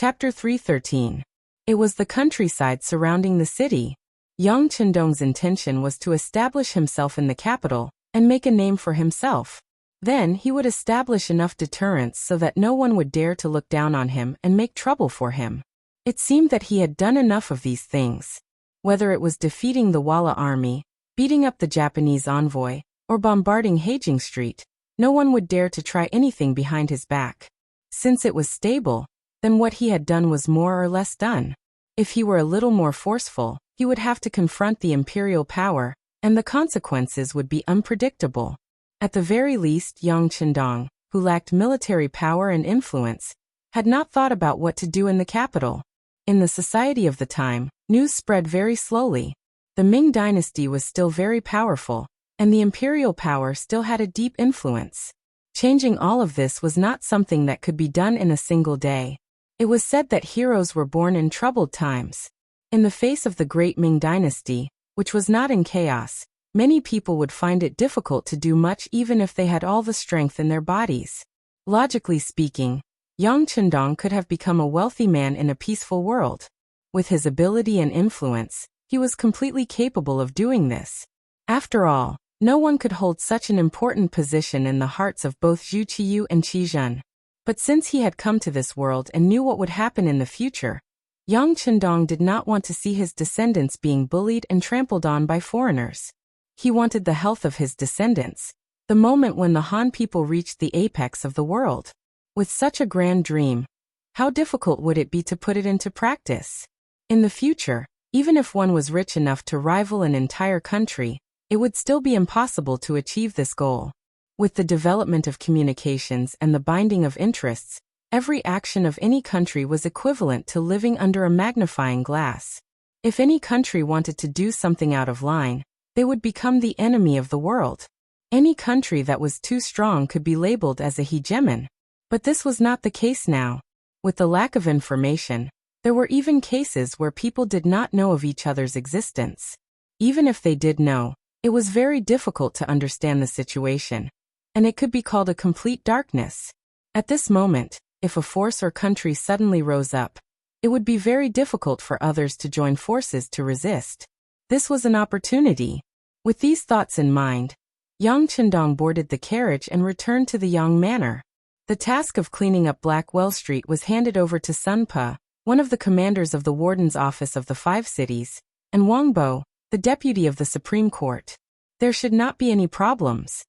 Chapter 313. It was the countryside surrounding the city. Yang Chendong's intention was to establish himself in the capital and make a name for himself. Then he would establish enough deterrence so that no one would dare to look down on him and make trouble for him. It seemed that he had done enough of these things. Whether it was defeating the Walla army, beating up the Japanese envoy, or bombarding Haging Street, no one would dare to try anything behind his back. Since it was stable, then what he had done was more or less done. If he were a little more forceful, he would have to confront the imperial power, and the consequences would be unpredictable. At the very least, Yang Chendong, who lacked military power and influence, had not thought about what to do in the capital. In the society of the time, news spread very slowly. The Ming dynasty was still very powerful, and the imperial power still had a deep influence. Changing all of this was not something that could be done in a single day. It was said that heroes were born in troubled times. In the face of the great Ming dynasty, which was not in chaos, many people would find it difficult to do much even if they had all the strength in their bodies. Logically speaking, Yang Chendong could have become a wealthy man in a peaceful world. With his ability and influence, he was completely capable of doing this. After all, no one could hold such an important position in the hearts of both Zhu Qiyu and Qi Zhen. But since he had come to this world and knew what would happen in the future, Yang Chendong did not want to see his descendants being bullied and trampled on by foreigners. He wanted the health of his descendants, the moment when the Han people reached the apex of the world. With such a grand dream, how difficult would it be to put it into practice? In the future, even if one was rich enough to rival an entire country, it would still be impossible to achieve this goal. With the development of communications and the binding of interests, every action of any country was equivalent to living under a magnifying glass. If any country wanted to do something out of line, they would become the enemy of the world. Any country that was too strong could be labeled as a hegemon. But this was not the case now. With the lack of information, there were even cases where people did not know of each other's existence. Even if they did know, it was very difficult to understand the situation, and it could be called a complete darkness. At this moment, if a force or country suddenly rose up, it would be very difficult for others to join forces to resist. This was an opportunity. With these thoughts in mind, Yang Chendong boarded the carriage and returned to the Yang Manor. The task of cleaning up Blackwell Street was handed over to Sun Pa, one of the commanders of the Warden's Office of the Five Cities, and Wang Bo, the deputy of the Supreme Court. There should not be any problems.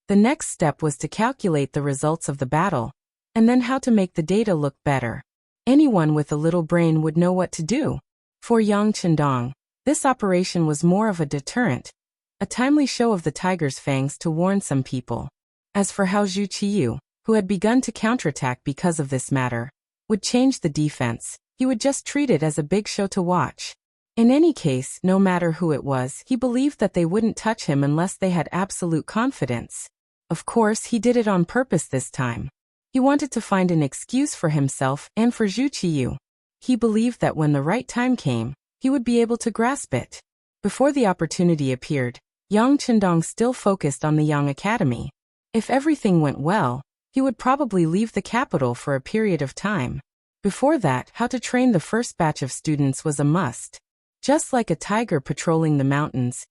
The next step was to calculate the results of the battle, and then how to make the data look better. Anyone with a little brain would know what to do. For Yang Chendong, this operation was more of a deterrent, a timely show of the tiger's fangs to warn some people. As for how Zhu Qiyu, who had begun to counterattack because of this matter, would change the defense, he would just treat it as a big show to watch. In any case, no matter who it was, he believed that they wouldn't touch him unless they had absolute confidence. Of course, he did it on purpose this time. He wanted to find an excuse for himself and for Zhu Qiyu. He believed that when the right time came, he would be able to grasp it. Before the opportunity appeared, Yang Chendong still focused on the Yang Academy. If everything went well, he would probably leave the capital for a period of time. Before that, how to train the first batch of students was a must. Just like a tiger patrolling the mountains,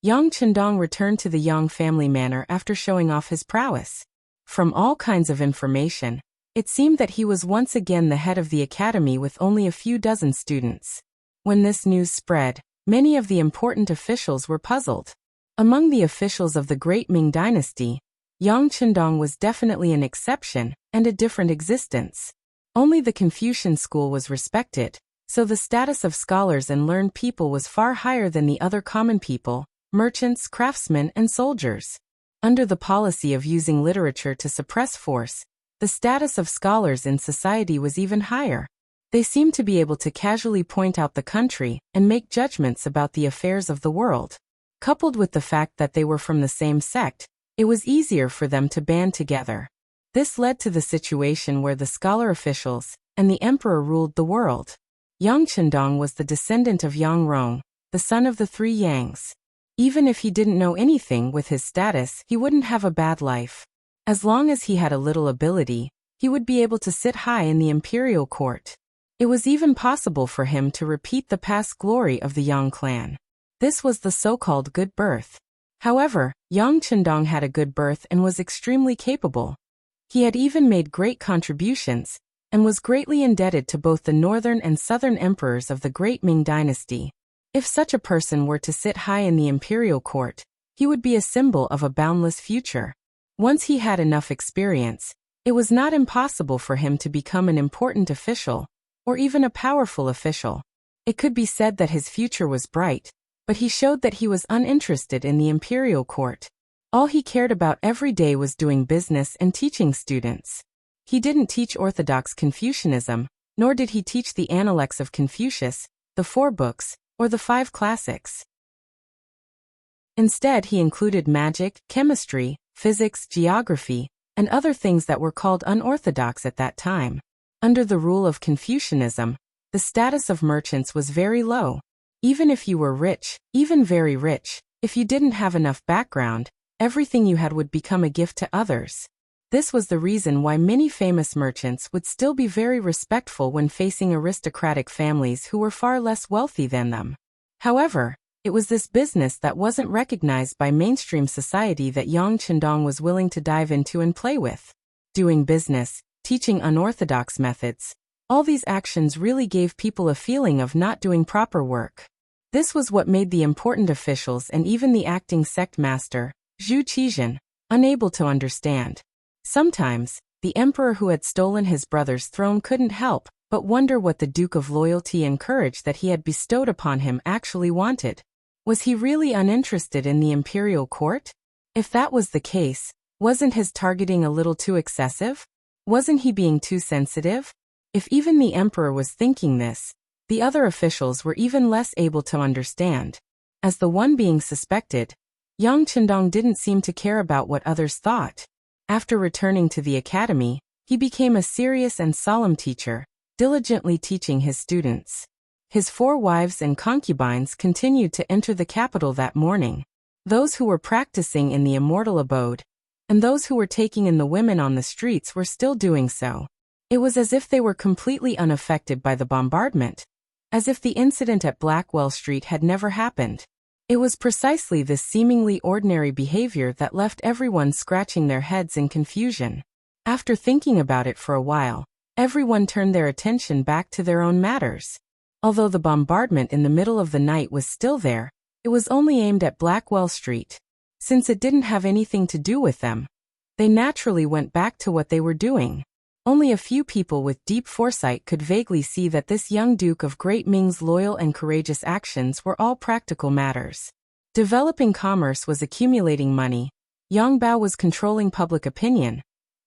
Yang Chendong returned to the Yang family manor after showing off his prowess. From all kinds of information, it seemed that he was once again the head of the academy with only a few dozen students. When this news spread, many of the important officials were puzzled. Among the officials of the Great Ming Dynasty, Yang Chendong was definitely an exception and a different existence. Only the Confucian school was respected, so the status of scholars and learned people was far higher than the other common people, merchants, craftsmen, and soldiers. Under the policy of using literature to suppress force, the status of scholars in society was even higher. They seemed to be able to casually point out the country and make judgments about the affairs of the world. Coupled with the fact that they were from the same sect, it was easier for them to band together. This led to the situation where the scholar officials and the emperor ruled the world. Yang Chendong was the descendant of Yang Rong, the son of the three Yangs. Even if he didn't know anything with his status, he wouldn't have a bad life. As long as he had a little ability, He would be able to sit high in the imperial court. It was even possible for him to repeat the past glory of the Yang clan. This was the so-called good birth. However, Yang Chendong had a good birth and was extremely capable. He had even made great contributions, and was greatly indebted to both the northern and southern emperors of the Great Ming dynasty. If such a person were to sit high in the imperial court, he would be a symbol of a boundless future. Once he had enough experience, it was not impossible for him to become an important official, or even a powerful official. It could be said that his future was bright, but he showed that he was uninterested in the imperial court. All he cared about every day was doing business and teaching students. He didn't teach orthodox Confucianism, nor did he teach the Analects of Confucius, the 4 books, or the 5 classics. Instead, he included magic, chemistry, physics, geography, and other things that were called unorthodox at that time. Under the rule of Confucianism, the status of merchants was very low. Even if you were rich, even very rich, if you didn't have enough background, everything you had would become a gift to others. This was the reason why many famous merchants would still be very respectful when facing aristocratic families who were far less wealthy than them. However, it was this business that wasn't recognized by mainstream society that Yang Chendong was willing to dive into and play with. Doing business, teaching unorthodox methods, all these actions really gave people a feeling of not doing proper work. This was what made the important officials and even the acting sect master, Zhu Qizhen, unable to understand. Sometimes, the emperor who had stolen his brother's throne couldn't help but wonder what the Duke of Loyalty and Courage that he had bestowed upon him actually wanted. Was he really uninterested in the imperial court? If that was the case, wasn't his targeting a little too excessive? Wasn't he being too sensitive? If even the emperor was thinking this, the other officials were even less able to understand. As the one being suspected, Yang Chendong didn't seem to care about what others thought. After returning to the academy, he became a serious and solemn teacher, diligently teaching his students. His 4 wives and concubines continued to enter the capital that morning. Those who were practicing in the immortal abode, and those who were taking in the women on the streets were still doing so. It was as if they were completely unaffected by the bombardment, as if the incident at Blackwell Street had never happened. It was precisely this seemingly ordinary behavior that left everyone scratching their heads in confusion. After thinking about it for a while, everyone turned their attention back to their own matters. Although the bombardment in the middle of the night was still there, it was only aimed at Blackwell Street. Since it didn't have anything to do with them, they naturally went back to what they were doing. Only a few people with deep foresight could vaguely see that this young Duke of Great Ming's loyal and courageous actions were all practical matters. Developing commerce was accumulating money. Yang Bao was controlling public opinion.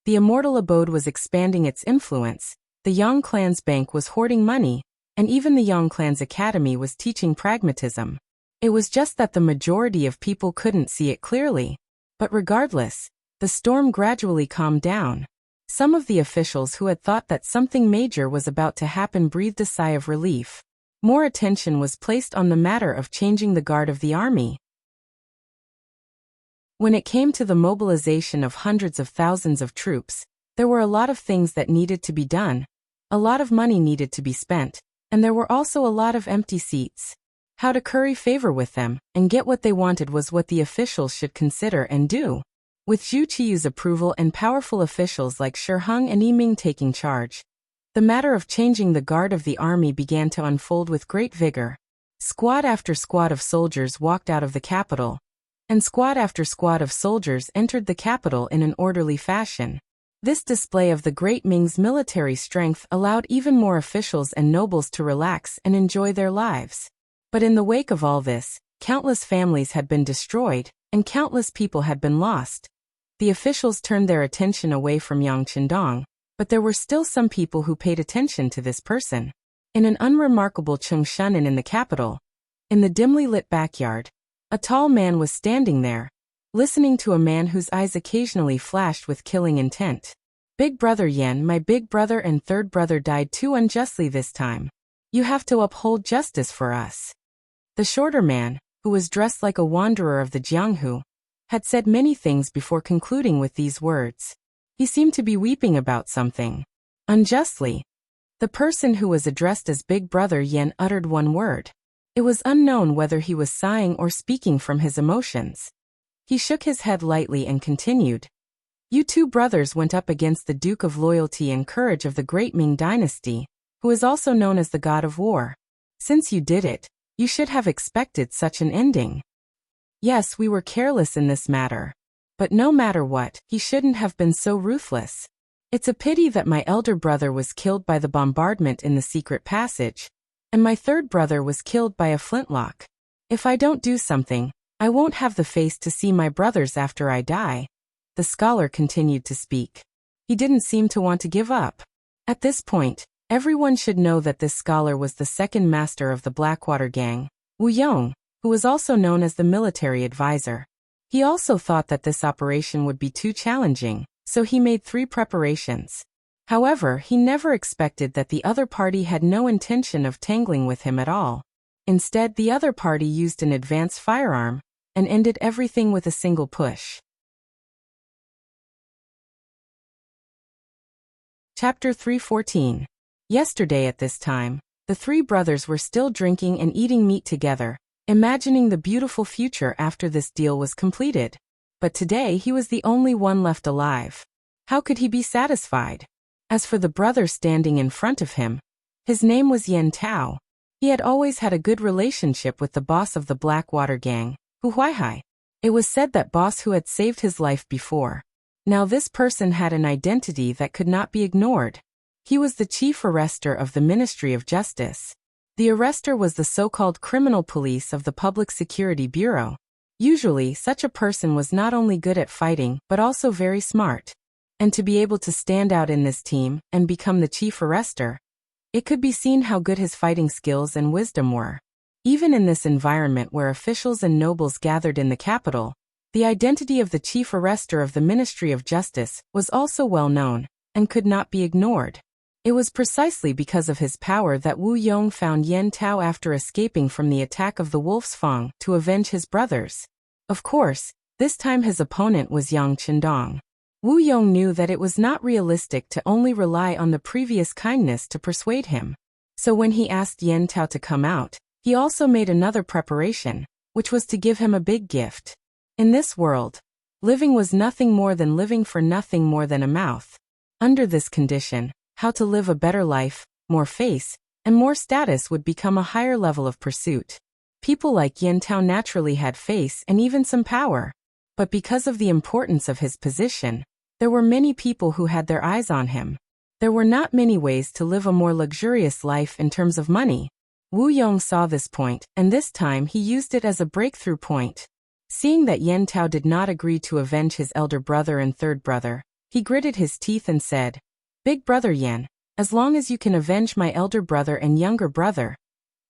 The immortal abode was expanding its influence. The Yang clan's bank was hoarding money, and even the Yang clan's academy was teaching pragmatism. It was just that the majority of people couldn't see it clearly. But regardless, the storm gradually calmed down. Some of the officials who had thought that something major was about to happen breathed a sigh of relief. More attention was placed on the matter of changing the guard of the army. When it came to the mobilization of hundreds of thousands of troops, there were a lot of things that needed to be done. A lot of money needed to be spent, and there were also a lot of empty seats. How to curry favor with them and get what they wanted was what the officials should consider and do. With Zhu Qiyu's approval and powerful officials like Shi Heng and Yi Ming taking charge, the matter of changing the guard of the army began to unfold with great vigor. Squad after squad of soldiers walked out of the capital, and squad after squad of soldiers entered the capital in an orderly fashion. This display of the Great Ming's military strength allowed even more officials and nobles to relax and enjoy their lives. But in the wake of all this, countless families had been destroyed, and countless people had been lost. The officials turned their attention away from Yang Chendong, but there were still some people who paid attention to this person. In an unremarkable Chengshan in the capital, in the dimly lit backyard, a tall man was standing there, listening to a man whose eyes occasionally flashed with killing intent. Big brother Yan, my big brother and third brother died too unjustly this time. You have to uphold justice for us. The shorter man, who was dressed like a wanderer of the Jianghu, had said many things before concluding with these words. He seemed to be weeping about something. Unjustly. The person who was addressed as Big Brother Yen uttered one word. It was unknown whether he was sighing or speaking from his emotions. He shook his head lightly and continued. You two brothers went up against the Duke of Loyalty and Courage of the Great Ming Dynasty, who is also known as the God of War. Since you did it, you should have expected such an ending. Yes, we were careless in this matter. But no matter what, he shouldn't have been so ruthless. It's a pity that my elder brother was killed by the bombardment in the secret passage, and my third brother was killed by a flintlock. If I don't do something, I won't have the face to see my brothers after I die. The scholar continued to speak. He didn't seem to want to give up. At this point, everyone should know that this scholar was the second master of the Blackwater gang, Wu Yong, who was also known as the military advisor. He also thought that this operation would be too challenging, so he made 3 preparations. However, he never expected that the other party had no intention of tangling with him at all. Instead, the other party used an advanced firearm and ended everything with a single push. Chapter 314. Yesterday at this time, the 3 brothers were still drinking and eating meat together, imagining the beautiful future after this deal was completed. But today he was the only one left alive. How could he be satisfied? As for the brother standing in front of him, his name was Yen Tao. He had always had a good relationship with the boss of the Blackwater gang, Hu Huaihai. It was said that boss who had saved his life before. Now this person had an identity that could not be ignored. He was the chief arrester of the Ministry of Justice. The arrester was the so-called criminal police of the Public Security Bureau. Usually, such a person was not only good at fighting but also very smart. And to be able to stand out in this team and become the chief arrester, it could be seen how good his fighting skills and wisdom were. Even in this environment where officials and nobles gathered in the capital, the identity of the chief arrester of the Ministry of Justice was also well known and could not be ignored. It was precisely because of his power that Wu Yong found Yen Tao after escaping from the attack of the Wolf's Fang to avenge his brothers. Of course, this time his opponent was Yang Chendong. Wu Yong knew that it was not realistic to only rely on the previous kindness to persuade him. So when he asked Yen Tao to come out, he also made another preparation, which was to give him a big gift. In this world, living was nothing more than living for nothing more than a mouth. Under this condition, how to live a better life, more face, and more status would become a higher level of pursuit. People like Yen Tao naturally had face and even some power. But because of the importance of his position, there were many people who had their eyes on him. There were not many ways to live a more luxurious life in terms of money. Wu Yong saw this point, and this time he used it as a breakthrough point. Seeing that Yen Tao did not agree to avenge his elder brother and third brother, he gritted his teeth and said, Big Brother Yen, as long as you can avenge my elder brother and younger brother,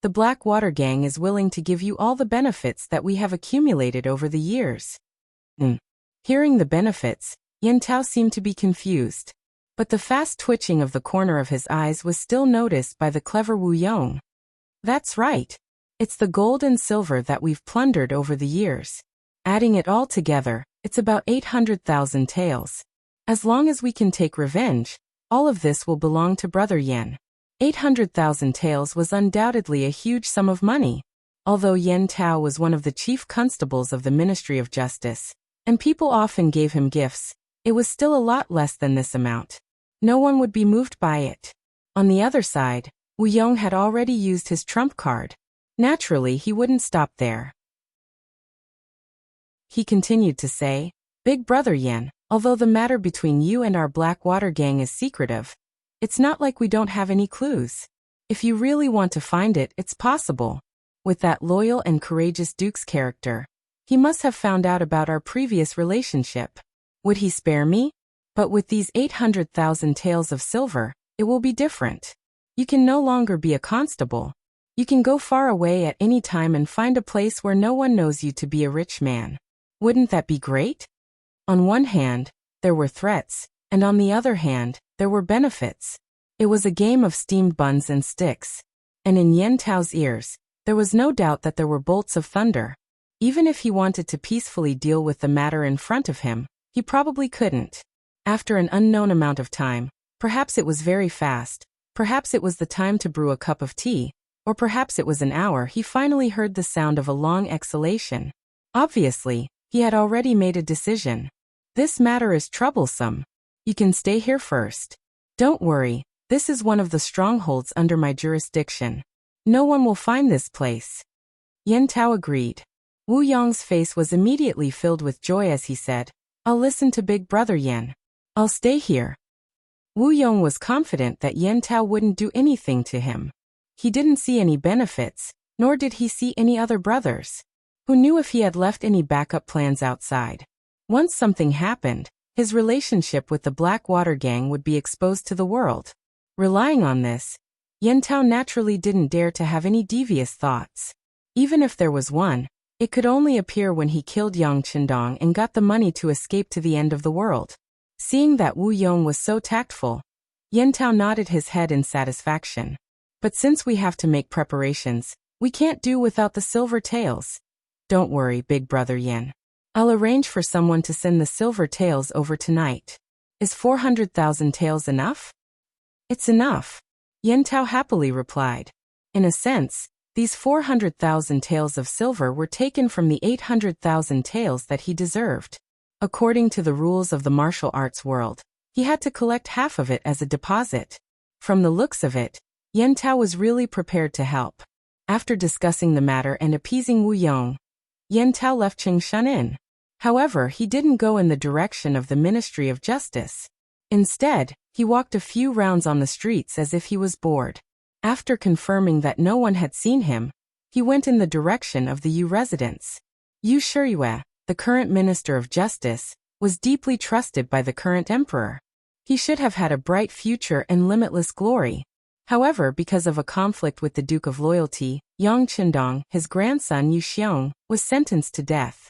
the Blackwater gang is willing to give you all the benefits that we have accumulated over the years. Hearing the benefits, Yen Tao seemed to be confused. But the fast twitching of the corner of his eyes was still noticed by the clever Wu Yong. That's right. It's the gold and silver that we've plundered over the years. Adding it all together, it's about 800,000 taels. As long as we can take revenge, all of this will belong to Brother Yen. 800,000 taels was undoubtedly a huge sum of money. Although Yen Tao was one of the chief constables of the Ministry of Justice, and people often gave him gifts, it was still a lot less than this amount. No one would be moved by it. On the other side, Wu Yong had already used his trump card. Naturally, he wouldn't stop there. He continued to say, Big Brother Yen, although the matter between you and our Blackwater gang is secretive, it's not like we don't have any clues. If you really want to find it, it's possible. With that loyal and courageous Duke's character, he must have found out about our previous relationship. Would he spare me? But with these 800,000 taels of silver, it will be different. You can no longer be a constable. You can go far away at any time and find a place where no one knows you to be a rich man. Wouldn't that be great? On one hand, there were threats, and on the other hand, there were benefits. It was a game of steamed buns and sticks. And in Yen Tao's ears, there was no doubt that there were bolts of thunder. Even if he wanted to peacefully deal with the matter in front of him, he probably couldn't. After an unknown amount of time, perhaps it was very fast, perhaps it was the time to brew a cup of tea, or perhaps it was an hour, he finally heard the sound of a long exhalation. Obviously, he had already made a decision. This matter is troublesome. You can stay here first. Don't worry, this is one of the strongholds under my jurisdiction. No one will find this place. Yan Tao agreed. Wu Yong's face was immediately filled with joy as he said, I'll listen to Big Brother Yan. I'll stay here. Wu Yong was confident that Yan Tao wouldn't do anything to him. He didn't see any benefits, nor did he see any other brothers. Who knew if he had left any backup plans outside? Once something happened, his relationship with the Blackwater gang would be exposed to the world. Relying on this, Yan Tao naturally didn't dare to have any devious thoughts. Even if there was one, it could only appear when he killed Yang Qindong and got the money to escape to the end of the world. Seeing that Wu Yong was so tactful, Yan Tao nodded his head in satisfaction. But since we have to make preparations, we can't do without the silver tails. Don't worry, Big Brother Yan. I'll arrange for someone to send the silver tails over tonight. Is 400,000 taels enough? It's enough, Yan Tao happily replied. In a sense, these 400,000 taels of silver were taken from the 800,000 taels that he deserved. According to the rules of the martial arts world, he had to collect half of it as a deposit. From the looks of it, Yan Tao was really prepared to help. After discussing the matter and appeasing Wu Yong, Yan Tao left Changshan Inn. However, he didn't go in the direction of the Ministry of Justice. Instead, he walked a few rounds on the streets as if he was bored. After confirming that no one had seen him, he went in the direction of the Yu residence. Yu Shiyue, the current Minister of Justice, was deeply trusted by the current emperor. He should have had a bright future and limitless glory. However, because of a conflict with the Duke of Loyalty, Yang Qindong, his grandson Yu Xiong, was sentenced to death.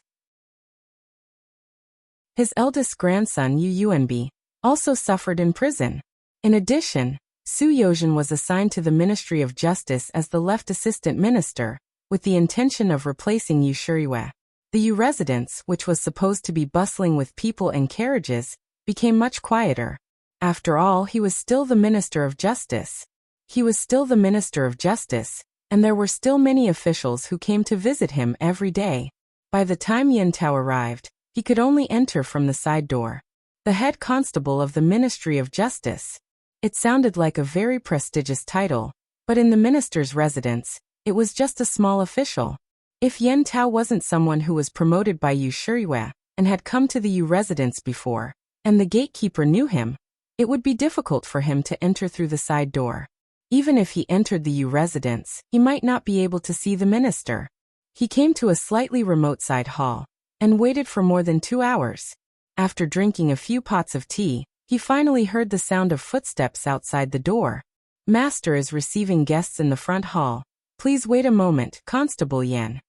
His eldest grandson Yu Yuanbi also suffered in prison. In addition, Su Yozhen was assigned to the Ministry of Justice as the left assistant minister, with the intention of replacing Yu Shiyue. The Yu residence, which was supposed to be bustling with people and carriages, became much quieter. After all, he was still the Minister of Justice. He was still the Minister of Justice, and there were still many officials who came to visit him every day. By the time Yan Tao arrived, he could only enter from the side door. The head constable of the Ministry of Justice. It sounded like a very prestigious title, but in the minister's residence, it was just a small official. If Yan Tao wasn't someone who was promoted by Yu Shiyue and had come to the Yu residence before, and the gatekeeper knew him, it would be difficult for him to enter through the side door. Even if he entered the Yu residence, he might not be able to see the minister. He came to a slightly remote side hall and waited for more than 2 hours. After drinking a few pots of tea, he finally heard the sound of footsteps outside the door. Master is receiving guests in the front hall. Please wait a moment, Constable Yan.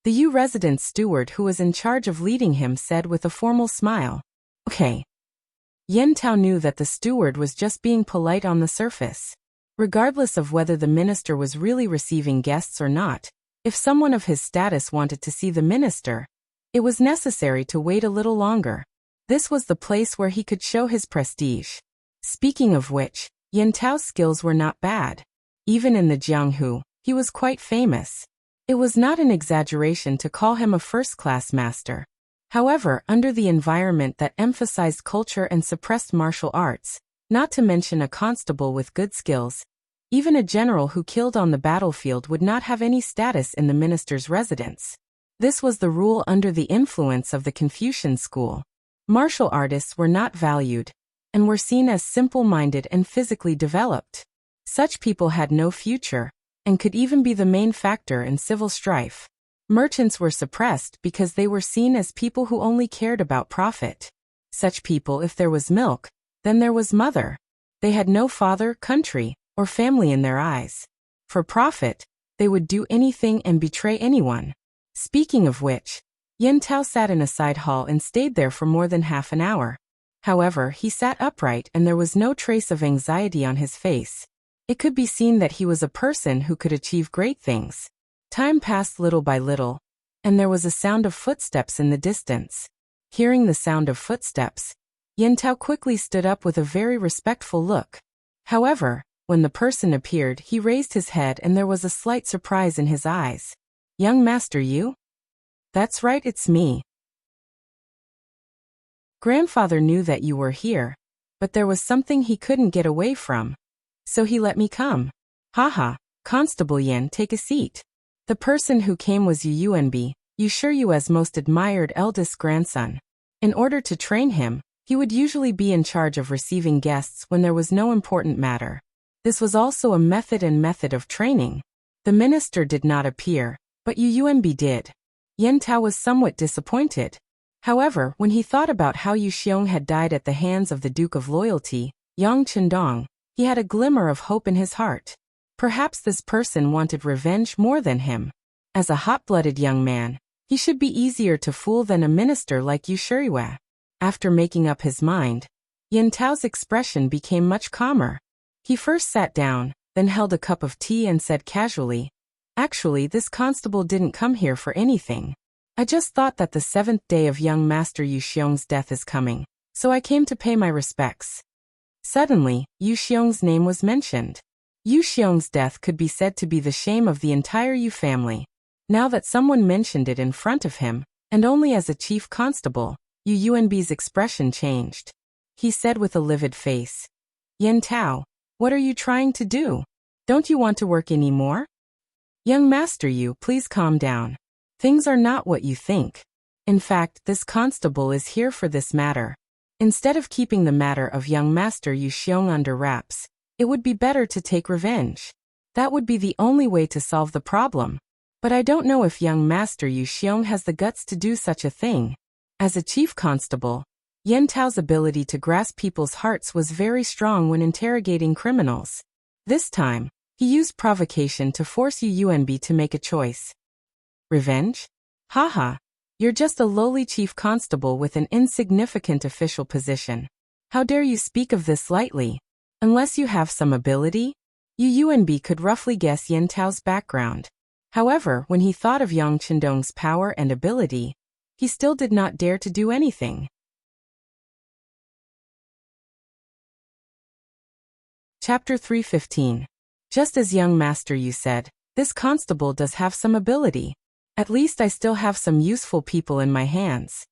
The Yu residence steward who was in charge of leading him said with a formal smile. Okay. Yan Tao knew that the steward was just being polite on the surface. Regardless of whether the minister was really receiving guests or not, if someone of his status wanted to see the minister, it was necessary to wait a little longer. This was the place where he could show his prestige. Speaking of which, Yan Tao's skills were not bad. Even in the Jianghu, he was quite famous. It was not an exaggeration to call him a first-class master. However, under the environment that emphasized culture and suppressed martial arts, not to mention a constable with good skills, even a general who killed on the battlefield would not have any status in the minister's residence. This was the rule under the influence of the Confucian school. Martial artists were not valued, and were seen as simple-minded and physically developed. Such people had no future, and could even be the main factor in civil strife. Merchants were suppressed because they were seen as people who only cared about profit. Such people, if there was milk, then there was mother. They had no father, country, or family in their eyes. For profit, they would do anything and betray anyone. Speaking of which, Yan Tao sat in a side hall and stayed there for more than half an hour. However, he sat upright and there was no trace of anxiety on his face. It could be seen that he was a person who could achieve great things. Time passed little by little, and there was a sound of footsteps in the distance. Hearing the sound of footsteps, Yen Tao quickly stood up with a very respectful look. However, when the person appeared, he raised his head and there was a slight surprise in his eyes. Young master, you? That's right, it's me. Grandfather knew that you were here, but there was something he couldn't get away from. So he let me come. Haha, Constable Yen, take a seat. The person who came was Yu Yuanbi, Yu Shiyue's most admired eldest grandson. In order to train him, he would usually be in charge of receiving guests when there was no important matter. This was also a method of training. The minister did not appear, but Yu Yuanbi did. Yen Tao was somewhat disappointed. However, when he thought about how Yu Xiong had died at the hands of the Duke of Loyalty, Yang Chendong, he had a glimmer of hope in his heart. Perhaps this person wanted revenge more than him. As a hot-blooded young man, he should be easier to fool than a minister like Yu Shiyue. After making up his mind, Yen Tao's expression became much calmer. He first sat down, then held a cup of tea and said casually, "Actually, this constable didn't come here for anything. I just thought that the 7th day of young master Yu Xiong's death is coming, so I came to pay my respects." Suddenly, Yu Xiong's name was mentioned. Yu Xiong's death could be said to be the shame of the entire Yu family. Now that someone mentioned it in front of him, and only as a chief constable, Yu Yuanbi's expression changed. He said with a livid face, "Yen Tao, what are you trying to do? Don't you want to work anymore? Young master Yu, please calm down. Things are not what you think. In fact, this constable is here for this matter. Instead of keeping the matter of young master Yu Xiong under wraps, it would be better to take revenge. That would be the only way to solve the problem. But I don't know if young master Yu Xiong has the guts to do such a thing." As a chief constable, Yen Tao's ability to grasp people's hearts was very strong when interrogating criminals. This time, he used provocation to force Yu Yuanbi to make a choice. Revenge? Haha, you're just a lowly chief constable with an insignificant official position. How dare you speak of this lightly? Unless you have some ability? Yu Yuanbi could roughly guess Yen Tao's background. However, when he thought of Yang Chendong's power and ability, he still did not dare to do anything. Chapter 315. Just as young master Yu said, this constable does have some ability. At least I still have some useful people in my hands.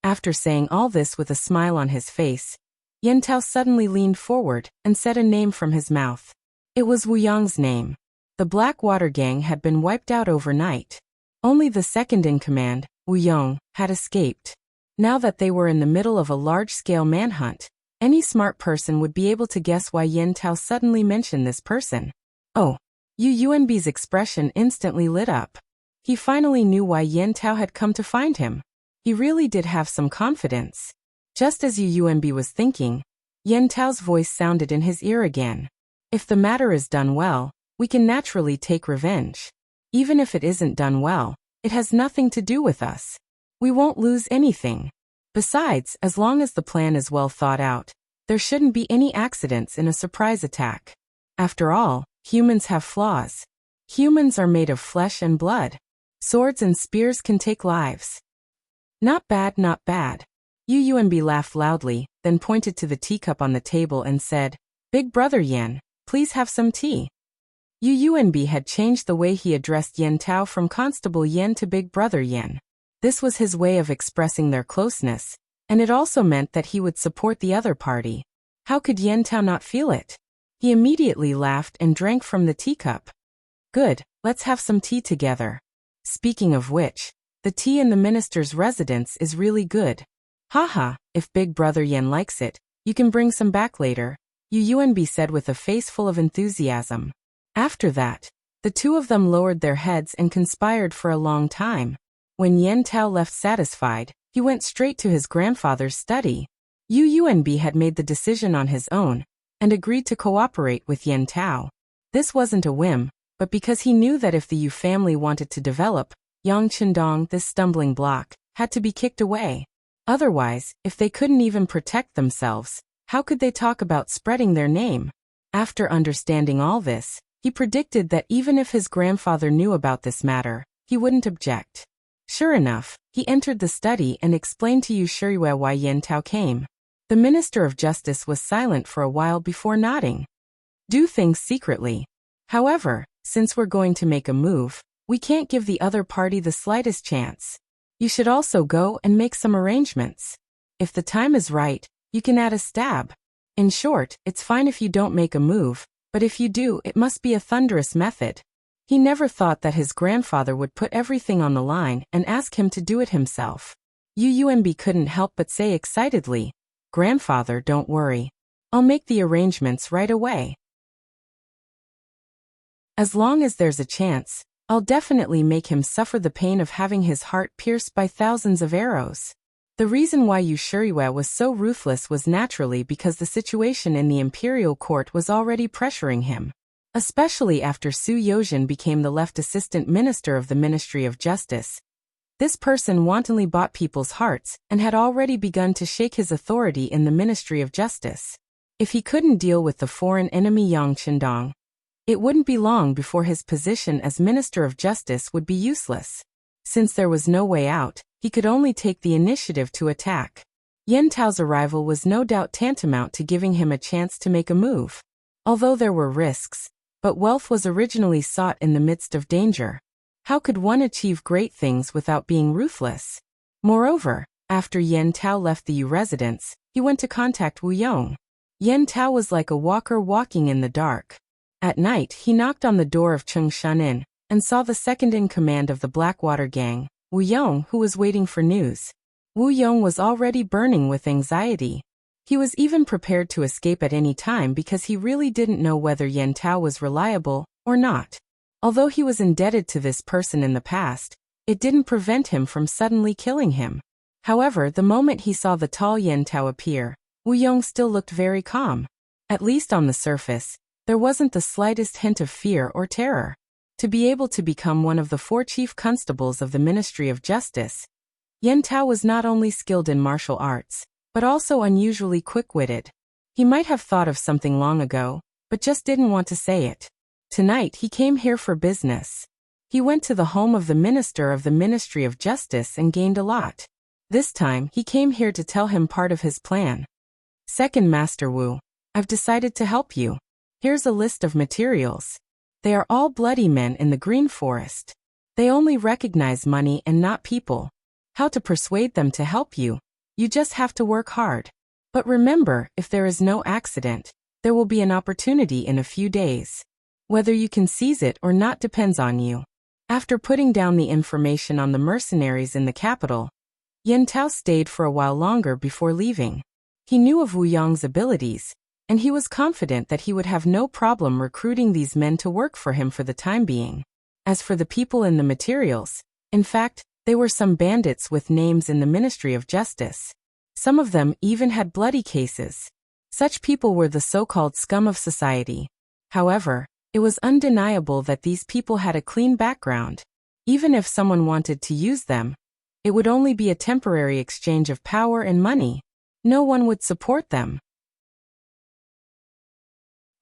After saying all this with a smile on his face, Yen Tao suddenly leaned forward and said a name from his mouth. It was Wu Yang's name. The Blackwater gang had been wiped out overnight. Only the second in command, Wu Yong, had escaped. Now that they were in the middle of a large-scale manhunt, any smart person would be able to guess why Yen Tao suddenly mentioned this person. Oh, Yu Yuanbi's expression instantly lit up. He finally knew why Yen Tao had come to find him. He really did have some confidence. Just as Yu Yuanbi was thinking, Yen Tao's voice sounded in his ear again. If the matter is done well, we can naturally take revenge. Even if it isn't done well, it has nothing to do with us. We won't lose anything. Besides, as long as the plan is well thought out, there shouldn't be any accidents in a surprise attack. After all, humans have flaws. Humans are made of flesh and blood. Swords and spears can take lives. Not bad, not bad. Yu Yuanbi laughed loudly, then pointed to the teacup on the table and said, "Big brother Yen, please have some tea." Yu Yuanbi had changed the way he addressed Yen Tao from Constable Yen to Big Brother Yen. This was his way of expressing their closeness, and it also meant that he would support the other party. How could Yen Tao not feel it? He immediately laughed and drank from the teacup. "Good, let's have some tea together. Speaking of which, the tea in the minister's residence is really good. Haha, if Big Brother Yen likes it, you can bring some back later," Yu Yuanbi said with a face full of enthusiasm. After that, the two of them lowered their heads and conspired for a long time. When Yen Tao left satisfied, he went straight to his grandfather's study. Yu Yuanbi had made the decision on his own, and agreed to cooperate with Yen Tao. This wasn't a whim, but because he knew that if the Yu family wanted to develop, Yang Chendong, this stumbling block, had to be kicked away. Otherwise, if they couldn't even protect themselves, how could they talk about spreading their name? After understanding all this, he predicted that even if his grandfather knew about this matter, he wouldn't object. Sure enough, he entered the study and explained to Yu Shiyue why Yen Tao came. The Minister of Justice was silent for a while before nodding. Do things secretly. However, since we're going to make a move, we can't give the other party the slightest chance. You should also go and make some arrangements. If the time is right, you can add a stab. In short, it's fine if you don't make a move, but if you do, it must be a thunderous method. He never thought that his grandfather would put everything on the line and ask him to do it himself. UUMB couldn't help but say excitedly, "Grandfather, don't worry. I'll make the arrangements right away. As long as there's a chance, I'll definitely make him suffer the pain of having his heart pierced by thousands of arrows." The reason why Yu Shuriwa was so ruthless was naturally because the situation in the imperial court was already pressuring him. Especially after Su Yozhen became the left assistant minister of the Ministry of Justice. This person wantonly bought people's hearts and had already begun to shake his authority in the Ministry of Justice. If he couldn't deal with the foreign enemy Yang Qindong, it wouldn't be long before his position as Minister of Justice would be useless. Since there was no way out, he could only take the initiative to attack. Yen Tao's arrival was no doubt tantamount to giving him a chance to make a move. Although there were risks, but wealth was originally sought in the midst of danger. How could one achieve great things without being ruthless? Moreover, after Yen Tao left the Yu residence, he went to contact Wu Yong. Yen Tao was like a walker walking in the dark. At night, he knocked on the door of Cheng Shunin and saw the second-in-command of the Blackwater gang, Wu Yong, who was waiting for news. Wu Yong was already burning with anxiety. He was even prepared to escape at any time because he really didn't know whether Yen Tao was reliable or not. Although he was indebted to this person in the past, it didn't prevent him from suddenly killing him. However, the moment he saw the tall Yen Tao appear, Wu Yong still looked very calm. At least on the surface, there wasn't the slightest hint of fear or terror. To be able to become one of the 4 chief constables of the Ministry of Justice, Yen Tao was not only skilled in martial arts, but also unusually quick-witted. He might have thought of something long ago, but just didn't want to say it. Tonight he came here for business. He went to the home of the Minister of the Ministry of Justice and gained a lot. This time he came here to tell him part of his plan. "Second Master Wu, I've decided to help you. Here's a list of materials. They are all bloody men in the Green Forest. They only recognize money and not people. How to persuade them to help you? You just have to work hard. But remember, if there is no accident, there will be an opportunity in a few days. Whether you can seize it or not depends on you." After putting down the information on the mercenaries in the capital, Yen Tao stayed for a while longer before leaving. He knew of Wu Yong's abilities, and he was confident that he would have no problem recruiting these men to work for him for the time being. As for the people in the materials, in fact, they were some bandits with names in the Ministry of Justice. Some of them even had bloody cases. Such people were the so-called scum of society. However, it was undeniable that these people had a clean background. Even if someone wanted to use them, it would only be a temporary exchange of power and money. No one would support them.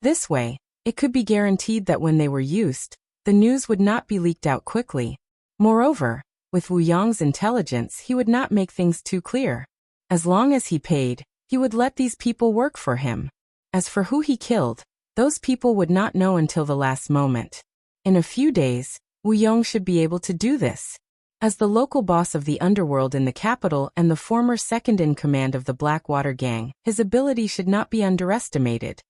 This way, it could be guaranteed that when they were used, the news would not be leaked out quickly. Moreover, with Wu Yong's intelligence, he would not make things too clear. As long as he paid, he would let these people work for him. As for who he killed, those people would not know until the last moment. In a few days, Wu Yong should be able to do this. As the local boss of the underworld in the capital and the former second-in-command of the Blackwater gang, his ability should not be underestimated.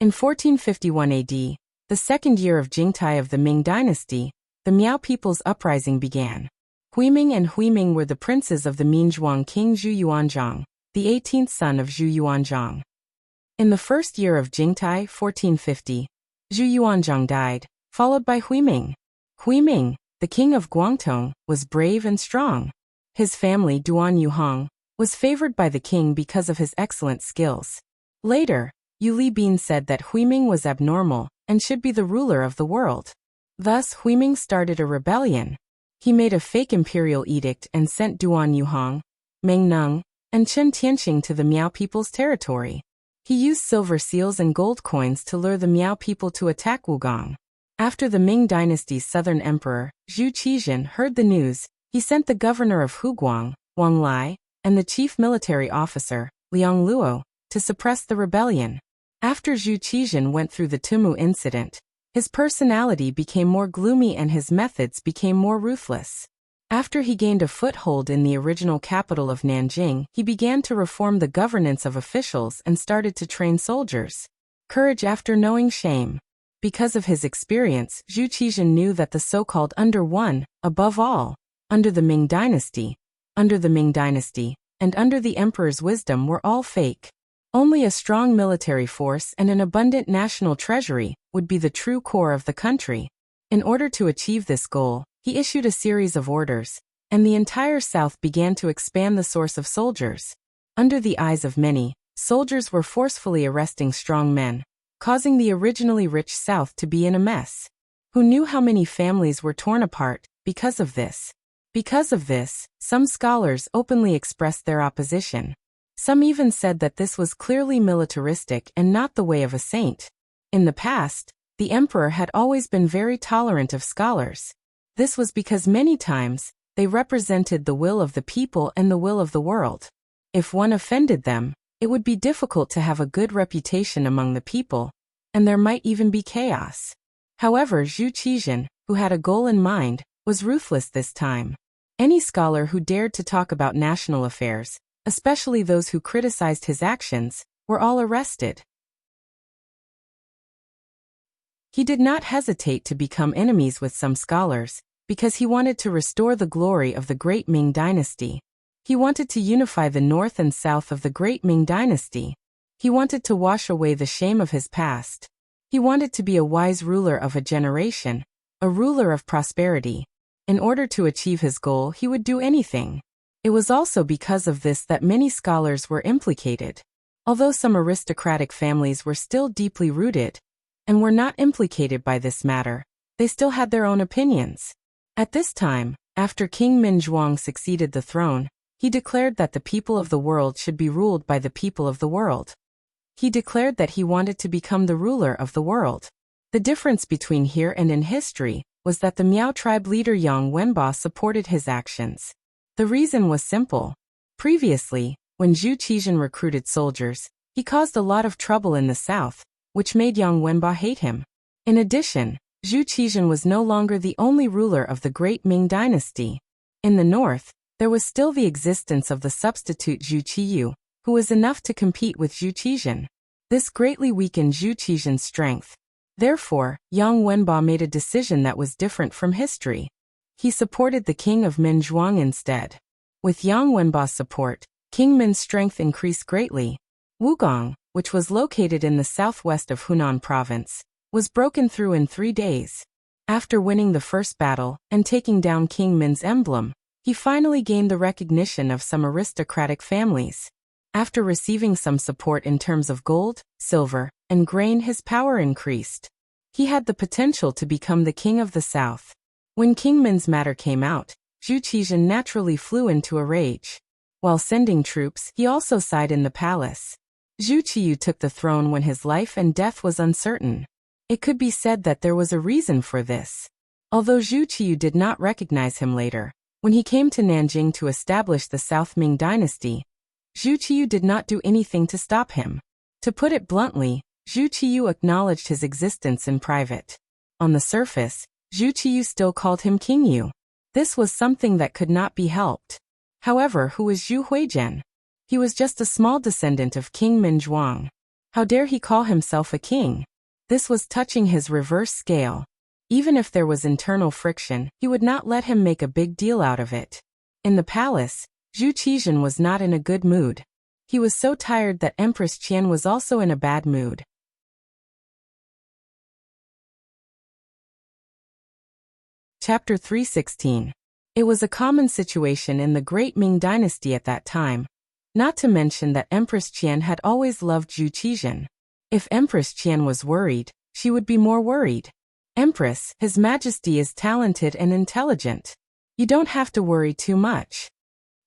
In 1451 AD, the second year of Jingtai of the Ming dynasty, the Miao people's uprising began. Huiming and Huiming were the princes of the Minzhuang king Zhu Yuanzhang, the 18th son of Zhu Yuanzhang. In the first year of Jingtai, 1450, Zhu Yuanzhang died, followed by Huiming. Huiming, the king of Guangdong, was brave and strong. His family, Duan Yuhang, was favored by the king because of his excellent skills. Later, Yu Libin said that Huiming was abnormal and should be the ruler of the world. Thus, Huiming started a rebellion. He made a fake imperial edict and sent Duan Yuhang, Meng Neng, and Chen Tianxing to the Miao people's territory. He used silver seals and gold coins to lure the Miao people to attack Wugong. After the Ming dynasty's southern emperor, Zhu Qizhen, heard the news, he sent the governor of Huguang, Wang Lai, and the chief military officer, Liang Luo, to suppress the rebellion. After Zhu Qizhan went through the Tumu incident, his personality became more gloomy and his methods became more ruthless. After he gained a foothold in the original capital of Nanjing, he began to reform the governance of officials and started to train soldiers. Courage after knowing shame. Because of his experience, Zhu Qizhan knew that the so-called under one, above all, under the Ming dynasty, and under the emperor's wisdom were all fake. Only a strong military force and an abundant national treasury would be the true core of the country. In order to achieve this goal, he issued a series of orders, and the entire South began to expand the source of soldiers. Under the eyes of many, soldiers were forcefully arresting strong men, causing the originally rich South to be in a mess. Who knew how many families were torn apart because of this? Because of this, some scholars openly expressed their opposition. Some even said that this was clearly militaristic and not the way of a saint. In the past, the emperor had always been very tolerant of scholars. This was because many times, they represented the will of the people and the will of the world. If one offended them, it would be difficult to have a good reputation among the people, and there might even be chaos. However, Zhu Qizhan, who had a goal in mind, was ruthless this time. Any scholar who dared to talk about national affairs, especially those who criticized his actions, were all arrested. He did not hesitate to become enemies with some scholars, because he wanted to restore the glory of the great Ming dynasty. He wanted to unify the north and south of the great Ming dynasty. He wanted to wash away the shame of his past. He wanted to be a wise ruler of a generation, a ruler of prosperity. In order to achieve his goal, he would do anything. It was also because of this that many scholars were implicated. Although some aristocratic families were still deeply rooted and were not implicated by this matter, they still had their own opinions. At this time, after King Minzhuang succeeded the throne, he declared that the people of the world should be ruled by the people of the world. He declared that he wanted to become the ruler of the world. The difference between here and in history was that the Miao tribe leader Yang Wenba supported his actions. The reason was simple. Previously, when Zhu Qizhan recruited soldiers, he caused a lot of trouble in the south, which made Yang Wenba hate him. In addition, Zhu Qizhan was no longer the only ruler of the great Ming dynasty. In the north, there was still the existence of the substitute Zhu Qiyu, who was enough to compete with Zhu Qizhan. This greatly weakened Zhu Qizhan's strength. Therefore, Yang Wenba made a decision that was different from history. He supported the king of Minzhuang instead. With Yang Wenba's support, King Min's strength increased greatly. Wugong, which was located in the southwest of Hunan province, was broken through in 3 days. After winning the first battle and taking down King Min's emblem, he finally gained the recognition of some aristocratic families. After receiving some support in terms of gold, silver, and grain, his power increased. He had the potential to become the king of the south. When King Min's matter came out, Zhu Qizhan naturally flew into a rage. While sending troops, he also sighed in the palace. Zhu Qiyu took the throne when his life and death was uncertain. It could be said that there was a reason for this. Although Zhu Qiyu did not recognize him later, when he came to Nanjing to establish the South Ming dynasty, Zhu Qiyu did not do anything to stop him. To put it bluntly, Zhu Qiyu acknowledged his existence in private. On the surface, Zhu Qiyu still called him King Yu. This was something that could not be helped. However, who was Zhu Huizhen? He was just a small descendant of King Minzhuang. How dare he call himself a king? This was touching his reverse scale. Even if there was internal friction, he would not let him make a big deal out of it. In the palace, Zhu Qizhan was not in a good mood. He was so tired that Empress Qian was also in a bad mood. Chapter 316. It was a common situation in the Great Ming dynasty at that time. Not to mention that Empress Qian had always loved Zhu Qizhan. If Empress Qian was worried, she would be more worried. Empress, His Majesty is talented and intelligent. You don't have to worry too much.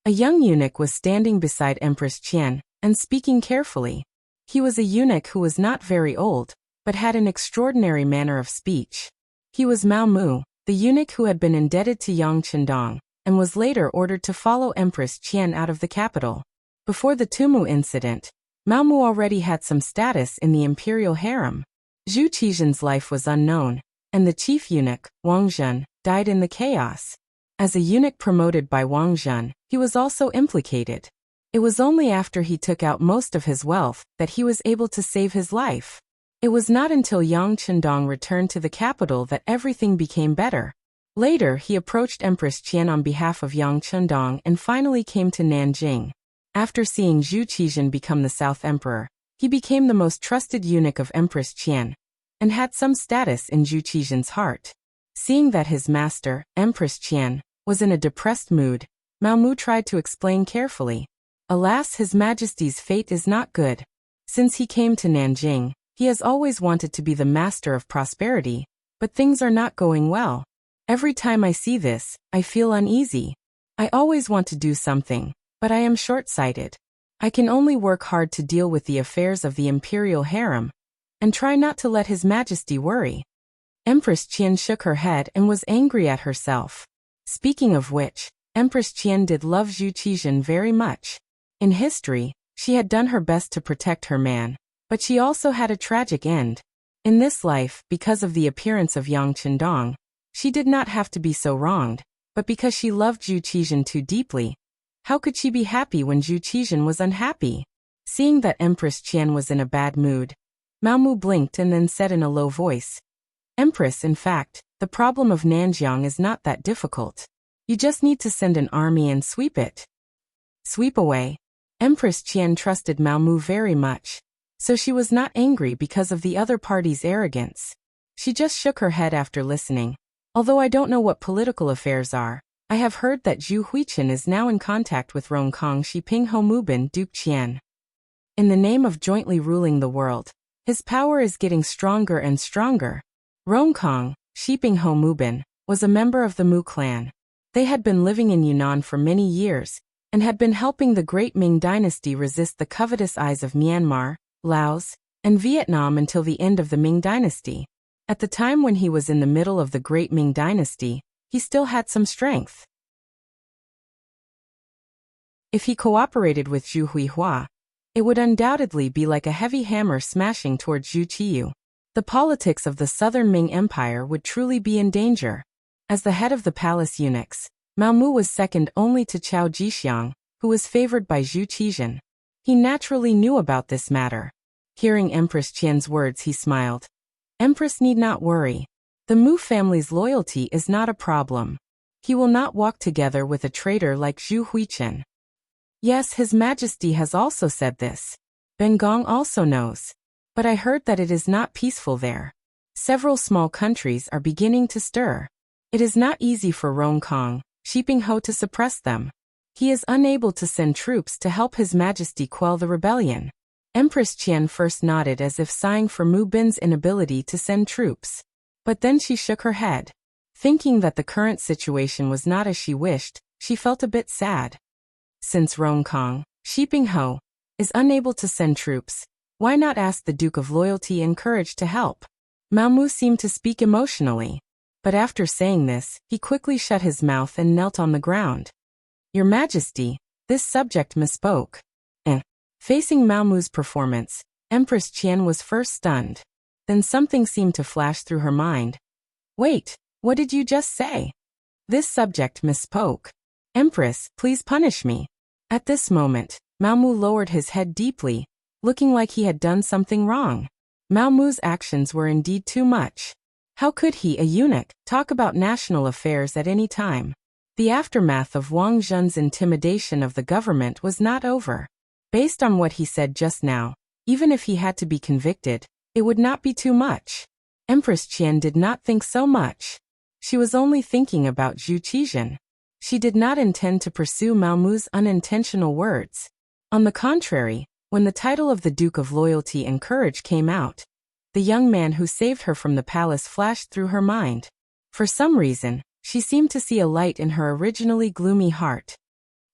A young eunuch was standing beside Empress Qian and speaking carefully. He was a eunuch who was not very old, but had an extraordinary manner of speech. He was Mao Mu, the eunuch who had been indebted to Yang Qindong, and was later ordered to follow Empress Qian out of the capital. Before the Tumu incident, Mao Mu already had some status in the imperial harem. Zhu Qizhen's life was unknown, and the chief eunuch, Wang Zhen, died in the chaos. As a eunuch promoted by Wang Zhen, he was also implicated. It was only after he took out most of his wealth that he was able to save his life. It was not until Yang Chendong returned to the capital that everything became better. Later, he approached Empress Qian on behalf of Yang Chendong and finally came to Nanjing. After seeing Zhu Qizhen become the South Emperor, he became the most trusted eunuch of Empress Qian, and had some status in Zhu Qizhen's heart. Seeing that his master, Empress Qian, was in a depressed mood, Mao Mu tried to explain carefully. Alas, His Majesty's fate is not good. Since he came to Nanjing, he has always wanted to be the master of prosperity, but things are not going well. Every time I see this, I feel uneasy. I always want to do something, but I am short-sighted. I can only work hard to deal with the affairs of the imperial harem, and try not to let His Majesty worry. Empress Qian shook her head and was angry at herself. Speaking of which, Empress Qian did love Zhu Qizhen very much. In history, she had done her best to protect her man, but she also had a tragic end. In this life, because of the appearance of Yang Chendong, she did not have to be so wronged, but because she loved Zhu Qizhen too deeply. How could she be happy when Zhu Qizhen was unhappy? Seeing that Empress Qian was in a bad mood, Mao Mu blinked and then said in a low voice, "Empress, in fact, the problem of Nanjiang is not that difficult. You just need to send an army and sweep it." Sweep away. Empress Qian trusted Mao Mu very much, so she was not angry because of the other party's arrogance. She just shook her head after listening. Although I don't know what political affairs are, I have heard that Zhu Huichen is now in contact with Rongkong Shiping Homubin Duke Qian. In the name of jointly ruling the world, his power is getting stronger and stronger. Rongkong Shiping Homubin was a member of the Mu clan. They had been living in Yunnan for many years, and had been helping the Great Ming Dynasty resist the covetous eyes of Myanmar, Laos, and Vietnam until the end of the Ming Dynasty. At the time when he was in the middle of the Great Ming Dynasty, he still had some strength. If he cooperated with Zhu Huihua, it would undoubtedly be like a heavy hammer smashing towards Zhu Qiyu. The politics of the southern Ming Empire would truly be in danger. As the head of the palace eunuchs, Mao Mu was second only to Chao Jixiang, who was favored by Zhu Qizhen. He naturally knew about this matter. Hearing Empress Qian's words, he smiled. Empress need not worry. The Mu family's loyalty is not a problem. He will not walk together with a traitor like Zhu Huichen. Yes, His Majesty has also said this. Ben Gong also knows. But I heard that it is not peaceful there. Several small countries are beginning to stir. It is not easy for Rongkong Shiping Ho to suppress them. He is unable to send troops to help His Majesty quell the rebellion. Empress Qian first nodded as if sighing for Mu Bin's inability to send troops. But then she shook her head. Thinking that the current situation was not as she wished, she felt a bit sad. Since Rongkong Shiping Ho is unable to send troops, why not ask the Duke of Loyalty and Courage to help? Mao Mu seemed to speak emotionally. But after saying this, he quickly shut his mouth and knelt on the ground. Your Majesty, this subject misspoke. Facing Mao Mu's performance, Empress Qian was first stunned. Then something seemed to flash through her mind. Wait, what did you just say? This subject misspoke. Empress, please punish me. At this moment, Mao Mu lowered his head deeply, looking like he had done something wrong. Mao Mu's actions were indeed too much. How could he, a eunuch, talk about national affairs at any time? The aftermath of Wang Zhen's intimidation of the government was not over. Based on what he said just now, even if he had to be convicted, it would not be too much. Empress Qian did not think so much. She was only thinking about Zhu Qizhen. She did not intend to pursue Mao Mu's unintentional words. On the contrary, when the title of the Duke of Loyalty and Courage came out, the young man who saved her from the palace flashed through her mind. For some reason, she seemed to see a light in her originally gloomy heart.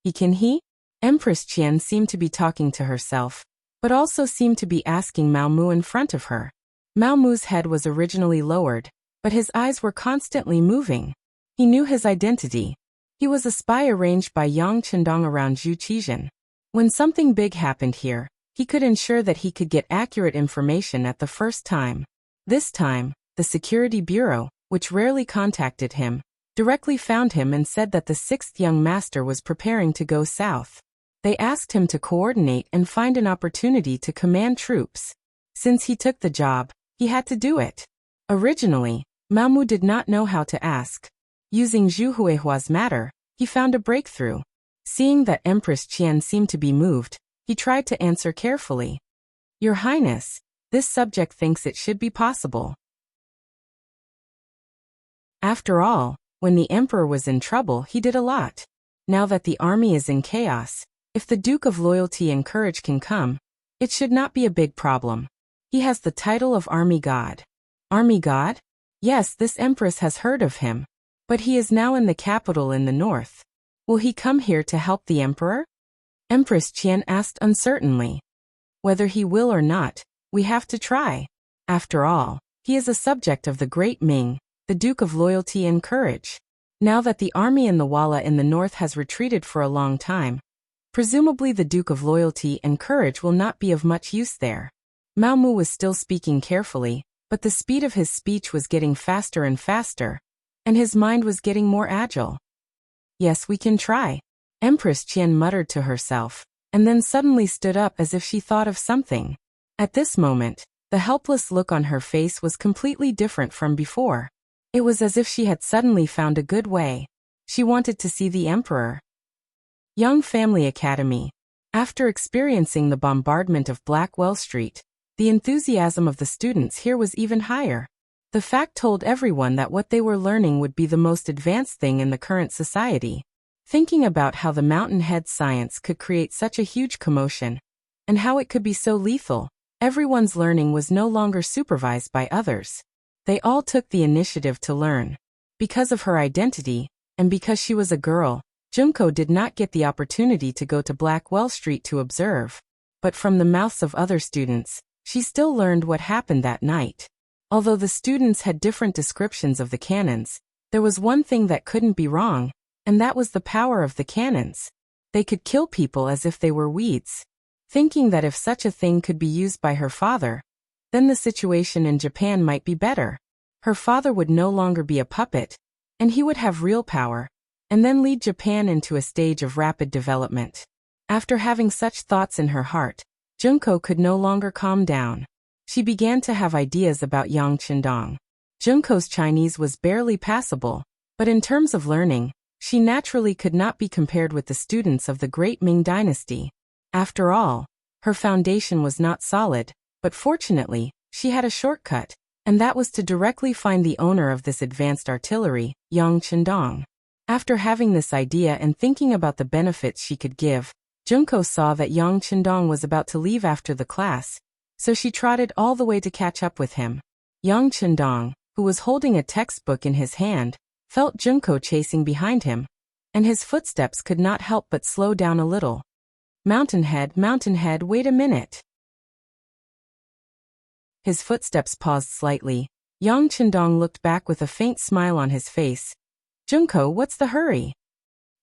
He? Empress Qian seemed to be talking to herself, but also seemed to be asking Mao Mu in front of her. Mao Mu's head was originally lowered, but his eyes were constantly moving. He knew his identity. He was a spy arranged by Yang Chendong around Zhu Qizhen. When something big happened here, he could ensure that he could get accurate information at the first time. This time, the Security Bureau, which rarely contacted him, directly found him and said that the sixth young master was preparing to go south. They asked him to coordinate and find an opportunity to command troops. Since he took the job, he had to do it. Originally, Mao Mu did not know how to ask. Using Zhu Huihua's matter, he found a breakthrough. Seeing that Empress Qian seemed to be moved, he tried to answer carefully. Your Highness, this subject thinks it should be possible. After all, when the emperor was in trouble, he did a lot. Now that the army is in chaos, if the Duke of Loyalty and Courage can come, it should not be a big problem. He has the title of Army God. Army God? Yes, this empress has heard of him. But he is now in the capital in the north. Will he come here to help the emperor? Empress Qian asked uncertainly. Whether he will or not, we have to try. After all, he is a subject of the great Ming, the Duke of Loyalty and Courage. Now that the army in the Walla in the north has retreated for a long time, presumably the Duke of Loyalty and Courage will not be of much use there. Mao Mu was still speaking carefully, but the speed of his speech was getting faster and faster, and his mind was getting more agile. Yes, we can try, Empress Qian muttered to herself, and then suddenly stood up as if she thought of something. At this moment, the helpless look on her face was completely different from before. It was as if she had suddenly found a good way. She wanted to see the emperor. Young Family Academy. After experiencing the bombardment of Blackwell Street, the enthusiasm of the students here was even higher. The fact told everyone that what they were learning would be the most advanced thing in the current society. Thinking about how the Mountain Head science could create such a huge commotion, and how it could be so lethal, everyone's learning was no longer supervised by others. They all took the initiative to learn. Because of her identity, and because she was a girl, Junko did not get the opportunity to go to Blackwell Street to observe. But from the mouths of other students, she still learned what happened that night. Although the students had different descriptions of the cannons, there was one thing that couldn't be wrong, and that was the power of the cannons. They could kill people as if they were weeds. Thinking that if such a thing could be used by her father, then the situation in Japan might be better. Her father would no longer be a puppet, and he would have real power, and then lead Japan into a stage of rapid development. After having such thoughts in her heart, Junko could no longer calm down. She began to have ideas about Yang Qindong. Junko's Chinese was barely passable, but in terms of learning, she naturally could not be compared with the students of the great Ming dynasty. After all, her foundation was not solid, but fortunately, she had a shortcut, and that was to directly find the owner of this advanced artillery, Yang Qindong. After having this idea and thinking about the benefits she could give, Junko saw that Yang Qindong was about to leave after the class, so she trotted all the way to catch up with him. Yang Qindong, who was holding a textbook in his hand, felt Junko chasing behind him, and his footsteps could not help but slow down a little. Mountain Head, wait a minute. His footsteps paused slightly. Yang Qindong looked back with a faint smile on his face. Junko, what's the hurry?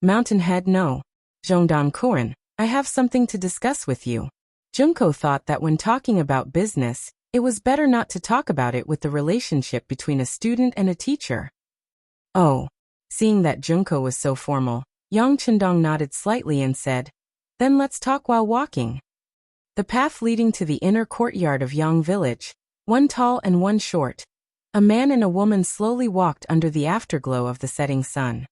Mountain Head, no. Zhongdan Kuren, I have something to discuss with you. Junko thought that when talking about business, it was better not to talk about it with the relationship between a student and a teacher. Oh. Seeing that Junko was so formal, Yang Qindong nodded slightly and said, then let's talk while walking. The path leading to the inner courtyard of Yang Village, one tall and one short. A man and a woman slowly walked under the afterglow of the setting sun.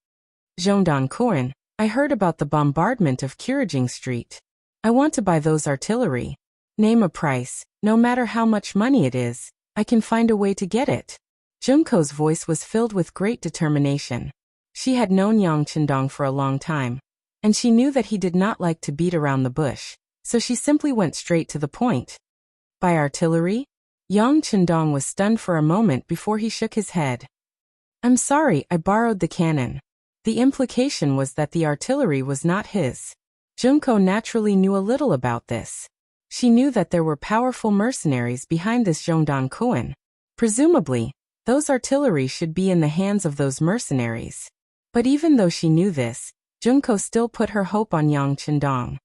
Zhongdan Kuren, I heard about the bombardment of Kurajing Street. I want to buy those artillery. Name a price, no matter how much money it is, I can find a way to get it. Junko's voice was filled with great determination. She had known Yang Qindong for a long time, and she knew that he did not like to beat around the bush, so she simply went straight to the point. Buy artillery? Yang Qindong was stunned for a moment before he shook his head. I'm sorry, I borrowed the cannon. The implication was that the artillery was not his. Junko naturally knew a little about this. She knew that there were powerful mercenaries behind this Zhongdan Kuren. Presumably, those artillery should be in the hands of those mercenaries. But even though she knew this, Junko still put her hope on Yang Qindong.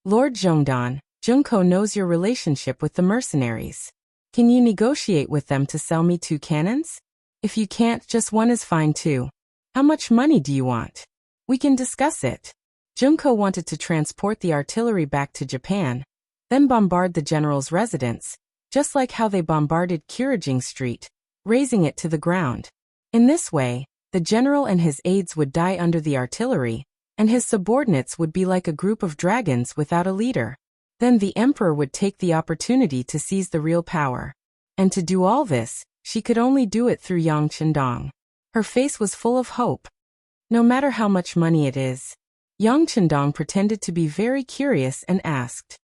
Lord Zhongdan, Junko knows your relationship with the mercenaries. Can you negotiate with them to sell me 2 cannons? If you can't, just 1 is fine too. How much money do you want? We can discuss it. Junko wanted to transport the artillery back to Japan, then bombard the general's residence, just like how they bombarded Kyurajing Street, razing it to the ground. In this way, the general and his aides would die under the artillery, and his subordinates would be like a group of dragons without a leader. Then the emperor would take the opportunity to seize the real power. And to do all this, she could only do it through Yang Chendong. Her face was full of hope. No matter how much money it is. Yang Chendong pretended to be very curious and asked.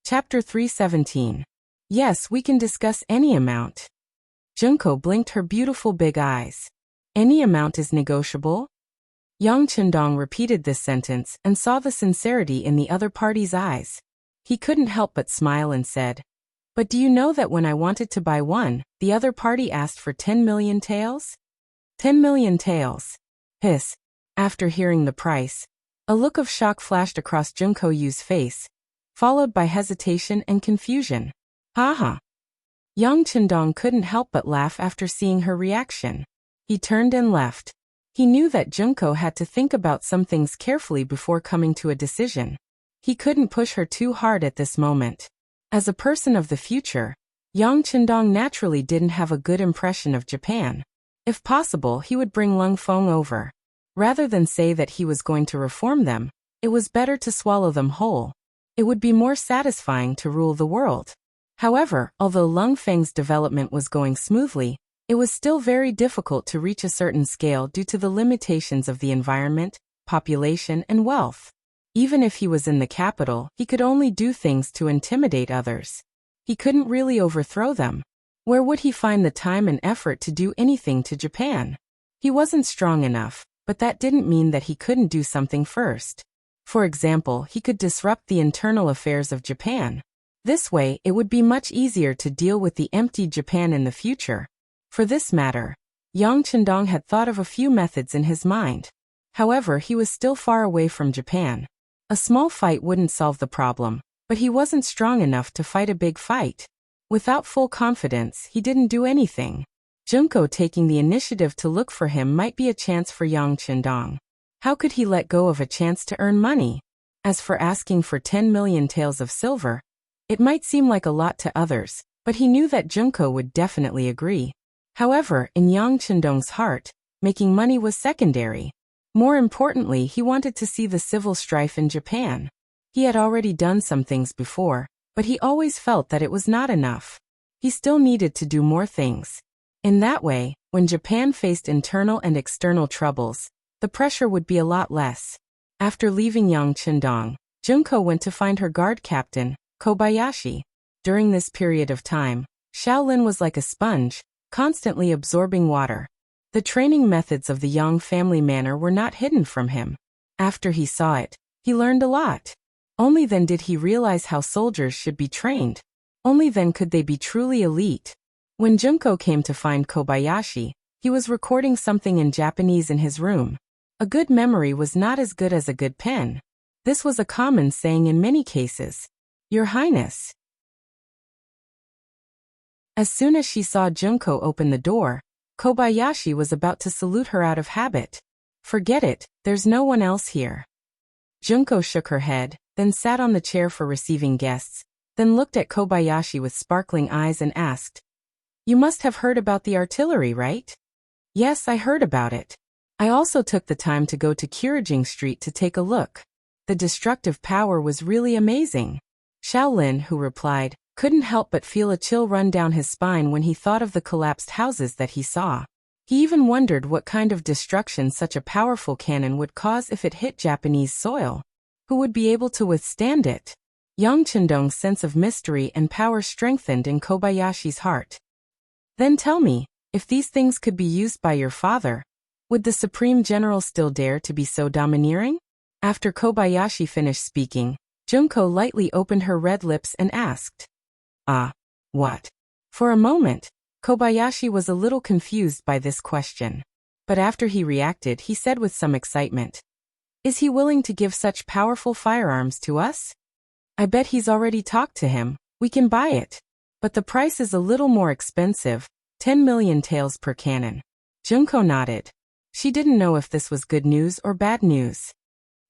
Chapter 317. Yes, we can discuss any amount. Junko blinked her beautiful big eyes. Any amount is negotiable? Yang Chendong repeated this sentence and saw the sincerity in the other party's eyes. He couldn't help but smile and said, "But do you know that when I wanted to buy 1, the other party asked for 10 million taels? 10 million taels. Hiss. After hearing the price, a look of shock flashed across Junko Yu's face, followed by hesitation and confusion. Haha. Yang Chendong couldn't help but laugh after seeing her reaction. He turned and left. He knew that Junko had to think about some things carefully before coming to a decision. He couldn't push her too hard at this moment. As a person of the future, Yang Chendong naturally didn't have a good impression of Japan. If possible, he would bring Lung Feng over. Rather than say that he was going to reform them, it was better to swallow them whole. It would be more satisfying to rule the world. However, although Lung Feng's development was going smoothly, it was still very difficult to reach a certain scale due to the limitations of the environment, population, and wealth. Even if he was in the capital, he could only do things to intimidate others. He couldn't really overthrow them. Where would he find the time and effort to do anything to Japan? He wasn't strong enough, but that didn't mean that he couldn't do something first. For example, he could disrupt the internal affairs of Japan. This way, it would be much easier to deal with the empty Japan in the future. For this matter, Yang Chendong had thought of a few methods in his mind. However, he was still far away from Japan. A small fight wouldn't solve the problem, but he wasn't strong enough to fight a big fight. Without full confidence, he didn't do anything. Junko taking the initiative to look for him might be a chance for Yang Chendong. How could he let go of a chance to earn money? As for asking for 10 million taels of silver, it might seem like a lot to others, but he knew that Junko would definitely agree. However, in Yang Chendong's heart, making money was secondary. More importantly, he wanted to see the civil strife in Japan. He had already done some things before, but he always felt that it was not enough. He still needed to do more things. In that way, when Japan faced internal and external troubles, the pressure would be a lot less. After leaving Yang Chendong, Junko went to find her guard captain, Kobayashi. During this period of time, Shaolin was like a sponge, constantly absorbing water. The training methods of the Yang family manor were not hidden from him. After he saw it, he learned a lot. Only then did he realize how soldiers should be trained. Only then could they be truly elite. When Junko came to find Kobayashi, he was recording something in Japanese in his room. A good memory was not as good as a good pen. This was a common saying in many cases. Your Highness. As soon as she saw Junko open the door, Kobayashi was about to salute her out of habit. Forget it, there's no one else here. Junko shook her head, then sat on the chair for receiving guests, then looked at Kobayashi with sparkling eyes and asked, "You must have heard about the artillery, right?" "Yes, I heard about it. I also took the time to go to Kyurajing Street to take a look. The destructive power was really amazing." Shaolin, who replied, couldn't help but feel a chill run down his spine when he thought of the collapsed houses that he saw. He even wondered what kind of destruction such a powerful cannon would cause if it hit Japanese soil. Who would be able to withstand it? Yang Chendong's sense of mystery and power strengthened in Kobayashi's heart. "Then tell me, if these things could be used by your father, would the Supreme General still dare to be so domineering?" After Kobayashi finished speaking, Junko lightly opened her red lips and asked, "Ah, what?" For a moment, Kobayashi was a little confused by this question. But after he reacted, he said with some excitement, "Is he willing to give such powerful firearms to us? I bet he's already talked to him. We can buy it. But the price is a little more expensive, 10 million taels per cannon." Junko nodded. She didn't know if this was good news or bad news.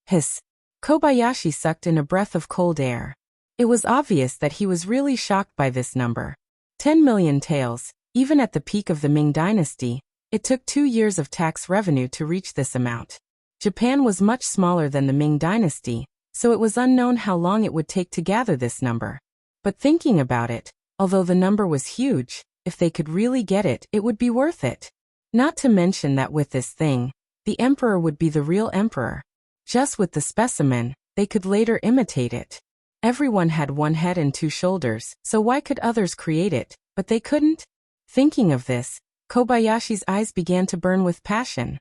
Hiss. Kobayashi sucked in a breath of cold air. It was obvious that he was really shocked by this number. 10 million taels, even at the peak of the Ming dynasty, it took 2 years of tax revenue to reach this amount. Japan was much smaller than the Ming dynasty, so it was unknown how long it would take to gather this number. But thinking about it, although the number was huge, if they could really get it, it would be worth it. Not to mention that with this thing, the emperor would be the real emperor. Just with the specimen, they could later imitate it. Everyone had one head and 2 shoulders, so why could others create it, but they couldn't? Thinking of this, Kobayashi's eyes began to burn with passion.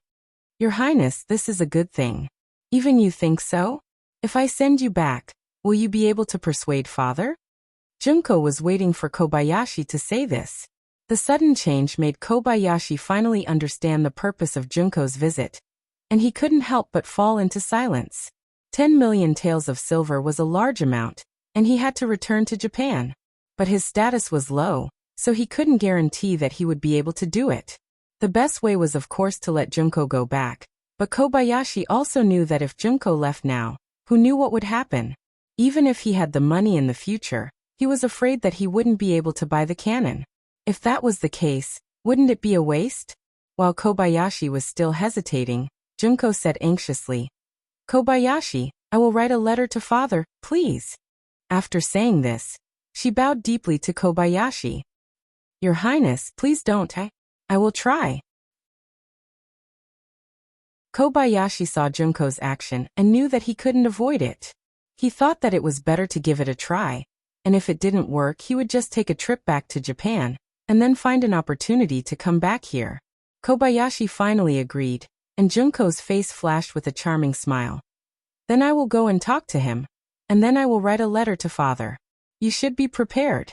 "Your Highness, this is a good thing. Even you think so? If I send you back, will you be able to persuade father?" Junko was waiting for Kobayashi to say this. The sudden change made Kobayashi finally understand the purpose of Junko's visit, and he couldn't help but fall into silence. 10 million taels of silver was a large amount, and he had to return to Japan. But his status was low, so he couldn't guarantee that he would be able to do it. The best way was of course to let Junko go back, but Kobayashi also knew that if Junko left now, who knew what would happen? Even if he had the money in the future, he was afraid that he wouldn't be able to buy the cannon. If that was the case, wouldn't it be a waste? While Kobayashi was still hesitating, Junko said anxiously, "Kobayashi, I will write a letter to father, please." After saying this, she bowed deeply to Kobayashi. "Your Highness, please don't. I will try." Kobayashi saw Junko's action and knew that he couldn't avoid it. He thought that it was better to give it a try, and if it didn't work, he would just take a trip back to Japan, and then find an opportunity to come back here. Kobayashi finally agreed, and Junko's face flashed with a charming smile. "Then I will go and talk to him, and then I will write a letter to father. You should be prepared."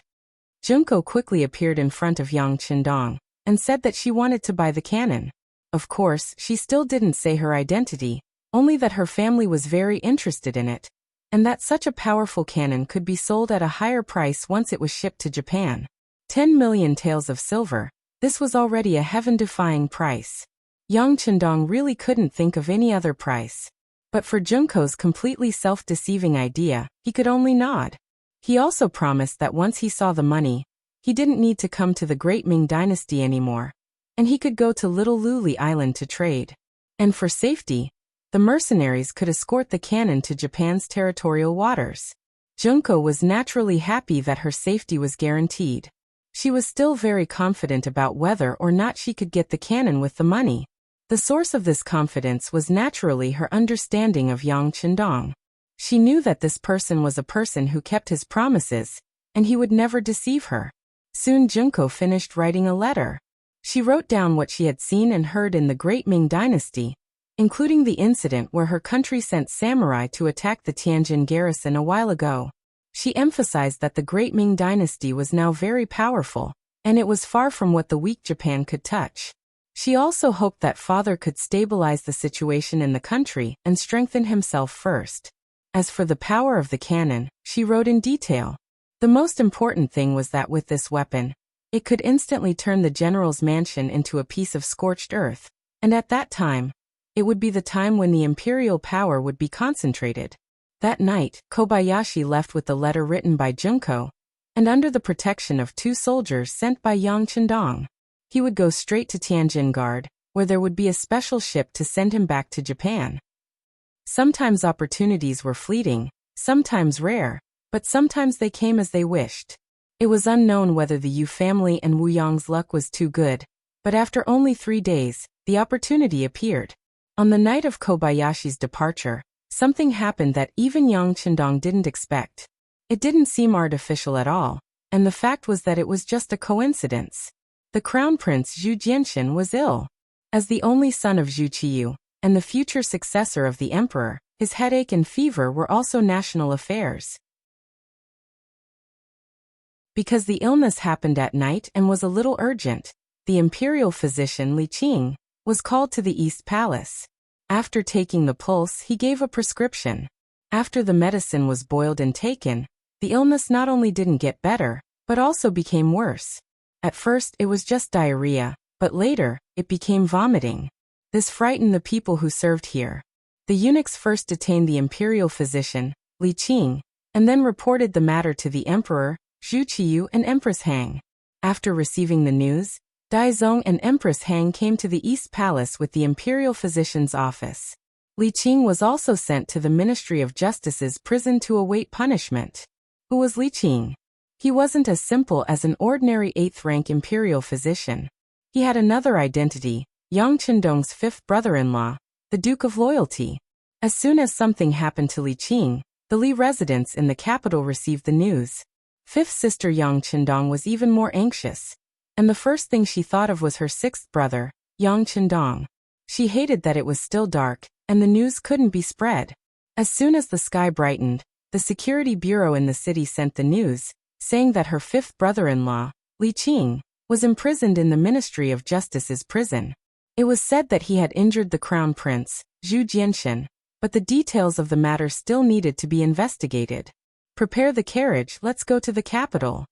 Junko quickly appeared in front of Yang Qindong, and said that she wanted to buy the cannon. Of course, she still didn't say her identity, only that her family was very interested in it, and that such a powerful cannon could be sold at a higher price once it was shipped to Japan. 10 million taels of silver, this was already a heaven-defying price. Yang Qindong really couldn't think of any other price. But for Junko's completely self-deceiving idea, he could only nod. He also promised that once he saw the money, he didn't need to come to the Great Ming Dynasty anymore, and he could go to Little Luli Island to trade. And for safety, the mercenaries could escort the cannon to Japan's territorial waters. Junko was naturally happy that her safety was guaranteed. She was still very confident about whether or not she could get the cannon with the money. The source of this confidence was naturally her understanding of Yang Qindong. She knew that this person was a person who kept his promises, and he would never deceive her. Soon Junko finished writing a letter. She wrote down what she had seen and heard in the Great Ming Dynasty, including the incident where her country sent samurai to attack the Tianjin garrison a while ago. She emphasized that the Great Ming Dynasty was now very powerful, and it was far from what the weak Japan could touch. She also hoped that father could stabilize the situation in the country and strengthen himself first. As for the power of the cannon, she wrote in detail. The most important thing was that with this weapon, it could instantly turn the general's mansion into a piece of scorched earth, and at that time, it would be the time when the imperial power would be concentrated. That night, Kobayashi left with the letter written by Junko, and under the protection of 2 soldiers sent by Yang Qindong. He would go straight to Tianjin Guard, where there would be a special ship to send him back to Japan. Sometimes opportunities were fleeting, sometimes rare, but sometimes they came as they wished. It was unknown whether the Yu family and Wu Yang's luck was too good, but after only 3 days, the opportunity appeared. On the night of Kobayashi's departure, something happened that even Yang Qindong didn't expect. It didn't seem artificial at all, and the fact was that it was just a coincidence. The Crown Prince Zhu Jianxin was ill. As the only son of Zhu Qiyu, and the future successor of the emperor, his headache and fever were also national affairs. Because the illness happened at night and was a little urgent, the imperial physician Li Qing was called to the East Palace. After taking the pulse, he gave a prescription. After the medicine was boiled and taken, the illness not only didn't get better, but also became worse. At first, it was just diarrhea, but later, it became vomiting. This frightened the people who served here. The eunuchs first detained the imperial physician, Li Qing, and then reported the matter to the emperor, Zhu Qiyu and Empress Han. After receiving the news, Dai Zong and Empress Han came to the East Palace with the imperial physician's office. Li Qing was also sent to the Ministry of Justice's prison to await punishment. Who was Li Qing? He wasn't as simple as an ordinary 8th-rank imperial physician. He had another identity, Yang Qindong's 5th brother-in-law, the Duke of Loyalty. As soon as something happened to Li Qing, the Li residents in the capital received the news. 5th sister Yang Qindong was even more anxious, and the first thing she thought of was her 6th brother, Yang Qindong. She hated that it was still dark, and the news couldn't be spread. As soon as the sky brightened, the security bureau in the city sent the news, saying that her 5th brother-in-law, Li Qing, was imprisoned in the Ministry of Justice's prison. It was said that he had injured the crown prince, Zhu Jianxian, but the details of the matter still needed to be investigated. Prepare the carriage, let's go to the capital.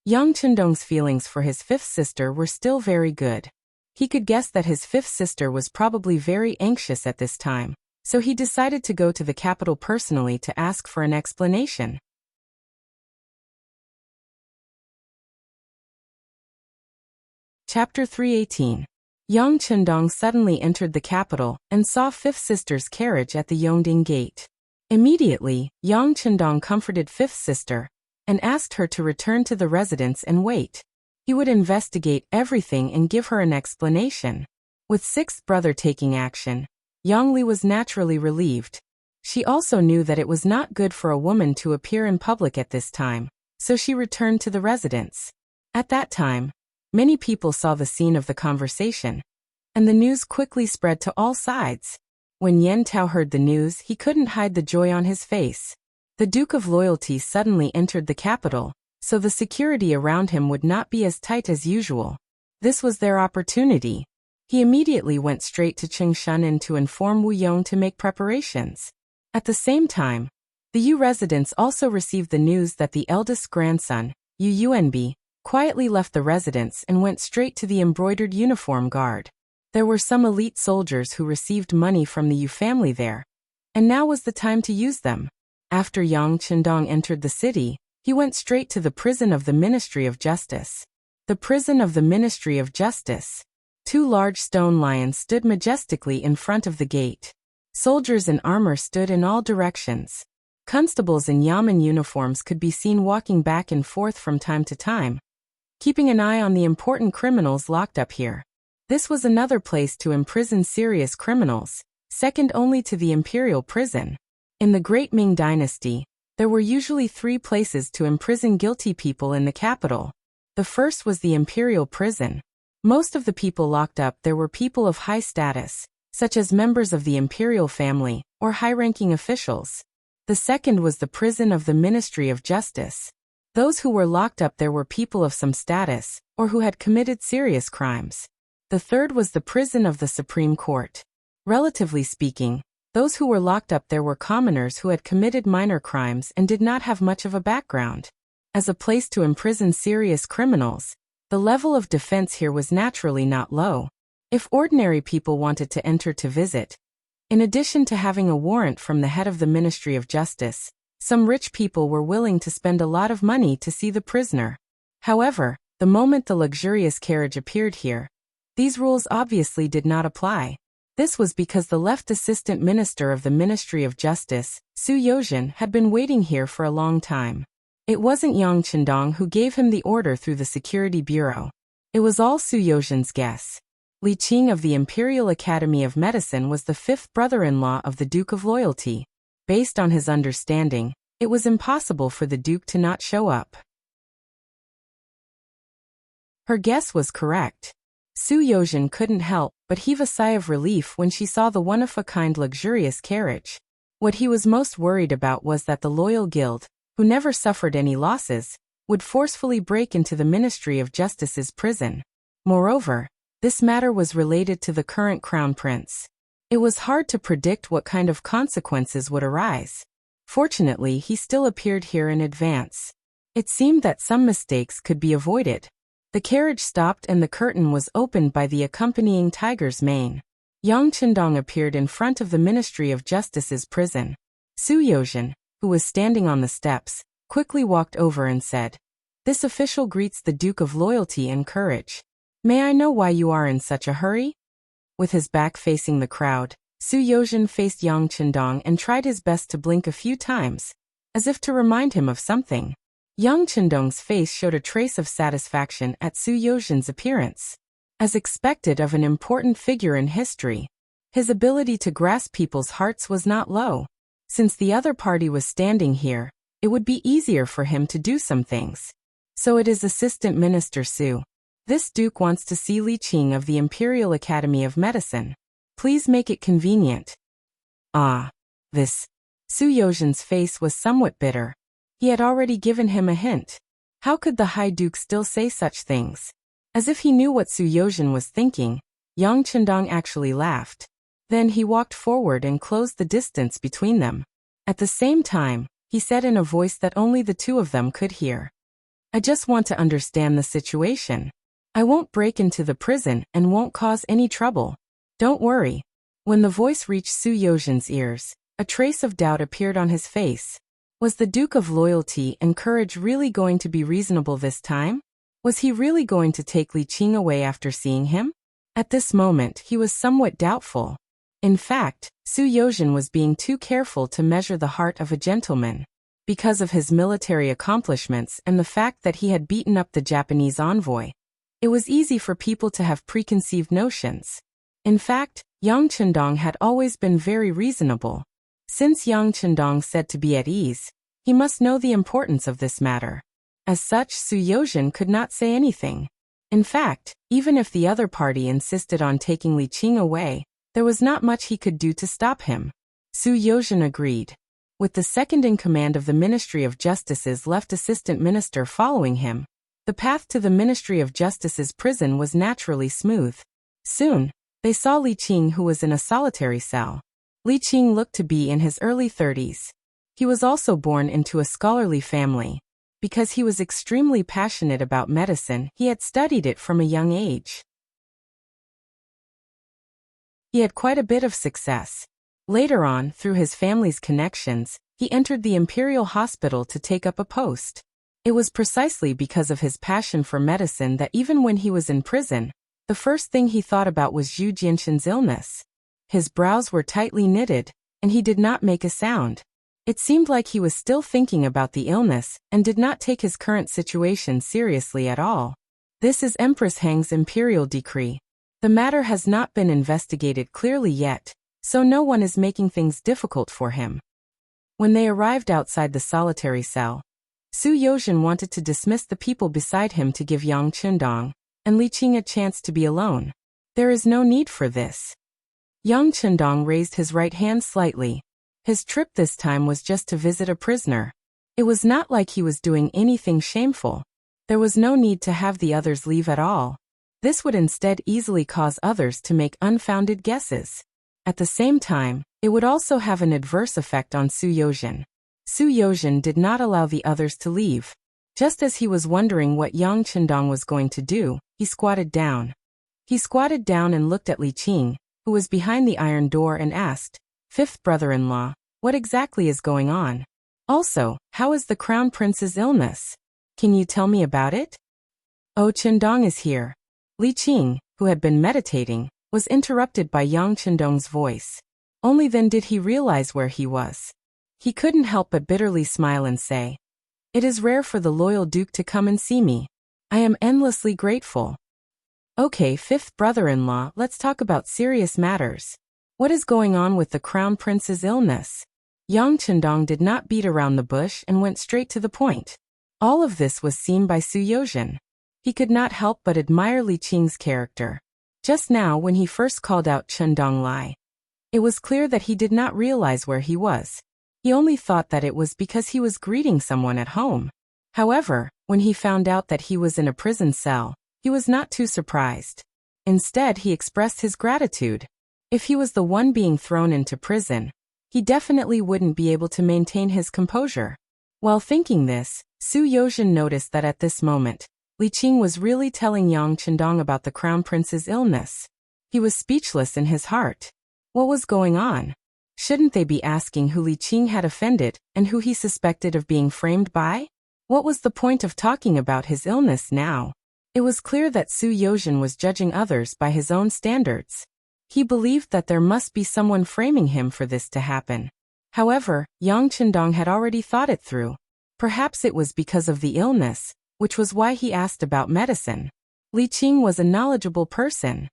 Yang Qindong's feelings for his 5th sister were still very good. He could guess that his 5th sister was probably very anxious at this time, so he decided to go to the capital personally to ask for an explanation. Chapter 318. Yang Qindong suddenly entered the capital and saw 5th sister's carriage at the Yongding gate. Immediately, Yang Qindong comforted 5th sister and asked her to return to the residence and wait. He would investigate everything and give her an explanation. With 6th brother taking action, Yang Li was naturally relieved. She also knew that it was not good for a woman to appear in public at this time, so she returned to the residence. At that time, many people saw the scene of the conversation, and the news quickly spread to all sides. When Yan Tao heard the news, he couldn't hide the joy on his face. The Duke of Loyalty suddenly entered the capital, so the security around him would not be as tight as usual. This was their opportunity. He immediately went straight to Chengshan to inform Wu Yong to make preparations. At the same time, the Yu residents also received the news that the eldest grandson, Yu Yuanbi, quietly left the residence and went straight to the embroidered uniform guard. There were some elite soldiers who received money from the Yu family there, and now was the time to use them. After Yang Qindong entered the city, he went straight to the prison of the Ministry of Justice. The prison of the Ministry of Justice. 2 large stone lions stood majestically in front of the gate. Soldiers in armor stood in all directions. Constables in yamen uniforms could be seen walking back and forth from time to time, keeping an eye on the important criminals locked up here. This was another place to imprison serious criminals, second only to the imperial prison. In the Great Ming Dynasty, there were usually 3 places to imprison guilty people in the capital. The first was the imperial prison. Most of the people locked up there were people of high status, such as members of the imperial family or high-ranking officials. The second was the prison of the Ministry of Justice. Those who were locked up there were people of some status or who had committed serious crimes. The third was the prison of the Supreme Court. Relatively speaking, those who were locked up there were commoners who had committed minor crimes and did not have much of a background. As a place to imprison serious criminals, the level of defense here was naturally not low. If ordinary people wanted to enter to visit, in addition to having a warrant from the head of the Ministry of Justice, some rich people were willing to spend a lot of money to see the prisoner. However, the moment the luxurious carriage appeared here, these rules obviously did not apply. This was because the left assistant minister of the Ministry of Justice, Su Yozhen, had been waiting here for a long time. It wasn't Yang Qindong who gave him the order through the security bureau. It was all Su Yozhen's guess. Li Qing of the Imperial Academy of Medicine was the 5th brother-in-law of the Duke of Loyalty. Based on his understanding, it was impossible for the Duke to not show up. Her guess was correct. Su Yozhen couldn't help but heave a sigh of relief when she saw the one-of-a-kind luxurious carriage. What he was most worried about was that the loyal guild, who never suffered any losses, would forcefully break into the Ministry of Justice's prison. Moreover, This matter was related to the current crown prince. It was hard to predict what kind of consequences would arise. Fortunately, he still appeared here in advance. It seemed that some mistakes could be avoided. The carriage stopped and the curtain was opened by the accompanying tiger's mane. Yang Chendong appeared in front of the Ministry of Justice's prison. Su Yozhen, who was standing on the steps, quickly walked over and said, "This official greets the Duke of Loyalty and Courage. May I know why you are in such a hurry?" With his back facing the crowd, Su Yozhen faced Yang Chendong and tried his best to blink a few times, as if to remind him of something. Yang Chendong's face showed a trace of satisfaction at Su Yozhen's appearance. As expected of an important figure in history, his ability to grasp people's hearts was not low. Since the other party was standing here, it would be easier for him to do some things. So it is Assistant Minister Su. This duke wants to see Li Qing of the Imperial Academy of Medicine. Please make it convenient. Ah. This. Su Yozhen's face was somewhat bitter. He had already given him a hint. How could the High Duke still say such things? As if he knew what Su Yozhen was thinking, Yang Chendong actually laughed. Then he walked forward and closed the distance between them. At the same time, he said in a voice that only the two of them could hear, "I just want to understand the situation. I won't break into the prison and won't cause any trouble. Don't worry." When the voice reached Su Yozhen's ears, a trace of doubt appeared on his face. Was the Duke of Loyalty and Courage really going to be reasonable this time? Was he really going to take Li Qing away after seeing him? At this moment, he was somewhat doubtful. In fact, Su Yozhen was being too careful to measure the heart of a gentleman. Because of his military accomplishments and the fact that he had beaten up the Japanese envoy, it was easy for people to have preconceived notions. In fact, Yang Chendong had always been very reasonable. Since Yang Chendong said to be at ease, he must know the importance of this matter. As such, Su Yozhen could not say anything. In fact, even if the other party insisted on taking Li Qing away, there was not much he could do to stop him. Su Yozhen agreed. With the second-in-command of the Ministry of Justice's left assistant minister following him, the path to the Ministry of Justice's prison was naturally smooth. Soon, they saw Li Qing, who was in a solitary cell. Li Qing looked to be in his early 30s. He was also born into a scholarly family. Because he was extremely passionate about medicine, he had studied it from a young age. He had quite a bit of success. Later on, through his family's connections, he entered the Imperial Hospital to take up a post. It was precisely because of his passion for medicine that even when he was in prison, the first thing he thought about was Zhu Jinshan's illness. His brows were tightly knitted, and he did not make a sound. It seemed like he was still thinking about the illness and did not take his current situation seriously at all. This is Empress Hang's imperial decree. The matter has not been investigated clearly yet, so no one is making things difficult for him. When they arrived outside the solitary cell, Su Yozhen wanted to dismiss the people beside him to give Yang Chendong and Li Qing a chance to be alone. There is no need for this. Yang Chendong raised his right hand slightly. His trip this time was just to visit a prisoner. It was not like he was doing anything shameful. There was no need to have the others leave at all. This would instead easily cause others to make unfounded guesses. At the same time, it would also have an adverse effect on Su Yozhen. Su Yozhen did not allow the others to leave. Just as he was wondering what Yang Chendong was going to do, he squatted down. He squatted down and looked at Li Qing, who was behind the iron door, and asked, "Fifth brother-in-law, what exactly is going on? Also, how is the Crown Prince's illness? Can you tell me about it?" "Oh, Chendong is here." Li Qing, who had been meditating, was interrupted by Yang Chendong's voice. Only then did he realize where he was. He couldn't help but bitterly smile and say, "It is rare for the loyal Duke to come and see me. I am endlessly grateful." "Okay, fifth brother-in-law, let's talk about serious matters. What is going on with the Crown Prince's illness?" Yang Chendong did not beat around the bush and went straight to the point. All of this was seen by Su Yozhen. He could not help but admire Li Qing's character. Just now, when he first called out Chendong Lai, it was clear that he did not realize where he was. He only thought that it was because he was greeting someone at home. However, when he found out that he was in a prison cell, he was not too surprised. Instead, he expressed his gratitude. If he was the one being thrown into prison, he definitely wouldn't be able to maintain his composure. While thinking this, Su Yozhen noticed that at this moment, Li Qing was really telling Yang Chendong about the crown prince's illness. He was speechless in his heart. What was going on? Shouldn't they be asking who Li Qing had offended and who he suspected of being framed by? What was the point of talking about his illness now? It was clear that Su Yozhen was judging others by his own standards. He believed that there must be someone framing him for this to happen. However, Yang Chendong had already thought it through. Perhaps it was because of the illness, which was why he asked about medicine. Li Qing was a knowledgeable person.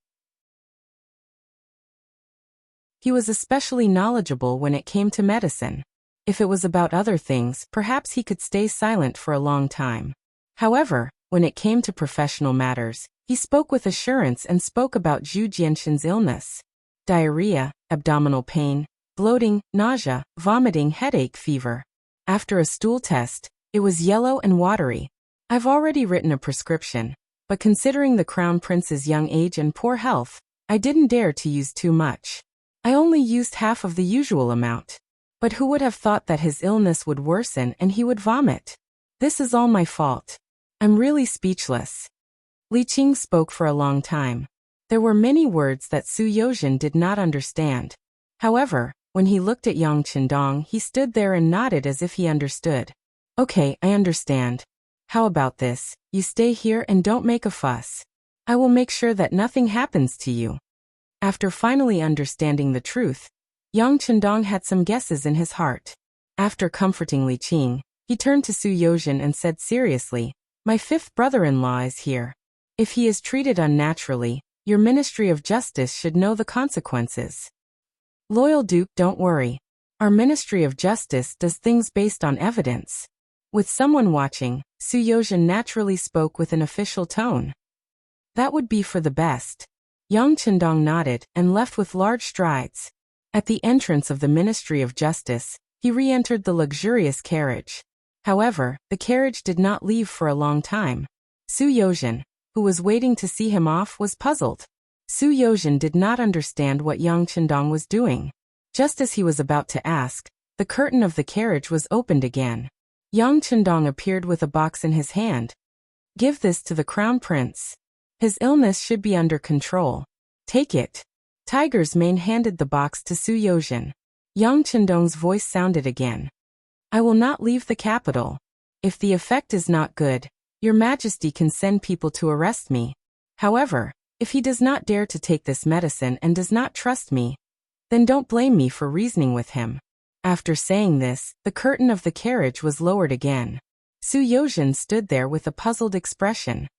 He was especially knowledgeable when it came to medicine. If it was about other things, perhaps he could stay silent for a long time. However, when it came to professional matters, he spoke with assurance and spoke about Zhu Jianxin's illness. Diarrhea, abdominal pain, bloating, nausea, vomiting, headache, fever. After a stool test, it was yellow and watery. I've already written a prescription, but considering the crown prince's young age and poor health, I didn't dare to use too much. I only used half of the usual amount. But who would have thought that his illness would worsen and he would vomit? This is all my fault. I'm really speechless. Li Qing spoke for a long time. There were many words that Su Yozhen did not understand. However, when he looked at Yang Chendong, he stood there and nodded as if he understood. Okay, I understand. How about this? You stay here and don't make a fuss. I will make sure that nothing happens to you. After finally understanding the truth, Yang Chendong had some guesses in his heart. After comforting Li Qing, he turned to Su Yozhen and said seriously, "My fifth brother-in-law is here. If he is treated unnaturally, your Ministry of Justice should know the consequences." "Loyal Duke, don't worry. Our Ministry of Justice does things based on evidence." With someone watching, Su Yozhen naturally spoke with an official tone. "That would be for the best." Yang Chendong nodded and left with large strides. At the entrance of the Ministry of Justice, he re-entered the luxurious carriage. However, the carriage did not leave for a long time. Su Yozhen, who was waiting to see him off, was puzzled. Su Yozhen did not understand what Yang Chendong was doing. Just as he was about to ask, the curtain of the carriage was opened again. Yang Chendong appeared with a box in his hand. "Give this to the crown prince. His illness should be under control. Take it." Tiger's Mane handed the box to Su Yozhen. Yang Chendong's voice sounded again. "I will not leave the capital. If the effect is not good, Your Majesty can send people to arrest me. However, if he does not dare to take this medicine and does not trust me, then don't blame me for reasoning with him." After saying this, the curtain of the carriage was lowered again. Su Yozhen stood there with a puzzled expression.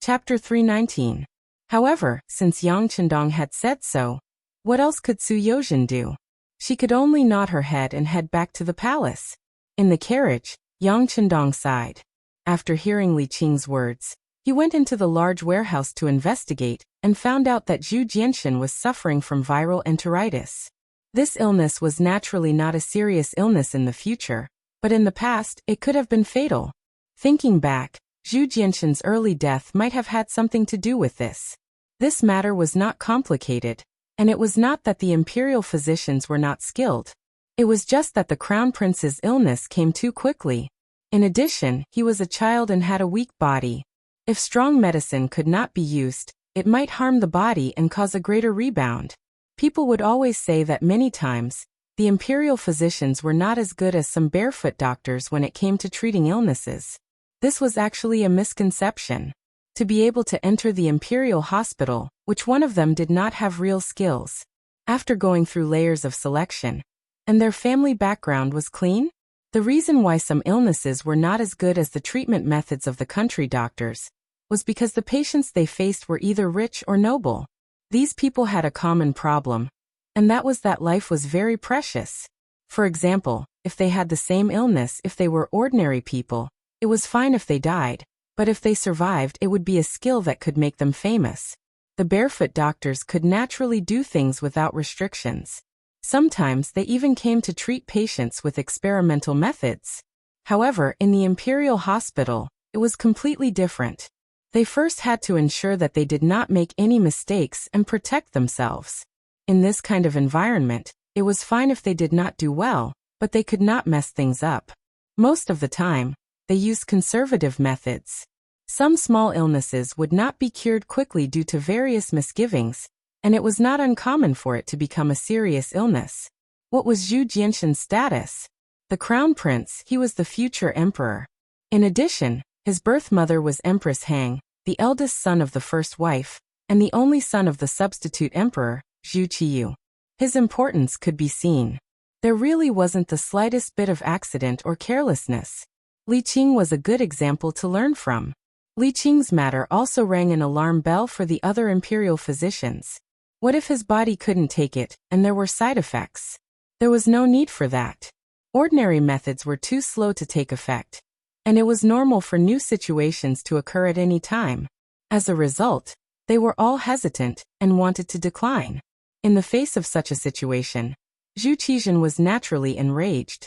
Chapter 319. However, since Yang Chendong had said so, what else could Su Yozhen do? She could only nod her head and head back to the palace. In the carriage, Yang Chendong sighed. After hearing Li Qing's words, he went into the large warehouse to investigate and found out that Zhu Jianxin was suffering from viral enteritis. This illness was naturally not a serious illness in the future, but in the past, it could have been fatal. Thinking back, Zhu Jianxin's early death might have had something to do with this. This matter was not complicated, and it was not that the imperial physicians were not skilled. It was just that the crown prince's illness came too quickly. In addition, he was a child and had a weak body. If strong medicine could not be used, it might harm the body and cause a greater rebound. People would always say that many times, the imperial physicians were not as good as some barefoot doctors when it came to treating illnesses. This was actually a misconception. To be able to enter the imperial hospital, which one of them did not have real skills. After going through layers of selection, and their family background was clean? The reason why some illnesses were not as good as the treatment methods of the country doctors was because the patients they faced were either rich or noble. These people had a common problem, and that was that life was very precious. For example, if they had the same illness if they were ordinary people, it was fine if they died, but if they survived, it would be a skill that could make them famous. The barefoot doctors could naturally do things without restrictions. Sometimes they even came to treat patients with experimental methods. However, in the imperial hospital, it was completely different. They first had to ensure that they did not make any mistakes and protect themselves. In this kind of environment, it was fine if they did not do well, but they could not mess things up. Most of the time, they used conservative methods. Some small illnesses would not be cured quickly due to various misgivings, and it was not uncommon for it to become a serious illness. What was Zhu Jianshan's status? The crown prince, he was the future emperor. In addition, his birth mother was Empress Hang, the eldest son of the first wife, and the only son of the substitute emperor, Zhu Qiyu. His importance could be seen. There really wasn't the slightest bit of accident or carelessness. Li Qing was a good example to learn from. Li Qing's matter also rang an alarm bell for the other imperial physicians. What if his body couldn't take it, and there were side effects? There was no need for that. Ordinary methods were too slow to take effect, and it was normal for new situations to occur at any time. As a result, they were all hesitant and wanted to decline. In the face of such a situation, Zhu Qizhan was naturally enraged.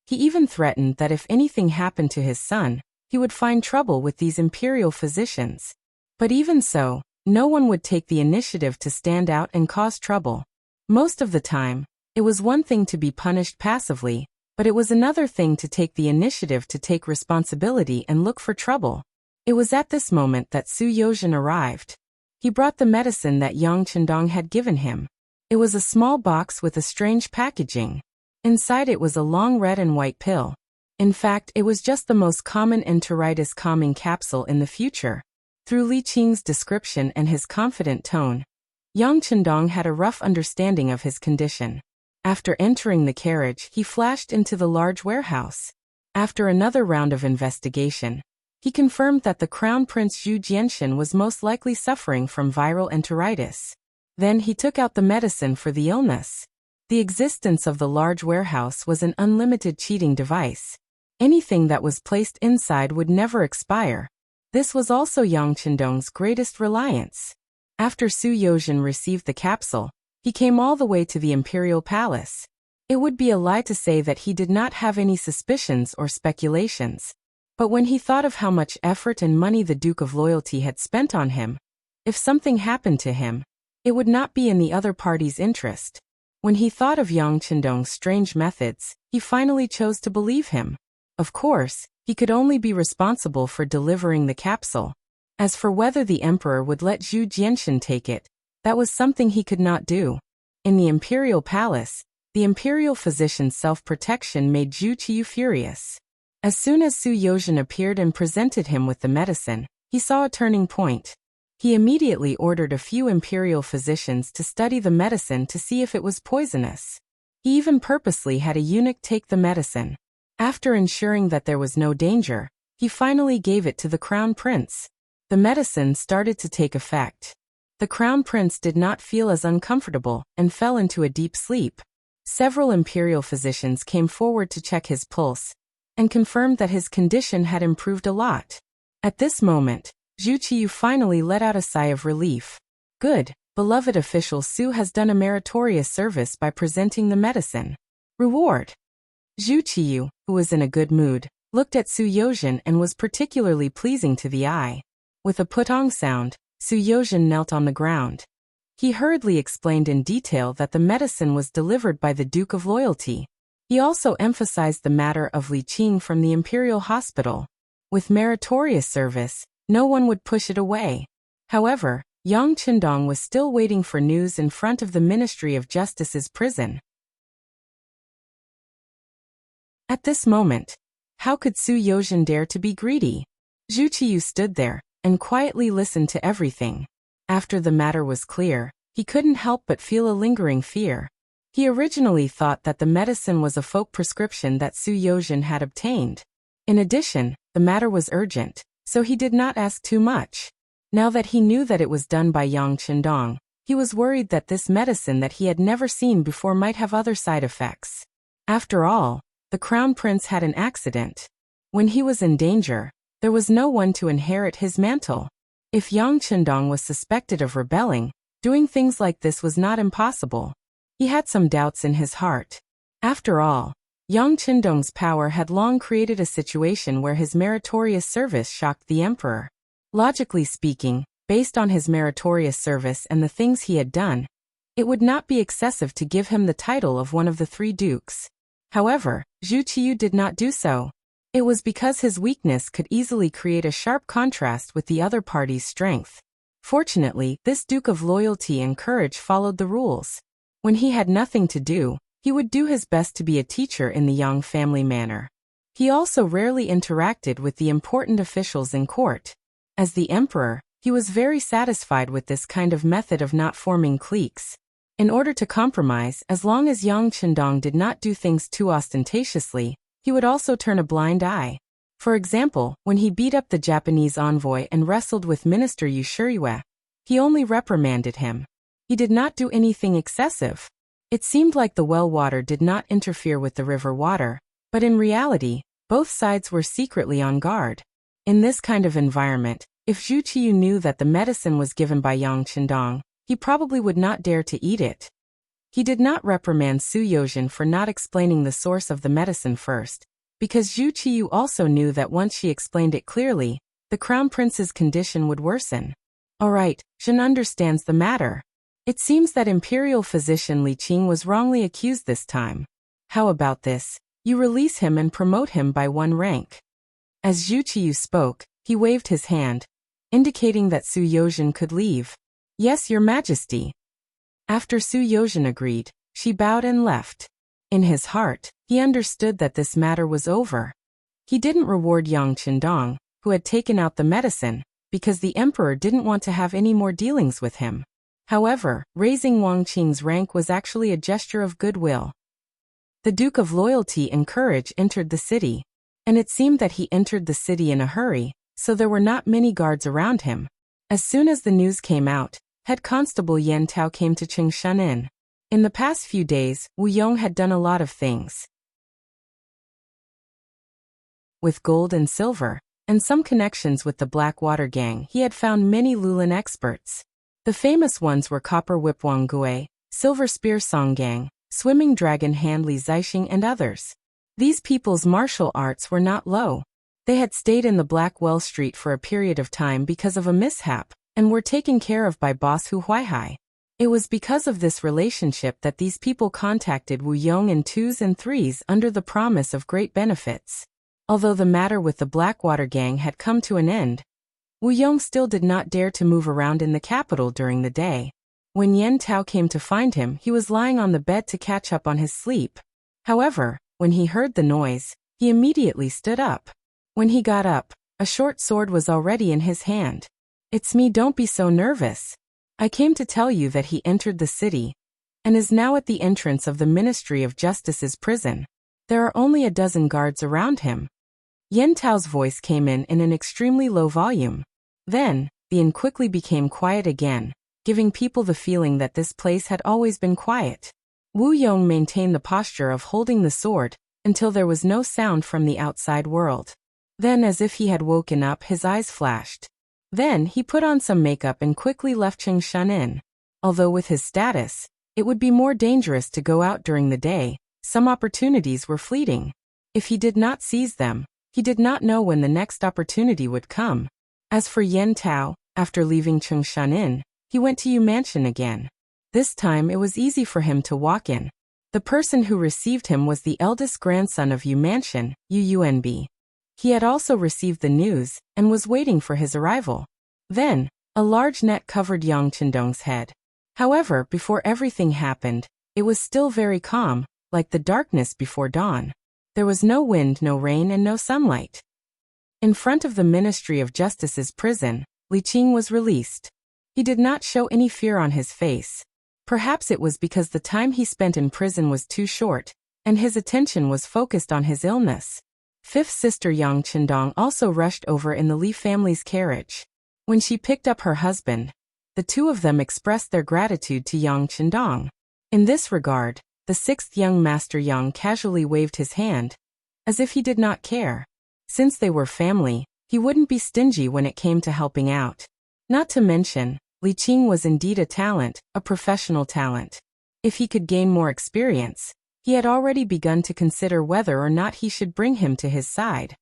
He even threatened that if anything happened to his son, he would find trouble with these imperial physicians. But even so, no one would take the initiative to stand out and cause trouble. Most of the time, it was one thing to be punished passively, but it was another thing to take the initiative to take responsibility and look for trouble. It was at this moment that Su Yozhen arrived. He brought the medicine that Yang Chendong had given him. It was a small box with a strange packaging. Inside it was a long red and white pill. In fact, it was just the most common enteritis calming capsule in the future. Through Li Qing's description and his confident tone, Yang Chendong had a rough understanding of his condition. After entering the carriage, he flashed into the large warehouse. After another round of investigation, he confirmed that the Crown Prince Zhu Jianshan was most likely suffering from viral enteritis. Then he took out the medicine for the illness. The existence of the large warehouse was an unlimited cheating device. Anything that was placed inside would never expire. This was also Yang Chendong's greatest reliance. After Su Yozhen received the capsule, he came all the way to the imperial palace. It would be a lie to say that he did not have any suspicions or speculations. But when he thought of how much effort and money the Duke of Loyalty had spent on him, if something happened to him, it would not be in the other party's interest. When he thought of Yang Chendong's strange methods, he finally chose to believe him. Of course, he could only be responsible for delivering the capsule. As for whether the emperor would let Zhu Jianshan take it, that was something he could not do. In the imperial palace, the imperial physician's self-protection made Zhu Qiyu furious. As soon as Su Yozhen appeared and presented him with the medicine, he saw a turning point. He immediately ordered a few imperial physicians to study the medicine to see if it was poisonous. He even purposely had a eunuch take the medicine. After ensuring that there was no danger, he finally gave it to the crown prince. The medicine started to take effect. The crown prince did not feel as uncomfortable and fell into a deep sleep. Several imperial physicians came forward to check his pulse and confirmed that his condition had improved a lot. At this moment, Zhu Qiyu finally let out a sigh of relief. Good, beloved official Su has done a meritorious service by presenting the medicine. Reward. Zhu Qiyu, who was in a good mood, looked at Su Yozhen and was particularly pleasing to the eye. With a putong sound, Su Yozhen knelt on the ground. He hurriedly explained in detail that the medicine was delivered by the Duke of Loyalty. He also emphasized the matter of Li Qing from the imperial hospital. With meritorious service, no one would push it away. However, Yang Chendong was still waiting for news in front of the Ministry of Justice's prison. At this moment, how could Su Yozhen dare to be greedy? Zhu Qiyu stood there and quietly listened to everything. After the matter was clear, he couldn't help but feel a lingering fear. He originally thought that the medicine was a folk prescription that Su Yozhen had obtained. In addition, the matter was urgent, so he did not ask too much. Now that he knew that it was done by Yang Chendong, he was worried that this medicine that he had never seen before might have other side effects. After all, the crown prince had an accident. When he was in danger, there was no one to inherit his mantle. If Yang Chendong was suspected of rebelling, doing things like this was not impossible. He had some doubts in his heart. After all, Yang Qindong's power had long created a situation where his meritorious service shocked the emperor. Logically speaking, based on his meritorious service and the things he had done, it would not be excessive to give him the title of one of the three dukes. However, Zhu Qiyu did not do so. It was because his weakness could easily create a sharp contrast with the other party's strength. Fortunately, this Duke of Loyalty and Courage followed the rules. When he had nothing to do, he would do his best to be a teacher in the Yang family manner. He also rarely interacted with the important officials in court. As the emperor, he was very satisfied with this kind of method of not forming cliques. In order to compromise, as long as Yang Qindong did not do things too ostentatiously, he would also turn a blind eye. For example, when he beat up the Japanese envoy and wrestled with Minister Yu Shiyue, he only reprimanded him. He did not do anything excessive. It seemed like the well water did not interfere with the river water, but in reality, both sides were secretly on guard. In this kind of environment, if Zhu Qiyu knew that the medicine was given by Yang Qindong, he probably would not dare to eat it. He did not reprimand Su Yozhen for not explaining the source of the medicine first, because Zhu Qiyu also knew that once she explained it clearly, the crown prince's condition would worsen. Alright, Zhen understands the matter. It seems that imperial physician Li Qing was wrongly accused this time. How about this? You release him and promote him by 1 rank. As Zhu Qiyu spoke, he waved his hand, indicating that Su Yozhen could leave. Yes, Your Majesty. After Su Yozhen agreed, she bowed and left. In his heart, he understood that this matter was over. He didn't reward Yang Qindong, who had taken out the medicine, because the emperor didn't want to have any more dealings with him. However, raising Wang Qing's rank was actually a gesture of goodwill. The Duke of Loyalty and Courage entered the city, and it seemed that he entered the city in a hurry, so there were not many guards around him. As soon as the news came out, Head Constable Yan Tao came to Qingshan Inn. In the past few days, Wu Yong had done a lot of things. With gold and silver, and some connections with the Blackwater Gang, he had found many Lulin experts. The famous ones were Copper Whip Wang Gui, Silver Spear Song Gang, Swimming Dragon Hand Li Zixing and others. These people's martial arts were not low. They had stayed in the Black Well Street for a period of time because of a mishap, and were taken care of by boss Hu Huaihai. It was because of this relationship that these people contacted Wu Yong in 2s and 3s under the promise of great benefits. Although the matter with the Blackwater Gang had come to an end, Wu Yong still did not dare to move around in the capital during the day. When Yan Tao came to find him, he was lying on the bed to catch up on his sleep. However, when he heard the noise, he immediately stood up. When he got up, a short sword was already in his hand. It's me, don't be so nervous. I came to tell you that he entered the city, and is now at the entrance of the Ministry of Justice's prison. There are only a dozen guards around him. Yan Tao's voice came in an extremely low volume. Then, the inn quickly became quiet again, giving people the feeling that this place had always been quiet. Wu Yong maintained the posture of holding the sword, until there was no sound from the outside world. Then, as if he had woken up, his eyes flashed. Then, he put on some makeup and quickly left Qingshan Inn. Although with his status, it would be more dangerous to go out during the day, some opportunities were fleeting. If he did not seize them, he did not know when the next opportunity would come. As for Yan Tao, after leaving Qingshan Inn, he went to Yu Mansion again. This time it was easy for him to walk in. The person who received him was the eldest grandson of Yu Mansion, Yu Yunbi. He had also received the news, and was waiting for his arrival. Then, a large net covered Yang Qindong's head. However, before everything happened, it was still very calm, like the darkness before dawn. There was no wind, no rain, and no sunlight. In front of the Ministry of Justice's prison, Li Qing was released. He did not show any fear on his face. Perhaps it was because the time he spent in prison was too short, and his attention was focused on his illness. Fifth sister Yang Qindong also rushed over in the Li family's carriage. When she picked up her husband, the two of them expressed their gratitude to Yang Qindong. In this regard, the sixth young master Yang casually waved his hand, as if he did not care. Since they were family, he wouldn't be stingy when it came to helping out. Not to mention, Li Qing was indeed a talent, a professional talent. If he could gain more experience, He had already begun to consider whether or not he should bring him to his side.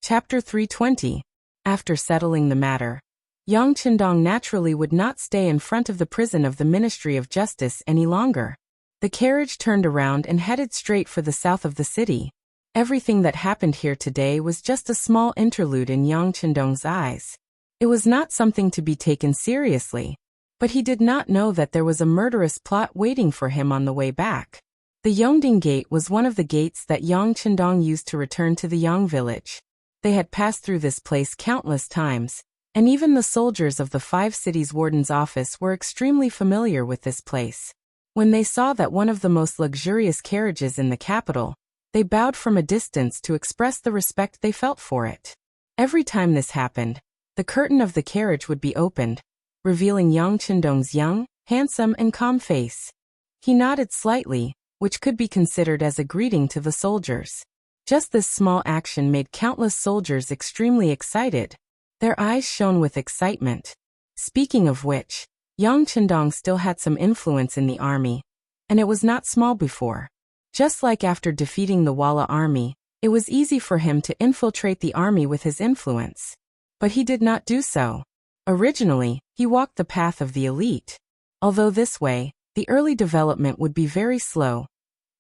Chapter 320. After settling the matter, Yang Qindong naturally would not stay in front of the prison of the Ministry of Justice any longer. The carriage turned around and headed straight for the south of the city. Everything that happened here today was just a small interlude in Yang Qindong's eyes. It was not something to be taken seriously, but he did not know that there was a murderous plot waiting for him on the way back. The Yongding Gate was one of the gates that Yang Qindong used to return to the Yang village. They had passed through this place countless times, and even the soldiers of the 5 cities' warden's office were extremely familiar with this place. When they saw that one of the most luxurious carriages in the capital, they bowed from a distance to express the respect they felt for it. Every time this happened, the curtain of the carriage would be opened, revealing Yang Qindong's young, handsome and calm face. He nodded slightly, which could be considered as a greeting to the soldiers. Just this small action made countless soldiers extremely excited. Their eyes shone with excitement. Speaking of which, Yang Qindong still had some influence in the army, and it was not small before. Just like after defeating the Walla army, it was easy for him to infiltrate the army with his influence. But he did not do so. Originally, he walked the path of the elite. Although this way, the early development would be very slow.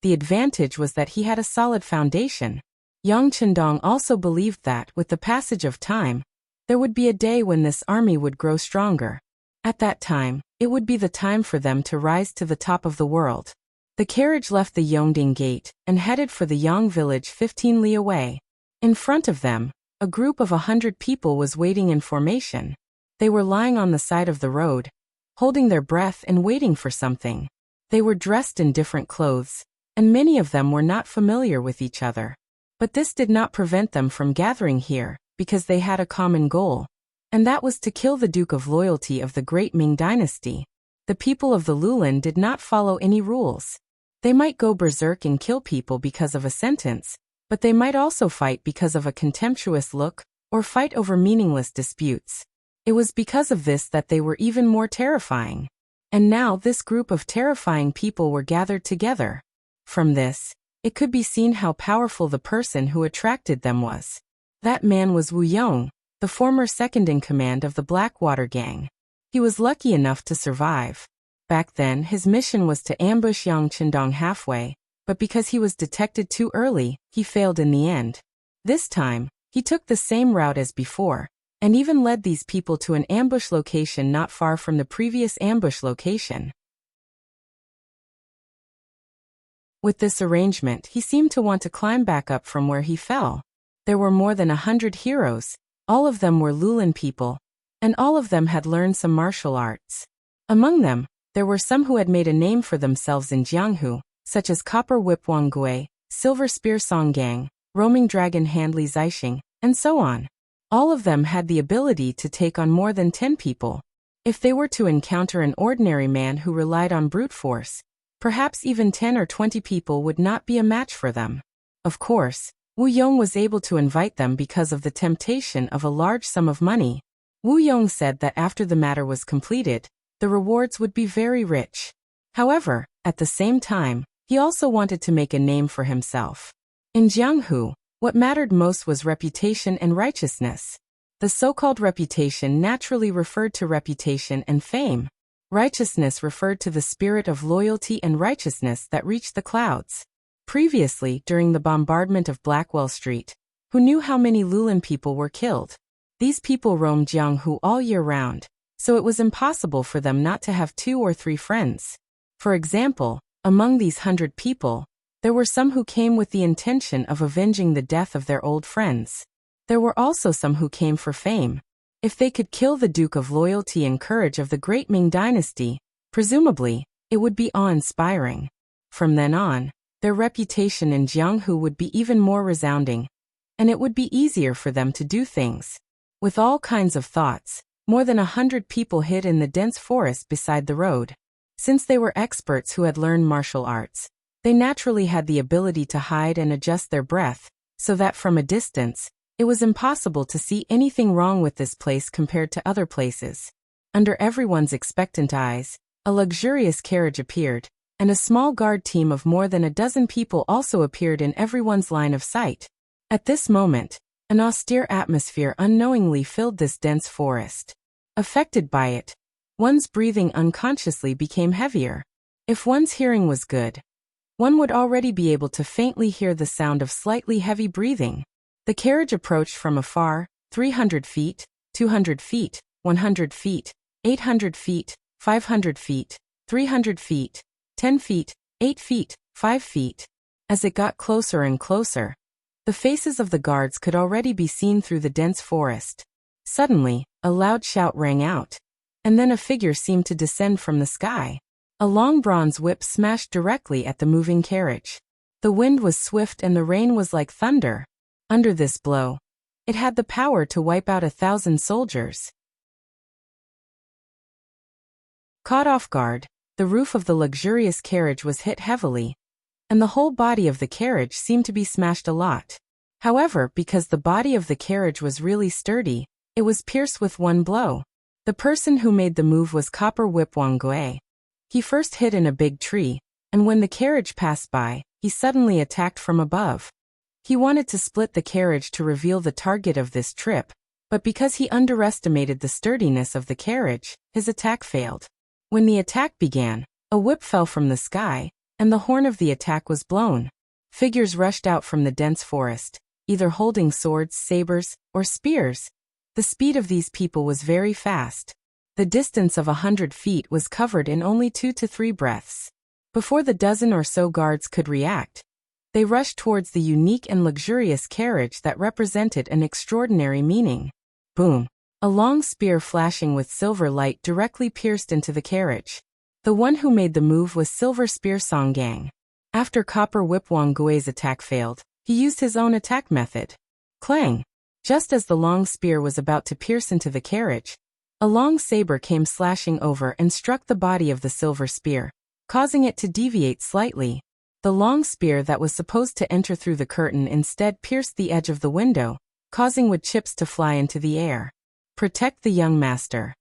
The advantage was that he had a solid foundation. Yang Qindong also believed that, with the passage of time, there would be a day when this army would grow stronger. At that time, it would be the time for them to rise to the top of the world. The carriage left the Yongding Gate and headed for the Yang village 15 li away. In front of them, a group of 100 people was waiting in formation. They were lying on the side of the road, holding their breath and waiting for something. They were dressed in different clothes, and many of them were not familiar with each other. But this did not prevent them from gathering here, because they had a common goal, and that was to kill the Duke of Loyalty of the Great Ming Dynasty. The people of the Lulin did not follow any rules. They might go berserk and kill people because of a sentence, but they might also fight because of a contemptuous look, or fight over meaningless disputes. It was because of this that they were even more terrifying. And now this group of terrifying people were gathered together. From this, it could be seen how powerful the person who attracted them was. That man was Wu Yong, the former second-in-command of the Blackwater Gang. He was lucky enough to survive. Back then, his mission was to ambush Yang Qindong halfway, but because he was detected too early, he failed in the end. This time, he took the same route as before, and even led these people to an ambush location not far from the previous ambush location. With this arrangement, he seemed to want to climb back up from where he fell. There were more than 100 heroes, all of them were Lulin people, and all of them had learned some martial arts. Among them, there were some who had made a name for themselves in Jianghu, such as Copper Whip Wang Gui, Silver Spear Song Gang, Roaming Dragon Hand Li Zixing, and so on. All of them had the ability to take on more than 10 people. If they were to encounter an ordinary man who relied on brute force, perhaps even 10 or 20 people would not be a match for them. Of course, Wu Yong was able to invite them because of the temptation of a large sum of money. Wu Yong said that after the matter was completed, the rewards would be very rich. However, at the same time, he also wanted to make a name for himself. In Jianghu, what mattered most was reputation and righteousness. The so-called reputation naturally referred to reputation and fame. Righteousness referred to the spirit of loyalty and righteousness that reached the clouds. Previously, during the bombardment of Blackwell Street, who knew how many Lulin people were killed? These people roamed Jianghu all year round, so it was impossible for them not to have 2 or 3 friends. For example, among these 100 people, there were some who came with the intention of avenging the death of their old friends. There were also some who came for fame. If they could kill the Duke of Loyalty and Courage of the Great Ming Dynasty, presumably, it would be awe-inspiring. From then on, their reputation in Jianghu would be even more resounding, and it would be easier for them to do things. With all kinds of thoughts, more than 100 people hid in the dense forest beside the road. Since they were experts who had learned martial arts, they naturally had the ability to hide and adjust their breath, so that from a distance, it was impossible to see anything wrong with this place compared to other places. Under everyone's expectant eyes, a luxurious carriage appeared, and a small guard team of more than a dozen people also appeared in everyone's line of sight. At this moment, an austere atmosphere unknowingly filled this dense forest. Affected by it, one's breathing unconsciously became heavier. If one's hearing was good, one would already be able to faintly hear the sound of slightly heavy breathing. The carriage approached from afar, 300 feet, 200 feet, 100 feet, 800 feet, 500 feet, 300 feet, 10 feet, 8 feet, 5 feet. As it got closer and closer, the faces of the guards could already be seen through the dense forest. Suddenly, a loud shout rang out, and then a figure seemed to descend from the sky. A long bronze whip smashed directly at the moving carriage. The wind was swift and the rain was like thunder. Under this blow, it had the power to wipe out 1,000 soldiers. Caught off guard, the roof of the luxurious carriage was hit heavily, and the whole body of the carriage seemed to be smashed a lot. However, because the body of the carriage was really sturdy, it was pierced with one blow. The person who made the move was Copper Whip Wangui. He first hid in a big tree, and when the carriage passed by, he suddenly attacked from above. He wanted to split the carriage to reveal the target of this trip, but because he underestimated the sturdiness of the carriage, his attack failed. When the attack began, a whip fell from the sky, and the horn of the attack was blown. Figures rushed out from the dense forest, either holding swords, sabers, or spears. The speed of these people was very fast. The distance of 100 feet was covered in only 2 to 3 breaths. Before the dozen or so guards could react, they rushed towards the unique and luxurious carriage that represented an extraordinary meaning. Boom! A long spear flashing with silver light directly pierced into the carriage. The one who made the move was Silver Spear Songgang. After Copper Whip Wangui's attack failed, he used his own attack method. Clang! Just as the long spear was about to pierce into the carriage, a long saber came slashing over and struck the body of the silver spear, causing it to deviate slightly. The long spear that was supposed to enter through the curtain instead pierced the edge of the window, causing wood chips to fly into the air. Protect the young master.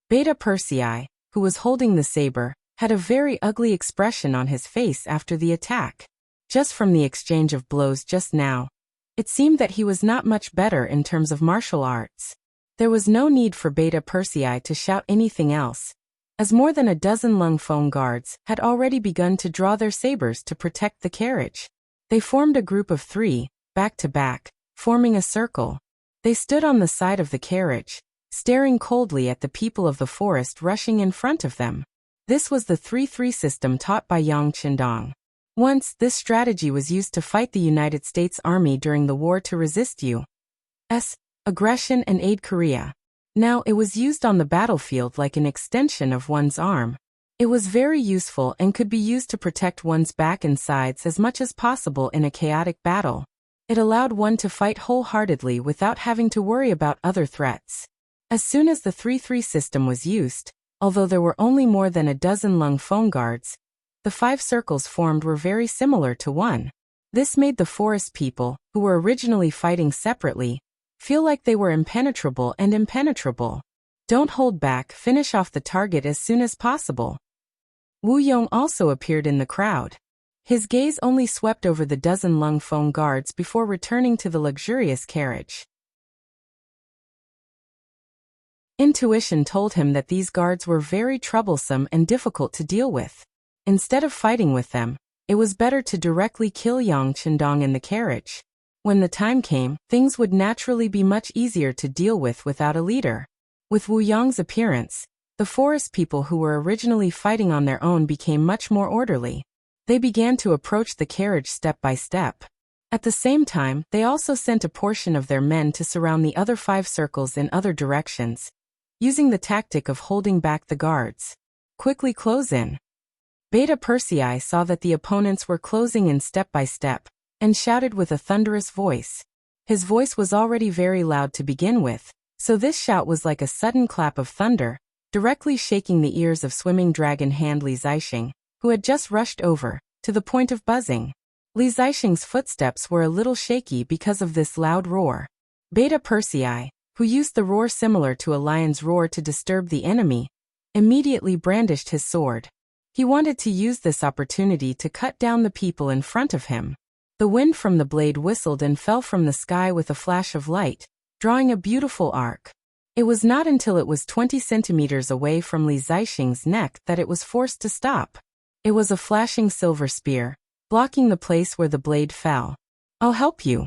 Beta Persei, who was holding the saber, had a very ugly expression on his face after the attack. Just from the exchange of blows just now, it seemed that he was not much better in terms of martial arts. There was no need for Beta Persei to shout anything else, as more than a dozen Lung Feng guards had already begun to draw their sabers to protect the carriage. They formed a group of 3, back to back, forming a circle. They stood on the side of the carriage, staring coldly at the people of the forest rushing in front of them. This was the 3-3 system taught by Yang Qindong. Once, this strategy was used to fight the United States Army during the war to resist U.S. aggression and aid Korea. Now it was used on the battlefield like an extension of one's arm. It was very useful and could be used to protect one's back and sides as much as possible in a chaotic battle. It allowed one to fight wholeheartedly without having to worry about other threats. As soon as the 3-3 system was used, although there were only more than a dozen Lung Feng guards, the 5 circles formed were very similar to one. This made the forest people, who were originally fighting separately, feel like they were impenetrable and impenetrable. Don't hold back, finish off the target as soon as possible. Wu Yong also appeared in the crowd. His gaze only swept over the dozen Lung Feng guards before returning to the luxurious carriage. Intuition told him that these guards were very troublesome and difficult to deal with. Instead of fighting with them, it was better to directly kill Yang Qindong in the carriage. When the time came, things would naturally be much easier to deal with without a leader. With Wu Yang's appearance, the forest people who were originally fighting on their own became much more orderly. They began to approach the carriage step by step. At the same time, they also sent a portion of their men to surround the other 5 circles in other directions, using the tactic of holding back the guards. Quickly close in. Beta Persei saw that the opponents were closing in step by step, and shouted with a thunderous voice. His voice was already very loud to begin with, so this shout was like a sudden clap of thunder, directly shaking the ears of swimming dragon hand Li Zixing, who had just rushed over, to the point of buzzing. Li Zixing's footsteps were a little shaky because of this loud roar. Beta Persei, who used the roar similar to a lion's roar to disturb the enemy, immediately brandished his sword. He wanted to use this opportunity to cut down the people in front of him. The wind from the blade whistled and fell from the sky with a flash of light, drawing a beautiful arc. It was not until it was 20 centimeters away from Li Zixing's neck that it was forced to stop. It was a flashing silver spear, blocking the place where the blade fell. "I'll help you."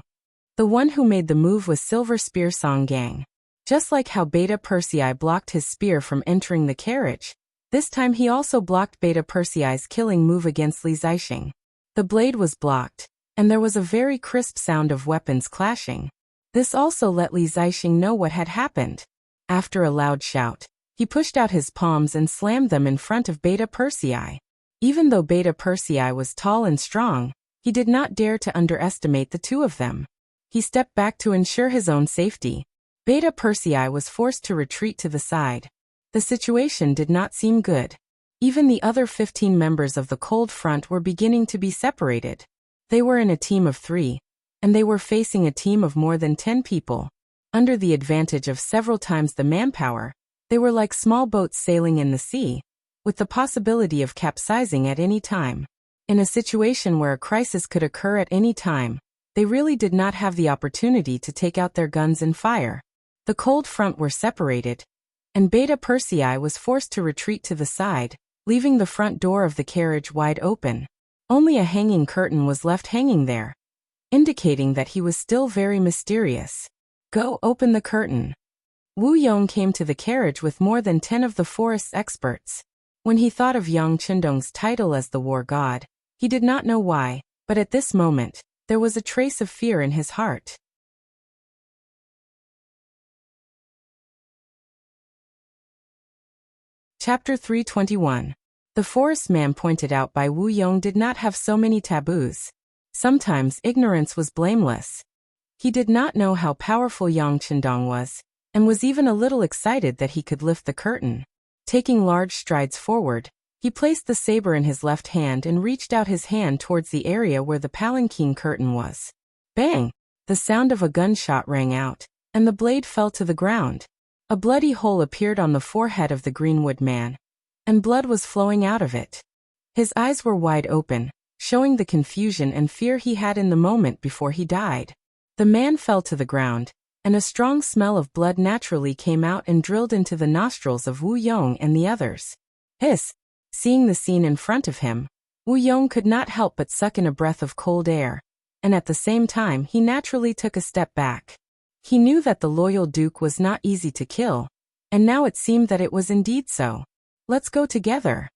The one who made the move was Silver Spear Song Gang. Just like how Beta Persei blocked his spear from entering the carriage, this time he also blocked Beta Persei's killing move against Li Zixing. The blade was blocked, and there was a very crisp sound of weapons clashing. This also let Li Zixing know what had happened. After a loud shout, he pushed out his palms and slammed them in front of Beta Persei. Even though Beta Persei was tall and strong, he did not dare to underestimate the two of them. He stepped back to ensure his own safety. Beta Persei was forced to retreat to the side. The situation did not seem good. Even the other 15 members of the Cold Front were beginning to be separated. They were in a team of 3, and they were facing a team of more than 10 people. Under the advantage of several times the manpower, they were like small boats sailing in the sea, with the possibility of capsizing at any time. In a situation where a crisis could occur at any time, they really did not have the opportunity to take out their guns and fire. The Cold Front were separated, and Beta Persei was forced to retreat to the side, leaving the front door of the carriage wide open. Only a hanging curtain was left hanging there, indicating that he was still very mysterious. "Go open the curtain." Wu Yong came to the carriage with more than 10 of the forest's experts. When he thought of Yang Qindong's title as the war god, he did not know why, but at this moment, there was a trace of fear in his heart. Chapter 321. The forest man pointed out by Wu Yong did not have so many taboos. Sometimes ignorance was blameless. He did not know how powerful Yang Qindong was, and was even a little excited that he could lift the curtain. Taking large strides forward, he placed the saber in his left hand and reached out his hand towards the area where the palanquin curtain was. Bang! The sound of a gunshot rang out, and the blade fell to the ground. A bloody hole appeared on the forehead of the greenwood man, and blood was flowing out of it. His eyes were wide open, showing the confusion and fear he had in the moment before he died. The man fell to the ground, and a strong smell of blood naturally came out and drilled into the nostrils of Wu Yong and the others. Hiss! Seeing the scene in front of him, Wu Yong could not help but suck in a breath of cold air, and at the same time he naturally took a step back. He knew that the loyal duke was not easy to kill, and now it seemed that it was indeed so. "Let's go together."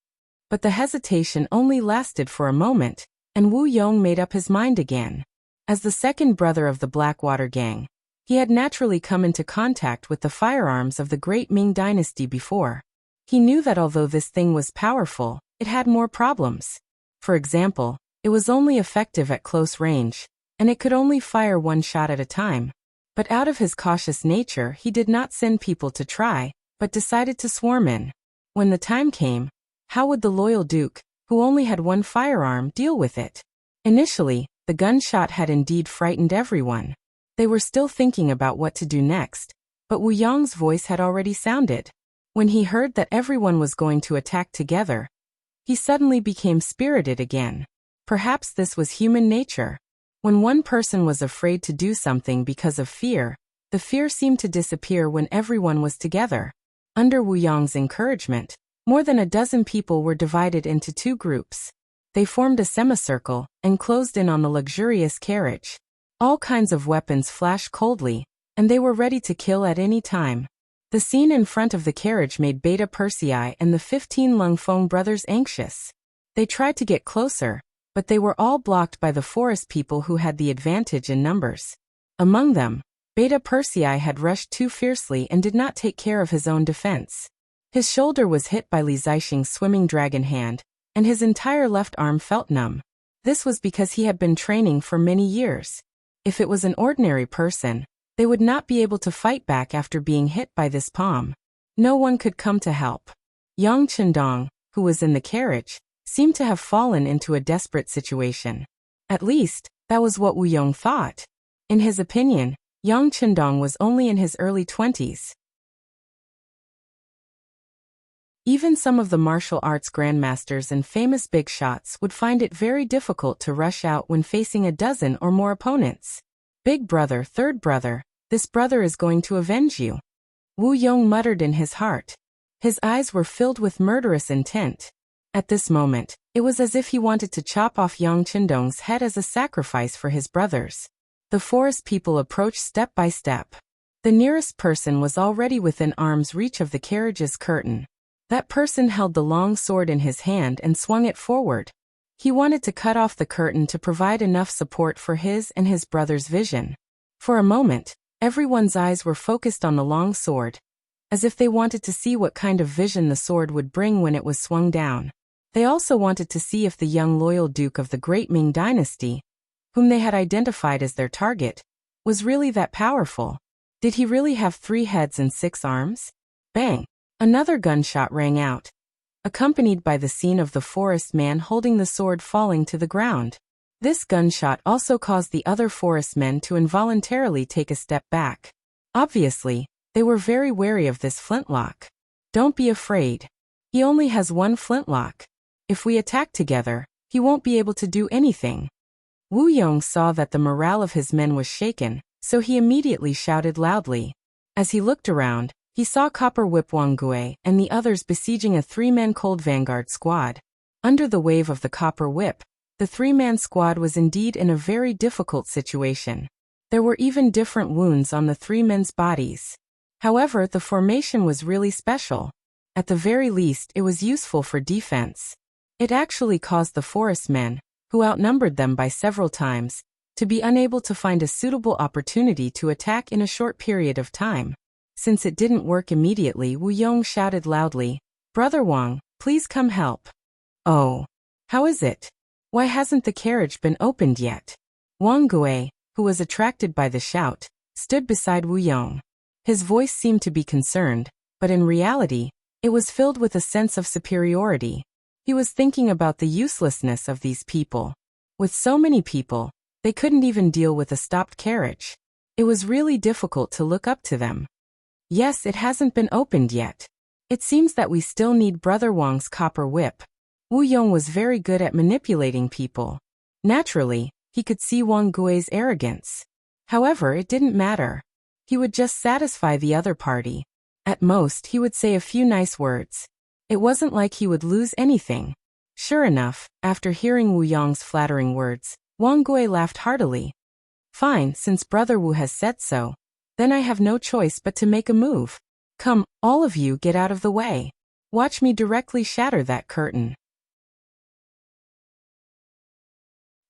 But the hesitation only lasted for a moment, and Wu Yong made up his mind again. As the second brother of the Blackwater gang, he had naturally come into contact with the firearms of the Great Ming Dynasty before. He knew that although this thing was powerful, it had more problems. For example, it was only effective at close range, and it could only fire one shot at a time. But out of his cautious nature, he did not send people to try, but decided to swarm in. When the time came, how would the loyal duke, who only had one firearm, deal with it? Initially, the gunshot had indeed frightened everyone. They were still thinking about what to do next, but Wu Yong's voice had already sounded. When he heard that everyone was going to attack together, he suddenly became spirited again. Perhaps this was human nature. When one person was afraid to do something because of fear, the fear seemed to disappear when everyone was together. Under Wu Yong's encouragement, more than a dozen people were divided into 2 groups. They formed a semicircle and closed in on the luxurious carriage. All kinds of weapons flashed coldly, and they were ready to kill at any time. The scene in front of the carriage made Beta Persei and the 15 Lung Feng brothers anxious. They tried to get closer, but they were all blocked by the forest people who had the advantage in numbers. Among them, Beta Persei had rushed too fiercely and did not take care of his own defense. His shoulder was hit by Li Zixing's swimming dragon hand, and his entire left arm felt numb. This was because he had been training for many years. If it was an ordinary person, they would not be able to fight back after being hit by this palm. No one could come to help. Yang Qindong, who was in the carriage, seemed to have fallen into a desperate situation. At least, that was what Wu Yong thought. In his opinion, Yang Chendong was only in his early 20s. Even some of the martial arts grandmasters and famous big shots would find it very difficult to rush out when facing a dozen or more opponents. Big brother, third brother, this brother is going to avenge you. Wu Yong muttered in his heart. His eyes were filled with murderous intent. At this moment, it was as if he wanted to chop off Yang Chendong's head as a sacrifice for his brothers. The forest people approached step by step. The nearest person was already within arm's reach of the carriage's curtain. That person held the long sword in his hand and swung it forward. He wanted to cut off the curtain to provide enough support for his and his brother's vision. For a moment, everyone's eyes were focused on the long sword, as if they wanted to see what kind of vision the sword would bring when it was swung down. They also wanted to see if the young loyal duke of the great Ming dynasty, whom they had identified as their target, was really that powerful. Did he really have 3 heads and 6 arms? Bang! Another gunshot rang out, accompanied by the scene of the forest man holding the sword falling to the ground. This gunshot also caused the other forest men to involuntarily take a step back. Obviously, they were very wary of this flintlock. Don't be afraid. He only has 1 flintlock. If we attack together, he won't be able to do anything. Wu Yong saw that the morale of his men was shaken, so he immediately shouted loudly. As he looked around, he saw Copper Whip Wang Gui and the others besieging a 3-man cold vanguard squad. Under the wave of the Copper Whip, the 3-man squad was indeed in a very difficult situation. There were even different wounds on the 3 men's bodies. However, the formation was really special. At the very least, it was useful for defense. It actually caused the forest men, who outnumbered them by several times, to be unable to find a suitable opportunity to attack in a short period of time. Since it didn't work immediately, Wu Yong shouted loudly, "Brother Wang, please come help." "Oh, how is it? Why hasn't the carriage been opened yet?" Wang Gui, who was attracted by the shout, stood beside Wu Yong. His voice seemed to be concerned, but in reality, it was filled with a sense of superiority. He was thinking about the uselessness of these people. With so many people, they couldn't even deal with a stopped carriage. It was really difficult to look up to them. "Yes, it hasn't been opened yet. It seems that we still need Brother Wang's copper whip." Wu Yong was very good at manipulating people. Naturally, he could see Wang Gui's arrogance. However, it didn't matter. He would just satisfy the other party. At most, he would say a few nice words. It wasn't like he would lose anything. Sure enough, after hearing Wu Yong's flattering words, Wang Gui laughed heartily. "Fine, since Brother Wu has said so, then I have no choice but to make a move. Come, all of you get out of the way. Watch me directly shatter that curtain."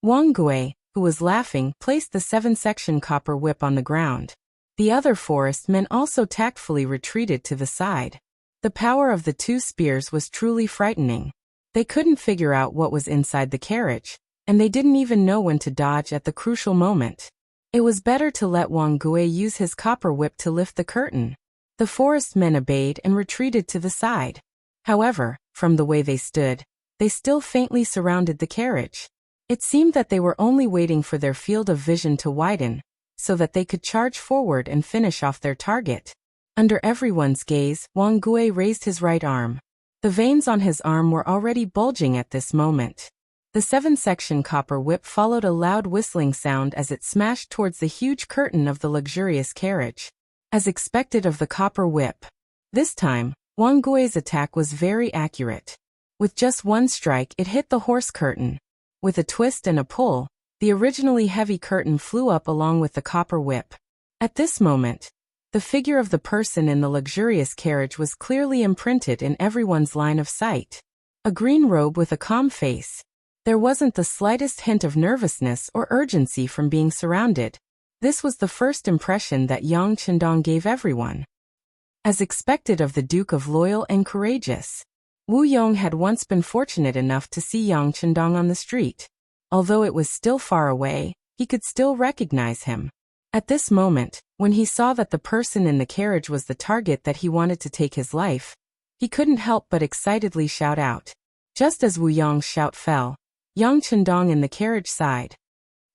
Wang Gui, who was laughing, placed the 7-section copper whip on the ground. The other forest men also tactfully retreated to the side. The power of the 2 spears was truly frightening. They couldn't figure out what was inside the carriage, and they didn't even know when to dodge at the crucial moment. It was better to let Wang Gui use his copper whip to lift the curtain. The forest men obeyed and retreated to the side. However, from the way they stood, they still faintly surrounded the carriage. It seemed that they were only waiting for their field of vision to widen, so that they could charge forward and finish off their target. Under everyone's gaze, Wang Gui raised his right arm. The veins on his arm were already bulging at this moment. The 7-section copper whip followed a loud whistling sound as it smashed towards the huge curtain of the luxurious carriage. As expected of the copper whip, this time, Wang Gui's attack was very accurate. With just 1 strike, it hit the horse curtain. With a twist and a pull, the originally heavy curtain flew up along with the copper whip. At this moment, the figure of the person in the luxurious carriage was clearly imprinted in everyone's line of sight. A green robe with a calm face. There wasn't the slightest hint of nervousness or urgency from being surrounded. This was the first impression that Yang Chendong gave everyone. As expected of the Duke of Loyal and Courageous, Wu Yong had once been fortunate enough to see Yang Chendong on the street. Although it was still far away, he could still recognize him. At this moment, when he saw that the person in the carriage was the target that he wanted to take his life, he couldn't help but excitedly shout out. Just as Wu Yong's shout fell, Yang Chendong in the carriage sighed.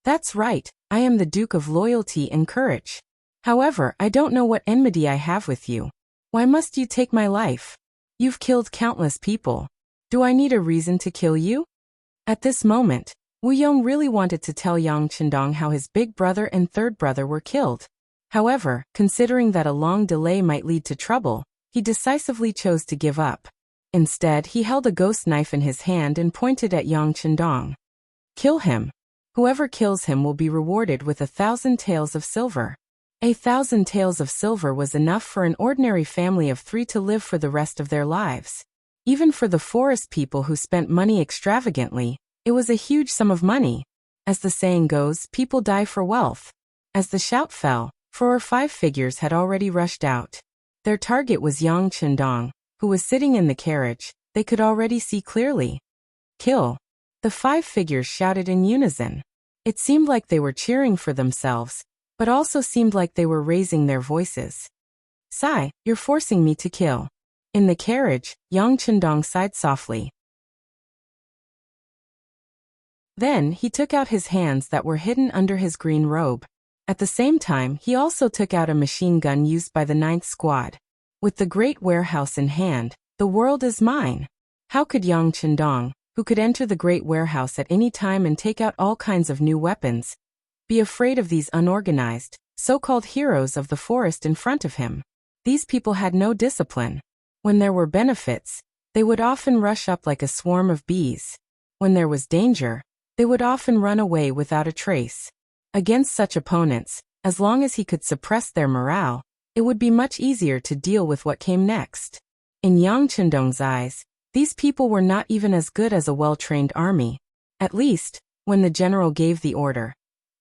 "That's right, I am the Duke of Loyalty and Courage. However, I don't know what enmity I have with you. Why must you take my life? You've killed countless people. Do I need a reason to kill you? At this moment, Wu Yong really wanted to tell Yang Chendong how his big brother and third brother were killed. However, considering that a long delay might lead to trouble, he decisively chose to give up. Instead, he held a ghost knife in his hand and pointed at Yang Chendong. Kill him. Whoever kills him will be rewarded with 1,000 taels of silver. 1,000 taels of silver was enough for an ordinary family of 3 to live for the rest of their lives. Even for the forest people who spent money extravagantly, it was a huge sum of money. As the saying goes, people die for wealth. As the shout fell, 4 or 5 figures had already rushed out. Their target was Yang Chendong, who was sitting in the carriage. They could already see clearly. Kill. The 5 figures shouted in unison. It seemed like they were cheering for themselves, but also seemed like they were raising their voices. Sigh, you're forcing me to kill. In the carriage, Yang Chendong sighed softly. Then he took out his hands that were hidden under his green robe. At the same time, he also took out a machine gun used by the 9th Squad. With the great warehouse in hand, the world is mine. How could Yang Chendong, who could enter the great warehouse at any time and take out all kinds of new weapons, be afraid of these unorganized, so-called heroes of the forest in front of him? These people had no discipline. When there were benefits, they would often rush up like a swarm of bees. When there was danger, they would often run away without a trace. Against such opponents, as long as he could suppress their morale, it would be much easier to deal with what came next. In Yang Chendong's eyes, these people were not even as good as a well-trained army. At least, when the general gave the order,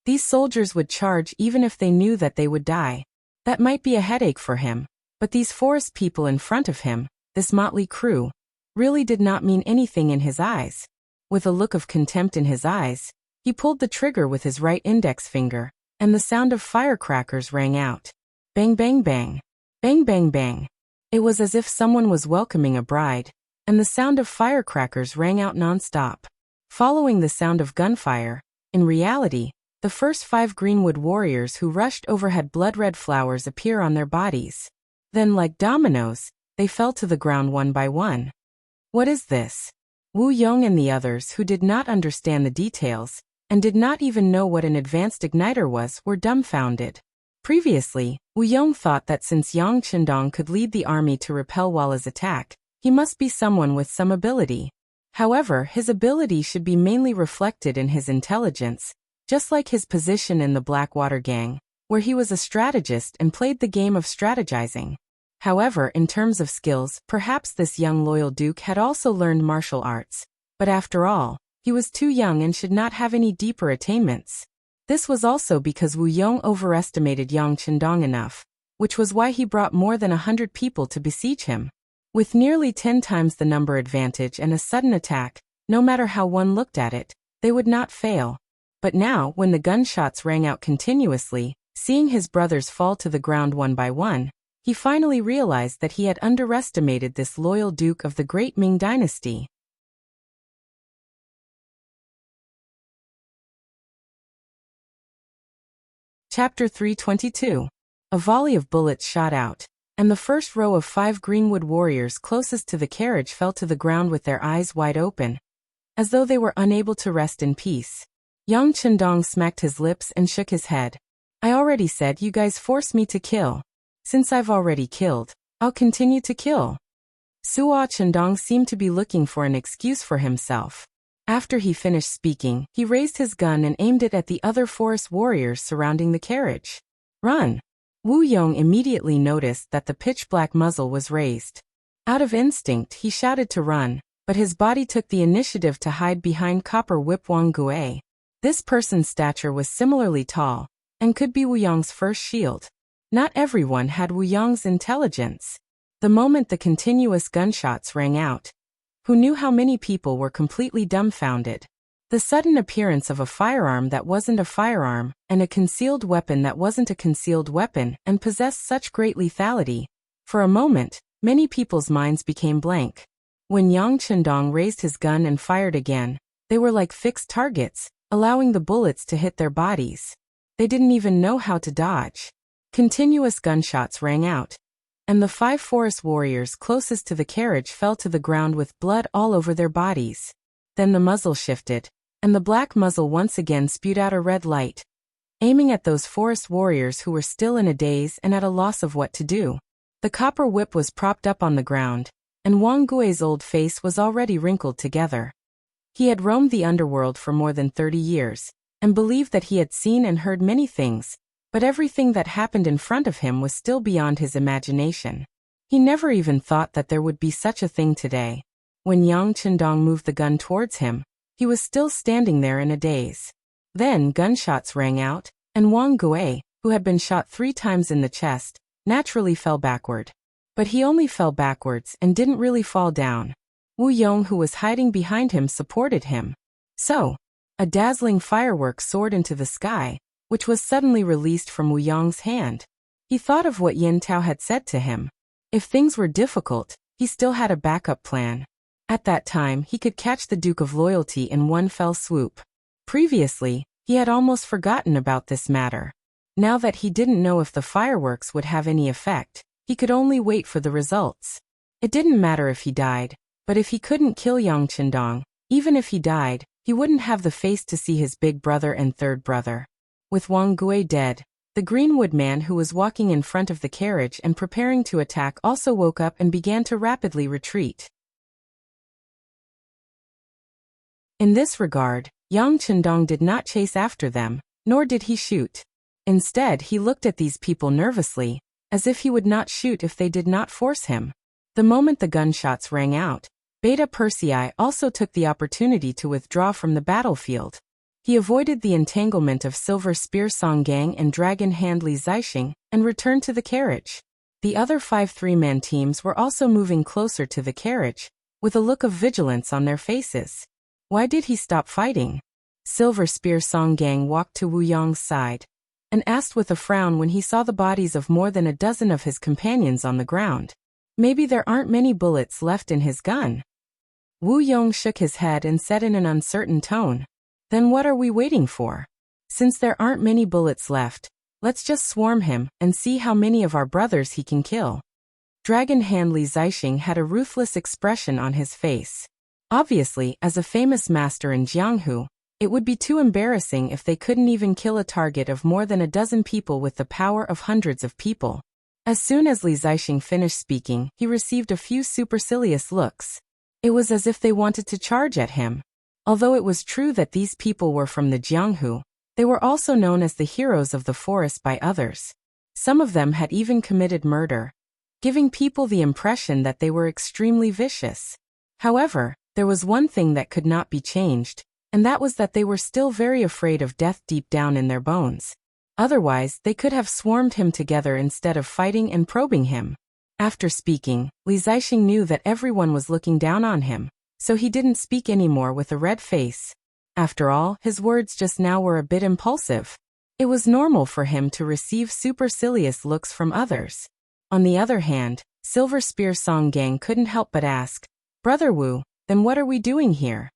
these soldiers would charge even if they knew that they would die. That might be a headache for him, but these forest people in front of him, this motley crew, really did not mean anything in his eyes. With a look of contempt in his eyes, he pulled the trigger with his right index finger, and the sound of firecrackers rang out. Bang bang bang. Bang bang bang. It was as if someone was welcoming a bride, and the sound of firecrackers rang out non-stop. Following the sound of gunfire, in reality, the first 5 Greenwood warriors who rushed over had blood-red flowers appear on their bodies. Then, like dominoes, they fell to the ground one by one. What is this? Wu Yong and the others, who did not understand the details, and did not even know what an advanced igniter was, were dumbfounded. Previously, Wu Yong thought that since Yang Chendong could lead the army to repel Walla's attack, he must be someone with some ability. However, his ability should be mainly reflected in his intelligence, just like his position in the Blackwater Gang, where he was a strategist and played the game of strategizing. However, in terms of skills, perhaps this young loyal duke had also learned martial arts, but after all, he was too young and should not have any deeper attainments. This was also because Wu Yong overestimated Yang Chendong enough, which was why he brought more than 100 people to besiege him. With nearly 10 times the number advantage and a sudden attack, no matter how one looked at it, they would not fail. But now, when the gunshots rang out continuously, seeing his brothers fall to the ground one by one, he finally realized that he had underestimated this loyal duke of the great Ming dynasty. Chapter 322. A volley of bullets shot out, and the first row of 5 Greenwood warriors closest to the carriage fell to the ground with their eyes wide open, as though they were unable to rest in peace. Yang Chendong smacked his lips and shook his head. I already said you guys forced me to kill. Since I've already killed, I'll continue to kill. Suo Chendong seemed to be looking for an excuse for himself. After he finished speaking, he raised his gun and aimed it at the other forest warriors surrounding the carriage. Run! Wu Yong immediately noticed that the pitch-black muzzle was raised. Out of instinct, he shouted to run, but his body took the initiative to hide behind Copper Whip Wang Gue. This person's stature was similarly tall, and could be Wu Yong's first shield. Not everyone had Wu Yong's intelligence. The moment the continuous gunshots rang out, who knew how many people were completely dumbfounded? The sudden appearance of a firearm that wasn't a firearm, and a concealed weapon that wasn't a concealed weapon, and possessed such great lethality. For a moment, many people's minds became blank. When Yang Chendong raised his gun and fired again, they were like fixed targets, allowing the bullets to hit their bodies. They didn't even know how to dodge. Continuous gunshots rang out, and the 5 forest warriors closest to the carriage fell to the ground with blood all over their bodies. Then the muzzle shifted, and the black muzzle once again spewed out a red light, aiming at those forest warriors who were still in a daze and at a loss of what to do. The copper whip was propped up on the ground, and Wang Gui's old face was already wrinkled together. He had roamed the underworld for more than 30 years, and believed that he had seen and heard many things, but everything that happened in front of him was still beyond his imagination. He never even thought that there would be such a thing today. When Yang Chendong moved the gun towards him, he was still standing there in a daze. Then gunshots rang out, and Wang Gui, who had been shot 3 times in the chest, naturally fell backward. But he only fell backwards and didn't really fall down. Wu Yong, who was hiding behind him, supported him. So, a dazzling firework soared into the sky, which was suddenly released from Wu Yong's hand. He thought of what Yin Tao had said to him. If things were difficult, he still had a backup plan. At that time, he could catch the Duke of Loyalty in one fell swoop. Previously, he had almost forgotten about this matter. Now that he didn't know if the fireworks would have any effect, he could only wait for the results. It didn't matter if he died, but if he couldn't kill Yang Chendong, even if he died, he wouldn't have the face to see his big brother and third brother. With Wang Gui dead, the Greenwood man who was walking in front of the carriage and preparing to attack also woke up and began to rapidly retreat. In this regard, Yang Chendong did not chase after them, nor did he shoot. Instead, he looked at these people nervously, as if he would not shoot if they did not force him. The moment the gunshots rang out, Beta Persei also took the opportunity to withdraw from the battlefield. He avoided the entanglement of Silver Spear Song Gang and Dragon Hand Li Zixing, and returned to the carriage. The other 5 3-man teams were also moving closer to the carriage, with a look of vigilance on their faces. Why did he stop fighting? Silver Spear Song Gang walked to Wu Yong's side, and asked with a frown when he saw the bodies of more than a dozen of his companions on the ground. Maybe there aren't many bullets left in his gun. Wu Yong shook his head and said in an uncertain tone, "Then what are we waiting for? Since there aren't many bullets left, let's just swarm him and see how many of our brothers he can kill." Dragon Hand Li Zixing had a ruthless expression on his face. Obviously, as a famous master in Jianghu, it would be too embarrassing if they couldn't even kill a target of more than a dozen people with the power of hundreds of people. As soon as Li Zixing finished speaking, he received a few supercilious looks. It was as if they wanted to charge at him. Although it was true that these people were from the Jianghu, they were also known as the heroes of the forest by others. Some of them had even committed murder, giving people the impression that they were extremely vicious. However, there was one thing that could not be changed, and that was that they were still very afraid of death deep down in their bones. Otherwise, they could have swarmed him together instead of fighting and probing him. After speaking, Li Zixing knew that everyone was looking down on him, so he didn't speak anymore with a red face. After all, his words just now were a bit impulsive. It was normal for him to receive supercilious looks from others. On the other hand, Silver Spear Song Gang couldn't help but ask, "Brother Wu, then what are we doing here?"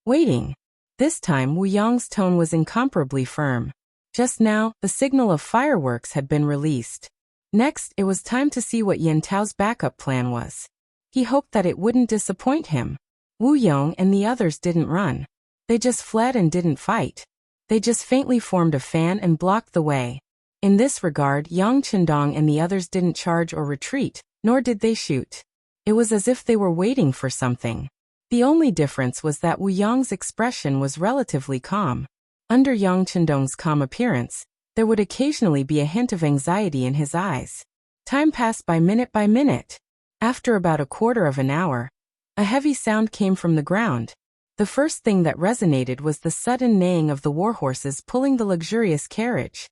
"Waiting." This time Wu Yong's tone was incomparably firm. Just now, the signal of fireworks had been released. Next, it was time to see what Yin Tao's backup plan was. He hoped that it wouldn't disappoint him. Wu Yong and the others didn't run. They just fled and didn't fight. They just faintly formed a fan and blocked the way. In this regard, Yang Chendong and the others didn't charge or retreat, nor did they shoot. It was as if they were waiting for something. The only difference was that Wu Yong's expression was relatively calm. Under Yang Chendong's calm appearance, there would occasionally be a hint of anxiety in his eyes. Time passed by minute. After about a quarter of an hour, a heavy sound came from the ground. The first thing that resonated was the sudden neighing of the war horses pulling the luxurious carriage.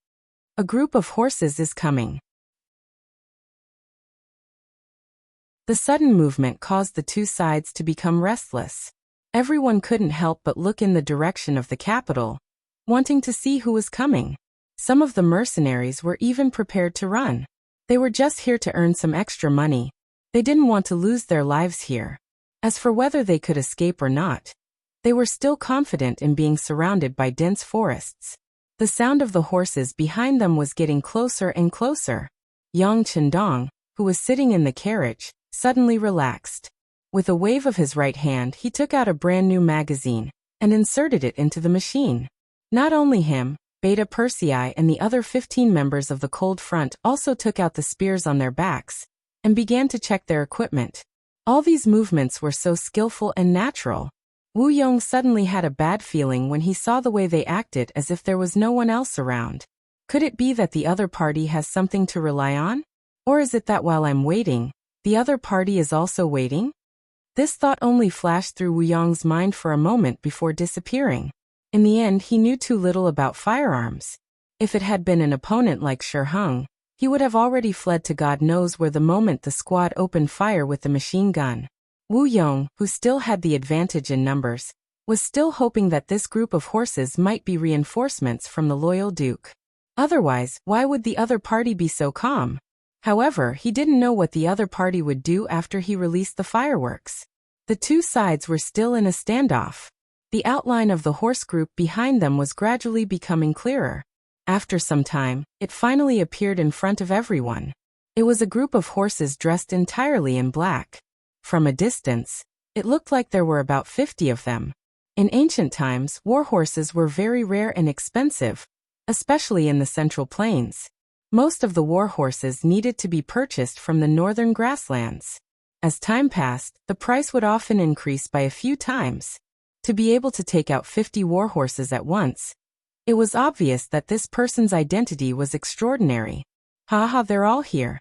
A group of horses is coming. The sudden movement caused the two sides to become restless. Everyone couldn't help but look in the direction of the capital, wanting to see who was coming. Some of the mercenaries were even prepared to run. They were just here to earn some extra money. They didn't want to lose their lives here. As for whether they could escape or not, they were still confident in being surrounded by dense forests. The sound of the horses behind them was getting closer and closer. Yang Chendong, who was sitting in the carriage, suddenly relaxed. With a wave of his right hand, he took out a brand new magazine and inserted it into the machine. Not only him, Beta Persei and the other 15 members of the Cold Front also took out the spears on their backs and began to check their equipment. All these movements were so skillful and natural. Wu Yong suddenly had a bad feeling when he saw the way they acted, as if there was no one else around. Could it be that the other party has something to rely on? Or is it that while I'm waiting, the other party is also waiting? This thought only flashed through Wu Yong's mind for a moment before disappearing. In the end, he knew too little about firearms. If it had been an opponent like Shi Heng, he would have already fled to God knows where the moment the squad opened fire with the machine gun. Wu Yong, who still had the advantage in numbers, was still hoping that this group of horses might be reinforcements from the loyal Duke. Otherwise, why would the other party be so calm? However, he didn't know what the other party would do after he released the fireworks. The two sides were still in a standoff. The outline of the horse group behind them was gradually becoming clearer. After some time, it finally appeared in front of everyone. It was a group of horses dressed entirely in black. From a distance, it looked like there were about 50 of them. In ancient times, war horses were very rare and expensive, especially in the Central Plains. Most of the war horses needed to be purchased from the northern grasslands. As time passed, the price would often increase by a few times. To be able to take out 50 war horses at once, it was obvious that this person's identity was extraordinary. Haha, they're all here.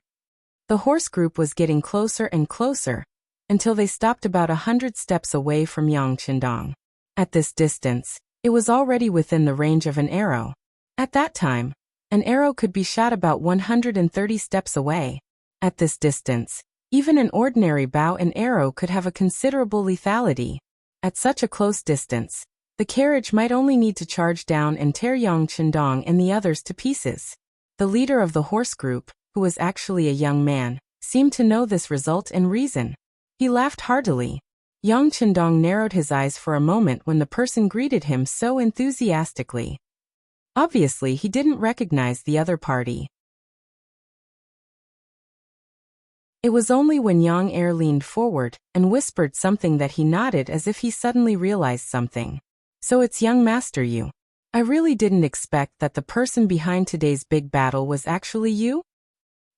The horse group was getting closer and closer, until they stopped about 100 steps away from Yang Chendong. At this distance, it was already within the range of an arrow. At that time, an arrow could be shot about 130 steps away. At this distance, even an ordinary bow and arrow could have a considerable lethality. At such a close distance, the carriage might only need to charge down and tear Yang Chendong and the others to pieces. The leader of the horse group, who was actually a young man, seemed to know this result and reason. He laughed heartily. Yang Chendong narrowed his eyes for a moment when the person greeted him so enthusiastically. Obviously, he didn't recognize the other party. It was only when Yang Er leaned forward and whispered something that he nodded as if he suddenly realized something. So it's young Master Yu. I really didn't expect that the person behind today's big battle was actually you?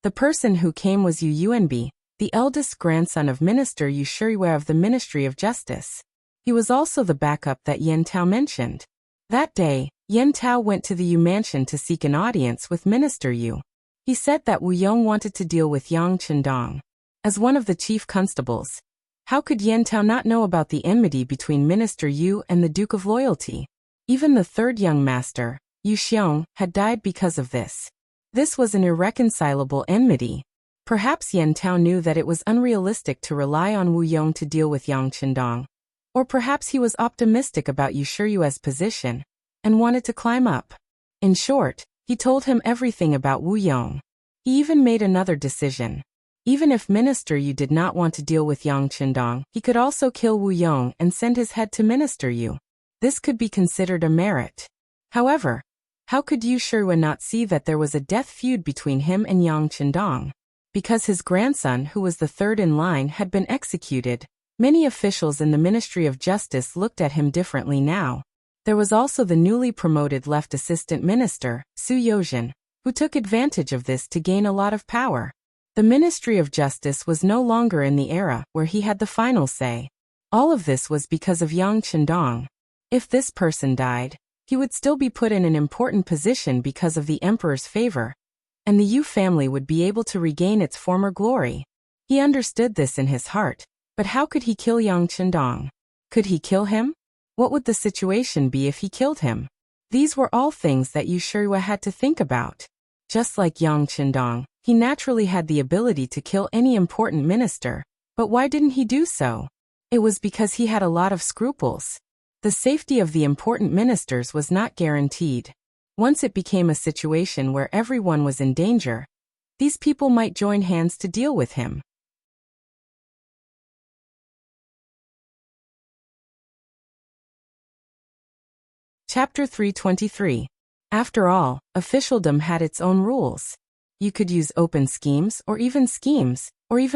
The person who came was Yu Yuanbi, the eldest grandson of Minister Yu Shiriyue of the Ministry of Justice. He was also the backup that Yen Tao mentioned. That day, Yen Tao went to the Yu mansion to seek an audience with Minister Yu. He said that Wu Yong wanted to deal with Yang Chendong. As one of the chief constables, how could Yen Tao not know about the enmity between Minister Yu and the Duke of Loyalty? Even the third young master, Yu Xiong, had died because of this. This was an irreconcilable enmity. Perhaps Yen Tao knew that it was unrealistic to rely on Wu Yong to deal with Yang Chendong. Or perhaps he was optimistic about Yu Shiyue's position and wanted to climb up. In short, he told him everything about Wu Yong. He even made another decision. Even if Minister Yu did not want to deal with Yang Chendong, he could also kill Wu Yong and send his head to Minister Yu. This could be considered a merit. However, how could Yu Shiyue not see that there was a death feud between him and Yang Chendong? Because his grandson, who was the third in line, had been executed, many officials in the Ministry of Justice looked at him differently now. There was also the newly promoted left assistant minister, Su Yozhen, who took advantage of this to gain a lot of power. The Ministry of Justice was no longer in the era where he had the final say. All of this was because of Yang Chendong. If this person died, he would still be put in an important position because of the emperor's favor, and the Yu family would be able to regain its former glory. He understood this in his heart, but how could he kill Yang Chendong? Could he kill him? What would the situation be if he killed him? These were all things that Yu Shiyue had to think about. Just like Yang Chendong, he naturally had the ability to kill any important minister, but why didn't he do so? It was because he had a lot of scruples. The safety of the important ministers was not guaranteed. Once it became a situation where everyone was in danger, these people might join hands to deal with him. Chapter 323. After all, officialdom had its own rules. You could use open schemes, or even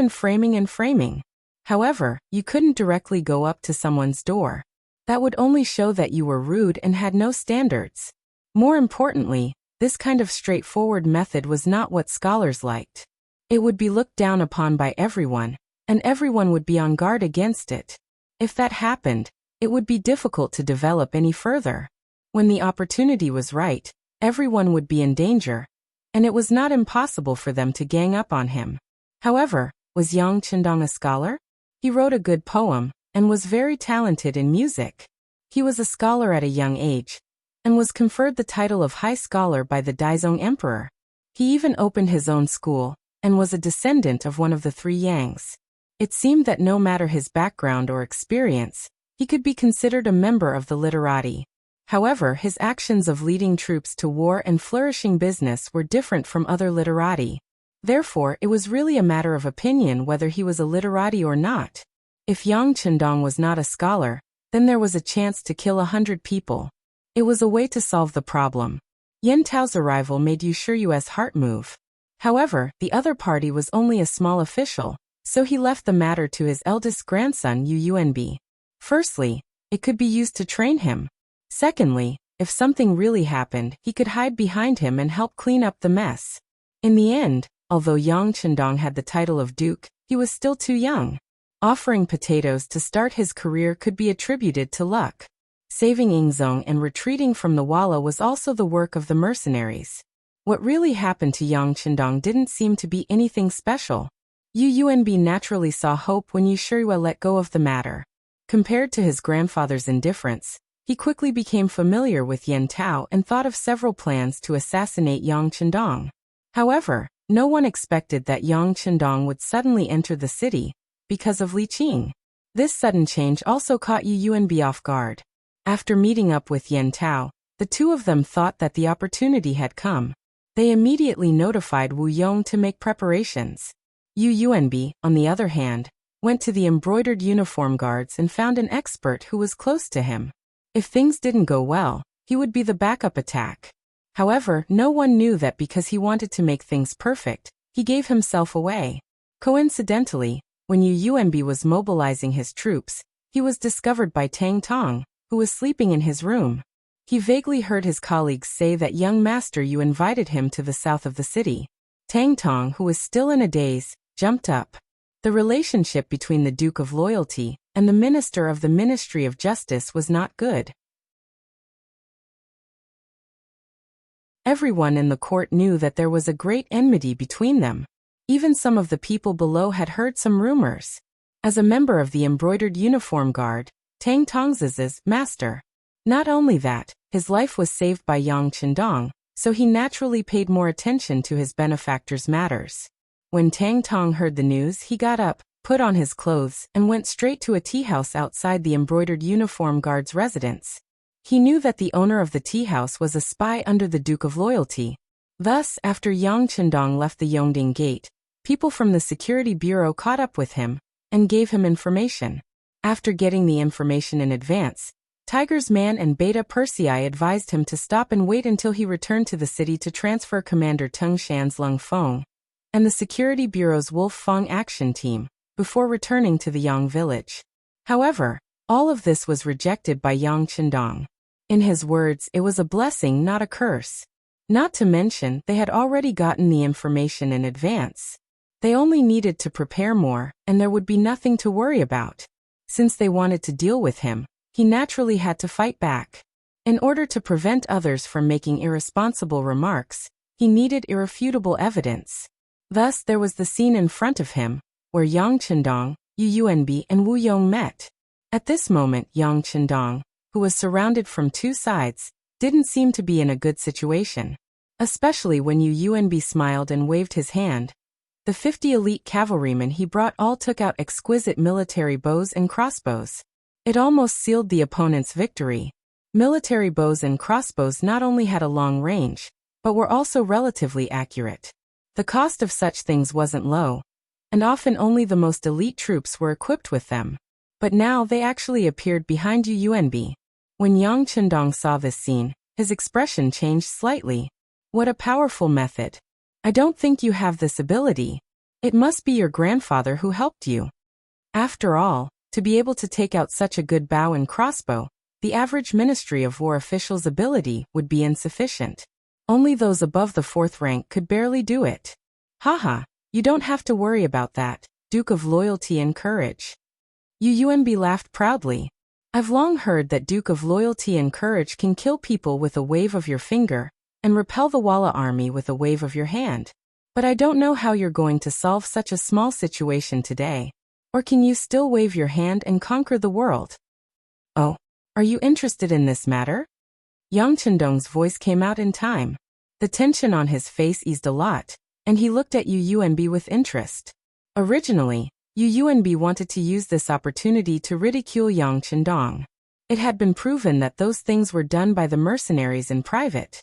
framing and framing. However, you couldn't directly go up to someone's door. That would only show that you were rude and had no standards. More importantly, this kind of straightforward method was not what scholars liked. It would be looked down upon by everyone, and everyone would be on guard against it. If that happened, it would be difficult to develop any further. When the opportunity was right, everyone would be in danger, and it was not impossible for them to gang up on him. However, was Yang Chendong a scholar? He wrote a good poem, and was very talented in music. He was a scholar at a young age, and was conferred the title of High Scholar by the Daizong Emperor. He even opened his own school, and was a descendant of one of the three Yangs. It seemed that no matter his background or experience, he could be considered a member of the literati. However, his actions of leading troops to war and flourishing business were different from other literati. Therefore, it was really a matter of opinion whether he was a literati or not. If Yang Chendong was not a scholar, then there was a chance to kill 100 people. It was a way to solve the problem. Yen Tao's arrival made Yu Shiyue's heart move. However, the other party was only a small official, so he left the matter to his eldest grandson Yu Yuanbi. Firstly, it could be used to train him. Secondly, if something really happened, he could hide behind him and help clean up the mess. In the end, although Yang Chendong had the title of duke, he was still too young. Offering potatoes to start his career could be attributed to luck. Saving Yingzong and retreating from the Walla was also the work of the mercenaries. What really happened to Yang Chendong didn't seem to be anything special. Yu Yuanbi naturally saw hope when Yu Shiyue let go of the matter. Compared to his grandfather's indifference, he quickly became familiar with Yen Tao and thought of several plans to assassinate Yang Chendong. However, no one expected that Yang Chendong would suddenly enter the city, because of Li Qing. This sudden change also caught Yu Yuanbi off guard. After meeting up with Yen Tao, the two of them thought that the opportunity had come. They immediately notified Wu Yong to make preparations. Yu Yuanbi, on the other hand, went to the embroidered uniform guards and found an expert who was close to him. If things didn't go well, he would be the backup attack. However, no one knew that because he wanted to make things perfect, he gave himself away. Coincidentally, when Yu Yuanbi was mobilizing his troops, he was discovered by Tang Tong, who was sleeping in his room. He vaguely heard his colleagues say that young Master Yu invited him to the south of the city. Tang Tong, who was still in a daze, jumped up. The relationship between the Duke of Loyalty and the Minister of the Ministry of Justice was not good. Everyone in the court knew that there was a great enmity between them. Even some of the people below had heard some rumors. As a member of the embroidered uniform guard, Tang Tong's master. Not only that, his life was saved by Yang Chendong, so he naturally paid more attention to his benefactor's matters. When Tang Tong heard the news, he got up, put on his clothes, and went straight to a tea house outside the embroidered uniform guard's residence. He knew that the owner of the tea house was a spy under the Duke of Loyalty. Thus, after Yang Chendong left the Yongding Gate, people from the security bureau caught up with him and gave him information. After getting the information in advance, Tiger's Man and Beta Persei advised him to stop and wait until he returned to the city to transfer Commander Tung Shan's Lung Feng and the Security Bureau's Wolf Feng action team before returning to the Yang village. However, all of this was rejected by Yang Chendong. In his words, it was a blessing, not a curse. Not to mention, they had already gotten the information in advance. They only needed to prepare more, and there would be nothing to worry about. Since they wanted to deal with him, he naturally had to fight back. In order to prevent others from making irresponsible remarks, he needed irrefutable evidence. Thus, there was the scene in front of him, where Yang Chendong, Yu Yuanbi, and Wu Yong met. At this moment, Yang Chendong, who was surrounded from two sides, didn't seem to be in a good situation. Especially when Yu Yuanbi smiled and waved his hand. The 50 elite cavalrymen he brought all took out exquisite military bows and crossbows. It almost sealed the opponent's victory. Military bows and crossbows not only had a long range, but were also relatively accurate. The cost of such things wasn't low, and often only the most elite troops were equipped with them. But now they actually appeared behind Yu Yuanbi. When Yang Chendong saw this scene, His expression changed slightly. What a powerful method. I don't think you have this ability. It must be your grandfather who helped you. After all, to be able to take out such a good bow and crossbow, the average Ministry of War official's ability would be insufficient. Only those above the 4th rank could barely do it. Haha, you don't have to worry about that, Duke of Loyalty and Courage. UUNB laughed proudly. I've long heard that Duke of Loyalty and Courage can kill people with a wave of your finger, and repel the Walla army with a wave of your hand. But I don't know how you're going to solve such a small situation today. Or can you still wave your hand and conquer the world? Oh, are you interested in this matter? Yang Chendong's voice came out in time. The tension on his face eased a lot, and he looked at UUNB with interest. Originally, UUNB wanted to use this opportunity to ridicule Yang Chendong. It had been proven that those things were done by the mercenaries in private.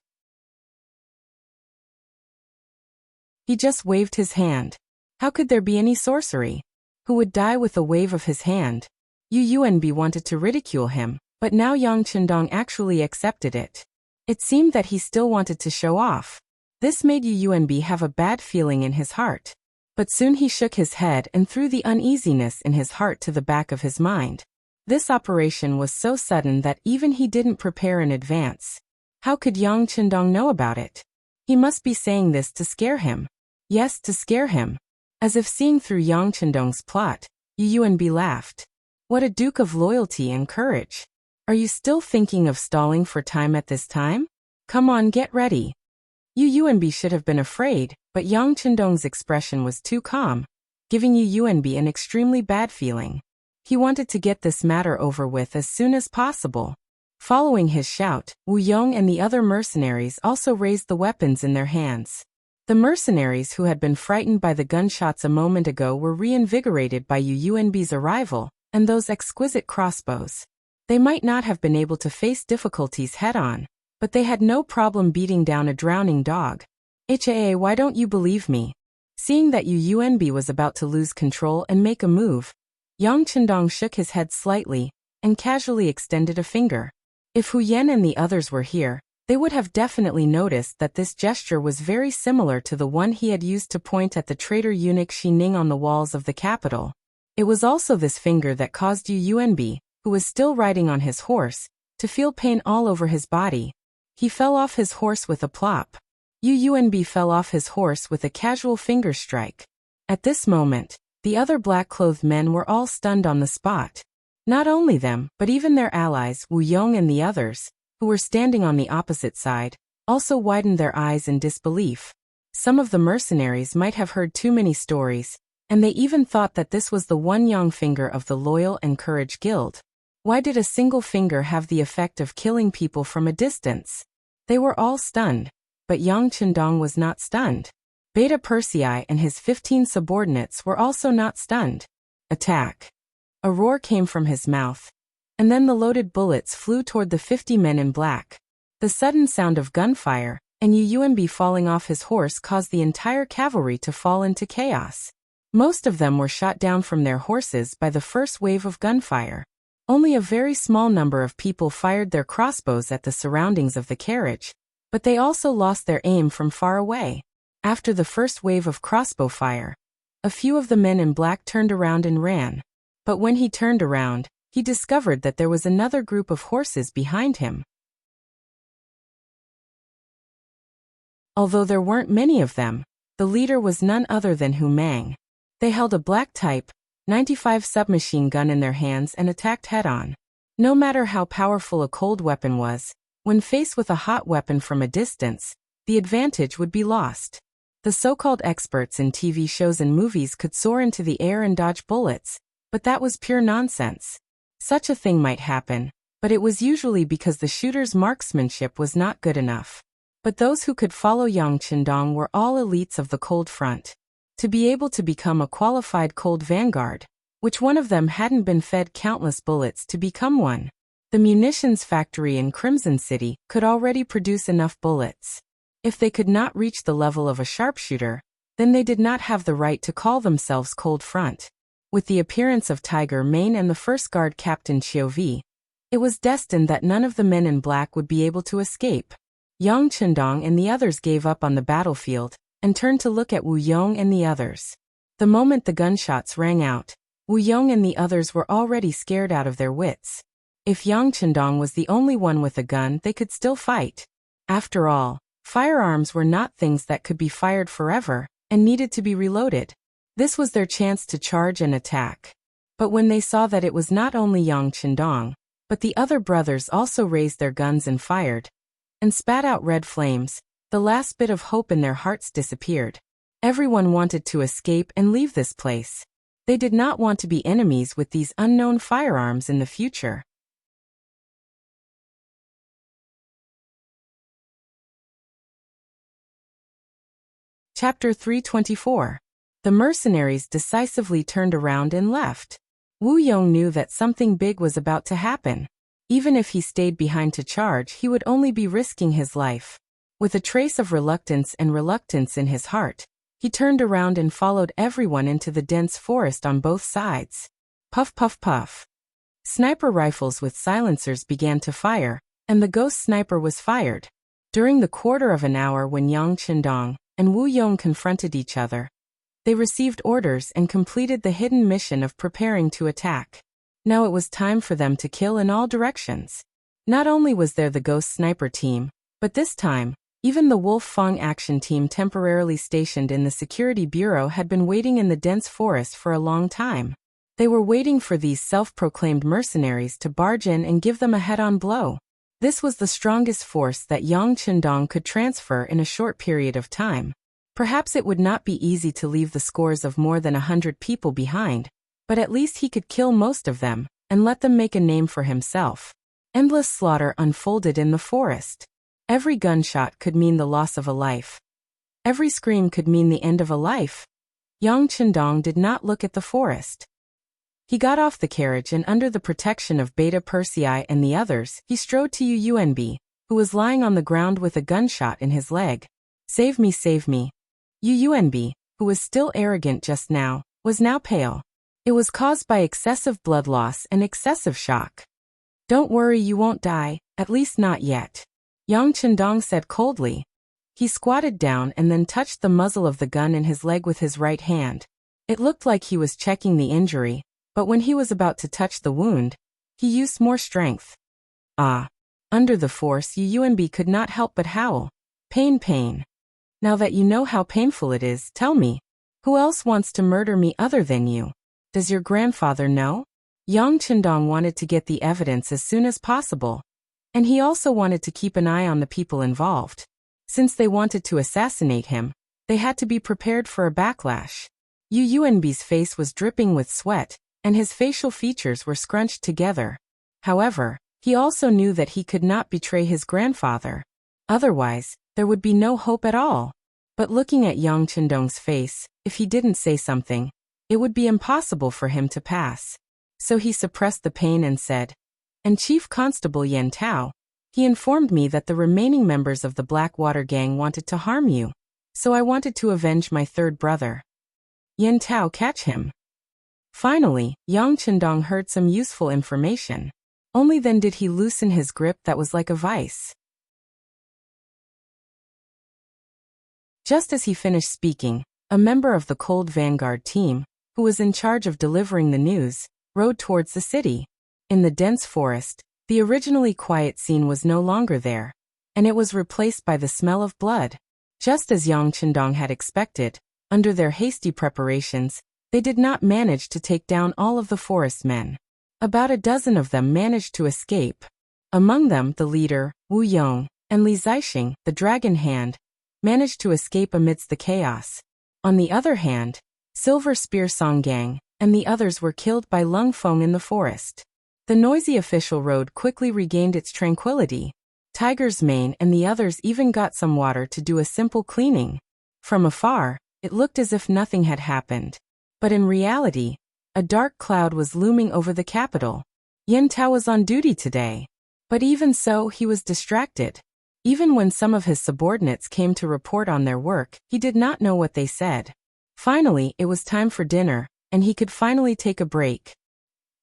He just waved his hand. How could there be any sorcery? Who would die with a wave of his hand? UUNB wanted to ridicule him, but now Yang Chendong actually accepted it. It seemed that he still wanted to show off. This made UUNB have a bad feeling in his heart. But soon he shook his head and threw the uneasiness in his heart to the back of his mind. This operation was so sudden that even he didn't prepare in advance. How could Yang Chendong know about it? He must be saying this to scare him. Yes, to scare him. As if seeing through Yang Chendong's plot, UUNB laughed. What a Duke of Loyalty and Courage. Are you still thinking of stalling for time at this time? Come on, get ready. UUNB should have been afraid, but Yang Chendong's expression was too calm, giving UUNB an extremely bad feeling. He wanted to get this matter over with as soon as possible. Following his shout, Wu Yong and the other mercenaries also raised the weapons in their hands. The mercenaries who had been frightened by the gunshots a moment ago were reinvigorated by UUNB's arrival, and those exquisite crossbows. They might not have been able to face difficulties head-on, but they had no problem beating down a drowning dog. HAA, why don't you believe me? Seeing that UUNB was about to lose control and make a move, Yang Chendong shook his head slightly, and casually extended a finger. If Hu Yen and the others were here, they would have definitely noticed that this gesture was very similar to the one he had used to point at the traitor eunuch Xi Ning on the walls of the capital. It was also this finger that caused UUNB, who was still riding on his horse, to feel pain all over his body. He fell off his horse with a plop. UUNB fell off his horse with a casual finger strike. At this moment, the other black-clothed men were all stunned on the spot. Not only them, but even their allies, Wu Yong and the others, who were standing on the opposite side, also widened their eyes in disbelief. Some of the mercenaries might have heard too many stories, and they even thought that this was the one young finger of the Loyal and Courage Guild. Why did a single finger have the effect of killing people from a distance? They were all stunned, but Yang Chendong was not stunned. Beta Persei and his 15 subordinates were also not stunned. Attack! A roar came from his mouth, and then the loaded bullets flew toward the 50 men in black. The sudden sound of gunfire, and UUNB falling off his horse caused the entire cavalry to fall into chaos. Most of them were shot down from their horses by the first wave of gunfire. Only a very small number of people fired their crossbows at the surroundings of the carriage, but they also lost their aim from far away. After the first wave of crossbow fire, a few of the men in black turned around and ran. But when he turned around, he discovered that there was another group of horses behind him. Although there weren't many of them, the leader was none other than Hu Mang. They held a black Type 95 submachine gun in their hands and attacked head-on. No matter how powerful a cold weapon was, when faced with a hot weapon from a distance, the advantage would be lost. The so-called experts in TV shows and movies could soar into the air and dodge bullets, but that was pure nonsense. Such a thing might happen, but it was usually because the shooter's marksmanship was not good enough. But those who could follow Yang Chendong were all elites of the Cold Front. To be able to become a qualified Cold Vanguard, which one of them hadn't been fed countless bullets to become one? The munitions factory in Crimson City could already produce enough bullets. If they could not reach the level of a sharpshooter, then they did not have the right to call themselves Cold Front. With the appearance of Tiger Mane and the First Guard Captain Chiu Vi, It was destined that none of the men in black would be able to escape. Yang Chendong and the others gave up on the battlefield and turned to look at Wu Yong and the others. The moment the gunshots rang out, Wu Yong and the others were already scared out of their wits. If Yang Chendong was the only one with a gun, they could still fight. After all, firearms were not things that could be fired forever and needed to be reloaded. This was their chance to charge and attack. But when they saw that it was not only Yang Chendong, but the other brothers also raised their guns and fired, and spat out red flames, the last bit of hope in their hearts disappeared. Everyone wanted to escape and leave this place. They did not want to be enemies with these unknown firearms in the future. Chapter 324. The mercenaries decisively turned around and left. Wu Yong knew that something big was about to happen. Even if he stayed behind to charge, he would only be risking his life. With a trace of reluctance in his heart, he turned around and followed everyone into the dense forest on both sides. Puff puff puff. Sniper rifles with silencers began to fire, and the ghost sniper was fired. During the quarter of an hour when Yang Chendong and Wu Yong confronted each other, they received orders and completed the hidden mission of preparing to attack. Now it was time for them to kill in all directions. Not only was there the ghost sniper team, but this time, even the Wolf Fang action team temporarily stationed in the security bureau had been waiting in the dense forest for a long time. They were waiting for these self-proclaimed mercenaries to barge in and give them a head-on blow. This was the strongest force that Yang Chendong could transfer in a short period of time. Perhaps it would not be easy to leave the scores of more than 100 people behind, but at least he could kill most of them and let them make a name for himself. Endless slaughter unfolded in the forest. Every gunshot could mean the loss of a life. Every scream could mean the end of a life. Yang Chendong did not look at the forest. He got off the carriage and under the protection of Beta Persei and the others, he strode to Yunb, who was lying on the ground with a gunshot in his leg. Save me, save me. Yunb, who was still arrogant just now, was now pale. It was caused by excessive blood loss and excessive shock. Don't worry, you won't die, at least not yet. Yang Chendong said coldly. He squatted down and then touched the muzzle of the gun in his leg with his right hand. It looked like he was checking the injury, but when he was about to touch the wound, he used more strength. Ah! Under the force, Yunb could not help but howl. Pain, pain. Now that you know how painful it is, tell me, who else wants to murder me other than you? Does your grandfather know? Yang Chendong wanted to get the evidence as soon as possible. And he also wanted to keep an eye on the people involved. Since they wanted to assassinate him, they had to be prepared for a backlash. Yunb's face was dripping with sweat, and his facial features were scrunched together. However, he also knew that he could not betray his grandfather. Otherwise, there would be no hope at all. But looking at Yang Chendong's face, if he didn't say something, it would be impossible for him to pass. So he suppressed the pain and said, "And Chief Constable Yan Tao, he informed me that the remaining members of the Blackwater gang wanted to harm you. So I wanted to avenge my third brother." Yan Tao, catch him. Finally, Yang Chendong heard some useful information. Only then did he loosen his grip that was like a vice. Just as he finished speaking, a member of the Cold Vanguard team, who was in charge of delivering the news, rode towards the city. In the dense forest, the originally quiet scene was no longer there, and it was replaced by the smell of blood. Just as Yang Chendong had expected, under their hasty preparations, they did not manage to take down all of the forest men. About a dozen of them managed to escape. Among them, the leader, Wu Yong, and Li Zixing, the Dragon Hand, managed to escape amidst the chaos. On the other hand, Silver Spear Song Gang and the others were killed by Lung Feng in the forest. The noisy official road quickly regained its tranquility. Tiger's Mane and the others even got some water to do a simple cleaning. From afar, it looked as if nothing had happened. But in reality, a dark cloud was looming over the capital. Yan Tao was on duty today. But even so, he was distracted. Even when some of his subordinates came to report on their work, he did not know what they said. Finally, it was time for dinner, and he could finally take a break.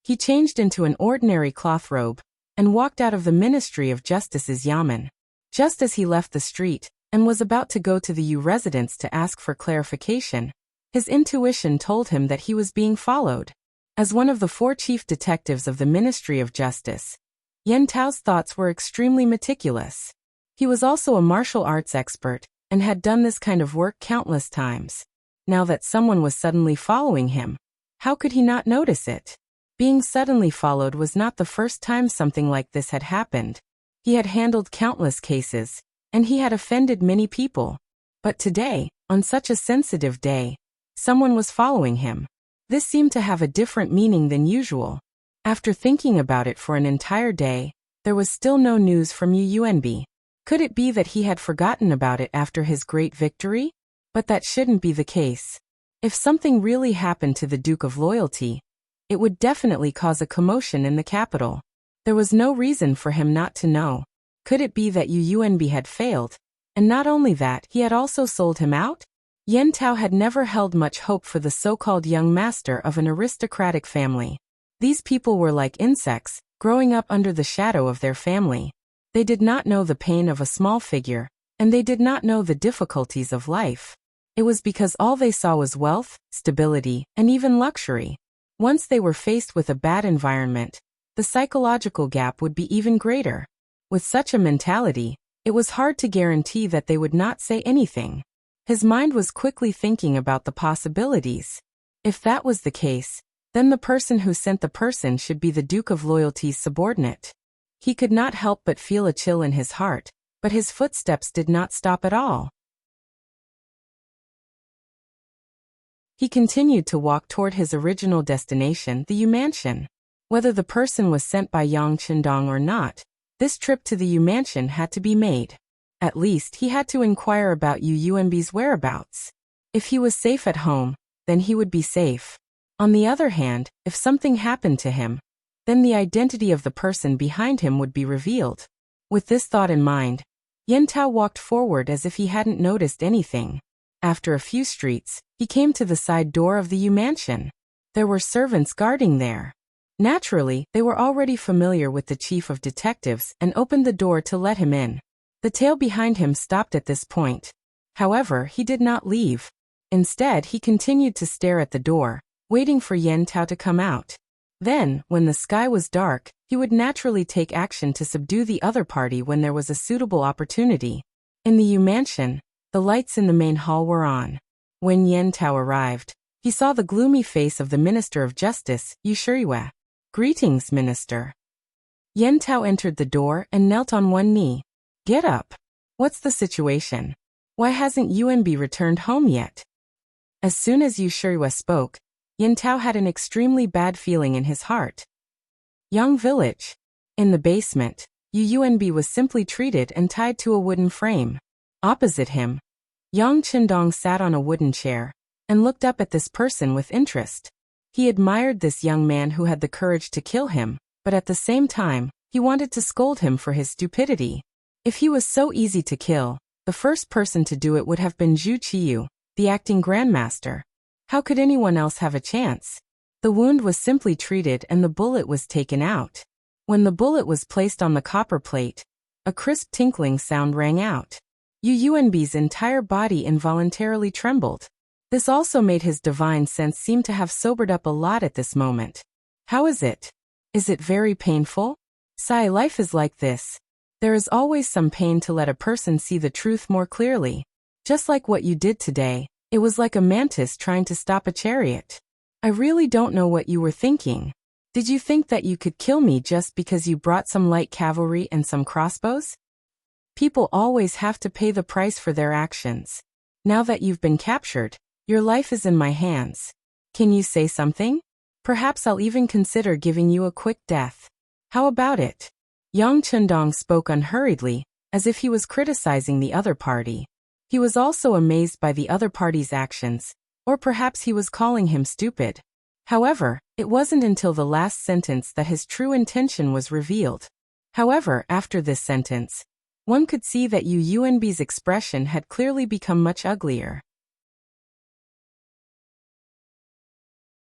He changed into an ordinary cloth robe, and walked out of the Ministry of Justice's yamen. Just as he left the street and was about to go to the Yu residence to ask for clarification, his intuition told him that he was being followed. As one of the 4 chief detectives of the Ministry of Justice, Yan Tao's thoughts were extremely meticulous. He was also a martial arts expert and had done this kind of work countless times. Now that someone was suddenly following him, how could he not notice it? Being suddenly followed was not the first time something like this had happened. He had handled countless cases, and he had offended many people. But today, on such a sensitive day, someone was following him. This seemed to have a different meaning than usual. After thinking about it for an entire day, there was still no news from Yu Yuanbi. Could it be that he had forgotten about it after his great victory? But that shouldn't be the case. If something really happened to the Duke of Loyalty, it would definitely cause a commotion in the capital. There was no reason for him not to know. Could it be that Yu Yuanbi had failed? And not only that, he had also sold him out? Yan Tao had never held much hope for the so-called young master of an aristocratic family. These people were like insects, growing up under the shadow of their family. They did not know the pain of a small figure, and they did not know the difficulties of life. It was because all they saw was wealth, stability, and even luxury. Once they were faced with a bad environment, the psychological gap would be even greater. With such a mentality, it was hard to guarantee that they would not say anything. His mind was quickly thinking about the possibilities. If that was the case, then the person who sent the person should be the Duke of Loyalty's subordinate. He could not help but feel a chill in his heart, but his footsteps did not stop at all. He continued to walk toward his original destination, the Yu Mansion. Whether the person was sent by Yang Qindong or not, this trip to the Yu Mansion had to be made. At least he had to inquire about Yu Yuanbi's whereabouts. If he was safe at home, then he would be safe. On the other hand, if something happened to him, then the identity of the person behind him would be revealed. With this thought in mind, Yan Tao walked forward as if he hadn't noticed anything. After a few streets, he came to the side door of the Yu Mansion. There were servants guarding there. Naturally, they were already familiar with the chief of detectives and opened the door to let him in. The tail behind him stopped at this point. However, he did not leave. Instead, he continued to stare at the door, waiting for Yan Tao to come out. Then, when the sky was dark, he would naturally take action to subdue the other party when there was a suitable opportunity. In the Yu Mansion, the lights in the main hall were on. When Yan Tao arrived, he saw the gloomy face of the Minister of Justice, Yu Shiyue. "Greetings, Minister." Yan Tao entered the door and knelt on one knee. "Get up. What's the situation? Why hasn't Yuanbi returned home yet?" As soon as Yu Shiyue spoke, Yan Tao had an extremely bad feeling in his heart. Yang Village. In the basement, Yu Yuanbi was simply treated and tied to a wooden frame. Opposite him, Yang Qindong sat on a wooden chair and looked up at this person with interest. He admired this young man who had the courage to kill him, but at the same time, he wanted to scold him for his stupidity. If he was so easy to kill, the first person to do it would have been Zhu Qiyu, the acting grandmaster. How could anyone else have a chance? The wound was simply treated and the bullet was taken out. When the bullet was placed on the copper plate, a crisp tinkling sound rang out. Yu Yuanbi's entire body involuntarily trembled. This also made his divine sense seem to have sobered up a lot at this moment. "How is it? Is it very painful?" "Sai, life is like this. There is always some pain to let a person see the truth more clearly. Just like what you did today, it was like a mantis trying to stop a chariot. I really don't know what you were thinking. Did you think that you could kill me just because you brought some light cavalry and some crossbows? People always have to pay the price for their actions. Now that you've been captured, your life is in my hands. Can you say something? Perhaps I'll even consider giving you a quick death. How about it?" Yang Qindong spoke unhurriedly, as if he was criticizing the other party. He was also amazed by the other party's actions, or perhaps he was calling him stupid. However, it wasn't until the last sentence that his true intention was revealed. However, after this sentence, one could see that Yu Yuanbi's expression had clearly become much uglier.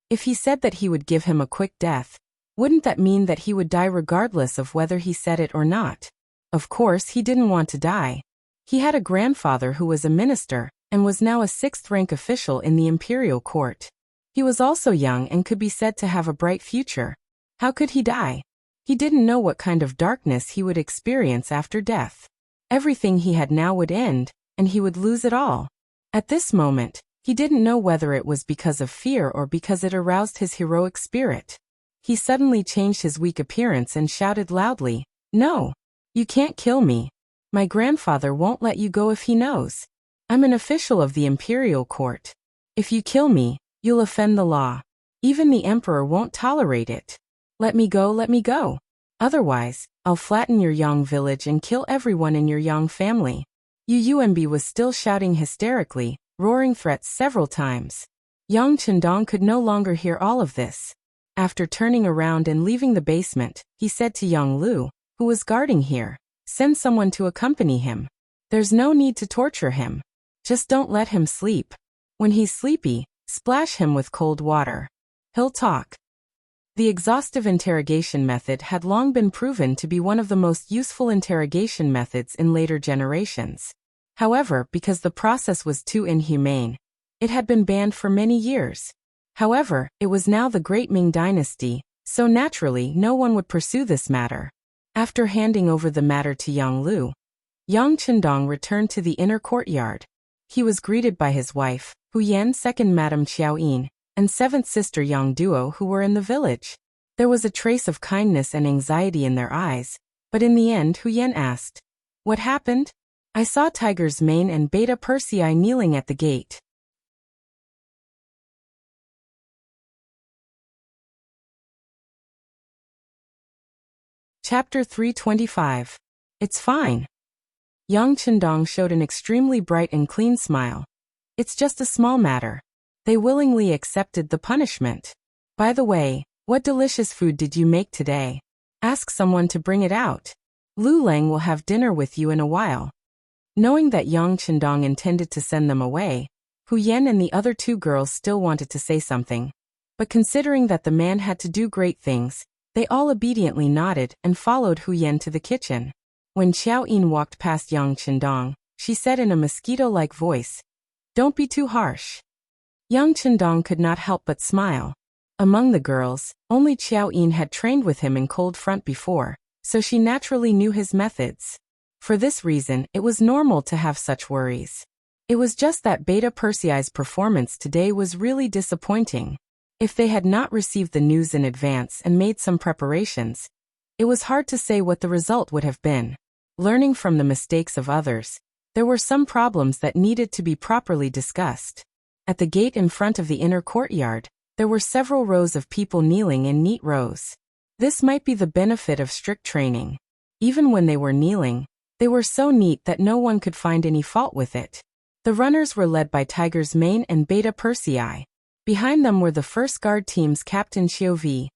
If he said that he would give him a quick death, Wouldn't that mean that he would die regardless of whether he said it or not? Of course, he didn't want to die. He had a grandfather who was a minister, and was now a sixth-rank official in the imperial court. He was also young and could be said to have a bright future. How could he die? He didn't know what kind of darkness he would experience after death. Everything he had now would end, and he would lose it all. At this moment, he didn't know whether it was because of fear or because it aroused his heroic spirit. He suddenly changed his weak appearance and shouted loudly, "No! You can't kill me. My grandfather won't let you go if he knows. I'm an official of the imperial court. If you kill me, you'll offend the law. Even the emperor won't tolerate it. Let me go, let me go. Otherwise, I'll flatten your Yang village and kill everyone in your Yang family." Yuumbi was still shouting hysterically, roaring threats several times. Yang Chendong could no longer hear all of this. After turning around and leaving the basement, he said to Yang Lu, who was guarding here, "Send someone to accompany him. There's no need to torture him. Just don't let him sleep. When he's sleepy, splash him with cold water. He'll talk." The exhaustive interrogation method had long been proven to be one of the most useful interrogation methods in later generations. However, because the process was too inhumane, it had been banned for many years. However, it was now the Great Ming Dynasty, so naturally no one would pursue this matter. After handing over the matter to Yang Lu, Yang Chendong returned to the inner courtyard. He was greeted by his wife, Hu Yan, second Madame Xiaoyin, and seventh sister Yang Duo, who were in the village. There was a trace of kindness and anxiety in their eyes, but in the end Hu Yan asked, "What happened? I saw Tiger's Mane and Beta Persei kneeling at the gate." Chapter 325. It's fine. Yang Chendong showed an extremely bright and clean smile. It's just a small matter. They willingly accepted the punishment. By the way, what delicious food did you make today? Ask someone to bring it out. Lu Lang will have dinner with you in a while. Knowing that Yang Chendong intended to send them away, Hu Yan and the other two girls still wanted to say something. But considering that the man had to do great things, they all obediently nodded and followed Hu Yan to the kitchen. When Xiaoyin walked past Yang Chendong, she said in a mosquito-like voice, "Don't be too harsh." Yang Chendong could not help but smile. Among the girls, only Xiaoyin had trained with him in cold front before, so she naturally knew his methods. For this reason, it was normal to have such worries. It was just that Beta Persei's performance today was really disappointing. If they had not received the news in advance and made some preparations, it was hard to say what the result would have been. Learning from the mistakes of others, there were some problems that needed to be properly discussed. At the gate in front of the inner courtyard, there were several rows of people kneeling in neat rows. This might be the benefit of strict training. Even when they were kneeling, they were so neat that no one could find any fault with it. The runners were led by Tiger's Mane and Beta Persei. Behind them were the First Guard Team's Captain Xiu Vi,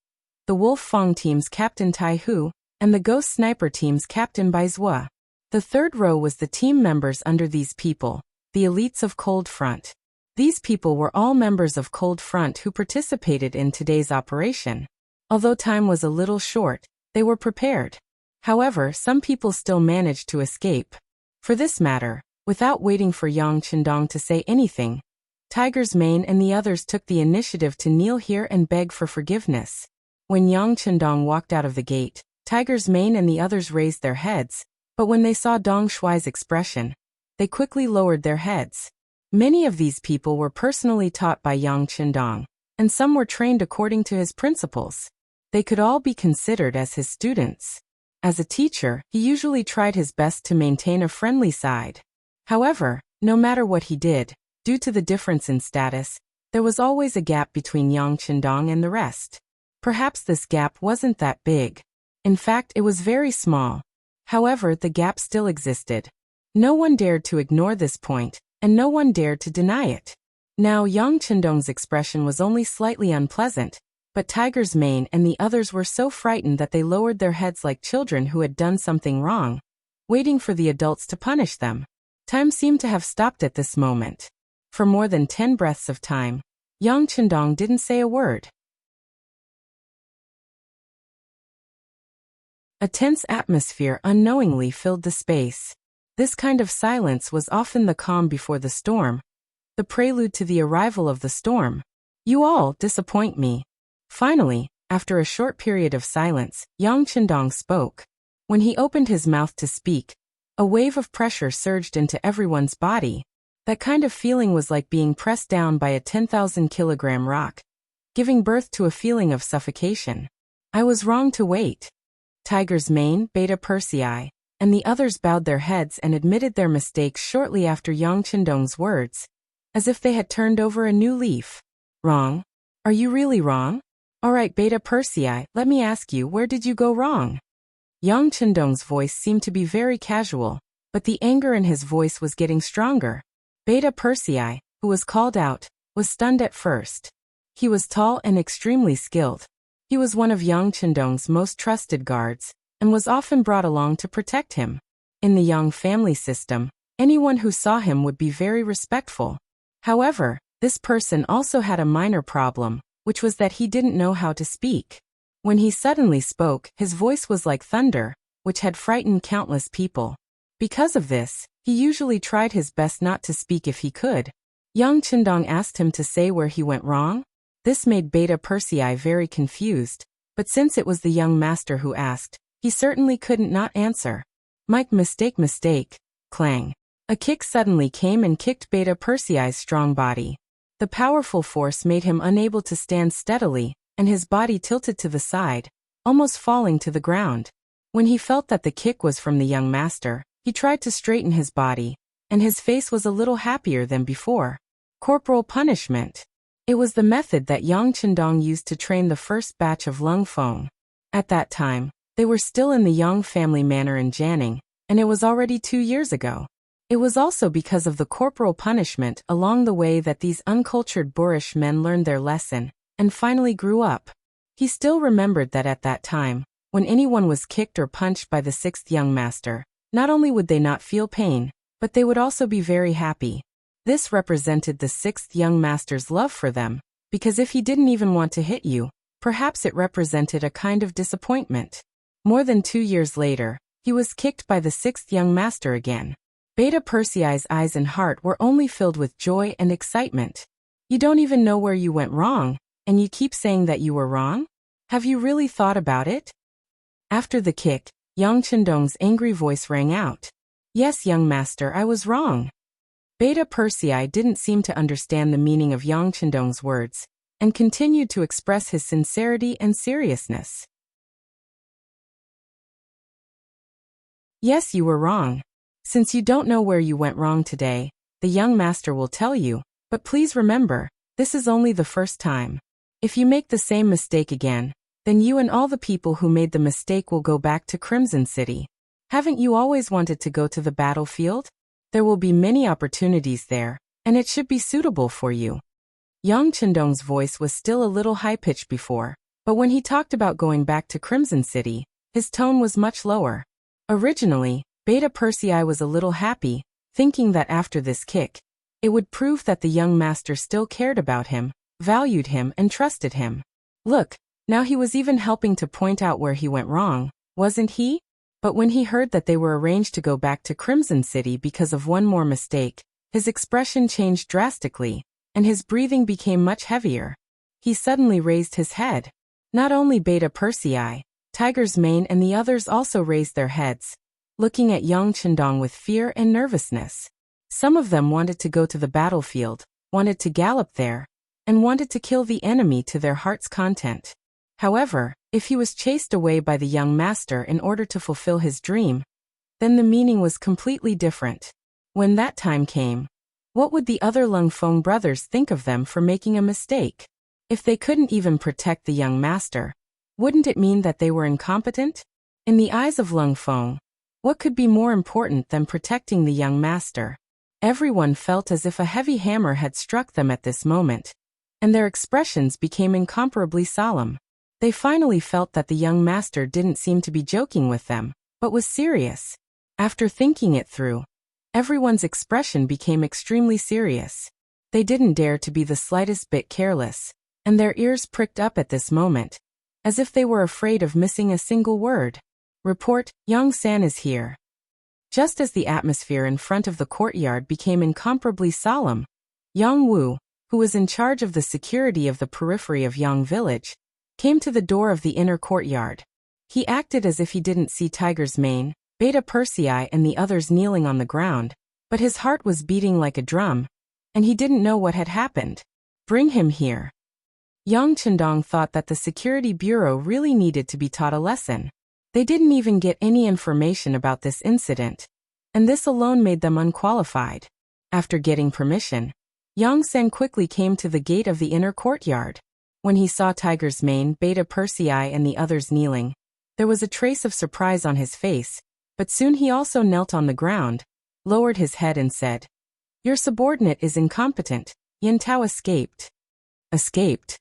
the Wolf Fong Team's Captain Tai Hu, and the Ghost Sniper Team's Captain Bai Zhua. The third row was the team members under these people, the elites of Cold Front. These people were all members of Cold Front who participated in today's operation. Although time was a little short, they were prepared. However, some people still managed to escape. For this matter, without waiting for Yang Chendong to say anything, Tiger's Mane and the others took the initiative to kneel here and beg for forgiveness. When Yang Chendong walked out of the gate, Tiger's Mane and the others raised their heads, but when they saw Dong Shuai's expression, they quickly lowered their heads. Many of these people were personally taught by Yang Chendong, and some were trained according to his principles. They could all be considered as his students. As a teacher, he usually tried his best to maintain a friendly side. However, no matter what he did, due to the difference in status, there was always a gap between Yang Chendong and the rest. Perhaps this gap wasn't that big. In fact, it was very small. However, the gap still existed. No one dared to ignore this point, and no one dared to deny it. Now Yang Chendong's expression was only slightly unpleasant, but Tiger's Mane and the others were so frightened that they lowered their heads like children who had done something wrong, waiting for the adults to punish them. Time seemed to have stopped at this moment. For more than 10 breaths of time, Yang Chendong didn't say a word. A tense atmosphere unknowingly filled the space. This kind of silence was often the calm before the storm, the prelude to the arrival of the storm. You all disappoint me. Finally, after a short period of silence, Yang Qindong spoke. When he opened his mouth to speak, a wave of pressure surged into everyone's body. That kind of feeling was like being pressed down by a 10,000-kilogram rock, giving birth to a feeling of suffocation. I was wrong to wait. Tiger's Mane, Beta Persei, and the others bowed their heads and admitted their mistakes shortly after Yang Qindong's words, as if they had turned over a new leaf. Wrong? Are you really wrong? All right, Beta Persei, let me ask you, where did you go wrong? Yang Qindong's voice seemed to be very casual, but the anger in his voice was getting stronger. Beta Persei, who was called out, was stunned at first. He was tall and extremely skilled. He was one of Yang Qindong's most trusted guards, and was often brought along to protect him. In the Yang family system, anyone who saw him would be very respectful. However, this person also had a minor problem, which was that he didn't know how to speak. When he suddenly spoke, his voice was like thunder, which had frightened countless people. Because of this, he usually tried his best not to speak if he could. Yang Qindong asked him to say where he went wrong. This made Beta Persei very confused, but since it was the young master who asked, he certainly couldn't not answer. Mistake, clang. A kick suddenly came and kicked Beta Persei's strong body. The powerful force made him unable to stand steadily, and his body tilted to the side, almost falling to the ground. When he felt that the kick was from the young master, he tried to straighten his body, and his face was a little happier than before. Corporal punishment. It was the method that Yang Qindong used to train the first batch of Lung Feng. At that time, they were still in the Yang family manor in Jianing, and it was already 2 years ago. It was also because of the corporal punishment along the way that these uncultured boorish men learned their lesson, and finally grew up. He still remembered that at that time, when anyone was kicked or punched by the sixth young master, not only would they not feel pain, but they would also be very happy. This represented the sixth young master's love for them, because if he didn't even want to hit you, perhaps it represented a kind of disappointment. More than 2 years later, he was kicked by the sixth young master again. Beta Persei's eyes and heart were only filled with joy and excitement. You don't even know where you went wrong, and you keep saying that you were wrong? Have you really thought about it? After the kick, Yang Qindong's angry voice rang out. Yes, young master, I was wrong. Beta Persei didn't seem to understand the meaning of Yang Qindong's words, and continued to express his sincerity and seriousness. Yes, you were wrong. Since you don't know where you went wrong today, the young master will tell you, but please remember, this is only the first time. If you make the same mistake again, then you and all the people who made the mistake will go back to Crimson City. Haven't you always wanted to go to the battlefield? There will be many opportunities there, and it should be suitable for you. Yang Qindong's voice was still a little high-pitched before, but when he talked about going back to Crimson City, his tone was much lower. Originally, Beta Persei was a little happy, thinking that after this kick, it would prove that the young master still cared about him, valued him and trusted him. Look, now he was even helping to point out where he went wrong, wasn't he? But when he heard that they were arranged to go back to Crimson City because of one more mistake, his expression changed drastically, and his breathing became much heavier. He suddenly raised his head. Not only Beta Persei, Tiger's Mane and the others also raised their heads, looking at Yang Qindong with fear and nervousness. Some of them wanted to go to the battlefield, wanted to gallop there, and wanted to kill the enemy to their heart's content. However, if he was chased away by the young master in order to fulfill his dream, then the meaning was completely different. When that time came, what would the other Lung Feng brothers think of them for making a mistake? If they couldn't even protect the young master, wouldn't it mean that they were incompetent? In the eyes of Lung Feng, what could be more important than protecting the young master? Everyone felt as if a heavy hammer had struck them at this moment, and their expressions became incomparably solemn. They finally felt that the young master didn't seem to be joking with them, but was serious. After thinking it through, everyone's expression became extremely serious. They didn't dare to be the slightest bit careless, and their ears pricked up at this moment, as if they were afraid of missing a single word. Report, Young San is here. Just as the atmosphere in front of the courtyard became incomparably solemn, Yang Wu, who was in charge of the security of the periphery of Yang Village, came to the door of the inner courtyard. He acted as if he didn't see Tiger's Mane, Beta Persei and the others kneeling on the ground, but his heart was beating like a drum, and he didn't know what had happened. Bring him here. Yang Chendong thought that the security bureau really needed to be taught a lesson. They didn't even get any information about this incident, and this alone made them unqualified. After getting permission, Yang San quickly came to the gate of the inner courtyard. When he saw Tiger's Mane, Beta Persei and the others kneeling, there was a trace of surprise on his face, but soon he also knelt on the ground, lowered his head and said, "Your subordinate is incompetent. Yin Tao escaped." Escaped?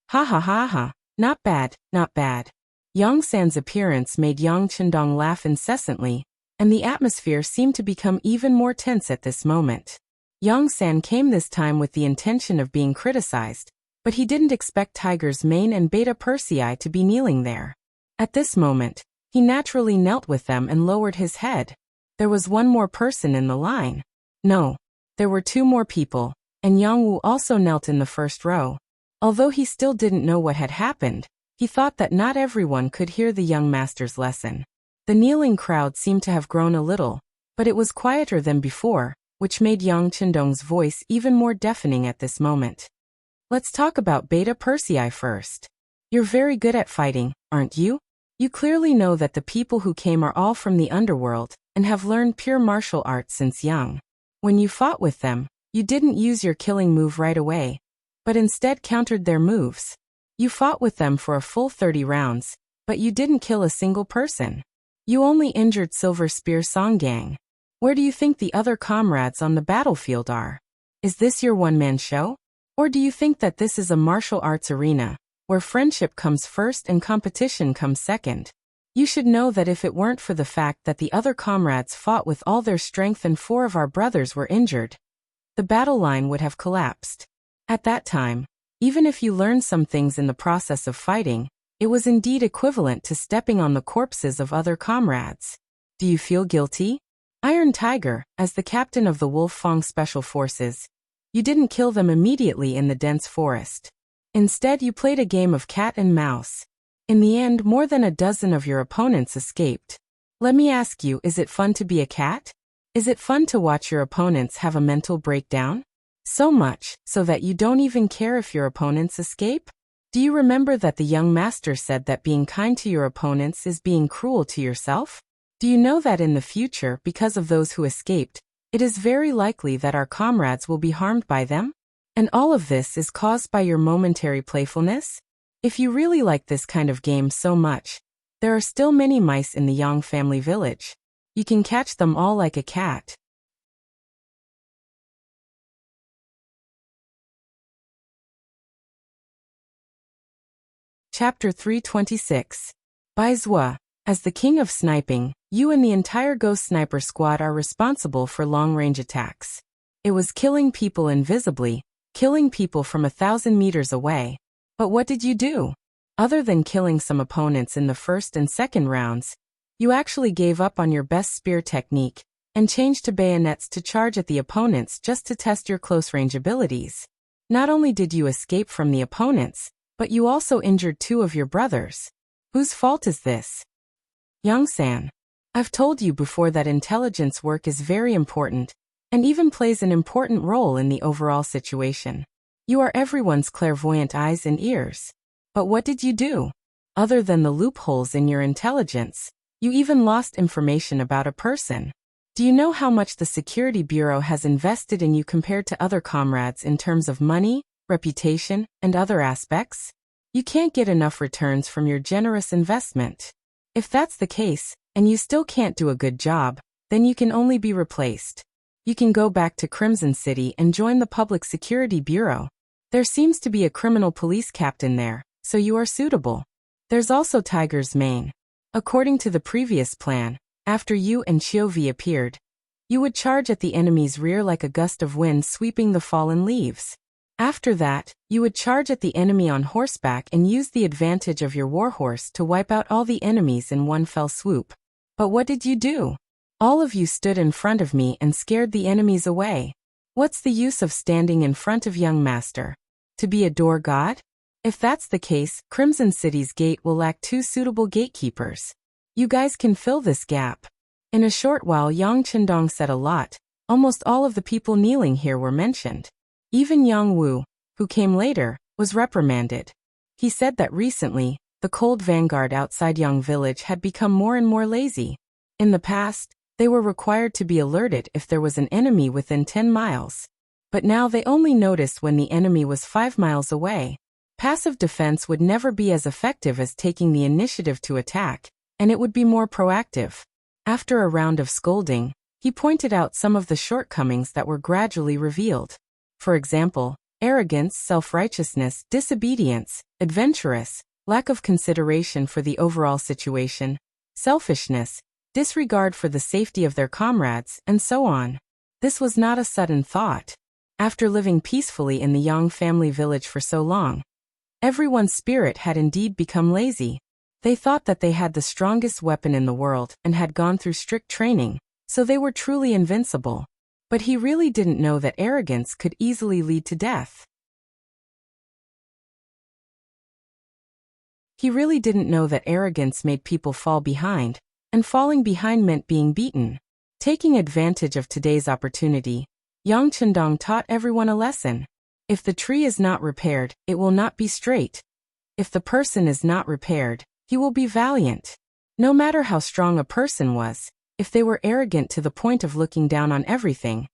Ha ha ha ha. Not bad, not bad. Yang San's appearance made Yang Chendong laugh incessantly, and the atmosphere seemed to become even more tense at this moment. Yang San came this time with the intention of being criticized, but he didn't expect Tiger's Mane and Beta Persei to be kneeling there. At this moment, he naturally knelt with them and lowered his head. There was one more person in the line. No, there were two more people, and Yang Wu also knelt in the first row. Although he still didn't know what had happened, he thought that not everyone could hear the young master's lesson. The kneeling crowd seemed to have grown a little, but it was quieter than before, which made Yang Chendong's voice even more deafening at this moment. Let's talk about Beta Persei first. You're very good at fighting, aren't you? You clearly know that the people who came are all from the underworld, and have learned pure martial arts since young. When you fought with them, you didn't use your killing move right away, but instead countered their moves. You fought with them for a full 30 rounds, but you didn't kill a single person. You only injured Silver Spear Songgang. Where do you think the other comrades on the battlefield are? Is this your one-man show? Or do you think that this is a martial arts arena, where friendship comes first and competition comes second? You should know that if it weren't for the fact that the other comrades fought with all their strength and 4 of our brothers were injured, the battle line would have collapsed. At that time, even if you learned some things in the process of fighting, it was indeed equivalent to stepping on the corpses of other comrades. Do you feel guilty? Iron Tiger, as the captain of the Wolf Fong Special Forces, you didn't kill them immediately in the dense forest. Instead, you played a game of cat and mouse. In the end, more than a dozen of your opponents escaped. Let me ask you, is it fun to be a cat? Is it fun to watch your opponents have a mental breakdown? So much, so that you don't even care if your opponents escape? Do you remember that the young master said that being kind to your opponents is being cruel to yourself? Do you know that in the future, because of those who escaped, it is very likely that our comrades will be harmed by them? And all of this is caused by your momentary playfulness? If you really like this kind of game so much, there are still many mice in the Yang family village. You can catch them all like a cat. Chapter 326. Bai Zhua. As the king of sniping, you and the entire Ghost Sniper squad are responsible for long-range attacks. It was killing people invisibly, killing people from 1,000 meters away. But what did you do? Other than killing some opponents in the first and second rounds, you actually gave up on your best spear technique and changed to bayonets to charge at the opponents just to test your close-range abilities. Not only did you escape from the opponents, but you also injured 2 of your brothers. Whose fault is this? Yang San. I've told you before that intelligence work is very important, and even plays an important role in the overall situation. You are everyone's clairvoyant eyes and ears. But what did you do? Other than the loopholes in your intelligence, you even lost information about a person. Do you know how much the Security Bureau has invested in you compared to other comrades in terms of money, reputation, and other aspects? You can't get enough returns from your generous investment. If that's the case, and you still can't do a good job, then you can only be replaced. You can go back to Crimson City and join the Public Security Bureau. There seems to be a criminal police captain there, so you are suitable. There's also Tiger's Mane. According to the previous plan, after you and Chiovi appeared, you would charge at the enemy's rear like a gust of wind sweeping the fallen leaves. After that, you would charge at the enemy on horseback and use the advantage of your warhorse to wipe out all the enemies in one fell swoop. But what did you do? All of you stood in front of me and scared the enemies away. What's the use of standing in front of young master? To be a door god? If that's the case, Crimson City's gate will lack 2 suitable gatekeepers. You guys can fill this gap. In a short while Yang Chendong said a lot. Almost all of the people kneeling here were mentioned. Even Yang Wu, who came later, was reprimanded. He said that recently, the cold vanguard outside Yang Village had become more and more lazy. In the past, they were required to be alerted if there was an enemy within 10 miles. But now they only noticed when the enemy was 5 miles away. Passive defense would never be as effective as taking the initiative to attack, and it would be more proactive. After a round of scolding, he pointed out some of the shortcomings that were gradually revealed. For example, arrogance, self-righteousness, disobedience, adventurous, lack of consideration for the overall situation, selfishness, disregard for the safety of their comrades, and so on. This was not a sudden thought. After living peacefully in the Yang family village for so long, everyone's spirit had indeed become lazy. They thought that they had the strongest weapon in the world and had gone through strict training, so they were truly invincible. But he really didn't know that arrogance could easily lead to death. He really didn't know that arrogance made people fall behind, and falling behind meant being beaten. Taking advantage of today's opportunity, Yang Chendong taught everyone a lesson. If the tree is not repaired, it will not be straight. If the person is not repaired, he will be valiant. No matter how strong a person was, if they were arrogant to the point of looking down on everything,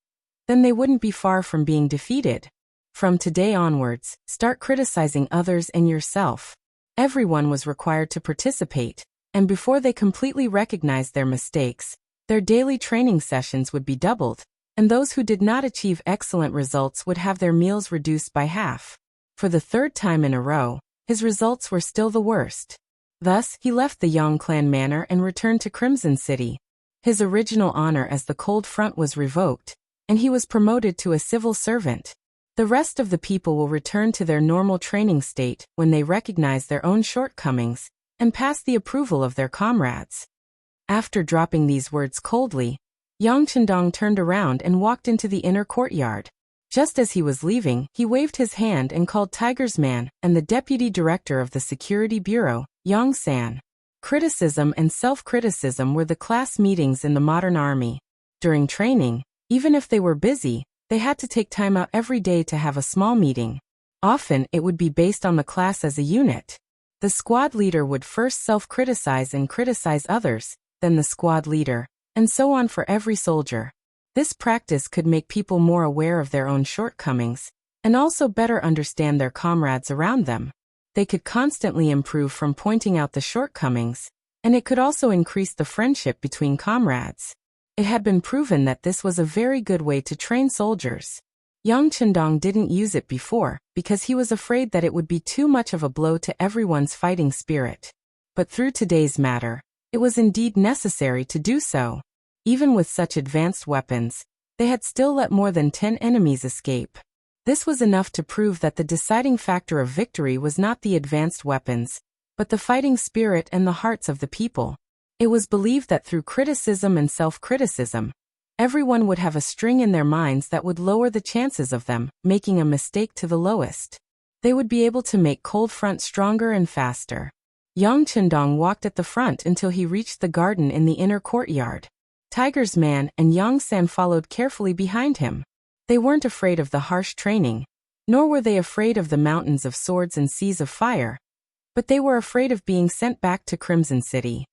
then they wouldn't be far from being defeated. From today onwards, start criticizing others and yourself. Everyone was required to participate, and before they completely recognized their mistakes, their daily training sessions would be doubled, and those who did not achieve excellent results would have their meals reduced by half. For the 3rd time in a row, his results were still the worst. Thus, he left the Yang clan manor and returned to Crimson City. His original honor as the Cold Front was revoked, and he was promoted to a civil servant. The rest of the people will return to their normal training state when they recognize their own shortcomings and pass the approval of their comrades. After dropping these words coldly, Yang Chendong turned around and walked into the inner courtyard. Just as he was leaving, he waved his hand and called Tiger's Man and the deputy director of the Security Bureau, Yang San. Criticism and self-criticism were the class meetings in the modern army. During training, even if they were busy, they had to take time out every day to have a small meeting. Often, it would be based on the class as a unit. The squad leader would first self-criticize and criticize others, then the squad leader, and so on for every soldier. This practice could make people more aware of their own shortcomings, and also better understand their comrades around them. They could constantly improve from pointing out the shortcomings, and it could also increase the friendship between comrades. It had been proven that this was a very good way to train soldiers. Yang Chendong didn't use it before because he was afraid that it would be too much of a blow to everyone's fighting spirit. But through today's matter, it was indeed necessary to do so. Even with such advanced weapons, they had still let more than 10 enemies escape. This was enough to prove that the deciding factor of victory was not the advanced weapons, but the fighting spirit and the hearts of the people. It was believed that through criticism and self-criticism, everyone would have a string in their minds that would lower the chances of them making a mistake to the lowest. They would be able to make Cold Front stronger and faster. Yang Chendong walked at the front until he reached the garden in the inner courtyard. Tiger's Man and Yang San followed carefully behind him. They weren't afraid of the harsh training, nor were they afraid of the mountains of swords and seas of fire, but they were afraid of being sent back to Crimson City.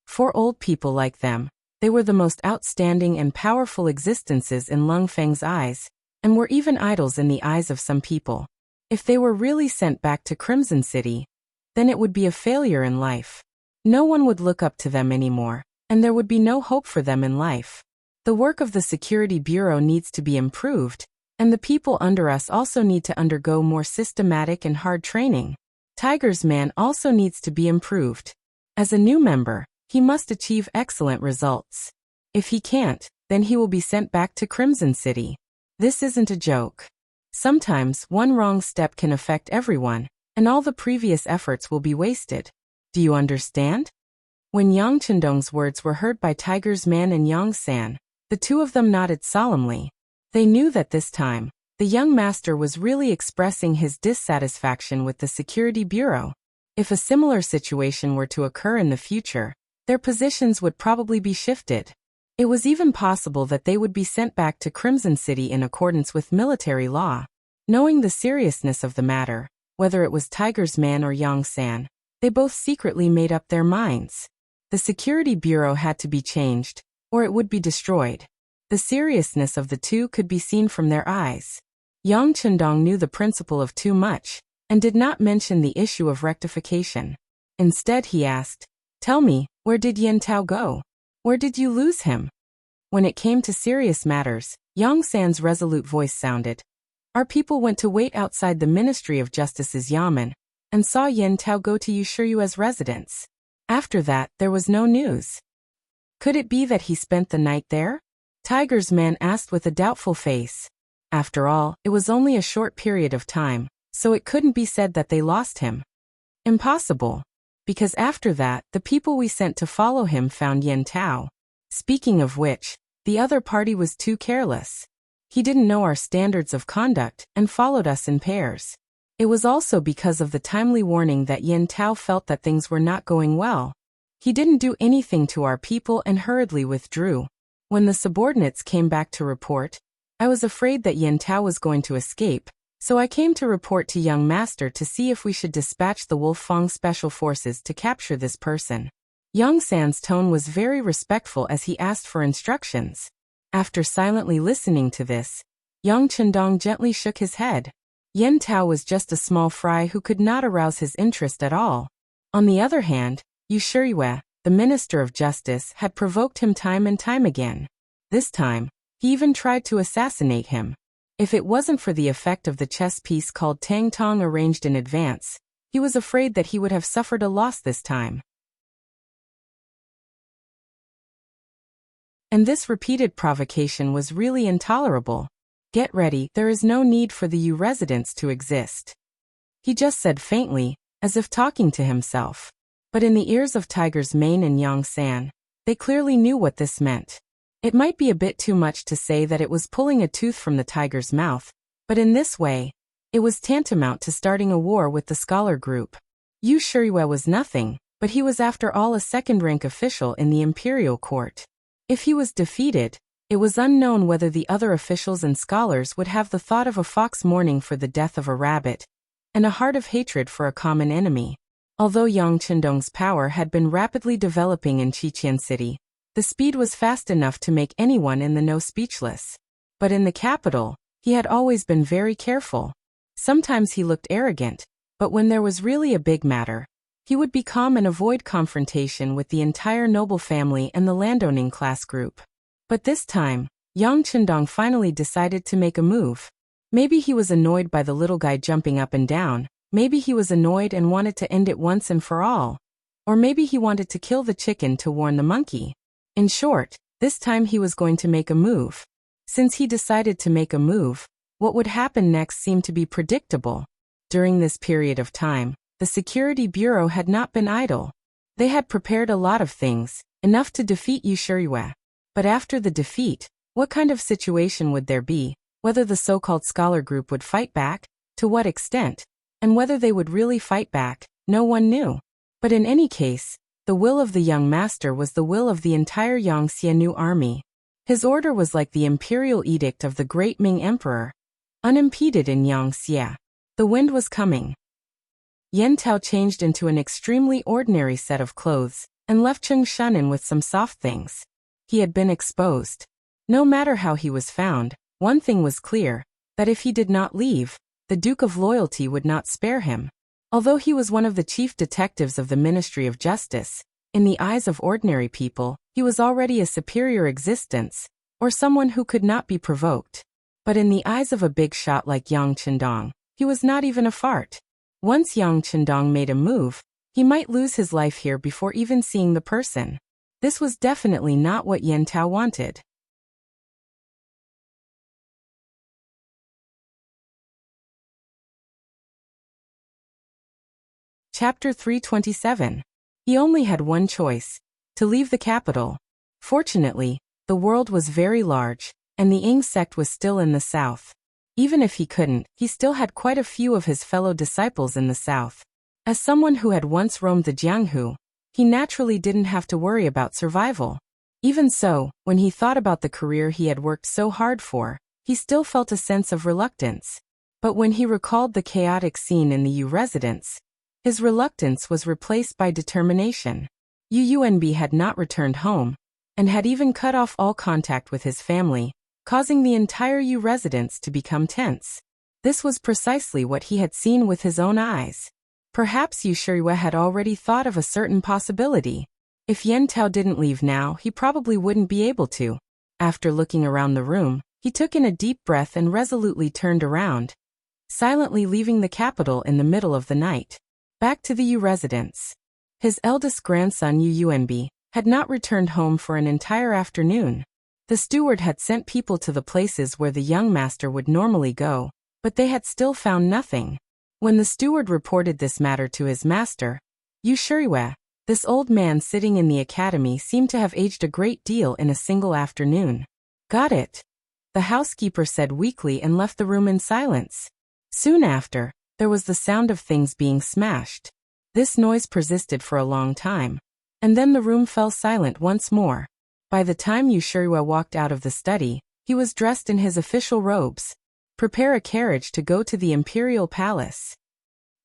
For old people like them, they were the most outstanding and powerful existences in Lung Feng's eyes, and were even idols in the eyes of some people. If they were really sent back to Crimson City, then it would be a failure in life. No one would look up to them anymore, and there would be no hope for them in life. The work of the Security Bureau needs to be improved, and the people under us also need to undergo more systematic and hard training. Tiger's Man also needs to be improved. As a new member, he must achieve excellent results. If he can't, then he will be sent back to Crimson City. This isn't a joke. Sometimes one wrong step can affect everyone, and all the previous efforts will be wasted. Do you understand? When Yang Chendong's words were heard by Tiger's Man and Yang San, the two of them nodded solemnly. They knew that this time, the young master was really expressing his dissatisfaction with the Security Bureau. If a similar situation were to occur in the future, their positions would probably be shifted. It was even possible that they would be sent back to Crimson City in accordance with military law. Knowing the seriousness of the matter, whether it was Tiger's Man or Yang San, they both secretly made up their minds. The Security Bureau had to be changed, or it would be destroyed. The seriousness of the two could be seen from their eyes. Yang Chendong knew the principle of too much, and did not mention the issue of rectification. Instead he asked, "Tell me, where did Yin Tao go? Where did you lose him?" When it came to serious matters, Yang San's resolute voice sounded. Our people went to wait outside the Ministry of Justice's Yamen, and saw Yin Tao go to Yushiryue's residence. After that, there was no news. Could it be that he spent the night there? Tiger's Man asked with a doubtful face. After all, it was only a short period of time, so it couldn't be said that they lost him. Impossible. Because after that, the people we sent to follow him found Yin Tao. Speaking of which, the other party was too careless. He didn't know our standards of conduct and followed us in pairs. It was also because of the timely warning that Yin Tao felt that things were not going well. He didn't do anything to our people and hurriedly withdrew. When the subordinates came back to report, I was afraid that Yin Tao was going to escape, so I came to report to Young Master to see if we should dispatch the Wolfang Special Forces to capture this person. Yang San's tone was very respectful as he asked for instructions. After silently listening to this, Yang Chendong gently shook his head. Yin Tao was just a small fry who could not arouse his interest at all. On the other hand, Yushiryue, the Minister of Justice, had provoked him time and time again. This time, he even tried to assassinate him. If it wasn't for the effect of the chess piece called Tang Tong arranged in advance, he was afraid that he would have suffered a loss this time. And this repeated provocation was really intolerable. Get ready, there is no need for the U residents to exist. He just said faintly, as if talking to himself. But in the ears of Tiger's Mane and Yang San, they clearly knew what this meant. It might be a bit too much to say that it was pulling a tooth from the tiger's mouth, but in this way, it was tantamount to starting a war with the scholar group. Yushiryue was nothing, but he was after all a second-rank official in the imperial court. If he was defeated, it was unknown whether the other officials and scholars would have the thought of a fox mourning for the death of a rabbit, and a heart of hatred for a common enemy. Although Yang Chendong's power had been rapidly developing in Qiqian City, the speed was fast enough to make anyone in the know speechless. But in the capital, he had always been very careful. Sometimes he looked arrogant, but when there was really a big matter, he would be calm and avoid confrontation with the entire noble family and the landowning class group. But this time, Yang Chendong finally decided to make a move. Maybe he was annoyed by the little guy jumping up and down, maybe he was annoyed and wanted to end it once and for all. Or maybe he wanted to kill the chicken to warn the monkey. In short, this time he was going to make a move. Since he decided to make a move, what would happen next seemed to be predictable. During this period of time, the Security Bureau had not been idle. They had prepared a lot of things, enough to defeat Yushiryue. But after the defeat, what kind of situation would there be, whether the so-called scholar group would fight back, to what extent, and whether they would really fight back, no one knew. But in any case, the will of the young master was the will of the entire Yangxia New army. His order was like the imperial edict of the great Ming emperor, unimpeded in Yangxia. The wind was coming. Yin Tao changed into an extremely ordinary set of clothes, and left Chengshan with some soft things. He had been exposed. No matter how he was found, one thing was clear, that if he did not leave, the Duke of Loyalty would not spare him. Although he was one of the chief detectives of the Ministry of Justice, in the eyes of ordinary people, he was already a superior existence, or someone who could not be provoked. But in the eyes of a big shot like Yang Chendong, he was not even a fart. Once Yang Chendong made a move, he might lose his life here before even seeing the person. This was definitely not what Yin Tao wanted. Chapter 327. He only had one choice: to leave the capital. Fortunately, the world was very large, and the Ing sect was still in the south. Even if he couldn't, he still had quite a few of his fellow disciples in the south. As someone who had once roamed the Jianghu, he naturally didn't have to worry about survival. Even so, when he thought about the career he had worked so hard for, he still felt a sense of reluctance. But when he recalled the chaotic scene in the Yu residence, his reluctance was replaced by determination. Yu Yuanbi had not returned home, and had even cut off all contact with his family, causing the entire Yu residence to become tense. This was precisely what he had seen with his own eyes. Perhaps Yu Shirue had already thought of a certain possibility. If Yen Tao didn't leave now, he probably wouldn't be able to. After looking around the room, he took in a deep breath and resolutely turned around, silently leaving the capital in the middle of the night. Back to the Yu residence. His eldest grandson Yu Yuanbi had not returned home for an entire afternoon. The steward had sent people to the places where the young master would normally go, but they had still found nothing. When the steward reported this matter to his master, Yu Shirue, this old man sitting in the academy seemed to have aged a great deal in a single afternoon. Got it, the housekeeper said weakly and left the room in silence. Soon after, there was the sound of things being smashed. This noise persisted for a long time, and then the room fell silent once more. By the time Yu Shirue walked out of the study, he was dressed in his official robes. Prepare a carriage to go to the imperial palace.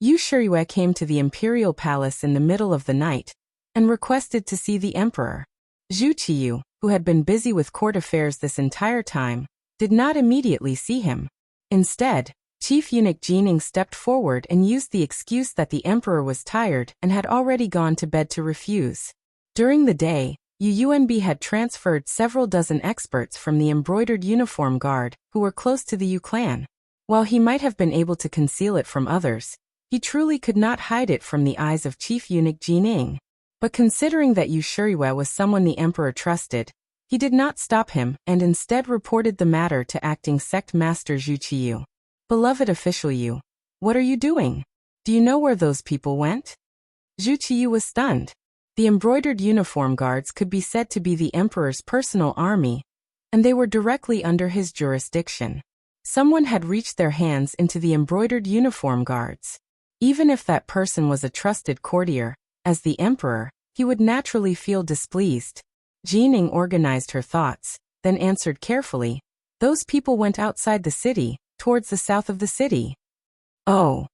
Yu Shirue came to the imperial palace in the middle of the night, and requested to see the emperor. Zhu Qiyu, who had been busy with court affairs this entire time, did not immediately see him. Instead, Chief Eunuch Jining stepped forward and used the excuse that the emperor was tired and had already gone to bed to refuse. During the day, Yu Yuanbi had transferred several dozen experts from the embroidered uniform guard who were close to the Yu clan. While he might have been able to conceal it from others, he truly could not hide it from the eyes of Chief Eunuch Jining. But considering that Yu Shirue was someone the emperor trusted, he did not stop him and instead reported the matter to acting sect master Zhu Qiyu. Beloved official Yu, what are you doing? Do you know where those people went? Zhu Qiyu was stunned. The embroidered uniform guards could be said to be the emperor's personal army, and they were directly under his jurisdiction. Someone had reached their hands into the embroidered uniform guards. Even if that person was a trusted courtier, as the emperor, he would naturally feel displeased. Jining organized her thoughts, then answered carefully, those people went outside the city, towards the south of the city. Oh.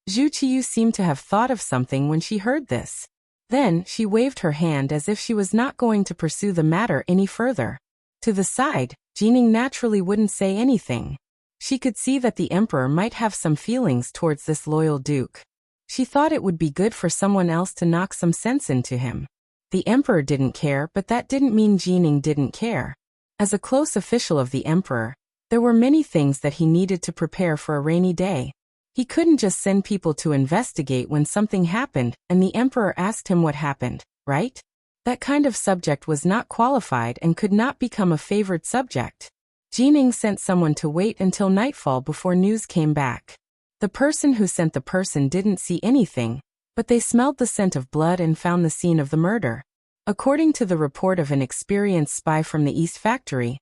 Zhu Qiyu seemed to have thought of something when she heard this. Then, she waved her hand as if she was not going to pursue the matter any further. To the side, Jining naturally wouldn't say anything. She could see that the emperor might have some feelings towards this loyal duke. She thought it would be good for someone else to knock some sense into him. The emperor didn't care, but that didn't mean Jining didn't care. As a close official of the emperor, there were many things that he needed to prepare for a rainy day. He couldn't just send people to investigate when something happened and the emperor asked him what happened, right? That kind of subject was not qualified and could not become a favored subject. Jining sent someone to wait until nightfall before news came back. The person who sent the person didn't see anything, but they smelled the scent of blood and found the scene of the murder. According to the report of an experienced spy from the East Factory,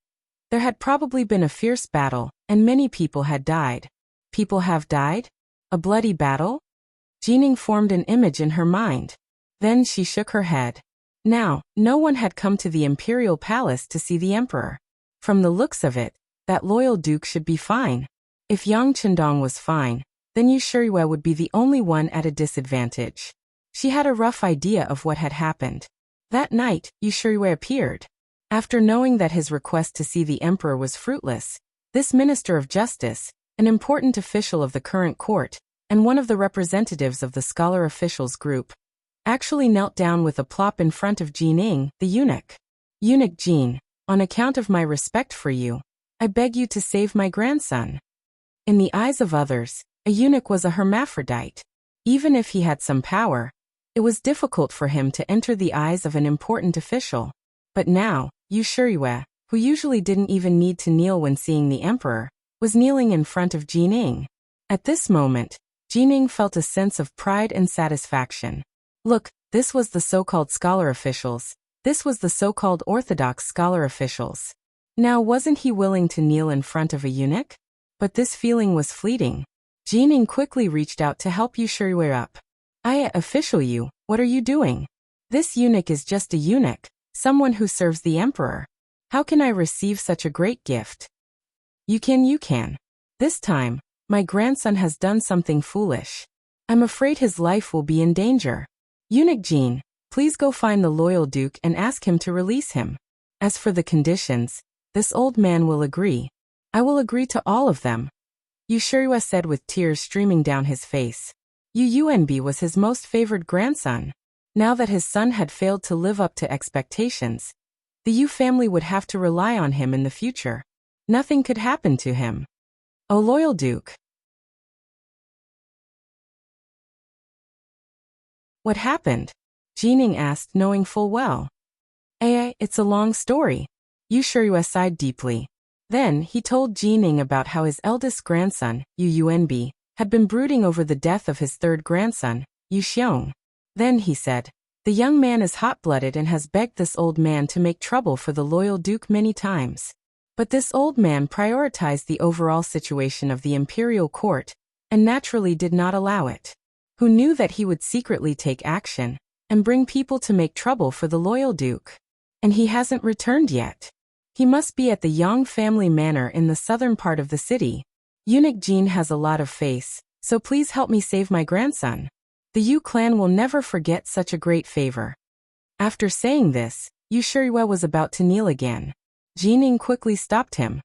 there had probably been a fierce battle, and many people had died. People have died? A bloody battle? Jining formed an image in her mind. Then she shook her head. Now, no one had come to the imperial palace to see the emperor. From the looks of it, that loyal duke should be fine. If Yang Chendong was fine, then Yu Shirue would be the only one at a disadvantage. She had a rough idea of what had happened. That night, Yu Shirue appeared. After knowing that his request to see the emperor was fruitless, this minister of justice, an important official of the current court, and one of the representatives of the scholar officials group, actually knelt down with a plop in front of Jining, the eunuch. Eunuch Jin, on account of my respect for you, I beg you to save my grandson. In the eyes of others, a eunuch was a hermaphrodite. Even if he had some power, it was difficult for him to enter the eyes of an important official. But now, Yu Shirue, who usually didn't even need to kneel when seeing the emperor, was kneeling in front of Jining. At this moment, Jining felt a sense of pride and satisfaction. Look, this was the so-called scholar officials. This was the so-called orthodox scholar officials. Now wasn't he willing to kneel in front of a eunuch? But this feeling was fleeting. Jining quickly reached out to help Wuxia up. Official Yu, what are you doing? This eunuch is just a eunuch, someone who serves the emperor. How can I receive such a great gift? You can. This time, my grandson has done something foolish. I'm afraid his life will be in danger. Eunuch Jin, please go find the loyal duke and ask him to release him. As for the conditions, this old man will agree. I will agree to all of them. Wuxia said with tears streaming down his face. Yunbi was his most favored grandson. Now that his son had failed to live up to expectations, the Yu family would have to rely on him in the future. Nothing could happen to him. O loyal duke. What happened? Jining asked, knowing full well. It's a long story. Wuxia sighed deeply. Then he told Jining about how his eldest grandson, Yunbi, had been brooding over the death of his third grandson, Xiong. Then he said, the young man is hot-blooded and has begged this old man to make trouble for the loyal duke many times. But this old man prioritized the overall situation of the imperial court, and naturally did not allow it. Who knew that he would secretly take action, and bring people to make trouble for the loyal duke. And he hasn't returned yet. He must be at the Yang family manor in the southern part of the city. Eunuch Jin has a lot of face, so please help me save my grandson. The Yu clan will never forget such a great favor. After saying this, Wuxia was about to kneel again. Jining quickly stopped him.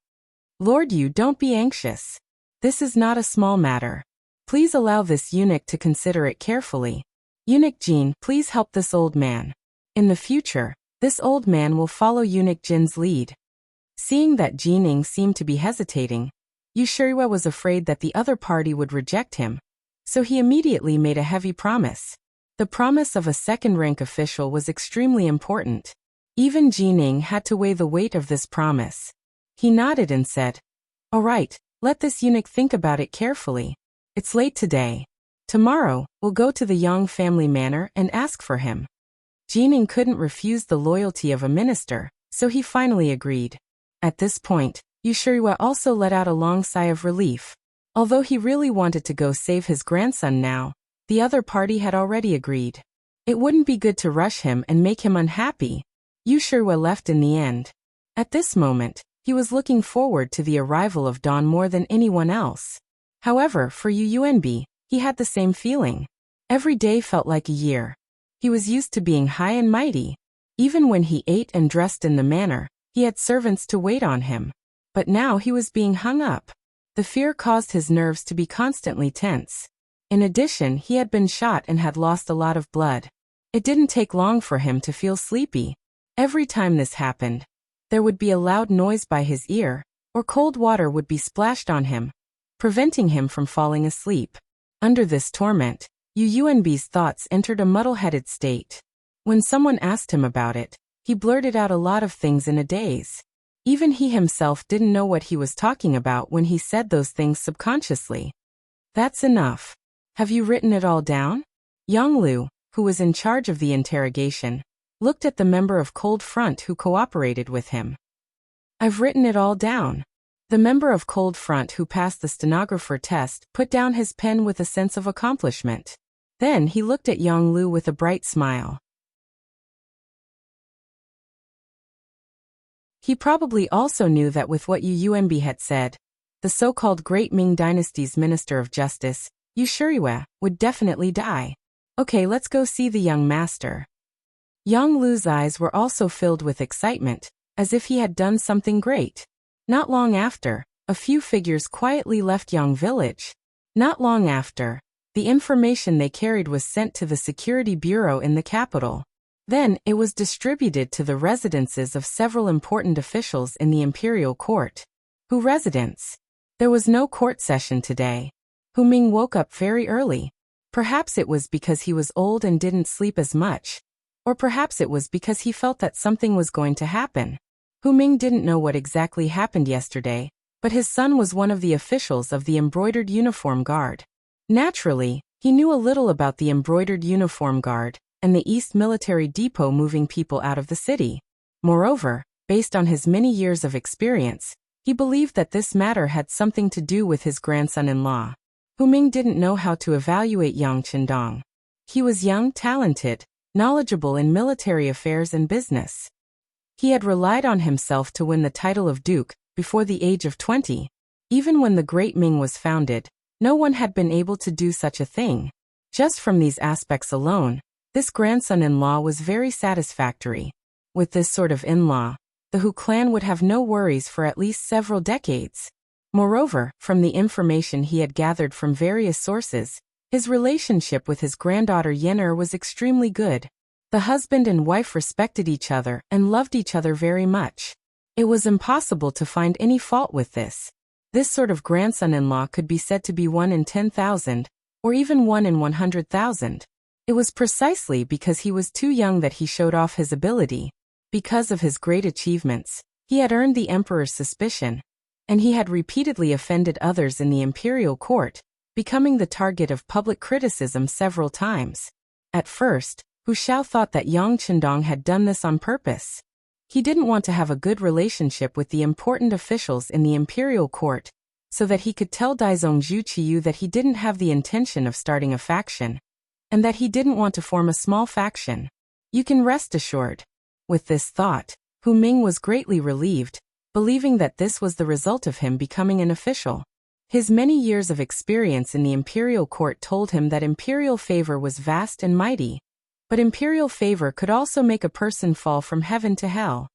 Lord Yu, don't be anxious. This is not a small matter. Please allow this eunuch to consider it carefully. Eunuch Jin, please help this old man. In the future, this old man will follow Eunuch Jin's lead. Seeing that Jining seemed to be hesitating, Wuxia was afraid that the other party would reject him, so he immediately made a heavy promise. The promise of a second-rank official was extremely important. Even Jining had to weigh the weight of this promise. He nodded and said, all right, let this eunuch think about it carefully. It's late today. Tomorrow, we'll go to the Yang family manor and ask for him. Jining couldn't refuse the loyalty of a minister, so he finally agreed. At this point, Wuxia also let out a long sigh of relief. Although he really wanted to go save his grandson now, the other party had already agreed. It wouldn't be good to rush him and make him unhappy. Wuxia left in the end. At this moment, he was looking forward to the arrival of dawn more than anyone else. However, for Yunbi, he had the same feeling. Every day felt like a year. He was used to being high and mighty. Even when he ate and dressed in the manor, he had servants to wait on him. But now he was being hung up. The fear caused his nerves to be constantly tense. In addition, he had been shot and had lost a lot of blood. It didn't take long for him to feel sleepy. Every time this happened, there would be a loud noise by his ear, or cold water would be splashed on him, preventing him from falling asleep. Under this torment, Yunbi's thoughts entered a muddle-headed state. When someone asked him about it, he blurted out a lot of things in a daze. Even he himself didn't know what he was talking about when he said those things subconsciously. That's enough. Have you written it all down? Yang Lu, who was in charge of the interrogation, looked at the member of Cold Front who cooperated with him. I've written it all down. The member of Cold Front who passed the stenographer test put down his pen with a sense of accomplishment. Then he looked at Yang Lu with a bright smile. He probably also knew that with what Yunbi had said, the so-called Great Ming Dynasty's Minister of Justice, Wuxia, would definitely die. Okay, let's go see the young master. Yang Lu's eyes were also filled with excitement, as if he had done something great. Not long after, a few figures quietly left Yang village. Not long after, the information they carried was sent to the security bureau in the capital. Then, it was distributed to the residences of several important officials in the imperial court. Who residence? There was no court session today. Hu Ming woke up very early. Perhaps it was because he was old and didn't sleep as much. Or perhaps it was because he felt that something was going to happen. Hu Ming didn't know what exactly happened yesterday, but his son was one of the officials of the embroidered uniform guard. Naturally, he knew a little about the embroidered uniform guard and the East Military Depot moving people out of the city. Moreover, based on his many years of experience, he believed that this matter had something to do with his grandson-in-law. Hu Ming didn't know how to evaluate Yang Qindong. He was young, talented, knowledgeable in military affairs and business. He had relied on himself to win the title of duke before the age of 20. Even when the Great Ming was founded, no one had been able to do such a thing. Just from these aspects alone, this grandson-in-law was very satisfactory. With this sort of in-law, the Hu clan would have no worries for at least several decades. Moreover, from the information he had gathered from various sources, his relationship with his granddaughter Yen'er was extremely good. The husband and wife respected each other and loved each other very much. It was impossible to find any fault with this. This sort of grandson-in-law could be said to be 1 in 10,000, or even 1 in 100,000. It was precisely because he was too young that he showed off his ability. Because of his great achievements, he had earned the emperor's suspicion, and he had repeatedly offended others in the imperial court, becoming the target of public criticism several times. At first, Hu Xiao thought that Yang Qindong had done this on purpose. He didn't want to have a good relationship with the important officials in the imperial court, so that he could tell Daizong Zhu Qiyu that he didn't have the intention of starting a faction, and that he didn't want to form a small faction. You can rest assured. With this thought, Hu Ming was greatly relieved, believing that this was the result of him becoming an official. His many years of experience in the imperial court told him that imperial favor was vast and mighty, but imperial favor could also make a person fall from heaven to hell.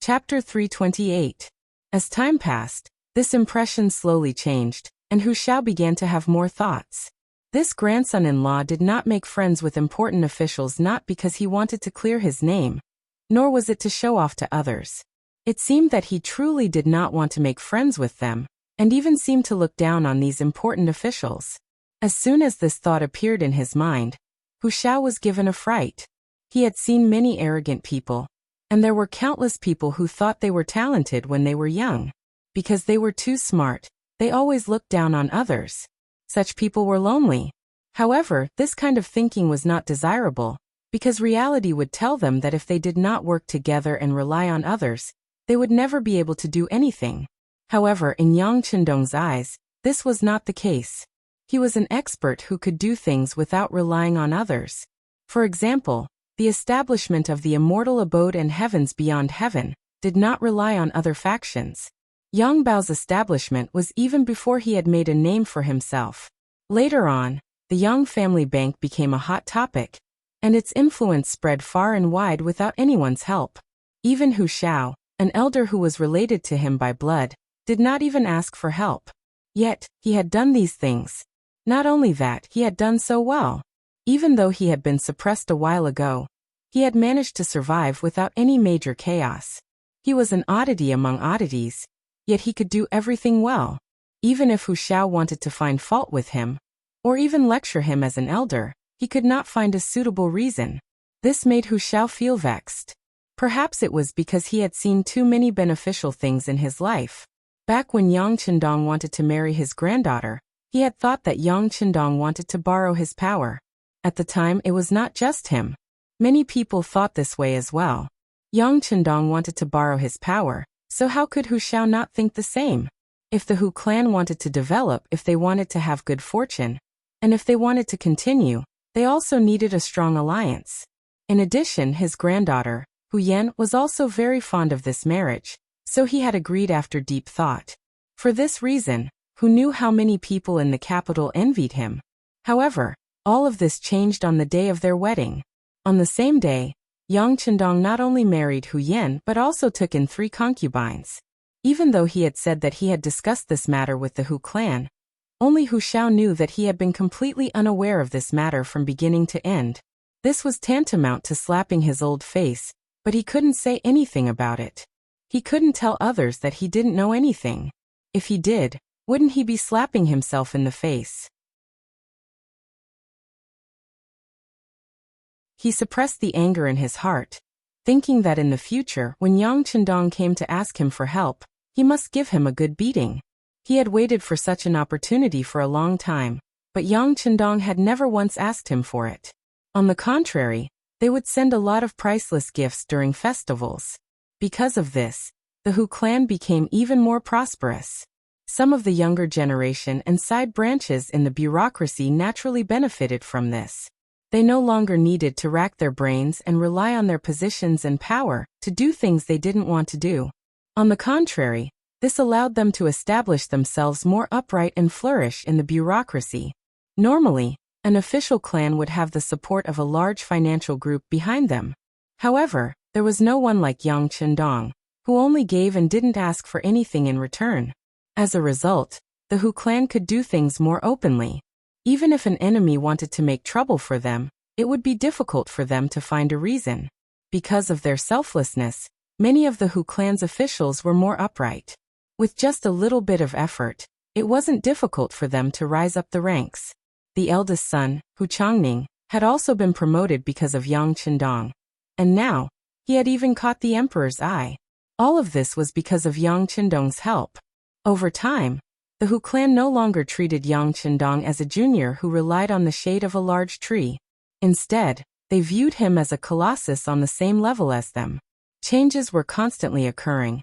Chapter 328. As time passed, this impression slowly changed, and Hu Xiao began to have more thoughts. This grandson-in-law did not make friends with important officials not because he wanted to clear his name, nor was it to show off to others. It seemed that he truly did not want to make friends with them, and even seemed to look down on these important officials. As soon as this thought appeared in his mind, Hu Xiao was given a fright. He had seen many arrogant people, and there were countless people who thought they were talented when they were young. Because they were too smart, they always looked down on others. Such people were lonely. However, this kind of thinking was not desirable, because reality would tell them that if they did not work together and rely on others, they would never be able to do anything. However, in Yang Qindong's eyes, this was not the case. He was an expert who could do things without relying on others. For example, the establishment of the immortal abode and heavens beyond heaven did not rely on other factions. Yang Bao's establishment was even before he had made a name for himself. Later on, the Yang family bank became a hot topic, and its influence spread far and wide without anyone's help. Even Hu Xiao, an elder who was related to him by blood, did not even ask for help. Yet, he had done these things. Not only that, he had done so well. Even though he had been suppressed a while ago, he had managed to survive without any major chaos. He was an oddity among oddities, yet he could do everything well. Even if Hu Xiao wanted to find fault with him, or even lecture him as an elder, he could not find a suitable reason. This made Hu Xiao feel vexed. Perhaps it was because he had seen too many beneficial things in his life. Back when Yang Qindong wanted to marry his granddaughter, he had thought that Yang Qindong wanted to borrow his power. At the time, it was not just him. Many people thought this way as well. Yang Qindong wanted to borrow his power, so how could Hu Xiao not think the same? If the Hu clan wanted to develop, if they wanted to have good fortune, and if they wanted to continue, they also needed a strong alliance. In addition, his granddaughter, Hu Yan, was also very fond of this marriage, so he had agreed after deep thought. For this reason, Hu knew how many people in the capital envied him. However, all of this changed on the day of their wedding. On the same day, Yang Qindong not only married Hu Yan but also took in 3 concubines. Even though he had said that he had discussed this matter with the Hu clan, only Hu Xiao knew that he had been completely unaware of this matter from beginning to end. This was tantamount to slapping his old face, but he couldn't say anything about it. He couldn't tell others that he didn't know anything. If he did, wouldn't he be slapping himself in the face? He suppressed the anger in his heart, thinking that in the future, when Yang Chendong came to ask him for help, he must give him a good beating. He had waited for such an opportunity for a long time, but Yang Chendong had never once asked him for it. On the contrary, they would send a lot of priceless gifts during festivals. Because of this, the Hu clan became even more prosperous. Some of the younger generation and side branches in the bureaucracy naturally benefited from this. They no longer needed to rack their brains and rely on their positions and power to do things they didn't want to do. On the contrary, this allowed them to establish themselves more upright and flourish in the bureaucracy. Normally, an official clan would have the support of a large financial group behind them. However, there was no one like Yang Chendong, who only gave and didn't ask for anything in return. As a result, the Hu clan could do things more openly. Even if an enemy wanted to make trouble for them, it would be difficult for them to find a reason. Because of their selflessness, many of the Hu clan's officials were more upright. With just a little bit of effort, it wasn't difficult for them to rise up the ranks. The eldest son, Hu Changning, had also been promoted because of Yang Chendong. And now, he had even caught the emperor's eye. All of this was because of Yang Chendong's help. Over time, the Hu clan no longer treated Yang Chendong as a junior who relied on the shade of a large tree. Instead, they viewed him as a colossus on the same level as them. Changes were constantly occurring,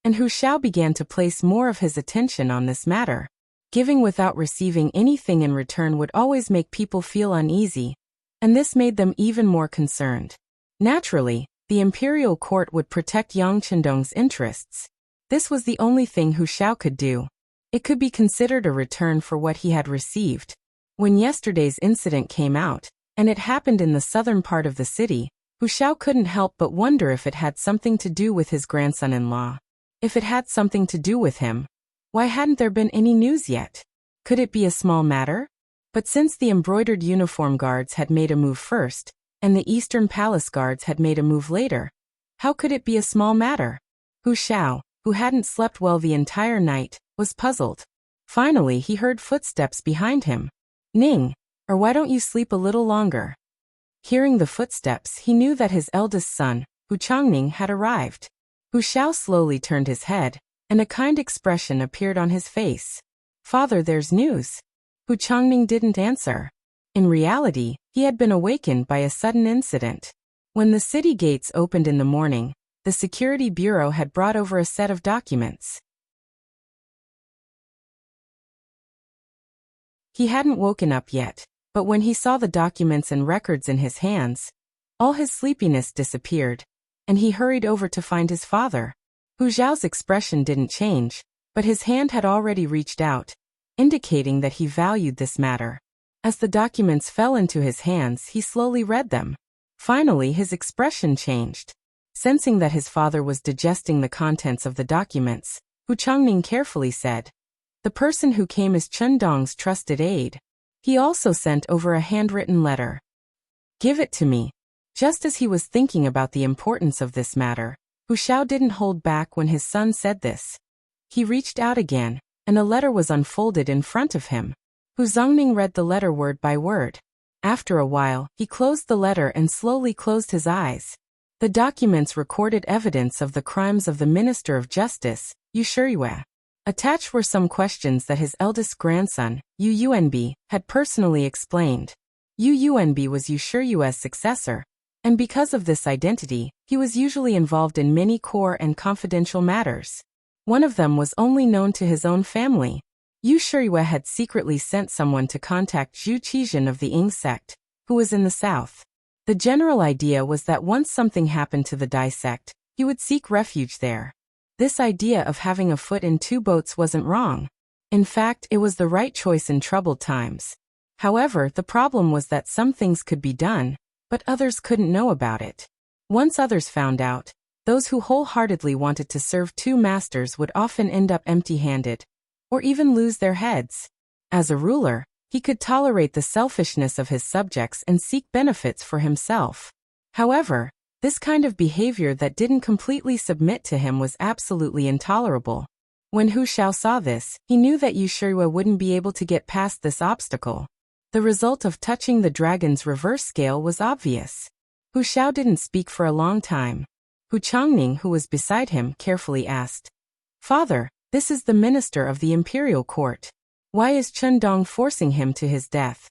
and Hu Xiao began to place more of his attention on this matter. Giving without receiving anything in return would always make people feel uneasy, and this made them even more concerned. Naturally, the imperial court would protect Yang Chendong's interests. This was the only thing Hu Xiao could do. It could be considered a return for what he had received. When yesterday's incident came out, and it happened in the southern part of the city, Hu Xiao couldn't help but wonder if it had something to do with his grandson-in-law. If it had something to do with him, why hadn't there been any news yet? Could it be a small matter? But since the embroidered uniform guards had made a move first, and the Eastern Palace guards had made a move later, how could it be a small matter? Hu Xiao, who hadn't slept well the entire night, was puzzled. Finally, he heard footsteps behind him. Ning, or why don't you sleep a little longer? Hearing the footsteps, he knew that his eldest son, Hu Changning, had arrived. Hu Xiao slowly turned his head, and a kind expression appeared on his face. Father, there's news. Hu Changning didn't answer. In reality, he had been awakened by a sudden incident. When the city gates opened in the morning, the security bureau had brought over a set of documents. He hadn't woken up yet, but when he saw the documents and records in his hands, all his sleepiness disappeared, and he hurried over to find his father. Hu Xiao's expression didn't change, but his hand had already reached out, indicating that he valued this matter. As the documents fell into his hands, he slowly read them. Finally, his expression changed. Sensing that his father was digesting the contents of the documents, Hu Changning carefully said, "The person who came is Chendong's trusted aide. He also sent over a handwritten letter. Give it to me." Just as he was thinking about the importance of this matter, Hu Xiao didn't hold back when his son said this. He reached out again, and a letter was unfolded in front of him. Hu Zongning read the letter word by word. After a while, he closed the letter and slowly closed his eyes. The documents recorded evidence of the crimes of the Minister of Justice, Yu Shiyue. Attached were some questions that his eldest grandson, Yu Yuanbi, had personally explained. Yu Yuanbi was Yu Shiyue's successor, and because of this identity, he was usually involved in many core and confidential matters. One of them was only known to his own family. Yu Shiyue had secretly sent someone to contact Zhu Qizhen of the Ying sect, who was in the south. The general idea was that once something happened to the Dai sect, he would seek refuge there. This idea of having a foot in two boats wasn't wrong. In fact, it was the right choice in troubled times. However, the problem was that some things could be done, but others couldn't know about it. Once others found out, those who wholeheartedly wanted to serve two masters would often end up empty-handed, or even lose their heads. As a ruler, he could tolerate the selfishness of his subjects and seek benefits for himself. However, this kind of behavior that didn't completely submit to him was absolutely intolerable. When Hu Xiao saw this, he knew that Yu Shiyue wouldn't be able to get past this obstacle. The result of touching the dragon's reverse scale was obvious. Hu Xiao didn't speak for a long time. Hu Changning, who was beside him, carefully asked, "Father, this is the minister of the imperial court. Why is Chen Dong forcing him to his death?"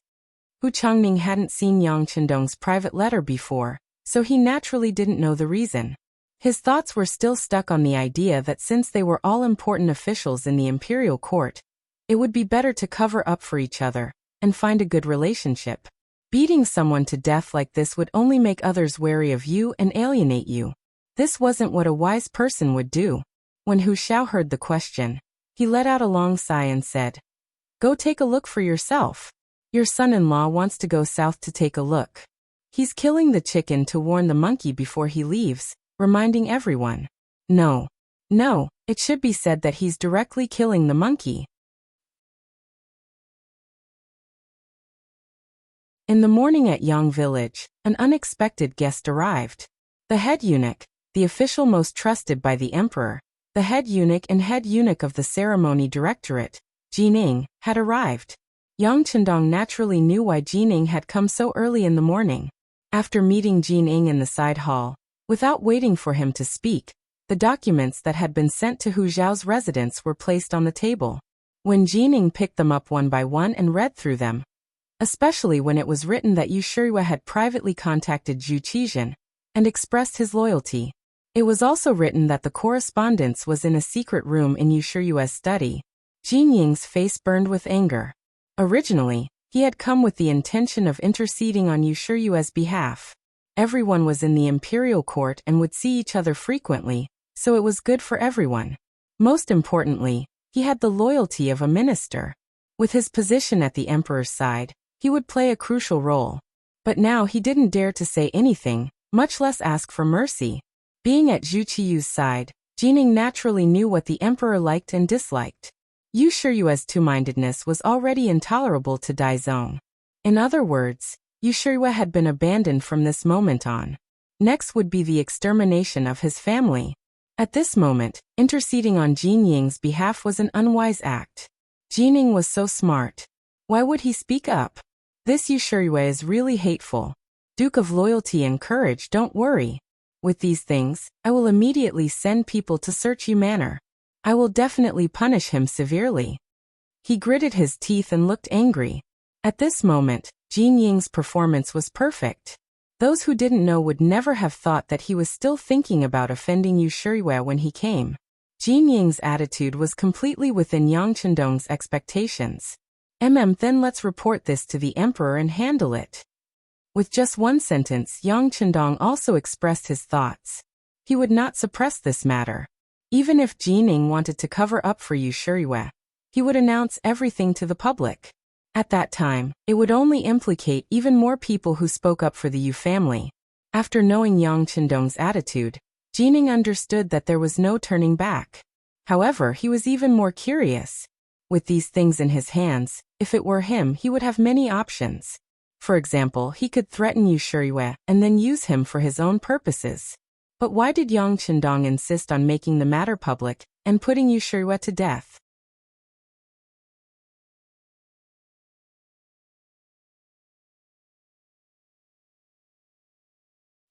Hu Changning hadn't seen Yang Chendong's private letter before, so he naturally didn't know the reason. His thoughts were still stuck on the idea that since they were all important officials in the imperial court, it would be better to cover up for each other and find a good relationship. Beating someone to death like this would only make others wary of you and alienate you. This wasn't what a wise person would do. When Hu Xiao heard the question, he let out a long sigh and said, "Go take a look for yourself. Your son-in-law wants to go south to take a look. He's killing the chicken to warn the monkey before he leaves, reminding everyone. No, it should be said that he's directly killing the monkey." In the morning at Yang village, an unexpected guest arrived. The head eunuch, the official most trusted by the emperor, the head eunuch and head eunuch of the ceremony directorate, Jining, had arrived. Yang Chendong naturally knew why Jining had come so early in the morning. After meeting Jining in the side hall, without waiting for him to speak, the documents that had been sent to Hu Xiao's residence were placed on the table. When Jining picked them up one by one and read through them, especially when it was written that Yu Shiyue had privately contacted Zhu Qizhen and expressed his loyalty. It was also written that the correspondence was in a secret room in Yu Shiyue's study. Jin Ying's face burned with anger. Originally, he had come with the intention of interceding on Yu Shiyue's behalf. Everyone was in the imperial court and would see each other frequently, so it was good for everyone. Most importantly, he had the loyalty of a minister. With his position at the emperor's side, he would play a crucial role. But now he didn't dare to say anything, much less ask for mercy. Being at Zhu Qiyu's side, Jining naturally knew what the emperor liked and disliked. Yu Shiyue's two-mindedness was already intolerable to Daizong. In other words, Yu Shiyue had been abandoned from this moment on. Next would be the extermination of his family. At this moment, interceding on Jin Ying's behalf was an unwise act. Jining was so smart. Why would he speak up? This Yu Shiyue is really hateful. Duke of loyalty and courage, don't worry. With these things, I will immediately send people to search Yu Manor. I will definitely punish him severely. He gritted his teeth and looked angry. At this moment, Jin Ying's performance was perfect. Those who didn't know would never have thought that he was still thinking about offending Yu Shiyue when he came. Jin Ying's attitude was completely within Yang Chendong's expectations. Then let's report this to the emperor and handle it. With just one sentence, Yang Chendong also expressed his thoughts. He would not suppress this matter. Even if Jining wanted to cover up for Yu Shiyue, he would announce everything to the public. At that time, it would only implicate even more people who spoke up for the Yu family. After knowing Yang Chendong's attitude, Jining understood that there was no turning back. However, he was even more curious. With these things in his hands, if it were him, he would have many options. For example, he could threaten Yu Shiyue and then use him for his own purposes. But why did Yang Chendong insist on making the matter public and putting Yu Shiyue to death?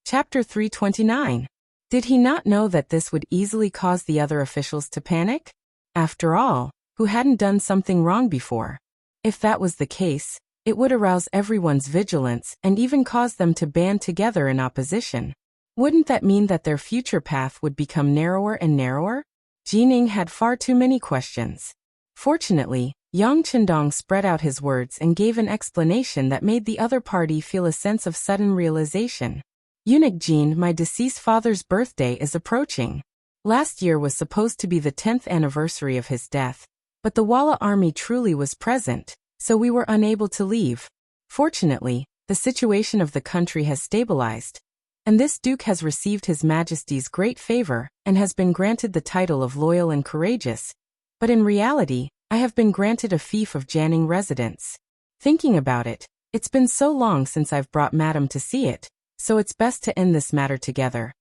Chapter 329. Did he not know that this would easily cause the other officials to panic? After all, who hadn't done something wrong before? If that was the case, it would arouse everyone's vigilance and even cause them to band together in opposition. Wouldn't that mean that their future path would become narrower and narrower? Jining had far too many questions. Fortunately, Yang Chendong spread out his words and gave an explanation that made the other party feel a sense of sudden realization. Eunuch Jin, my deceased father's birthday is approaching. Last year was supposed to be the 10th anniversary of his death, but the Walla army truly was present, so we were unable to leave. Fortunately, the situation of the country has stabilized, and this duke has received His Majesty's great favor and has been granted the title of loyal and courageous. But in reality, I have been granted a fief of Jining residence. Thinking about it, it's been so long since I've brought Madam to see it, so it's best to end this matter together.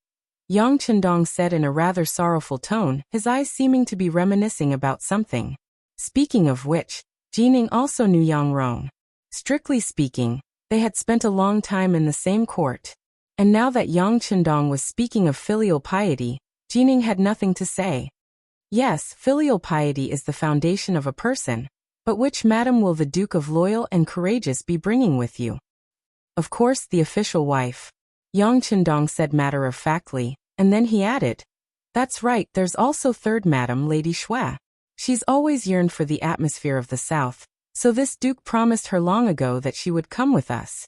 Yang Chendong said in a rather sorrowful tone, his eyes seeming to be reminiscing about something. Speaking of which, Jining also knew Yang Rong. Strictly speaking, they had spent a long time in the same court. And now that Yang Chendong was speaking of filial piety, Jining had nothing to say. Yes, filial piety is the foundation of a person, but which madam will the Duke of Loyal and Courageous be bringing with you? Of course, the official wife. Yang Chendong said matter-of-factly, and then he added, "That's right, there's also third madam, Lady Shui. She's always yearned for the atmosphere of the South, so this Duke promised her long ago that she would come with us."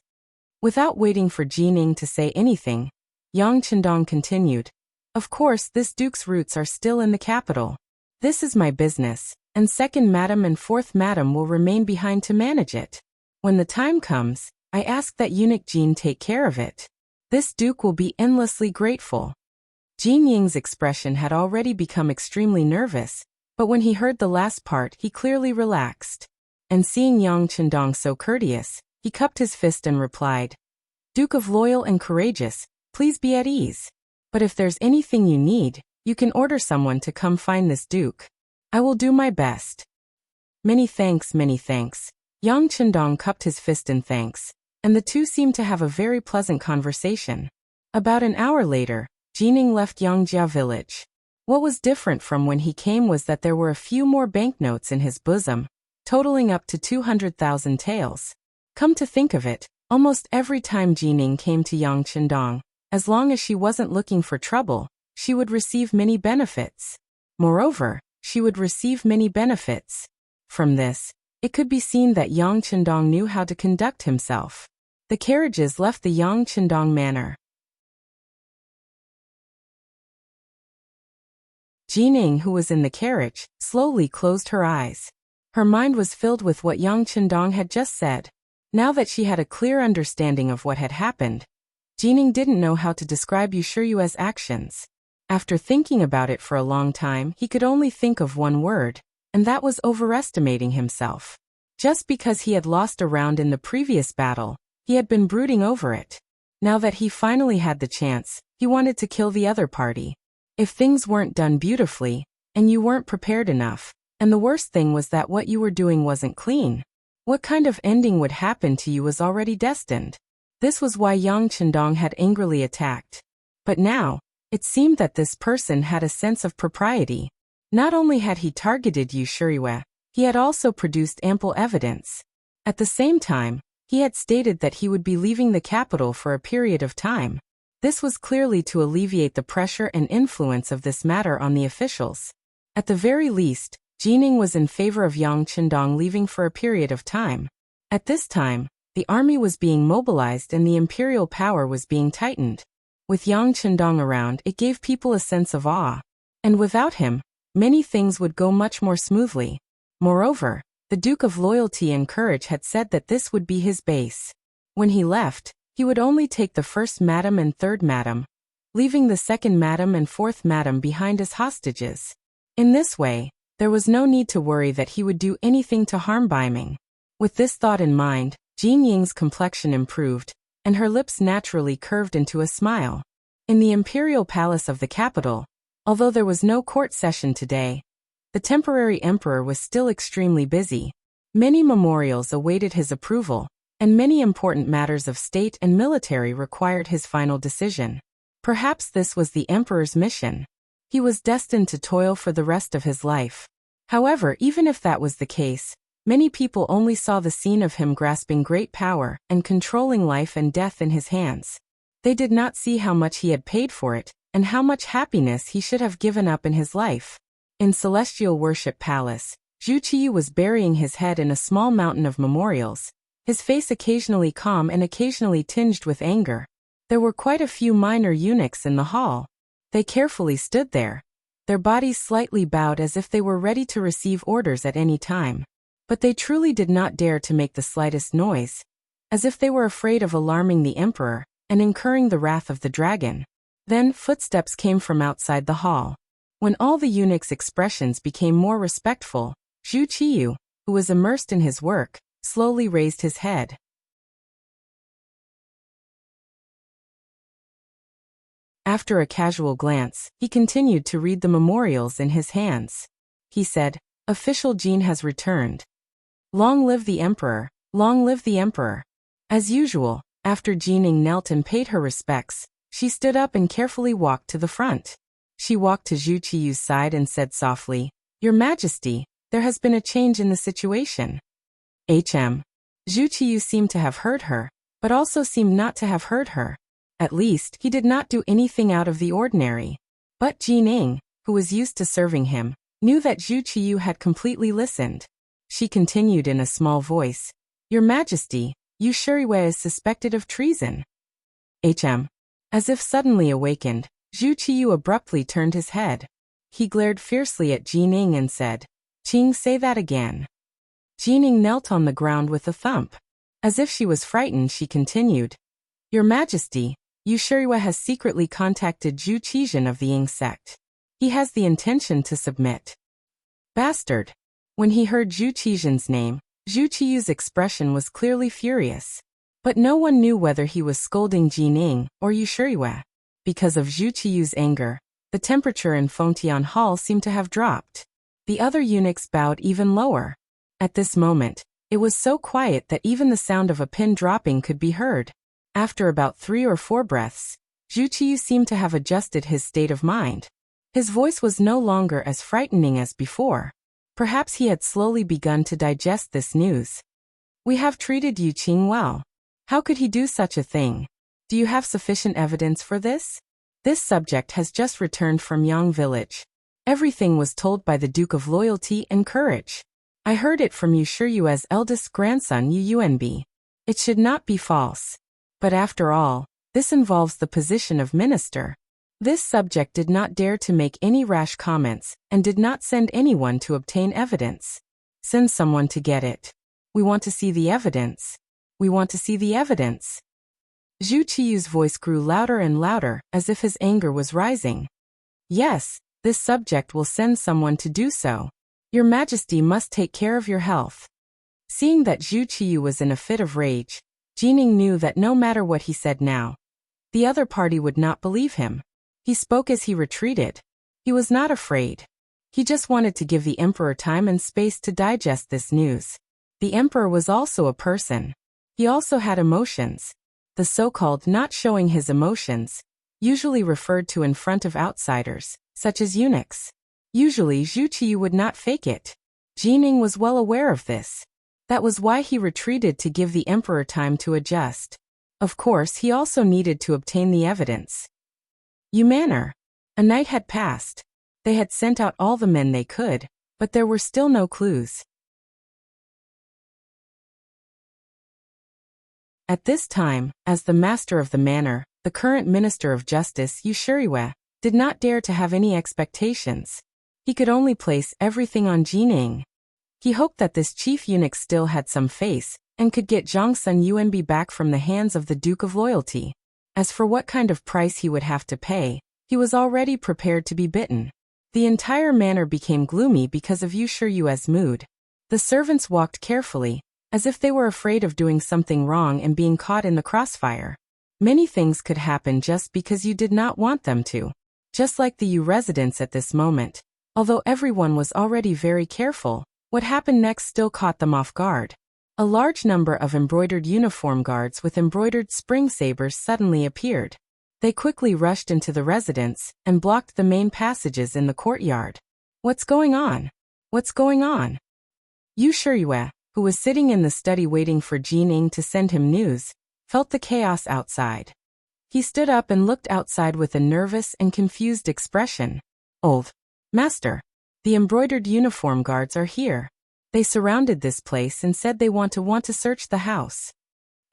Without waiting for Jining to say anything, Yang Chendong continued, "Of course, this Duke's roots are still in the capital. This is my business, and second madam and fourth madam will remain behind to manage it. When the time comes, I ask that eunuch Jin take care of it. This Duke will be endlessly grateful." Jin Ying's expression had already become extremely nervous, but when he heard the last part he clearly relaxed. And seeing Yang Chendong so courteous, he cupped his fist and replied, "Duke of Loyal and Courageous, please be at ease. But if there's anything you need, you can order someone to come find this Duke. I will do my best." Many thanks, many thanks." Yang Chendong cupped his fist in thanks, and the two seemed to have a very pleasant conversation. About an hour later, Jining left Yangjia village. What was different from when he came was that there were a few more banknotes in his bosom, totaling up to 200,000 taels. Come to think of it, almost every time Jining came to Yang Chendong, as long as she wasn't looking for trouble, she would receive many benefits. Moreover, she would receive many benefits. From this, it could be seen that Yang Chendong knew how to conduct himself. The carriages left the Yang Chendong manor. Jining, who was in the carriage, slowly closed her eyes. Her mind was filled with what Yang Chendong had just said. Now that she had a clear understanding of what had happened, Jining didn't know how to describe Yueyu's actions. After thinking about it for a long time, he could only think of one word, and that was overestimating himself. Just because he had lost a round in the previous battle, he had been brooding over it. Now that he finally had the chance, he wanted to kill the other party. If things weren't done beautifully, and you weren't prepared enough, and the worst thing was that what you were doing wasn't clean, what kind of ending would happen to you was already destined. This was why Yang Chendong had angrily attacked. But now, it seemed that this person had a sense of propriety. Not only had he targeted Yu Shirue, he had also produced ample evidence. At the same time, he had stated that he would be leaving the capital for a period of time. This was clearly to alleviate the pressure and influence of this matter on the officials. At the very least, Jining was in favor of Yang Chendong leaving for a period of time. At this time, the army was being mobilized and the imperial power was being tightened. With Yang Chendong around, it gave people a sense of awe. And without him, many things would go much more smoothly. Moreover, the Duke of Loyalty and Courage had said that this would be his base. When he left, he would only take the first madam and third madam, leaving the second madam and fourth madam behind as hostages. In this way, there was no need to worry that he would do anything to harm Baiming. With this thought in mind, Jin Ying's complexion improved, and her lips naturally curved into a smile. In the imperial palace of the capital, although there was no court session today, the temporary emperor was still extremely busy. Many memorials awaited his approval, and many important matters of state and military required his final decision. Perhaps this was the emperor's mission. He was destined to toil for the rest of his life. However, even if that was the case, many people only saw the scene of him grasping great power and controlling life and death in his hands. They did not see how much he had paid for it, and how much happiness he should have given up in his life. In Celestial Worship Palace, Zhu Qiyu was burying his head in a small mountain of memorials, his face occasionally calm and occasionally tinged with anger. There were quite a few minor eunuchs in the hall. They carefully stood there, their bodies slightly bowed as if they were ready to receive orders at any time. But they truly did not dare to make the slightest noise, as if they were afraid of alarming the emperor and incurring the wrath of the dragon. Then footsteps came from outside the hall. When all the eunuchs' expressions became more respectful, Zhu Qiyu, who was immersed in his work, slowly raised his head. After a casual glance, he continued to read the memorials in his hands. He said, "Official Jin has returned. Long live the emperor, long live the emperor." As usual, After Jining knelt and paid her respects, she stood up and carefully walked to the front. She walked to Zhu Qiyu's side and said softly, "Your Majesty, there has been a change in the situation." Zhu Qiyu seemed to have heard her, but also seemed not to have heard her. At least, he did not do anything out of the ordinary. But Jining, who was used to serving him, knew that Zhu Qiyu had completely listened. She continued in a small voice, "Your Majesty, Yu Shuriwei is suspected of treason." As if suddenly awakened, Zhu Qiyu abruptly turned his head. He glared fiercely at Jining and said, "Qing, say that again." Jining knelt on the ground with a thump. As if she was frightened, she continued, "Your Majesty, Yu Shuriwei has secretly contacted Zhu Qizhen of the Ying sect. He has the intention to submit." Bastard! When he heard Zhu Qizhen's name, Zhu Qiyu's expression was clearly furious. But no one knew whether he was scolding Jining or Yu Shuriwei. Because of Zhu Qiyu's anger, the temperature in Fengtian Hall seemed to have dropped. The other eunuchs bowed even lower. At this moment, it was so quiet that even the sound of a pin dropping could be heard. After about 3 or 4 breaths, Zhu Qiyu seemed to have adjusted his state of mind. His voice was no longer as frightening as before. Perhaps he had slowly begun to digest this news. "We have treated Yu Qing well. How could he do such a thing? Do you have sufficient evidence for this? This subject has just returned from Yang village. Everything was told by the Duke of Loyalty and Courage. I heard it from Yu Shiyue's eldest grandson Yu Yuanbi. It should not be false. But after all, this involves the position of minister." This subject did not dare to make any rash comments and did not send anyone to obtain evidence. "Send someone to get it. We want to see the evidence. We want to see the evidence." Zhu Qiyu's voice grew louder and louder, as if his anger was rising. "Yes, this subject will send someone to do so. Your Majesty must take care of your health." Seeing that Zhu Qiyu was in a fit of rage, Jining knew that no matter what he said now, the other party would not believe him. He spoke as he retreated. He was not afraid. He just wanted to give the emperor time and space to digest this news. The emperor was also a person. He also had emotions. The so-called not showing his emotions, usually referred to in front of outsiders, such as eunuchs. Usually Zhu Qiyu would not fake it. Jining was well aware of this. That was why he retreated to give the emperor time to adjust. Of course, he also needed to obtain the evidence. Manor. A night had passed. They had sent out all the men they could, but there were still no clues. At this time, as the master of the manor, the current Minister of Justice, Yu Shuriwei, did not dare to have any expectations. He could only place everything on Jining. He hoped that this chief eunuch still had some face, and could get Zhongsun Yuanbi back from the hands of the Duke of Loyalty. As for what kind of price he would have to pay, he was already prepared to be bitten. The entire manor became gloomy because of Yu Shiyue's mood. The servants walked carefully, as if they were afraid of doing something wrong and being caught in the crossfire. Many things could happen just because you did not want them to. Just like the Yu residents at this moment. Although everyone was already very careful, what happened next still caught them off guard. A large number of embroidered uniform guards with embroidered spring sabers suddenly appeared. They quickly rushed into the residence and blocked the main passages in the courtyard. "What's going on? What's going on?" Yu Shiyue, who was sitting in the study waiting for Jining to send him news, felt the chaos outside. He stood up and looked outside with a nervous and confused expression. "Old Master, the embroidered uniform guards are here. They surrounded this place and said they want to search the house."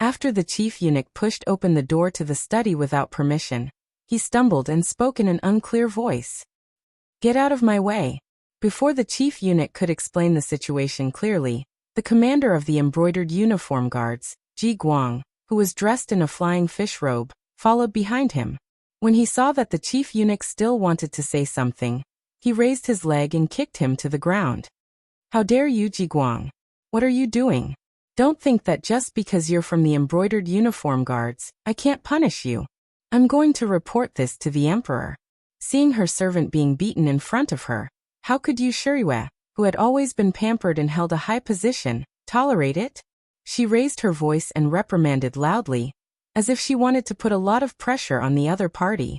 After the chief eunuch pushed open the door to the study without permission, he stumbled and spoke in an unclear voice. "Get out of my way." Before the chief eunuch could explain the situation clearly, the commander of the embroidered uniform guards, Ji Guang, who was dressed in a flying fish robe, followed behind him. When he saw that the chief eunuch still wanted to say something, he raised his leg and kicked him to the ground. "How dare you, Ji Guang? What are you doing? Don't think that just because you're from the embroidered uniform guards, I can't punish you. I'm going to report this to the emperor." Seeing her servant being beaten in front of her, how could Yu Shuriwei, who had always been pampered and held a high position, tolerate it? She raised her voice and reprimanded loudly, as if she wanted to put a lot of pressure on the other party.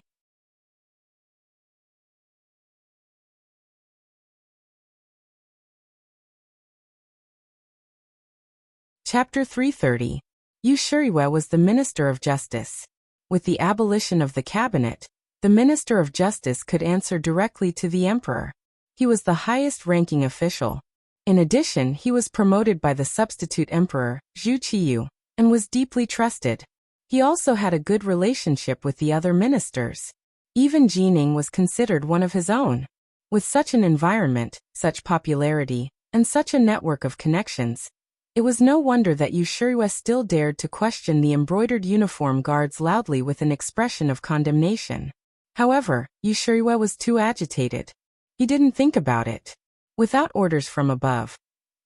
Chapter 330. Yu Shuriwe was the Minister of Justice. With the abolition of the cabinet, the Minister of Justice could answer directly to the emperor. He was the highest-ranking official. In addition, he was promoted by the substitute emperor, Zhu Qiyu, and was deeply trusted. He also had a good relationship with the other ministers. Even Jining was considered one of his own. With such an environment, such popularity, and such a network of connections, it was no wonder that Yu Shuriwe still dared to question the embroidered uniform guards loudly with an expression of condemnation. However, Yu Shuriwe was too agitated. He didn't think about it. Without orders from above,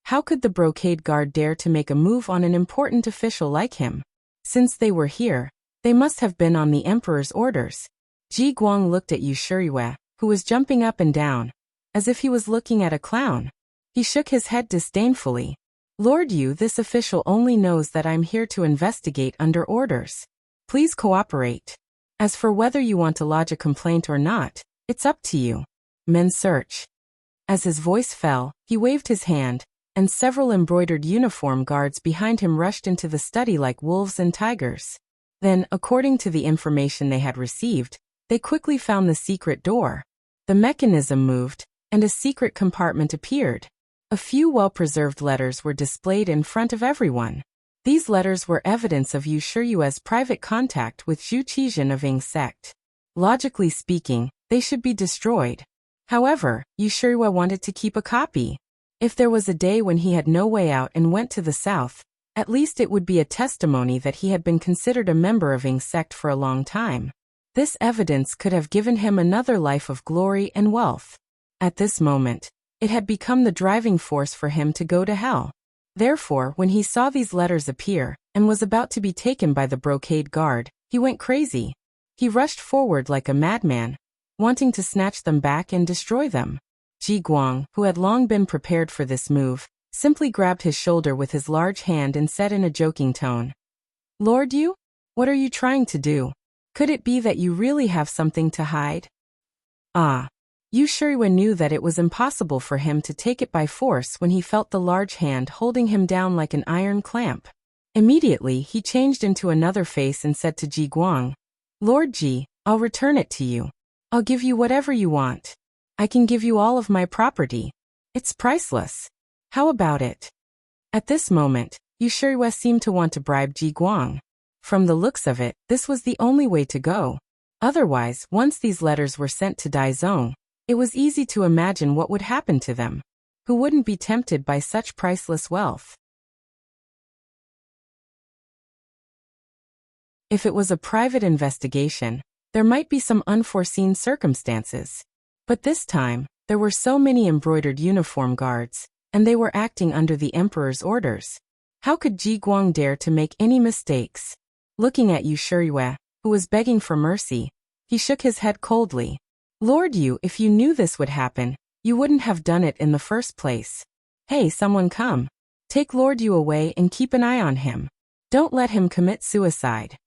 how could the brocade guard dare to make a move on an important official like him? Since they were here, they must have been on the emperor's orders. Ji Guang looked at Yu Shuriwe, who was jumping up and down, as if he was looking at a clown. He shook his head disdainfully. Lord Yu, this official only knows that I'm here to investigate under orders. Please cooperate. As for whether you want to lodge a complaint or not, it's up to you. Men search. As his voice fell, he waved his hand, and several embroidered uniform guards behind him rushed into the study like wolves and tigers. Then, according to the information they had received, they quickly found the secret door. The mechanism moved, and a secret compartment appeared. A few well-preserved letters were displayed in front of everyone. These letters were evidence of Yu Shuriwe's private contact with Zhu Qizhen of Ying sect. Logically speaking, they should be destroyed. However, Yu Shuriwe wanted to keep a copy. If there was a day when he had no way out and went to the south, at least it would be a testimony that he had been considered a member of Ying sect for a long time. This evidence could have given him another life of glory and wealth. At this moment, it had become the driving force for him to go to hell. Therefore, when he saw these letters appear, and was about to be taken by the brocade guard, he went crazy. He rushed forward like a madman, wanting to snatch them back and destroy them. Ji Guang, who had long been prepared for this move, simply grabbed his shoulder with his large hand and said in a joking tone, Lord Yu, what are you trying to do? Could it be that you really have something to hide? Ah. Yu Shuriwe knew that it was impossible for him to take it by force when he felt the large hand holding him down like an iron clamp. Immediately, he changed into another face and said to Ji Guang, Lord Ji, I'll return it to you. I'll give you whatever you want. I can give you all of my property. It's priceless. How about it? At this moment, Yu Shuriwe seemed to want to bribe Ji Guang. From the looks of it, this was the only way to go. Otherwise, once these letters were sent to Daizong, it was easy to imagine what would happen to them. Who wouldn't be tempted by such priceless wealth? If it was a private investigation, there might be some unforeseen circumstances. But this time, there were so many embroidered uniform guards, and they were acting under the emperor's orders. How could Ji Guang dare to make any mistakes? Looking at Yu Shuriwe, who was begging for mercy, he shook his head coldly. Lord Yu, if you knew this would happen, you wouldn't have done it in the first place. Hey, someone come. Take Lord Yu away and keep an eye on him. Don't let him commit suicide.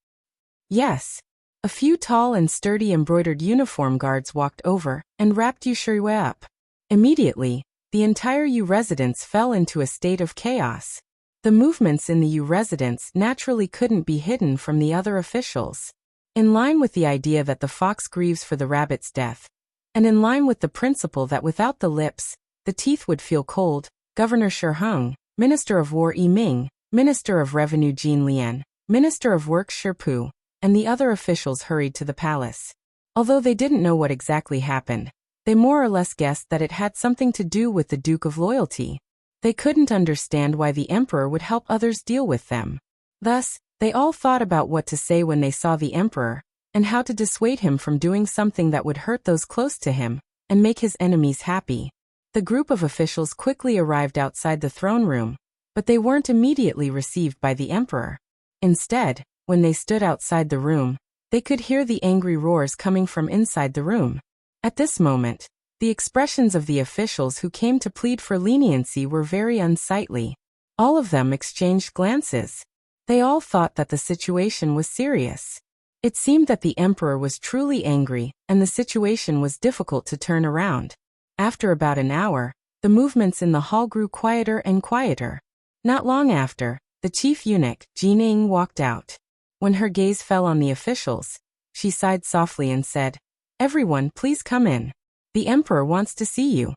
Yes. A few tall and sturdy embroidered uniform guards walked over and wrapped Yu Shuriwe up. Immediately, the entire Yu residence fell into a state of chaos. The movements in the Yu residence naturally couldn't be hidden from the other officials. In line with the idea that the fox grieves for the rabbit's death, and in line with the principle that without the lips, the teeth would feel cold, Governor Shi Heng, Minister of War Yi Ming, Minister of Revenue Jin Lian, Minister of Works Shi Pu, and the other officials hurried to the palace. Although they didn't know what exactly happened, they more or less guessed that it had something to do with the Duke of Loyalty. They couldn't understand why the emperor would help others deal with them. Thus, they all thought about what to say when they saw the emperor, and how to dissuade him from doing something that would hurt those close to him, and make his enemies happy. The group of officials quickly arrived outside the throne room, but they weren't immediately received by the emperor. Instead, when they stood outside the room, they could hear the angry roars coming from inside the room. At this moment, the expressions of the officials who came to plead for leniency were very unsightly. All of them exchanged glances. They all thought that the situation was serious. It seemed that the emperor was truly angry, and the situation was difficult to turn around. After about an hour, the movements in the hall grew quieter and quieter. Not long after, the chief eunuch, Jining, walked out. When her gaze fell on the officials, she sighed softly and said, "Everyone, please come in. The emperor wants to see you."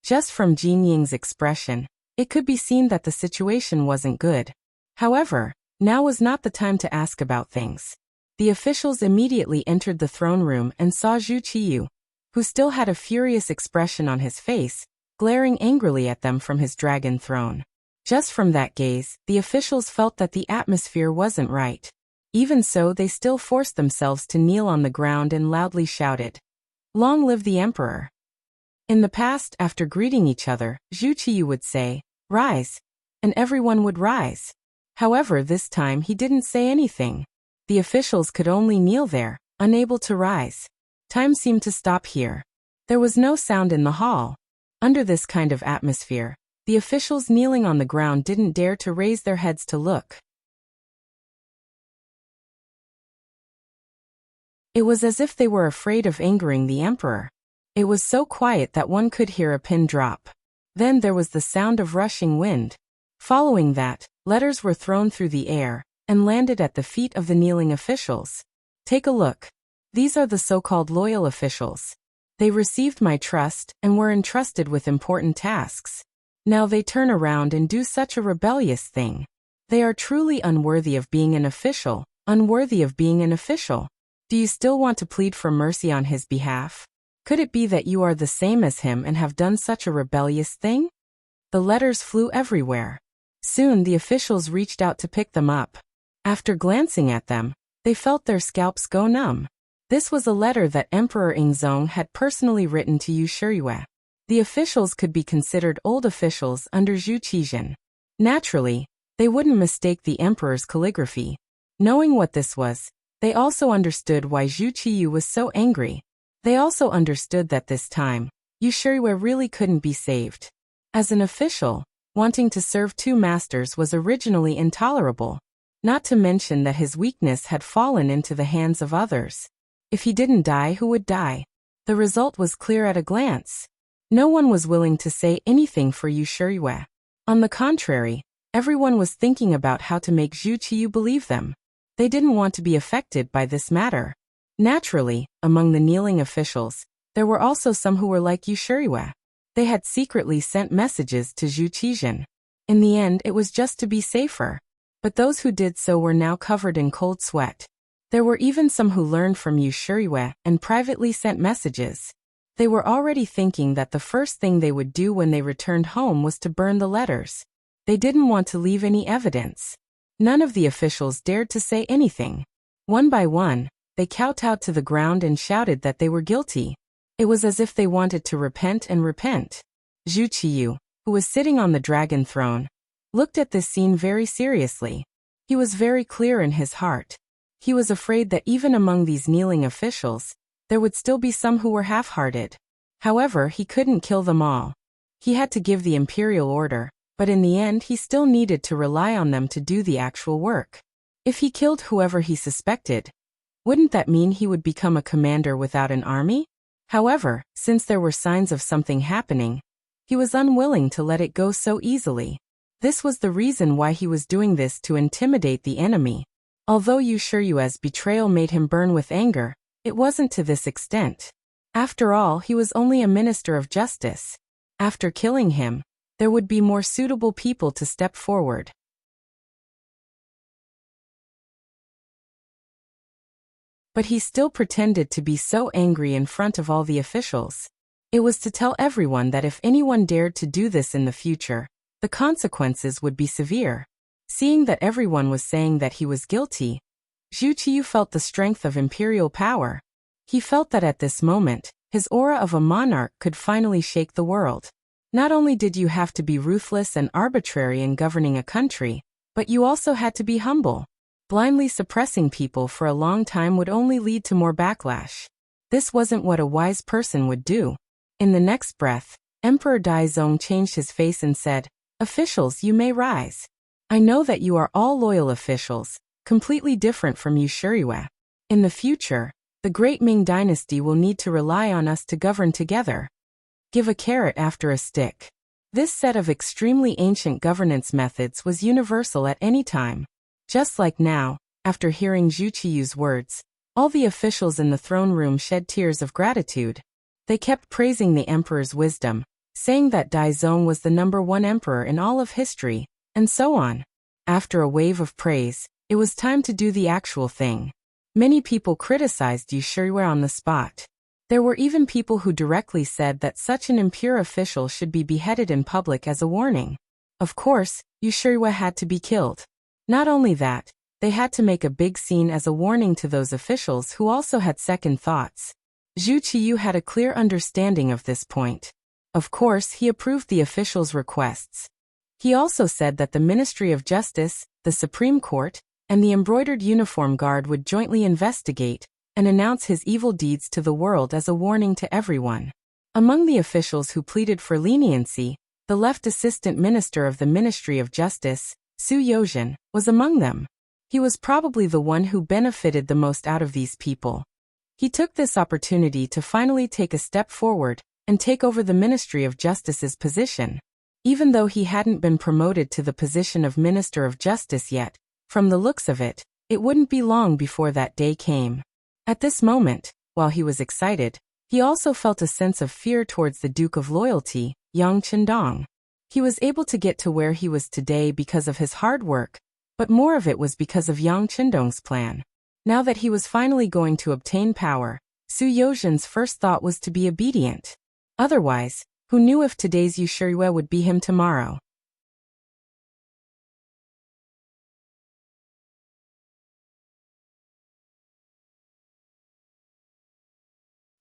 Just from Jinying's expression, it could be seen that the situation wasn't good. However, now was not the time to ask about things. The officials immediately entered the throne room and saw Zhu Qiyu, who still had a furious expression on his face, glaring angrily at them from his dragon throne. Just from that gaze, the officials felt that the atmosphere wasn't right. Even so, they still forced themselves to kneel on the ground and loudly shouted, "Long live the emperor!" In the past, after greeting each other, Zhu Qiyu would say, "Rise," and everyone would rise. However, this time he didn't say anything. The officials could only kneel there, unable to rise. Time seemed to stop here. There was no sound in the hall. Under this kind of atmosphere, the officials kneeling on the ground didn't dare to raise their heads to look. It was as if they were afraid of angering the emperor. It was so quiet that one could hear a pin drop. Then there was the sound of rushing wind. Following that, letters were thrown through the air and landed at the feet of the kneeling officials. Take a look. These are the so-called loyal officials. They received my trust and were entrusted with important tasks. Now they turn around and do such a rebellious thing. They are truly unworthy of being an official, unworthy of being an official. Do you still want to plead for mercy on his behalf? Could it be that you are the same as him and have done such a rebellious thing? The letters flew everywhere. Soon the officials reached out to pick them up. After glancing at them, they felt their scalps go numb. This was a letter that Emperor Ingzong had personally written to Yu Shiyue. The officials could be considered old officials under Zhu Qizhen. Naturally, they wouldn't mistake the emperor's calligraphy. Knowing what this was, they also understood why Zhu Qiyu was so angry. They also understood that this time, Yu Shiyue really couldn't be saved. As an official, wanting to serve two masters was originally intolerable. Not to mention that his weakness had fallen into the hands of others. If he didn't die, who would die? The result was clear at a glance. No one was willing to say anything for Yu Shiyue. On the contrary, everyone was thinking about how to make Zhu Qiyu believe them. They didn't want to be affected by this matter. Naturally, among the kneeling officials, there were also some who were like Yu Shiyue. They had secretly sent messages to Zhu Qizhen. In the end, it was just to be safer. But those who did so were now covered in cold sweat. There were even some who learned from Yu Shiyue and privately sent messages. They were already thinking that the first thing they would do when they returned home was to burn the letters. They didn't want to leave any evidence. None of the officials dared to say anything. One by one, they kowtowed to the ground and shouted that they were guilty. It was as if they wanted to repent and repent. Zhu Qiyu, who was sitting on the dragon throne, looked at this scene very seriously. He was very clear in his heart. He was afraid that even among these kneeling officials, there would still be some who were half-hearted. However, he couldn't kill them all. He had to give the imperial order, but in the end he still needed to rely on them to do the actual work. If he killed whoever he suspected, wouldn't that mean he would become a commander without an army? However, since there were signs of something happening, he was unwilling to let it go so easily. This was the reason why he was doing this, to intimidate the enemy. Although Yu Shiyue's betrayal made him burn with anger, it wasn't to this extent. After all, he was only a minister of justice. After killing him, there would be more suitable people to step forward. But he still pretended to be so angry in front of all the officials. It was to tell everyone that if anyone dared to do this in the future, the consequences would be severe. Seeing that everyone was saying that he was guilty, Zhu Qiyu felt the strength of imperial power. He felt that at this moment, his aura of a monarch could finally shake the world. Not only did you have to be ruthless and arbitrary in governing a country, but you also had to be humble. Blindly suppressing people for a long time would only lead to more backlash. This wasn't what a wise person would do. In the next breath, Emperor Daizong changed his face and said, "Officials, you may rise. I know that you are all loyal officials, completely different from you Shiryue. In the future, the great Ming dynasty will need to rely on us to govern together. Give a carrot after a stick. This set of extremely ancient governance methods was universal at any time. Just like now, after hearing Zhu Qiyu's words, all the officials in the throne room shed tears of gratitude. They kept praising the emperor's wisdom, saying that Daizong was the #1 emperor in all of history, and so on. After a wave of praise, it was time to do the actual thing. Many people criticized Yu Shiryue on the spot. There were even people who directly said that such an impure official should be beheaded in public as a warning. Of course, Yu Shiryue had to be killed. Not only that, they had to make a big scene as a warning to those officials who also had second thoughts. Zhu Qiyu had a clear understanding of this point. Of course, he approved the officials' requests. He also said that the Ministry of Justice, the Supreme Court, and the embroidered uniform guard would jointly investigate and announce his evil deeds to the world as a warning to everyone. Among the officials who pleaded for leniency, the left assistant minister of the Ministry of Justice, Su Yozhen, was among them. He was probably the one who benefited the most out of these people. He took this opportunity to finally take a step forward and take over the Ministry of Justice's position. Even though he hadn't been promoted to the position of Minister of Justice yet, from the looks of it, it wouldn't be long before that day came. At this moment, while he was excited, he also felt a sense of fear towards the Duke of Loyalty, Yang Qindong. He was able to get to where he was today because of his hard work, but more of it was because of Yang Qindong's plan. Now that he was finally going to obtain power, Su Yozhen's first thought was to be obedient. Otherwise, who knew if today's Yu Shiryue would be him tomorrow?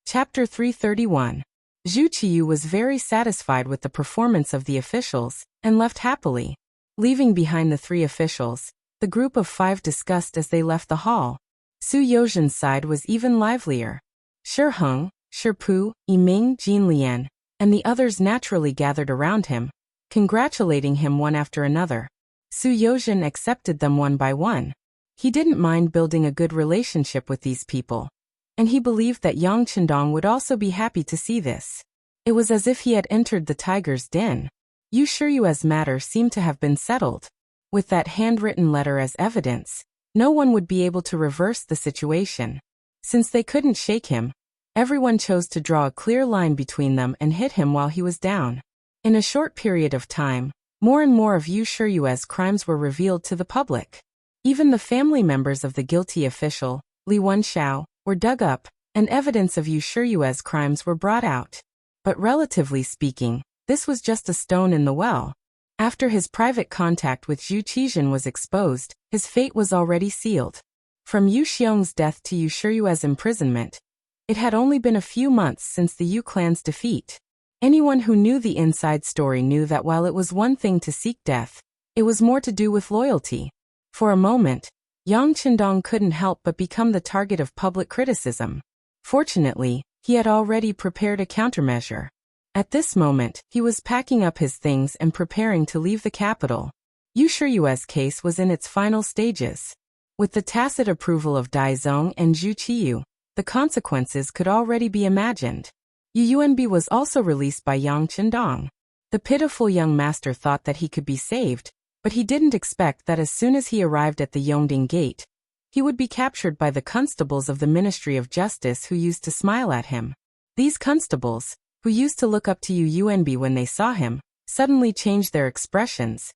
Chapter 331. Zhu Qiyu was very satisfied with the performance of the officials, and left happily. Leaving behind the 3 officials, the group of 5 discussed as they left the hall. Su Yozhen's side was even livelier. Shi Heng, Shi Pu, Yiming, Jin Lian, and the others naturally gathered around him, congratulating him one after another. Su Yozhen accepted them one by one. He didn't mind building a good relationship with these people, and he believed that Yang Qindong would also be happy to see this. It was as if he had entered the tiger's den. Yu Shiryue's matter seemed to have been settled. With that handwritten letter as evidence, no one would be able to reverse the situation. Since they couldn't shake him, everyone chose to draw a clear line between them and hit him while he was down. In a short period of time, more and more of Yu Shiryue's crimes were revealed to the public. Even the family members of the guilty official, Li Wenxiao, were dug up, and evidence of Yu Shiryue's crimes were brought out. But relatively speaking, this was just a stone in the well. After his private contact with Zhu Qizhen was exposed, his fate was already sealed. From Yu Xiong's death to Yu Shiryue's imprisonment, it had only been a few months since the Yu clan's defeat. Anyone who knew the inside story knew that while it was one thing to seek death, it was more to do with loyalty. For a moment, Yang Qindong couldn't help but become the target of public criticism. Fortunately, he had already prepared a countermeasure. At this moment, he was packing up his things and preparing to leave the capital. Yu Shiryue's case was in its final stages. With the tacit approval of Daizong and Zhu Qiyu, the consequences could already be imagined. Yu Yuanbi was also released by Yang Qindong. The pitiful young master thought that he could be saved, but he didn't expect that as soon as he arrived at the Yongding Gate, he would be captured by the constables of the Ministry of Justice who used to smile at him. These constables, who used to look up to Yu Yuanbi when they saw him, suddenly changed their expressions,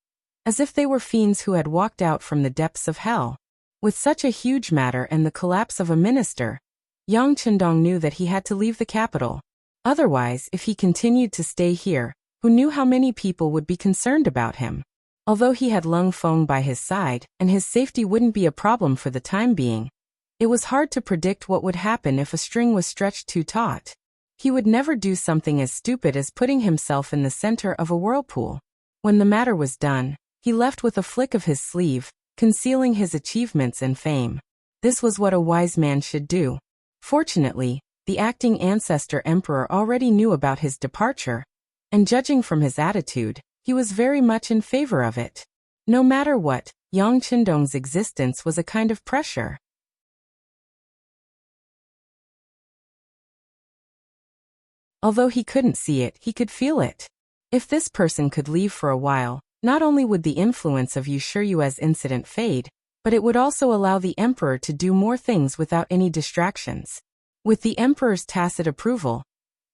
as if they were fiends who had walked out from the depths of hell. With such a huge matter and the collapse of a minister, Yang Qindong knew that he had to leave the capital. Otherwise, if he continued to stay here, who knew how many people would be concerned about him? Although he had Lung Feng by his side, and his safety wouldn't be a problem for the time being, it was hard to predict what would happen if a string was stretched too taut. He would never do something as stupid as putting himself in the center of a whirlpool. When the matter was done, he left with a flick of his sleeve, concealing his achievements and fame. This was what a wise man should do. Fortunately, the acting ancestor emperor already knew about his departure, and judging from his attitude, he was very much in favor of it. No matter what, Yang Qindong's existence was a kind of pressure. Although he couldn't see it, he could feel it. If this person could leave for a while, not only would the influence of Yu Shiyue's incident fade, but it would also allow the emperor to do more things without any distractions. With the emperor's tacit approval,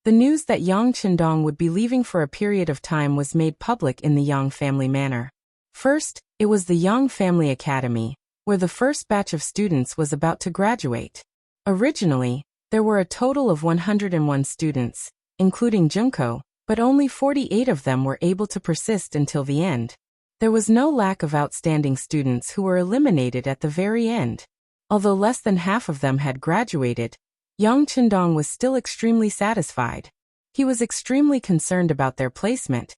the news that Yang Qindong would be leaving for a period of time was made public in the Yang family manor. First, it was the Yang Family Academy, where the first batch of students was about to graduate. Originally, there were a total of 101 students, including Junko, but only 48 of them were able to persist until the end. There was no lack of outstanding students who were eliminated at the very end. Although less than half of them had graduated, Yang Qindong was still extremely satisfied. He was extremely concerned about their placement,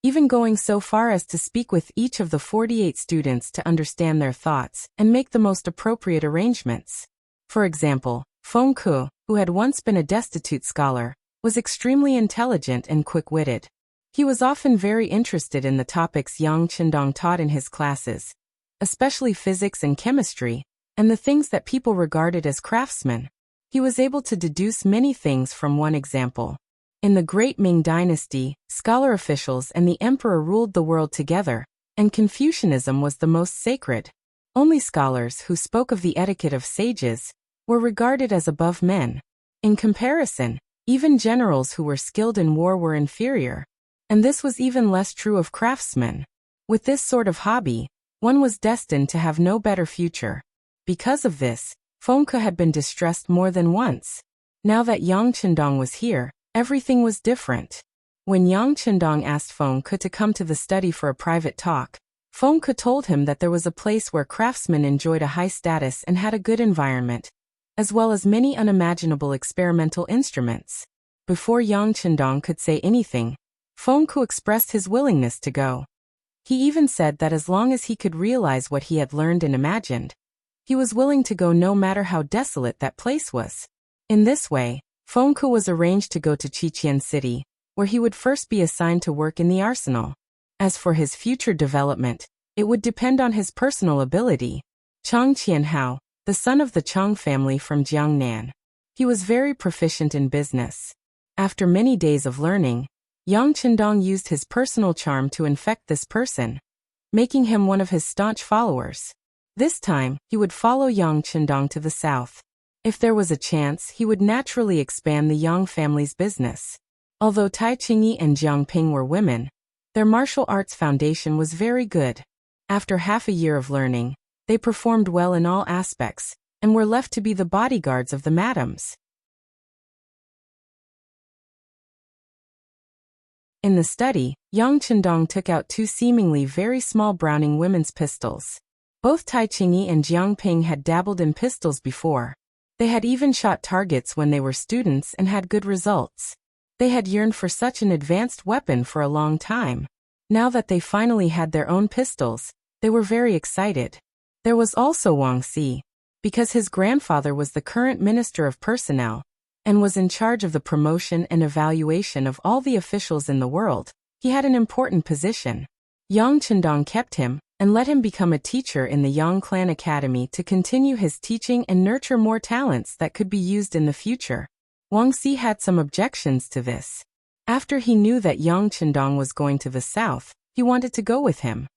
even going so far as to speak with each of the 48 students to understand their thoughts and make the most appropriate arrangements. For example, Feng Ke, who had once been a destitute scholar, was extremely intelligent and quick-witted. He was often very interested in the topics Yang Qindong taught in his classes, especially physics and chemistry, and the things that people regarded as craftsmen. He was able to deduce many things from one example. In the Great Ming Dynasty, scholar officials and the emperor ruled the world together, and Confucianism was the most sacred. Only scholars who spoke of the etiquette of sages were regarded as above men. In comparison, even generals who were skilled in war were inferior. And this was even less true of craftsmen. With this sort of hobby, one was destined to have no better future. Because of this, Feng Ke had been distressed more than once. Now that Yang Qindong was here, everything was different. When Yang Qindong asked Feng Ke to come to the study for a private talk, Feng Ke told him that there was a place where craftsmen enjoyed a high status and had a good environment, as well as many unimaginable experimental instruments. Before Yang Qindong could say anything, Feng Ke expressed his willingness to go. He even said that as long as he could realize what he had learned and imagined, he was willing to go no matter how desolate that place was. In this way, Feng Ke was arranged to go to Qiqian City, where he would first be assigned to work in the arsenal. As for his future development, it would depend on his personal ability. Chang Qianhao, the son of the Chang family from Jiangnan. He was very proficient in business. After many days of learning, Yang Qindong used his personal charm to infect this person, making him one of his staunch followers. This time, he would follow Yang Qindong to the south. If there was a chance, he would naturally expand the Yang family's business. Although Tai Qingyi and Jiang Ping were women, their martial arts foundation was very good. After half a year of learning, they performed well in all aspects, and were left to be the bodyguards of the madams. In the study, Yang Qindong took out two seemingly very small Browning women's pistols. Both Tai Qingyi and Jiang Ping had dabbled in pistols before. They had even shot targets when they were students and had good results. They had yearned for such an advanced weapon for a long time. Now that they finally had their own pistols, they were very excited. There was also Wang Si. Because his grandfather was the current Minister of Personnel, and was in charge of the promotion and evaluation of all the officials in the world, he had an important position. Yang Qindong kept him, and let him become a teacher in the Yang Clan Academy to continue his teaching and nurture more talents that could be used in the future. Wang Si had some objections to this. After he knew that Yang Qindong was going to the south, he wanted to go with him.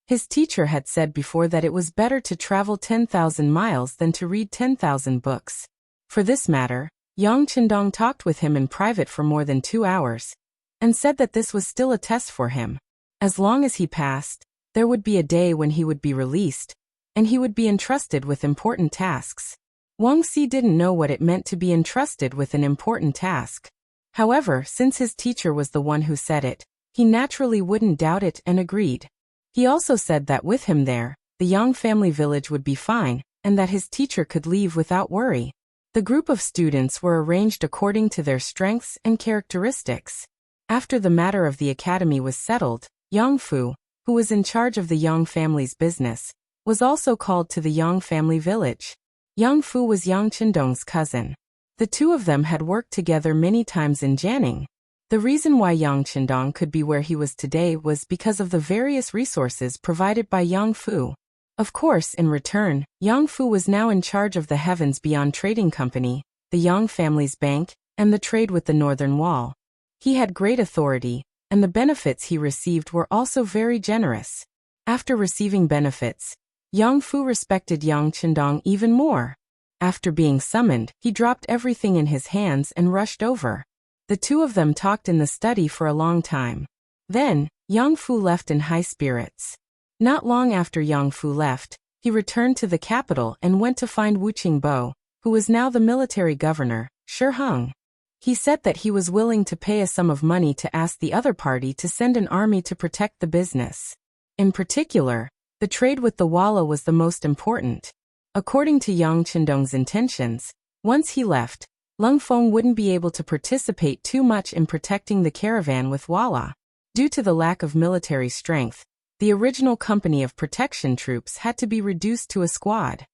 His teacher had said before that it was better to travel 10,000 miles than to read 10,000 books. For this matter, Yang Qindong talked with him in private for more than 2 hours, and said that this was still a test for him. As long as he passed, there would be a day when he would be released, and he would be entrusted with important tasks. Wang Si didn't know what it meant to be entrusted with an important task. However, since his teacher was the one who said it, he naturally wouldn't doubt it and agreed. He also said that with him there, the Yang family village would be fine, and that his teacher could leave without worry. The group of students were arranged according to their strengths and characteristics. After the matter of the academy was settled, Yang Fu, who was in charge of the Yang family's business, was also called to the Yang family village. Yang Fu was Yang Qindong's cousin. The two of them had worked together many times in Jianing. The reason why Yang Qindong could be where he was today was because of the various resources provided by Yang Fu. Of course, in return, Yang Fu was now in charge of the Heavens Beyond Trading Company, the Yang family's bank, and the trade with the Northern Wall. He had great authority, and the benefits he received were also very generous. After receiving benefits, Yang Fu respected Yang Qindong even more. After being summoned, he dropped everything in his hands and rushed over. The two of them talked in the study for a long time. Then, Yang Fu left in high spirits. Not long after Yang Fu left, he returned to the capital and went to find Wu Qingbo, who was now the military governor, Shi Heng. He said that he was willing to pay a sum of money to ask the other party to send an army to protect the business. In particular, the trade with the Walla was the most important. According to Yang Qindong's intentions, once he left, Lung Feng wouldn't be able to participate too much in protecting the caravan with Walla. Due to the lack of military strength, the original company of protection troops had to be reduced to a squad.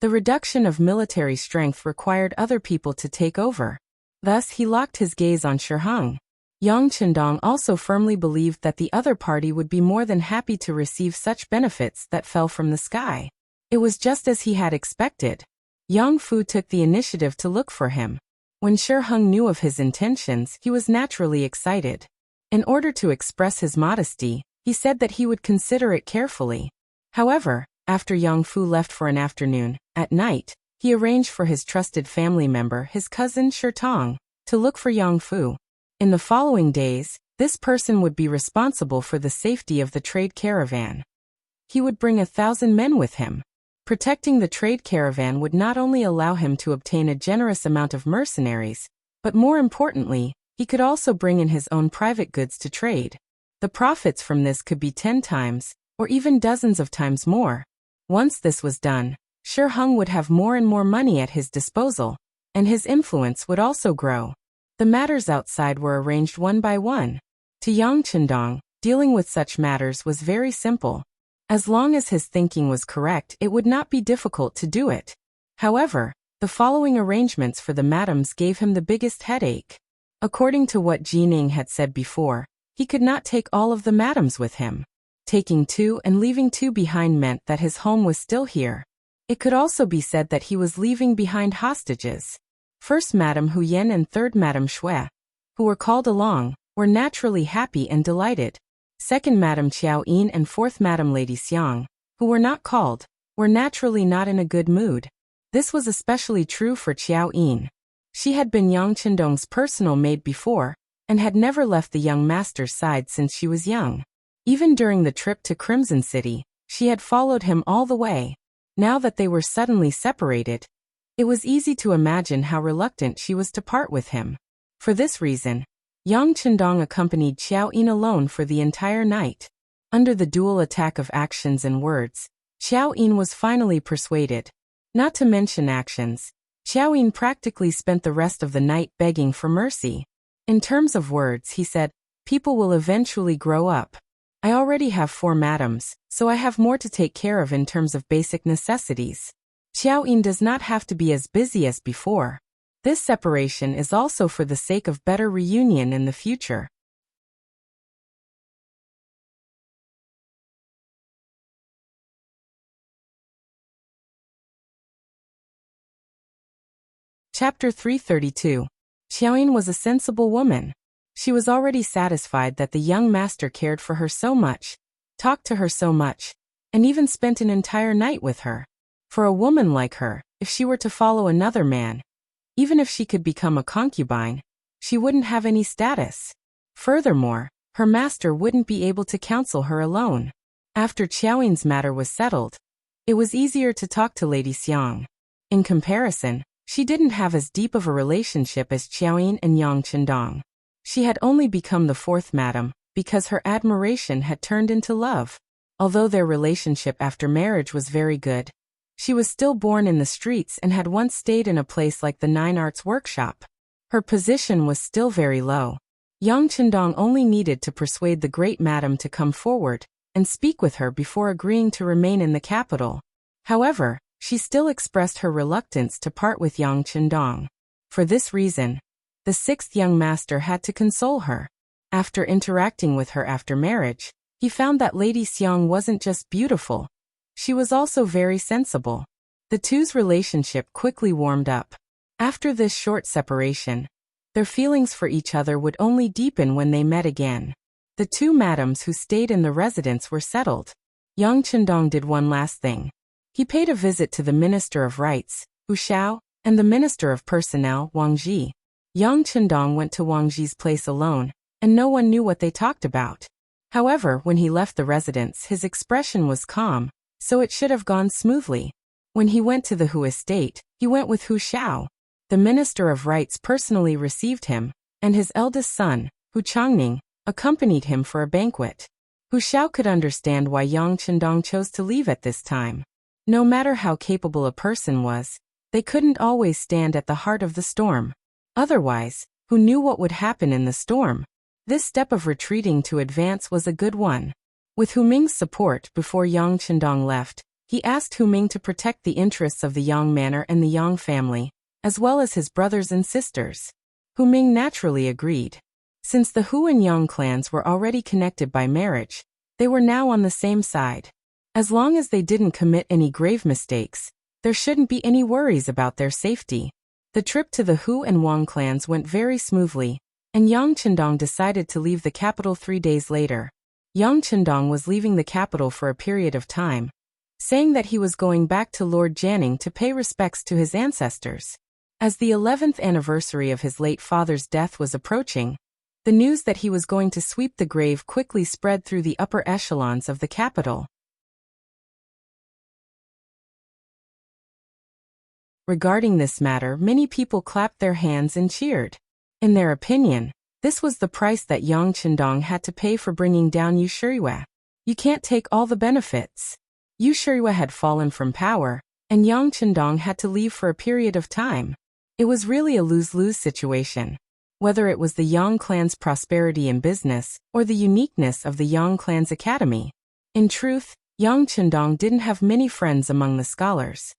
The reduction of military strength required other people to take over. Thus, he locked his gaze on Shi Heng. Yang Qindong also firmly believed that the other party would be more than happy to receive such benefits that fell from the sky. It was just as he had expected. Yang Fu took the initiative to look for him. When Shi Heng knew of his intentions, he was naturally excited. In order to express his modesty, he said that he would consider it carefully. However, after Yang Fu left for an afternoon, at night, he arranged for his trusted family member, his cousin Shi Tong, to look for Yang Fu. In the following days, this person would be responsible for the safety of the trade caravan. He would bring 1,000 men with him. Protecting the trade caravan would not only allow him to obtain a generous amount of mercenaries, but more importantly, he could also bring in his own private goods to trade. The profits from this could be 10 times, or even dozens of times more. Once this was done, Shi Heng would have more and more money at his disposal, and his influence would also grow. The matters outside were arranged one by one. To Yang Qindong, dealing with such matters was very simple. As long as his thinking was correct, it would not be difficult to do it. However, the following arrangements for the madams gave him the biggest headache. According to what Jining had said before, he could not take all of the madams with him. Taking 2 and leaving 2 behind meant that his home was still here. It could also be said that he was leaving behind hostages. First Madame Hu Yan and third Madame Shui, who were called along, were naturally happy and delighted. Second Madame Qiao Yin and fourth Madame Lady Xiang, who were not called, were naturally not in a good mood. This was especially true for Qiao Yin. She had been Yang Qindong's personal maid before, and had never left the young master's side since she was young. Even during the trip to Crimson City, she had followed him all the way. Now that they were suddenly separated, it was easy to imagine how reluctant she was to part with him. For this reason, Yang Qindong accompanied Qiao Yin alone for the entire night. Under the dual attack of actions and words, Qiao Yin was finally persuaded. Not to mention actions, Qiao Yin practically spent the rest of the night begging for mercy. In terms of words, he said, "People will eventually grow up. I already have 4 madams, so I have more to take care of in terms of basic necessities. Qiao Yin does not have to be as busy as before. This separation is also for the sake of better reunion in the future." Chapter 332. Qiao Yin was a sensible woman. She was already satisfied that the young master cared for her so much, talked to her so much, and even spent an entire night with her. For a woman like her, if she were to follow another man, even if she could become a concubine, she wouldn't have any status. Furthermore, her master wouldn't be able to counsel her alone. After Qiao Yin's matter was settled, it was easier to talk to Lady Xiang. In comparison, she didn't have as deep of a relationship as Qiao Yin and Yang Qindong. She had only become the 4th madam because her admiration had turned into love. Although their relationship after marriage was very good, she was still born in the streets and had once stayed in a place like the 9 Arts Workshop. Her position was still very low. Yang Qindong only needed to persuade the great madam to come forward and speak with her before agreeing to remain in the capital. However, she still expressed her reluctance to part with Yang Chendong. For this reason, the sixth young master had to console her. After interacting with her after marriage, he found that Lady Xiang wasn't just beautiful, she was also very sensible. The two's relationship quickly warmed up. After this short separation, their feelings for each other would only deepen when they met again. The two madams who stayed in the residence were settled. Yang Chendong did one last thing. He paid a visit to the Minister of Rights, Wuxia, and the Minister of Personnel, Wang Ji. Yang Chendong went to Wang Ji's place alone, and no one knew what they talked about. However, when he left the residence, his expression was calm, so it should have gone smoothly. When he went to the Hu estate, he went with Hu Xiao. The Minister of Rights personally received him, and his eldest son, Hu Changning, accompanied him for a banquet. Hu Xiao could understand why Yang Chendong chose to leave at this time. No matter how capable a person was, they couldn't always stand at the heart of the storm. Otherwise, who knew what would happen in the storm? This step of retreating to advance was a good one. With Hu Ming's support before Yang Chendong left, he asked Hu Ming to protect the interests of the Yang manor and the Yang family, as well as his brothers and sisters. Hu Ming naturally agreed. Since the Hu and Yang clans were already connected by marriage, they were now on the same side. As long as they didn't commit any grave mistakes, there shouldn't be any worries about their safety. The trip to the Hu and Wang clans went very smoothly, and Yang Chendong decided to leave the capital 3 days later. Yang Chendong was leaving the capital for a period of time, saying that he was going back to Lord Janning to pay respects to his ancestors. As the 11th anniversary of his late father's death was approaching, the news that he was going to sweep the grave quickly spread through the upper echelons of the capital. Regarding this matter, many people clapped their hands and cheered. In their opinion, this was the price that Yang Chendong had to pay for bringing down Yu Shiyue. You can't take all the benefits. Yu Shiyue had fallen from power, and Yang Chendong had to leave for a period of time. It was really a lose-lose situation. Whether it was the Yang clan's prosperity in business, or the uniqueness of the Yang clan's academy. In truth, Yang Chendong didn't have many friends among the scholars.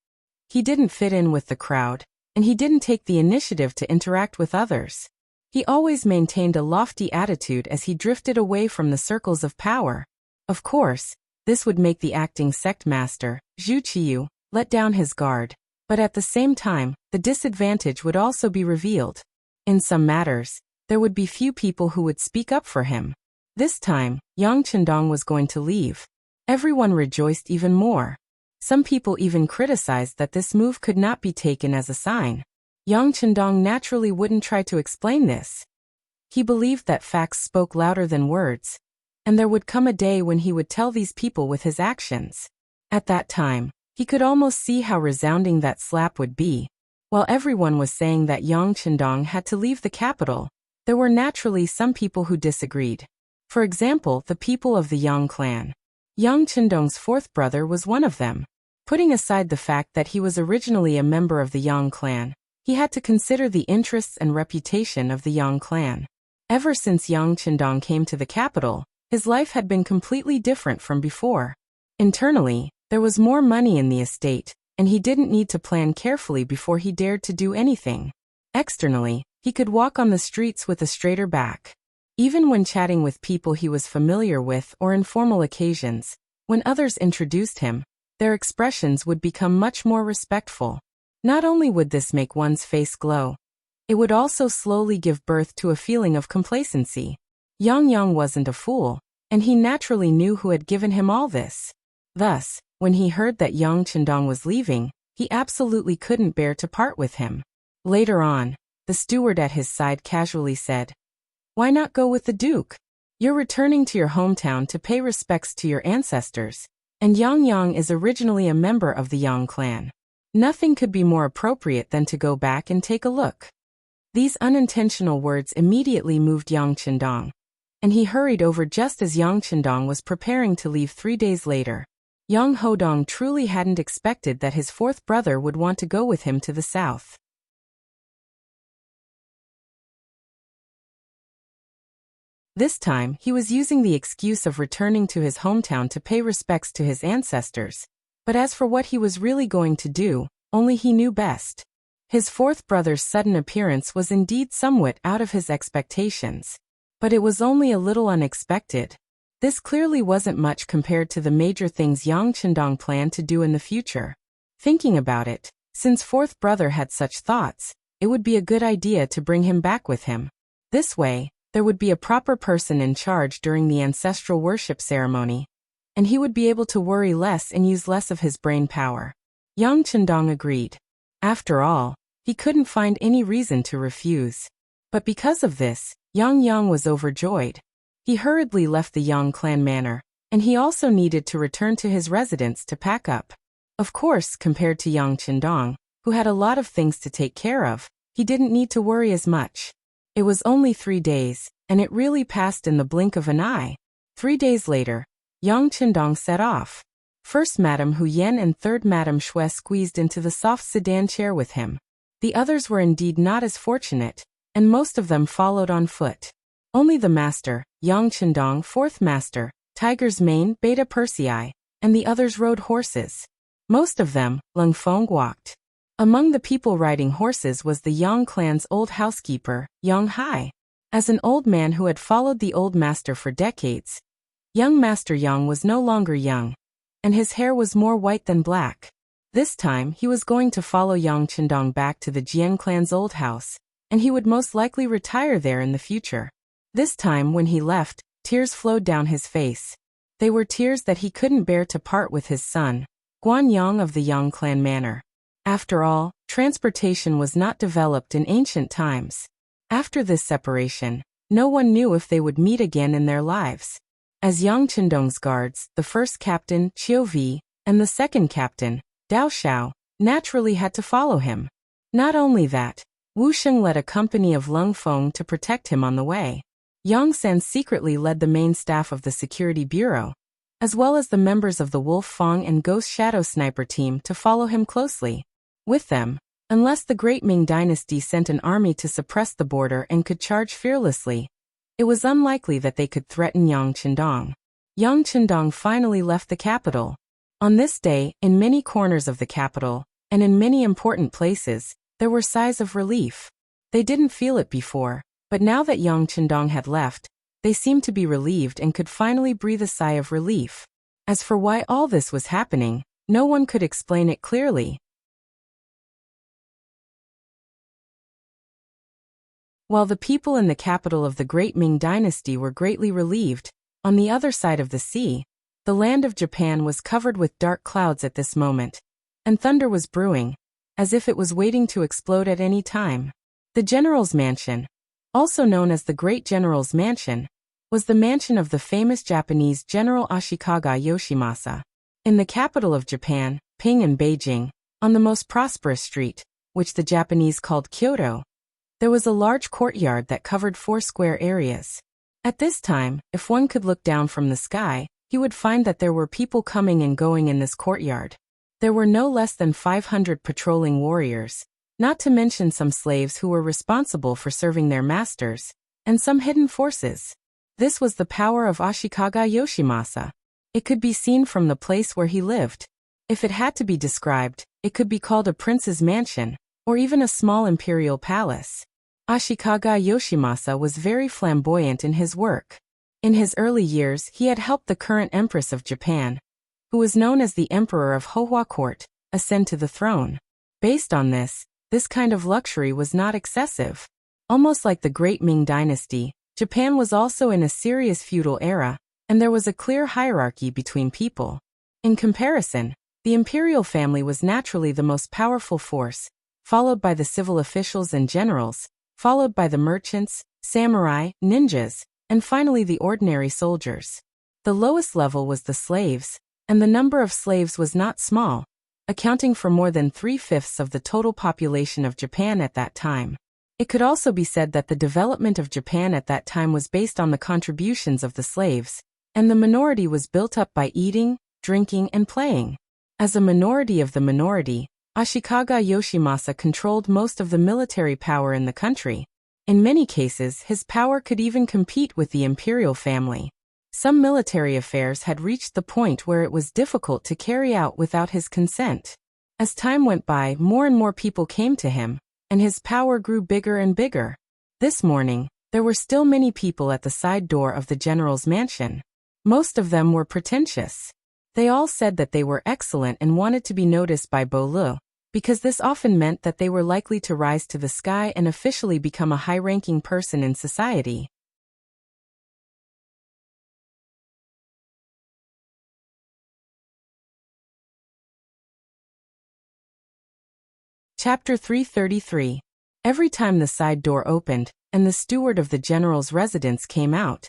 He didn't fit in with the crowd, and he didn't take the initiative to interact with others. He always maintained a lofty attitude as he drifted away from the circles of power. Of course, this would make the acting sect master, Zhu Qiyu, let down his guard, but at the same time, the disadvantage would also be revealed. In some matters, there would be few people who would speak up for him. This time, Yang Chendong was going to leave. Everyone rejoiced even more. Some people even criticized that this move could not be taken as a sign. Yang Chendong naturally wouldn't try to explain this. He believed that facts spoke louder than words, and there would come a day when he would tell these people with his actions. At that time, he could almost see how resounding that slap would be. While everyone was saying that Yang Chendong had to leave the capital, there were naturally some people who disagreed. For example, the people of the Yang clan. Yang Chendong's fourth brother was one of them. Putting aside the fact that he was originally a member of the Yang clan, he had to consider the interests and reputation of the Yang clan. Ever since Yang Chendong came to the capital, his life had been completely different from before. Internally, there was more money in the estate, and he didn't need to plan carefully before he dared to do anything. Externally, he could walk on the streets with a straighter back. Even when chatting with people he was familiar with or in formal occasions, when others introduced him, their expressions would become much more respectful. Not only would this make one's face glow, it would also slowly give birth to a feeling of complacency. Yang wasn't a fool, and he naturally knew who had given him all this. Thus, when he heard that Yang Chendong was leaving, he absolutely couldn't bear to part with him. Later on, the steward at his side casually said, "Why not go with the Duke? You're returning to your hometown to pay respects to your ancestors, and Yang is originally a member of the Yang clan. Nothing could be more appropriate than to go back and take a look." These unintentional words immediately moved Yang Chendong, and he hurried over just as Yang Chendong was preparing to leave 3 days later. Yang Hodong truly hadn't expected that his fourth brother would want to go with him to the south. This time, he was using the excuse of returning to his hometown to pay respects to his ancestors, But as for what he was really going to do, only he knew best. His fourth brother's sudden appearance was indeed somewhat out of his expectations. But it was only a little unexpected. This clearly wasn't much compared to the major things Yang Chendong planned to do in the future. Thinking about it, since fourth brother had such thoughts, it would be a good idea to bring him back with him. This way, there would be a proper person in charge during the ancestral worship ceremony, and he would be able to worry less and use less of his brain power. Yang Chendong agreed. After all, he couldn't find any reason to refuse. But because of this, Yang was overjoyed. He hurriedly left the Yang clan manor, and he also needed to return to his residence to pack up. Of course, compared to Yang Chendong, who had a lot of things to take care of, he didn't need to worry as much. It was only 3 days, and it really passed in the blink of an eye. 3 days later, Yang Chendong set off. First Madame Hu Yen and third Madame Shui squeezed into the soft sedan chair with him. The others were indeed not as fortunate, and most of them followed on foot. Only the master, Yang Chendong, fourth master, Tiger's Mane, Beta Persei, and the others rode horses. Most of them, Lung Feng, walked. Among the people riding horses was the Yang clan's old housekeeper, Yang Hai. As an old man who had followed the old master for decades, young Master Yang was no longer young, and his hair was more white than black. This time he was going to follow Yang Chendong back to the Jian clan's old house, and he would most likely retire there in the future. This time when he left, tears flowed down his face. They were tears that he couldn't bear to part with his son, Guan Yang of the Yang clan manor. After all, transportation was not developed in ancient times. After this separation, no one knew if they would meet again in their lives. As Yang Chendong's guards, the first captain, Qiu Vi, and the second captain, Dao Xiao, naturally had to follow him. Not only that, Wu Sheng led a company of Lung Feng to protect him on the way. Yang San secretly led the main staff of the security bureau, as well as the members of the Wolf Fang and Ghost Shadow Sniper team to follow him closely. With them, unless the Great Ming Dynasty sent an army to suppress the border and could charge fearlessly, it was unlikely that they could threaten Yang Chendong. Yang Chendong finally left the capital. On this day, in many corners of the capital, and in many important places, there were sighs of relief. They didn't feel it before, but now that Yang Chendong had left, they seemed to be relieved and could finally breathe a sigh of relief. As for why all this was happening, no one could explain it clearly. While the people in the capital of the Great Ming Dynasty were greatly relieved, on the other side of the sea, the land of Japan was covered with dark clouds at this moment, and thunder was brewing, as if it was waiting to explode at any time. The General's Mansion, also known as the Great General's Mansion, was the mansion of the famous Japanese General Ashikaga Yoshimasa. In the capital of Japan, Ping and Beijing, on the most prosperous street, which the Japanese called Kyoto, there was a large courtyard that covered 4 square areas. At this time, if one could look down from the sky, he would find that there were people coming and going in this courtyard. There were no less than 500 patrolling warriors, not to mention some slaves who were responsible for serving their masters, and some hidden forces. This was the power of Ashikaga Yoshimasa. It could be seen from the place where he lived. If it had to be described, it could be called a prince's mansion, or even a small imperial palace. Ashikaga Yoshimasa was very flamboyant in his work. In his early years he had helped the current Empress of Japan, who was known as the Emperor of Hohua Court, ascend to the throne. Based on this kind of luxury was not excessive. Almost like the Great Ming Dynasty, Japan was also in a serious feudal era, and there was a clear hierarchy between people. In comparison, the imperial family was naturally the most powerful force, followed by the civil officials and generals, followed by the merchants, samurai, ninjas, and finally the ordinary soldiers. The lowest level was the slaves, and the number of slaves was not small, accounting for more than 3/5 of the total population of Japan at that time. It could also be said that the development of Japan at that time was based on the contributions of the slaves, and the minority was built up by eating, drinking, and playing. As a minority of the minority, Ashikaga Yoshimasa controlled most of the military power in the country. In many cases his power could even compete with the imperial family. Some military affairs had reached the point where it was difficult to carry out without his consent. As time went by, more and more people came to him, and his power grew bigger and bigger. This morning, there were still many people at the side door of the general's mansion. Most of them were pretentious. They all said that they were excellent and wanted to be noticed by Bolu, because this often meant that they were likely to rise to the sky and officially become a high-ranking person in society. Chapter 333. Every time the side door opened, and the steward of the general's residence came out,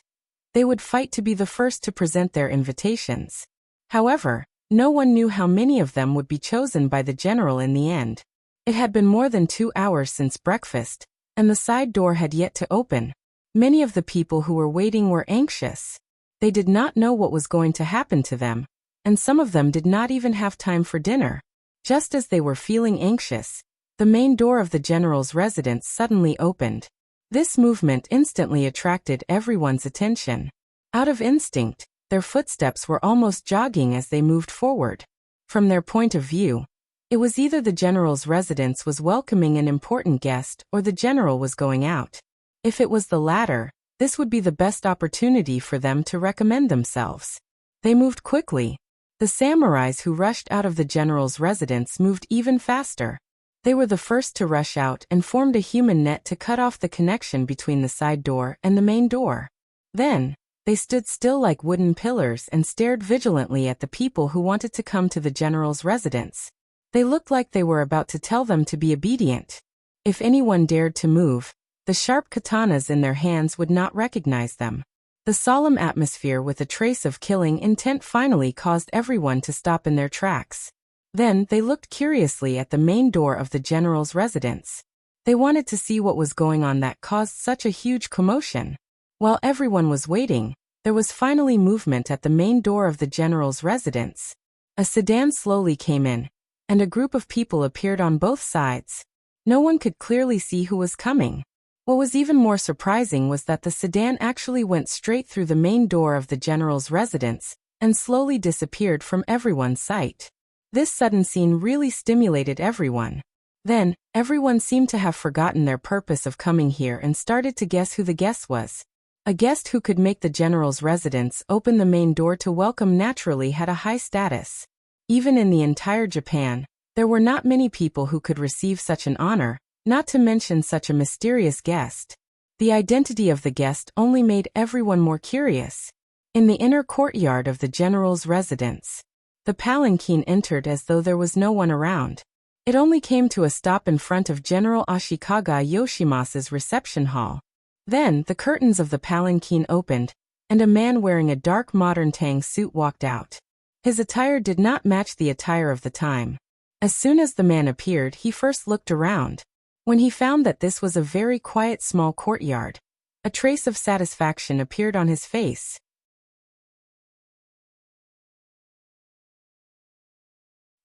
they would fight to be the first to present their invitations. However, no one knew how many of them would be chosen by the general in the end. It had been more than 2 hours since breakfast, and the side door had yet to open. Many of the people who were waiting were anxious. They did not know what was going to happen to them, and some of them did not even have time for dinner. Just as they were feeling anxious, the main door of the general's residence suddenly opened. This movement instantly attracted everyone's attention. Out of instinct, their footsteps were almost jogging as they moved forward. From their point of view, it was either the general's residence was welcoming an important guest or the general was going out. If it was the latter, this would be the best opportunity for them to recommend themselves. They moved quickly. The samurais who rushed out of the general's residence moved even faster. They were the first to rush out and formed a human net to cut off the connection between the side door and the main door. Then, they stood still like wooden pillars and stared vigilantly at the people who wanted to come to the general's residence. They looked like they were about to tell them to be obedient. If anyone dared to move, the sharp katanas in their hands would not recognize them. The solemn atmosphere with a trace of killing intent finally caused everyone to stop in their tracks. Then they looked curiously at the main door of the general's residence. They wanted to see what was going on that caused such a huge commotion. While everyone was waiting, there was finally movement at the main door of the general's residence. A sedan slowly came in, and a group of people appeared on both sides. No one could clearly see who was coming. What was even more surprising was that the sedan actually went straight through the main door of the general's residence and slowly disappeared from everyone's sight. This sudden scene really stimulated everyone. Then, everyone seemed to have forgotten their purpose of coming here and started to guess who the guest was. A guest who could make the general's residence open the main door to welcome naturally had a high status. Even in the entire Japan, there were not many people who could receive such an honor, not to mention such a mysterious guest. The identity of the guest only made everyone more curious. In the inner courtyard of the general's residence, the palanquin entered as though there was no one around. It only came to a stop in front of General Ashikaga Yoshimasa's reception hall. Then, the curtains of the palanquin opened, and a man wearing a dark modern tang suit walked out. His attire did not match the attire of the time. As soon as the man appeared, he first looked around. When he found that this was a very quiet small courtyard, a trace of satisfaction appeared on his face.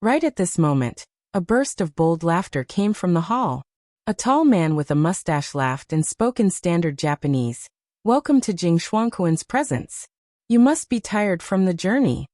Right at this moment, a burst of bold laughter came from the hall. A tall man with a mustache laughed and spoke in standard Japanese. "Welcome to Jing Shuangquan's presence. You must be tired from the journey."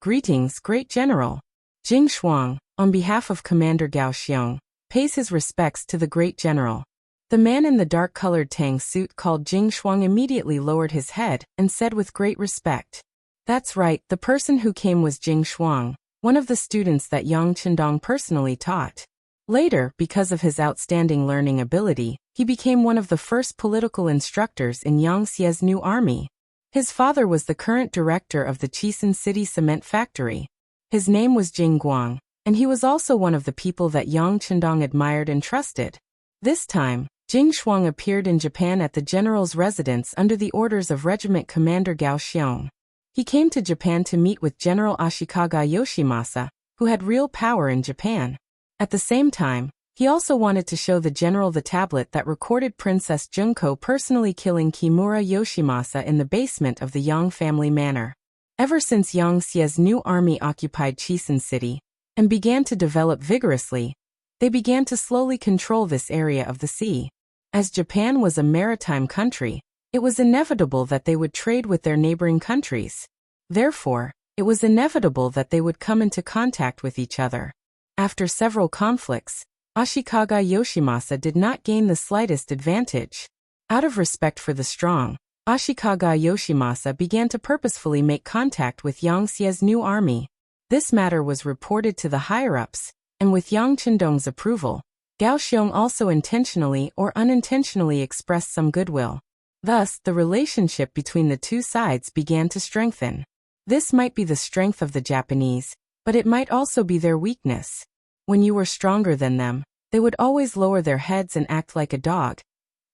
"Greetings, great general." Jing Shuang, on behalf of Commander Gao Xiong, pays his respects to the great general. The man in the dark-colored tang suit called Jing Shuang immediately lowered his head and said with great respect, "That's right, the person who came was Jing Shuang, one of the students that Yang Chendong personally taught. Later, because of his outstanding learning ability, he became one of the first political instructors in Yang Xie's new army. His father was the current director of the Chisun City cement factory. His name was Jing Guang, and he was also one of the people that Yang Chendong admired and trusted. This time, Jing Shuang appeared in Japan at the general's residence under the orders of Regiment Commander Gao Xiong. He came to Japan to meet with General Ashikaga Yoshimasa, who had real power in Japan. At the same time, he also wanted to show the general the tablet that recorded Princess Junko personally killing Kimura Yoshimasa in the basement of the Yang family manor. Ever since Yang Xie's new army occupied Chisun City and began to develop vigorously, they began to slowly control this area of the sea. As Japan was a maritime country, It was inevitable that they would trade with their neighboring countries. Therefore, it was inevitable that they would come into contact with each other. After several conflicts, Ashikaga Yoshimasa did not gain the slightest advantage. Out of respect for the strong, Ashikaga Yoshimasa began to purposefully make contact with Yang Xie's new army. This matter was reported to the higher-ups, and with Yang Qindong's approval, Gao Xiong also intentionally or unintentionally expressed some goodwill. Thus, the relationship between the two sides began to strengthen. This might be the strength of the Japanese, but it might also be their weakness. When you were stronger than them, they would always lower their heads and act like a dog,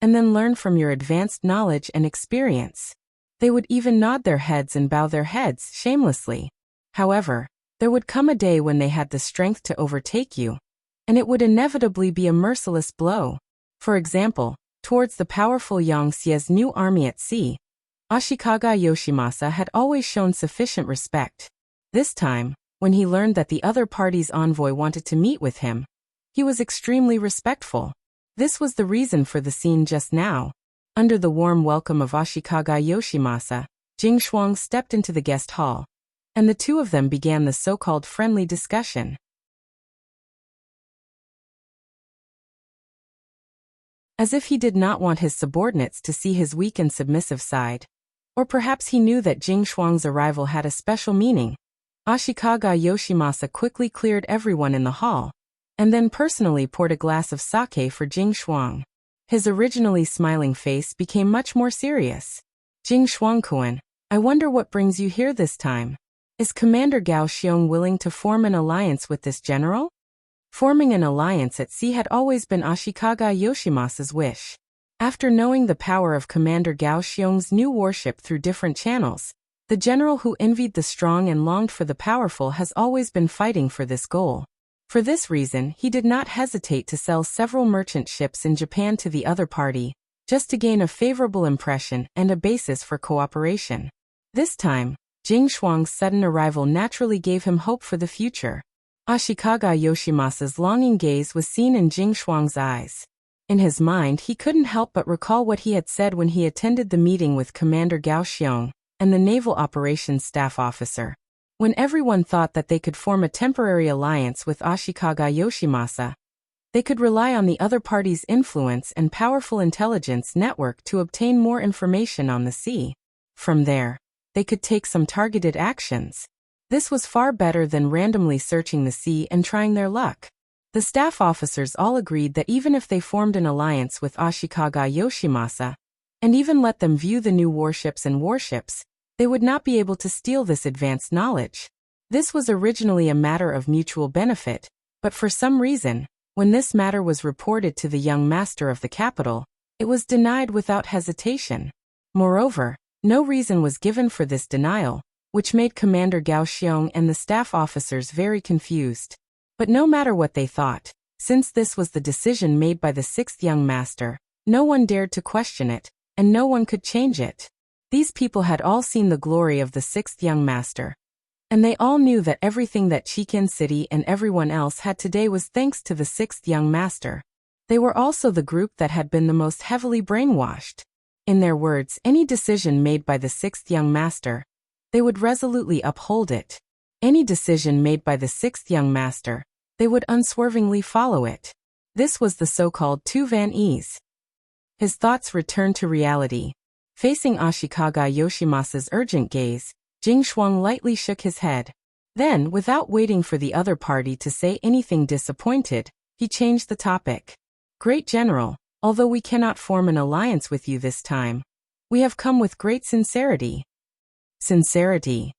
and then learn from your advanced knowledge and experience. They would even nod their heads and bow their heads shamelessly. However, there would come a day when they had the strength to overtake you, and it would inevitably be a merciless blow. For example, towards the powerful Yang Xie's new army at sea, Ashikaga Yoshimasa had always shown sufficient respect. This time, when he learned that the other party's envoy wanted to meet with him, he was extremely respectful. This was the reason for the scene just now. Under the warm welcome of Ashikaga Yoshimasa, Jing Shuang stepped into the guest hall, and the two of them began the so-called friendly discussion. As if he did not want his subordinates to see his weak and submissive side. Or perhaps he knew that Jing Shuang's arrival had a special meaning. Ashikaga Yoshimasa quickly cleared everyone in the hall, and then personally poured a glass of sake for Jing Shuang. His originally smiling face became much more serious. Jing Shuang-kun, I wonder what brings you here this time. Is Commander Gao Xiong willing to form an alliance with this general? Forming an alliance at sea had always been Ashikaga Yoshimasa's wish. After knowing the power of Commander Gao Xiong's new warship through different channels, the general who envied the strong and longed for the powerful has always been fighting for this goal. For this reason, he did not hesitate to sell several merchant ships in Japan to the other party, just to gain a favorable impression and a basis for cooperation. This time, Jing Shuang's sudden arrival naturally gave him hope for the future. Ashikaga Yoshimasa's longing gaze was seen in Jing Shuang's eyes. In his mind, he couldn't help but recall what he had said when he attended the meeting with Commander Gao Xiong and the Naval Operations Staff Officer. When everyone thought that they could form a temporary alliance with Ashikaga Yoshimasa, they could rely on the other party's influence and powerful intelligence network to obtain more information on the sea. From there, they could take some targeted actions. This was far better than randomly searching the sea and trying their luck. The staff officers all agreed that even if they formed an alliance with Ashikaga Yoshimasa, and even let them view the new warships, they would not be able to steal this advanced knowledge. This was originally a matter of mutual benefit, but for some reason, when this matter was reported to the young master of the capital, it was denied without hesitation. Moreover, no reason was given for this denial, which made Commander Gao Xiong and the staff officers very confused. But no matter what they thought, since this was the decision made by the sixth young master, no one dared to question it, and no one could change it. These people had all seen the glory of the sixth young master, and they all knew that everything that Chikin City and everyone else had today was thanks to the sixth young master. They were also the group that had been the most heavily brainwashed. In their words, any decision made by the sixth young master, they would resolutely uphold it. Any decision made by the sixth young master, they would unswervingly follow it. This was the so-called Tu Van Ease. His thoughts returned to reality. Facing Ashikaga Yoshimasa's urgent gaze, Jing Shuang lightly shook his head. Then, without waiting for the other party to say anything disappointed, he changed the topic. Great General, although we cannot form an alliance with you this time, we have come with great sincerity. Sincerity.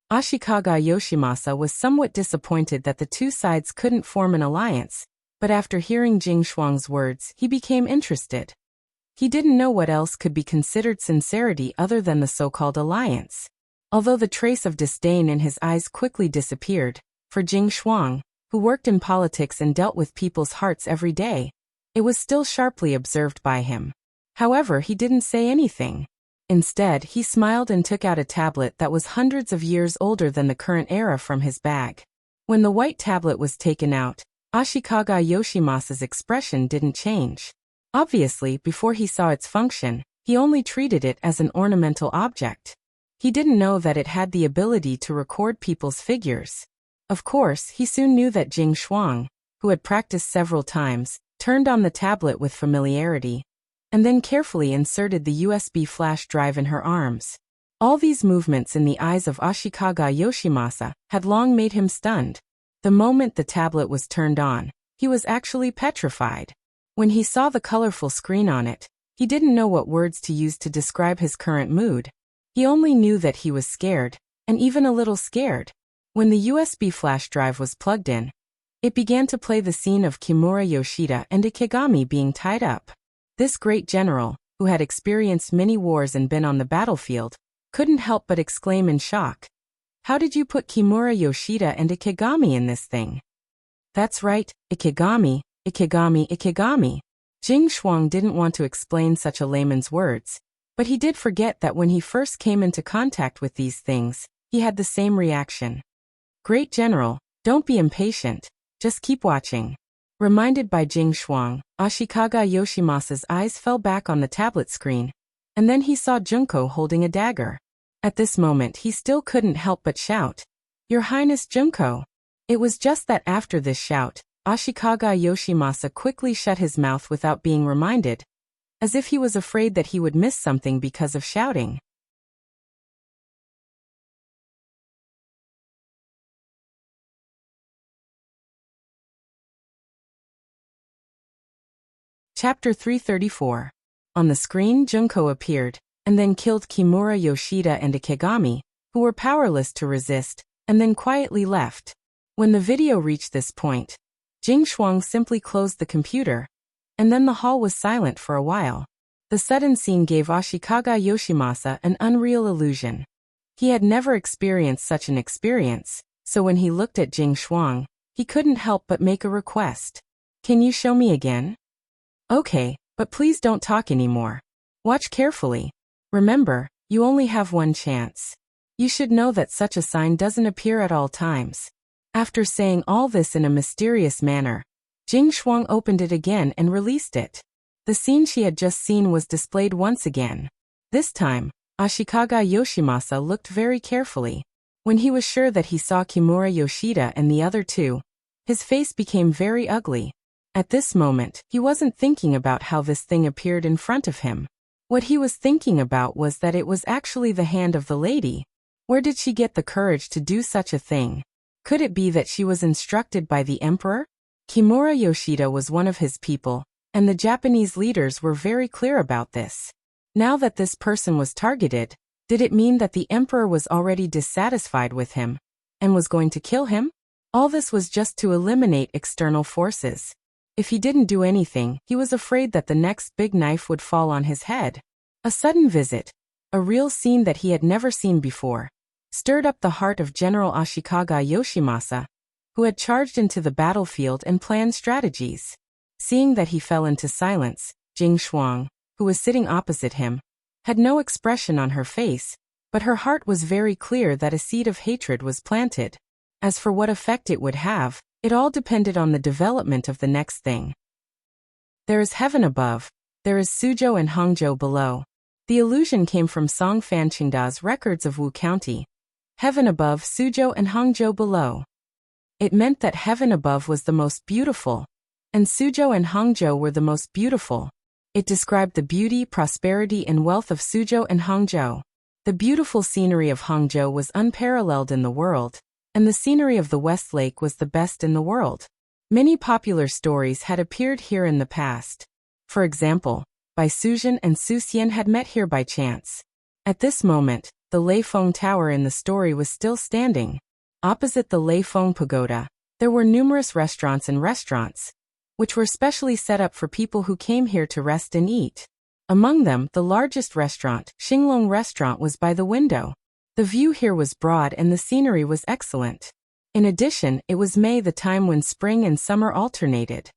Ashikaga Yoshimasa was somewhat disappointed that the two sides couldn't form an alliance, but after hearing Jing Shuang's words, he became interested. He didn't know what else could be considered sincerity other than the so-called alliance. Although the trace of disdain in his eyes quickly disappeared, for Jing Shuang, who worked in politics and dealt with people's hearts every day, it was still sharply observed by him. However, he didn't say anything. Instead, he smiled and took out a tablet that was hundreds of years older than the current era from his bag. When the white tablet was taken out, Ashikaga Yoshimasa's expression didn't change. Obviously, before he saw its function, he only treated it as an ornamental object. He didn't know that it had the ability to record people's figures. Of course, he soon knew that Jing Shuang, who had practiced several times, turned on the tablet with familiarity, and then carefully inserted the USB flash drive in her arms. All these movements in the eyes of Ashikaga Yoshimasa had long made him stunned. The moment the tablet was turned on, he was actually petrified. When he saw the colorful screen on it, he didn't know what words to use to describe his current mood. He only knew that he was scared, and even a little scared. When the USB flash drive was plugged in, it began to play the scene of Kimura Yoshida and Ikegami being tied up. This great general, who had experienced many wars and been on the battlefield, couldn't help but exclaim in shock. "How did you put Kimura Yoshida and Ikegami in this thing?" "That's right, Ikegami, Ikegami, Ikegami." Jing Shuang didn't want to explain such a layman's words, but he did forget that when he first came into contact with these things, he had the same reaction. "Great General, don't be impatient, just keep watching." Reminded by Jing Shuang, Ashikaga Yoshimasa's eyes fell back on the tablet screen, and then he saw Junko holding a dagger. At this moment he still couldn't help but shout, "Your Highness Junko!" It was just that after this shout, Ashikaga Yoshimasa quickly shut his mouth without being reminded, as if he was afraid that he would miss something because of shouting. Chapter 334. On the screen Junko appeared, and then killed Kimura Yoshida and Ikegami, who were powerless to resist, and then quietly left. When the video reached this point, Jing Shuang simply closed the computer, and then the hall was silent for a while. The sudden scene gave Ashikaga Yoshimasa an unreal illusion. He had never experienced such an experience, so when he looked at Jing Shuang, he couldn't help but make a request. "Can you show me again?" "Okay, but please don't talk anymore. Watch carefully. Remember, you only have one chance. You should know that such a sign doesn't appear at all times." After saying all this in a mysterious manner, Jing Shuang opened it again and released it. The scene she had just seen was displayed once again. This time, Ashikaga Yoshimasa looked very carefully. When he was sure that he saw Kimura Yoshida and the other two, his face became very ugly. At this moment, he wasn't thinking about how this thing appeared in front of him. What he was thinking about was that it was actually the hand of the lady. Where did she get the courage to do such a thing? Could it be that she was instructed by the emperor? Kimura Yoshida was one of his people, and the Japanese leaders were very clear about this. Now that this person was targeted, did it mean that the emperor was already dissatisfied with him, and was going to kill him? All this was just to eliminate external forces. If he didn't do anything, he was afraid that the next big knife would fall on his head. A sudden visit, a real scene that he had never seen before, stirred up the heart of General Ashikaga Yoshimasa, who had charged into the battlefield and planned strategies. Seeing that he fell into silence, Jing Shuang, who was sitting opposite him, had no expression on her face, but her heart was very clear that a seed of hatred was planted. As for what effect it would have, it all depended on the development of the next thing. There is heaven above, there is Suzhou and Hangzhou below. The illusion came from Song Fanqingda's records of Wu County. Heaven above, Suzhou and Hangzhou below. It meant that heaven above was the most beautiful, and Suzhou and Hangzhou were the most beautiful. It described the beauty, prosperity, and wealth of Suzhou and Hangzhou. The beautiful scenery of Hangzhou was unparalleled in the world, and the scenery of the West Lake was the best in the world. Many popular stories had appeared here in the past. For example, Bai Suzhen and Su Xian had met here by chance. At this moment, the Leifeng Tower in the story was still standing. Opposite the Leifeng Pagoda, there were numerous restaurants, which were specially set up for people who came here to rest and eat. Among them, the largest restaurant, Xinglong Restaurant, was by the window. The view here was broad and the scenery was excellent. In addition, it was May, the time when spring and summer alternated.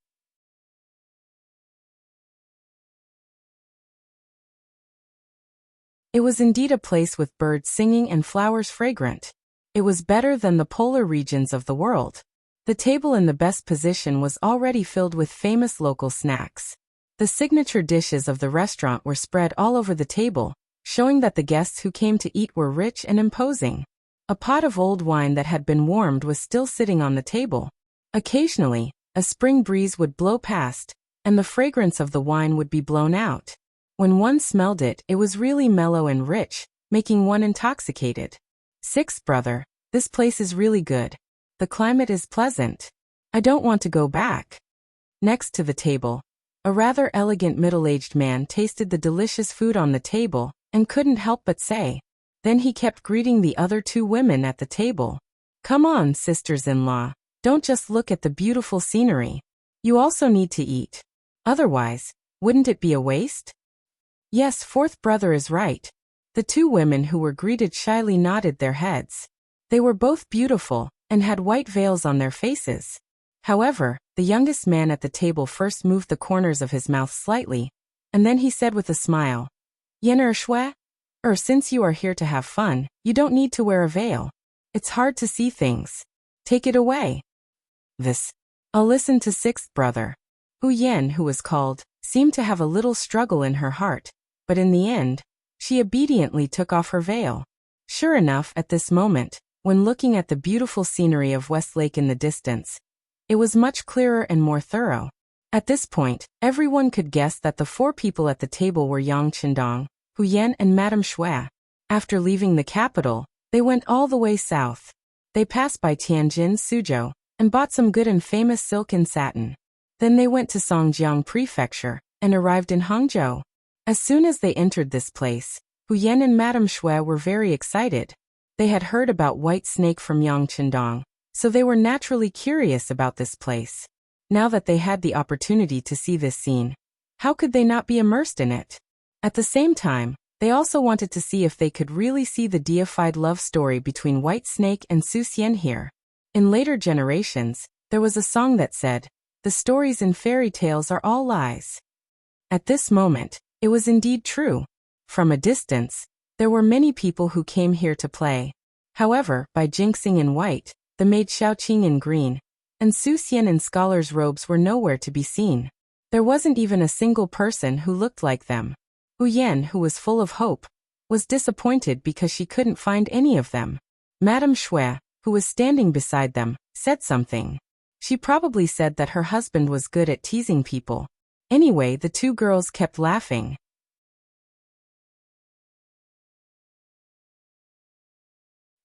It was indeed a place with birds singing and flowers fragrant. It was better than the polar regions of the world. The table in the best position was already filled with famous local snacks. The signature dishes of the restaurant were spread all over the table, showing that the guests who came to eat were rich and imposing. A pot of old wine that had been warmed was still sitting on the table. Occasionally, a spring breeze would blow past, and the fragrance of the wine would be blown out. When one smelled it, it was really mellow and rich, making one intoxicated. Sixth brother, this place is really good. The climate is pleasant. I don't want to go back. Next to the table, a rather elegant middle-aged man tasted the delicious food on the table and couldn't help but say. Then he kept greeting the other two women at the table. Come on, sisters-in-law, don't just look at the beautiful scenery. You also need to eat. Otherwise, wouldn't it be a waste? Yes, fourth brother is right. The two women who were greeted shyly nodded their heads. They were both beautiful and had white veils on their faces. However, the youngest man at the table first moved the corners of his mouth slightly, and then he said with a smile, Yener shue? Since you are here to have fun, you don't need to wear a veil. It's hard to see things. Take it away. I'll listen to sixth brother. Hu Yen, who was called, seemed to have a little struggle in her heart, but in the end, she obediently took off her veil. Sure enough, at this moment, when looking at the beautiful scenery of Westlake in the distance, it was much clearer and more thorough. At this point, everyone could guess that the four people at the table were Yang Qindong, Hu Yen and Madame Shui. After leaving the capital, they went all the way south. They passed by Tianjin, Suzhou, and bought some good and famous silk and satin. Then they went to Songjiang Prefecture and arrived in Hangzhou. As soon as they entered this place, Hu Yen and Madame Shui were very excited. They had heard about White Snake from Yang Qindong, so they were naturally curious about this place. Now that they had the opportunity to see this scene, how could they not be immersed in it? At the same time, they also wanted to see if they could really see the deified love story between White Snake and Su Xian here. In later generations, there was a song that said, "The stories in fairy tales are all lies." At this moment, it was indeed true. From a distance, there were many people who came here to play. However, by Jinxing in white, the maid Xiaoqing in green, and Su Xian in scholars' robes were nowhere to be seen. There wasn't even a single person who looked like them. Hu Yen, who was full of hope, was disappointed because she couldn't find any of them. Madame Shui, who was standing beside them, said something. She probably said that her husband was good at teasing people. Anyway, the two girls kept laughing.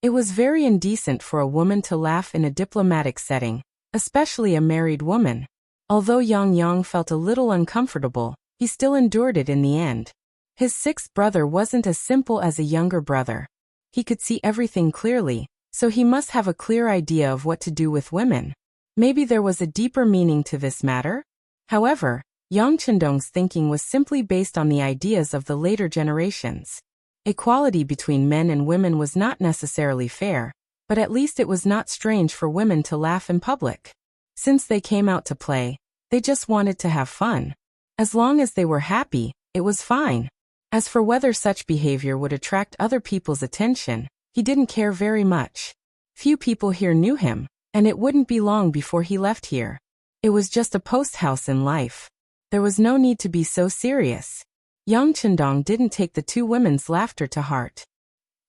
It was very indecent for a woman to laugh in a diplomatic setting, especially a married woman. Although Yang Yang felt a little uncomfortable, he still endured it in the end. His sixth brother wasn't as simple as a younger brother. He could see everything clearly, so he must have a clear idea of what to do with women. Maybe there was a deeper meaning to this matter? However, Yang Qindong's thinking was simply based on the ideas of the later generations. Equality between men and women was not necessarily fair, but at least it was not strange for women to laugh in public. Since they came out to play, they just wanted to have fun. As long as they were happy, it was fine. As for whether such behavior would attract other people's attention, he didn't care very much. Few people here knew him, and it wouldn't be long before he left here. It was just a post house in life. There was no need to be so serious. Yang Qindong didn't take the two women's laughter to heart.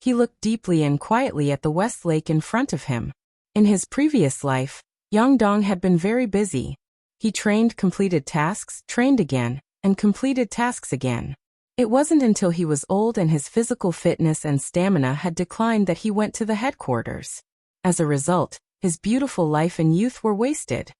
He looked deeply and quietly at the West Lake in front of him. In his previous life, Yang Dong had been very busy. He trained, completed tasks, trained again, and completed tasks again. It wasn't until he was old and his physical fitness and stamina had declined that he went to the headquarters. As a result, his beautiful life and youth were wasted.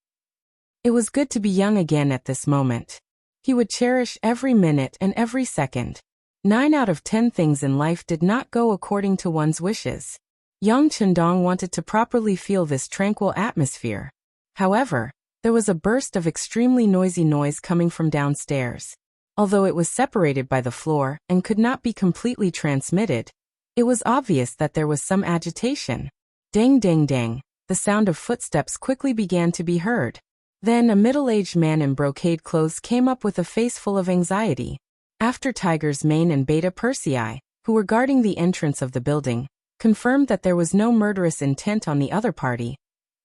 It was good to be young again at this moment. He would cherish every minute and every second. 9 out of 10 things in life did not go according to one's wishes. Yang Qindong wanted to properly feel this tranquil atmosphere. However, there was a burst of extremely noisy noise coming from downstairs. Although it was separated by the floor and could not be completely transmitted, it was obvious that there was some agitation. Dang dang dang, the sound of footsteps quickly began to be heard. Then a middle-aged man in brocade clothes came up with a face full of anxiety. After Tiger's Mane and Beta Persei, who were guarding the entrance of the building, confirmed that there was no murderous intent on the other party,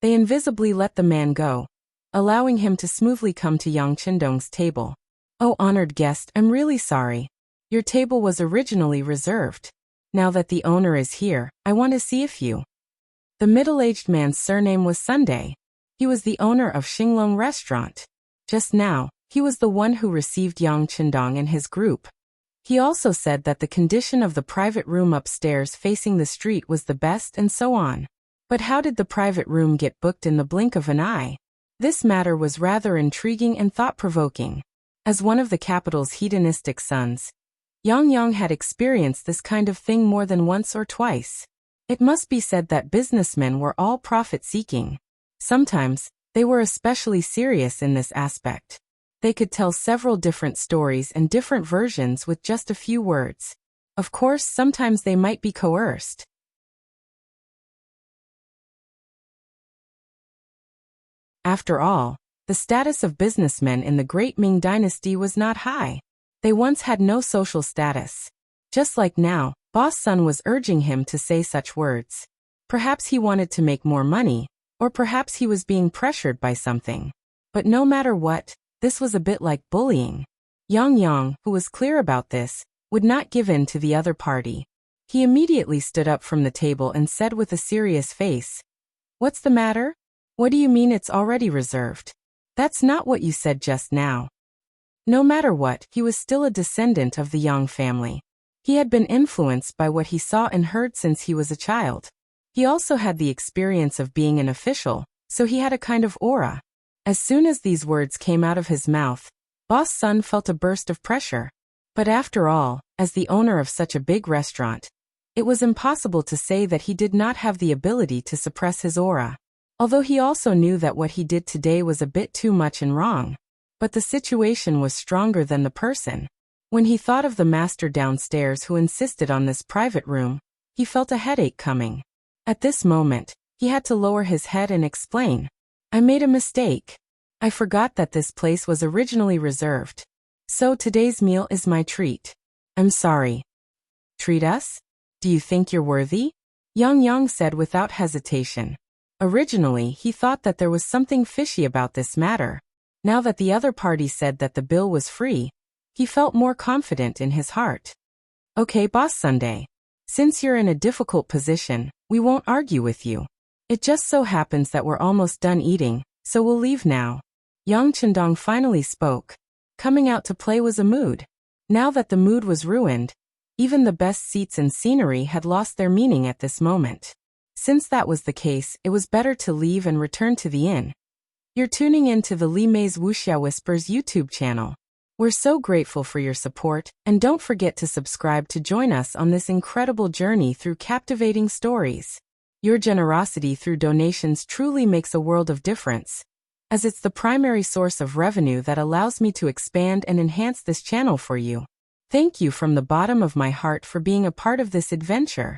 They invisibly let the man go, allowing him to smoothly come to Yang Qindong's table. "Oh, honored guest, I'm really sorry. Your table was originally reserved. Now that the owner is here, I want to see if you..." The middle-aged man's surname was Sunday. He was the owner of Xinglong Restaurant. Just now, he was the one who received Yang Qindong and his group. He also said that the condition of the private room upstairs facing the street was the best and so on. But how did the private room get booked in the blink of an eye? This matter was rather intriguing and thought-provoking. As one of the capital's hedonistic sons, Yang had experienced this kind of thing more than once or twice. It must be said that businessmen were all profit-seeking. Sometimes, they were especially serious in this aspect. They could tell several different stories and different versions with just a few words. Of course, sometimes they might be coerced. After all, the status of businessmen in the Great Ming Dynasty was not high. They once had no social status. Just like now, Boss Sun was urging him to say such words. Perhaps he wanted to make more money, or perhaps he was being pressured by something. But no matter what, this was a bit like bullying. Yang, who was clear about this, would not give in to the other party. He immediately stood up from the table and said with a serious face, "What's the matter? What do you mean it's already reserved? That's not what you said just now." No matter what, he was still a descendant of the Yang family. He had been influenced by what he saw and heard since he was a child. He also had the experience of being an official, so he had a kind of aura. As soon as these words came out of his mouth, Boss Sun felt a burst of pressure. But after all, as the owner of such a big restaurant, it was impossible to say that he did not have the ability to suppress his aura. Although he also knew that what he did today was a bit too much and wrong. But the situation was stronger than the person. When he thought of the master downstairs who insisted on this private room, he felt a headache coming. At this moment, he had to lower his head and explain, "I made a mistake. I forgot that this place was originally reserved. So today's meal is my treat. I'm sorry." "Treat us? Do you think you're worthy?" Yang said without hesitation. Originally, he thought that there was something fishy about this matter. Now that the other party said that the bill was free, he felt more confident in his heart. "Okay, Boss Sunday. Since you're in a difficult position, we won't argue with you. It just so happens that we're almost done eating, so we'll leave now." Yang Qindong finally spoke. Coming out to play was a mood. Now that the mood was ruined, even the best seats and scenery had lost their meaning at this moment. Since that was the case, it was better to leave and return to the inn. You're tuning in to the Li Mei's Wuxia Whispers YouTube channel. We're so grateful for your support, and don't forget to subscribe to join us on this incredible journey through captivating stories. Your generosity through donations truly makes a world of difference, as it's the primary source of revenue that allows me to expand and enhance this channel for you. Thank you from the bottom of my heart for being a part of this adventure.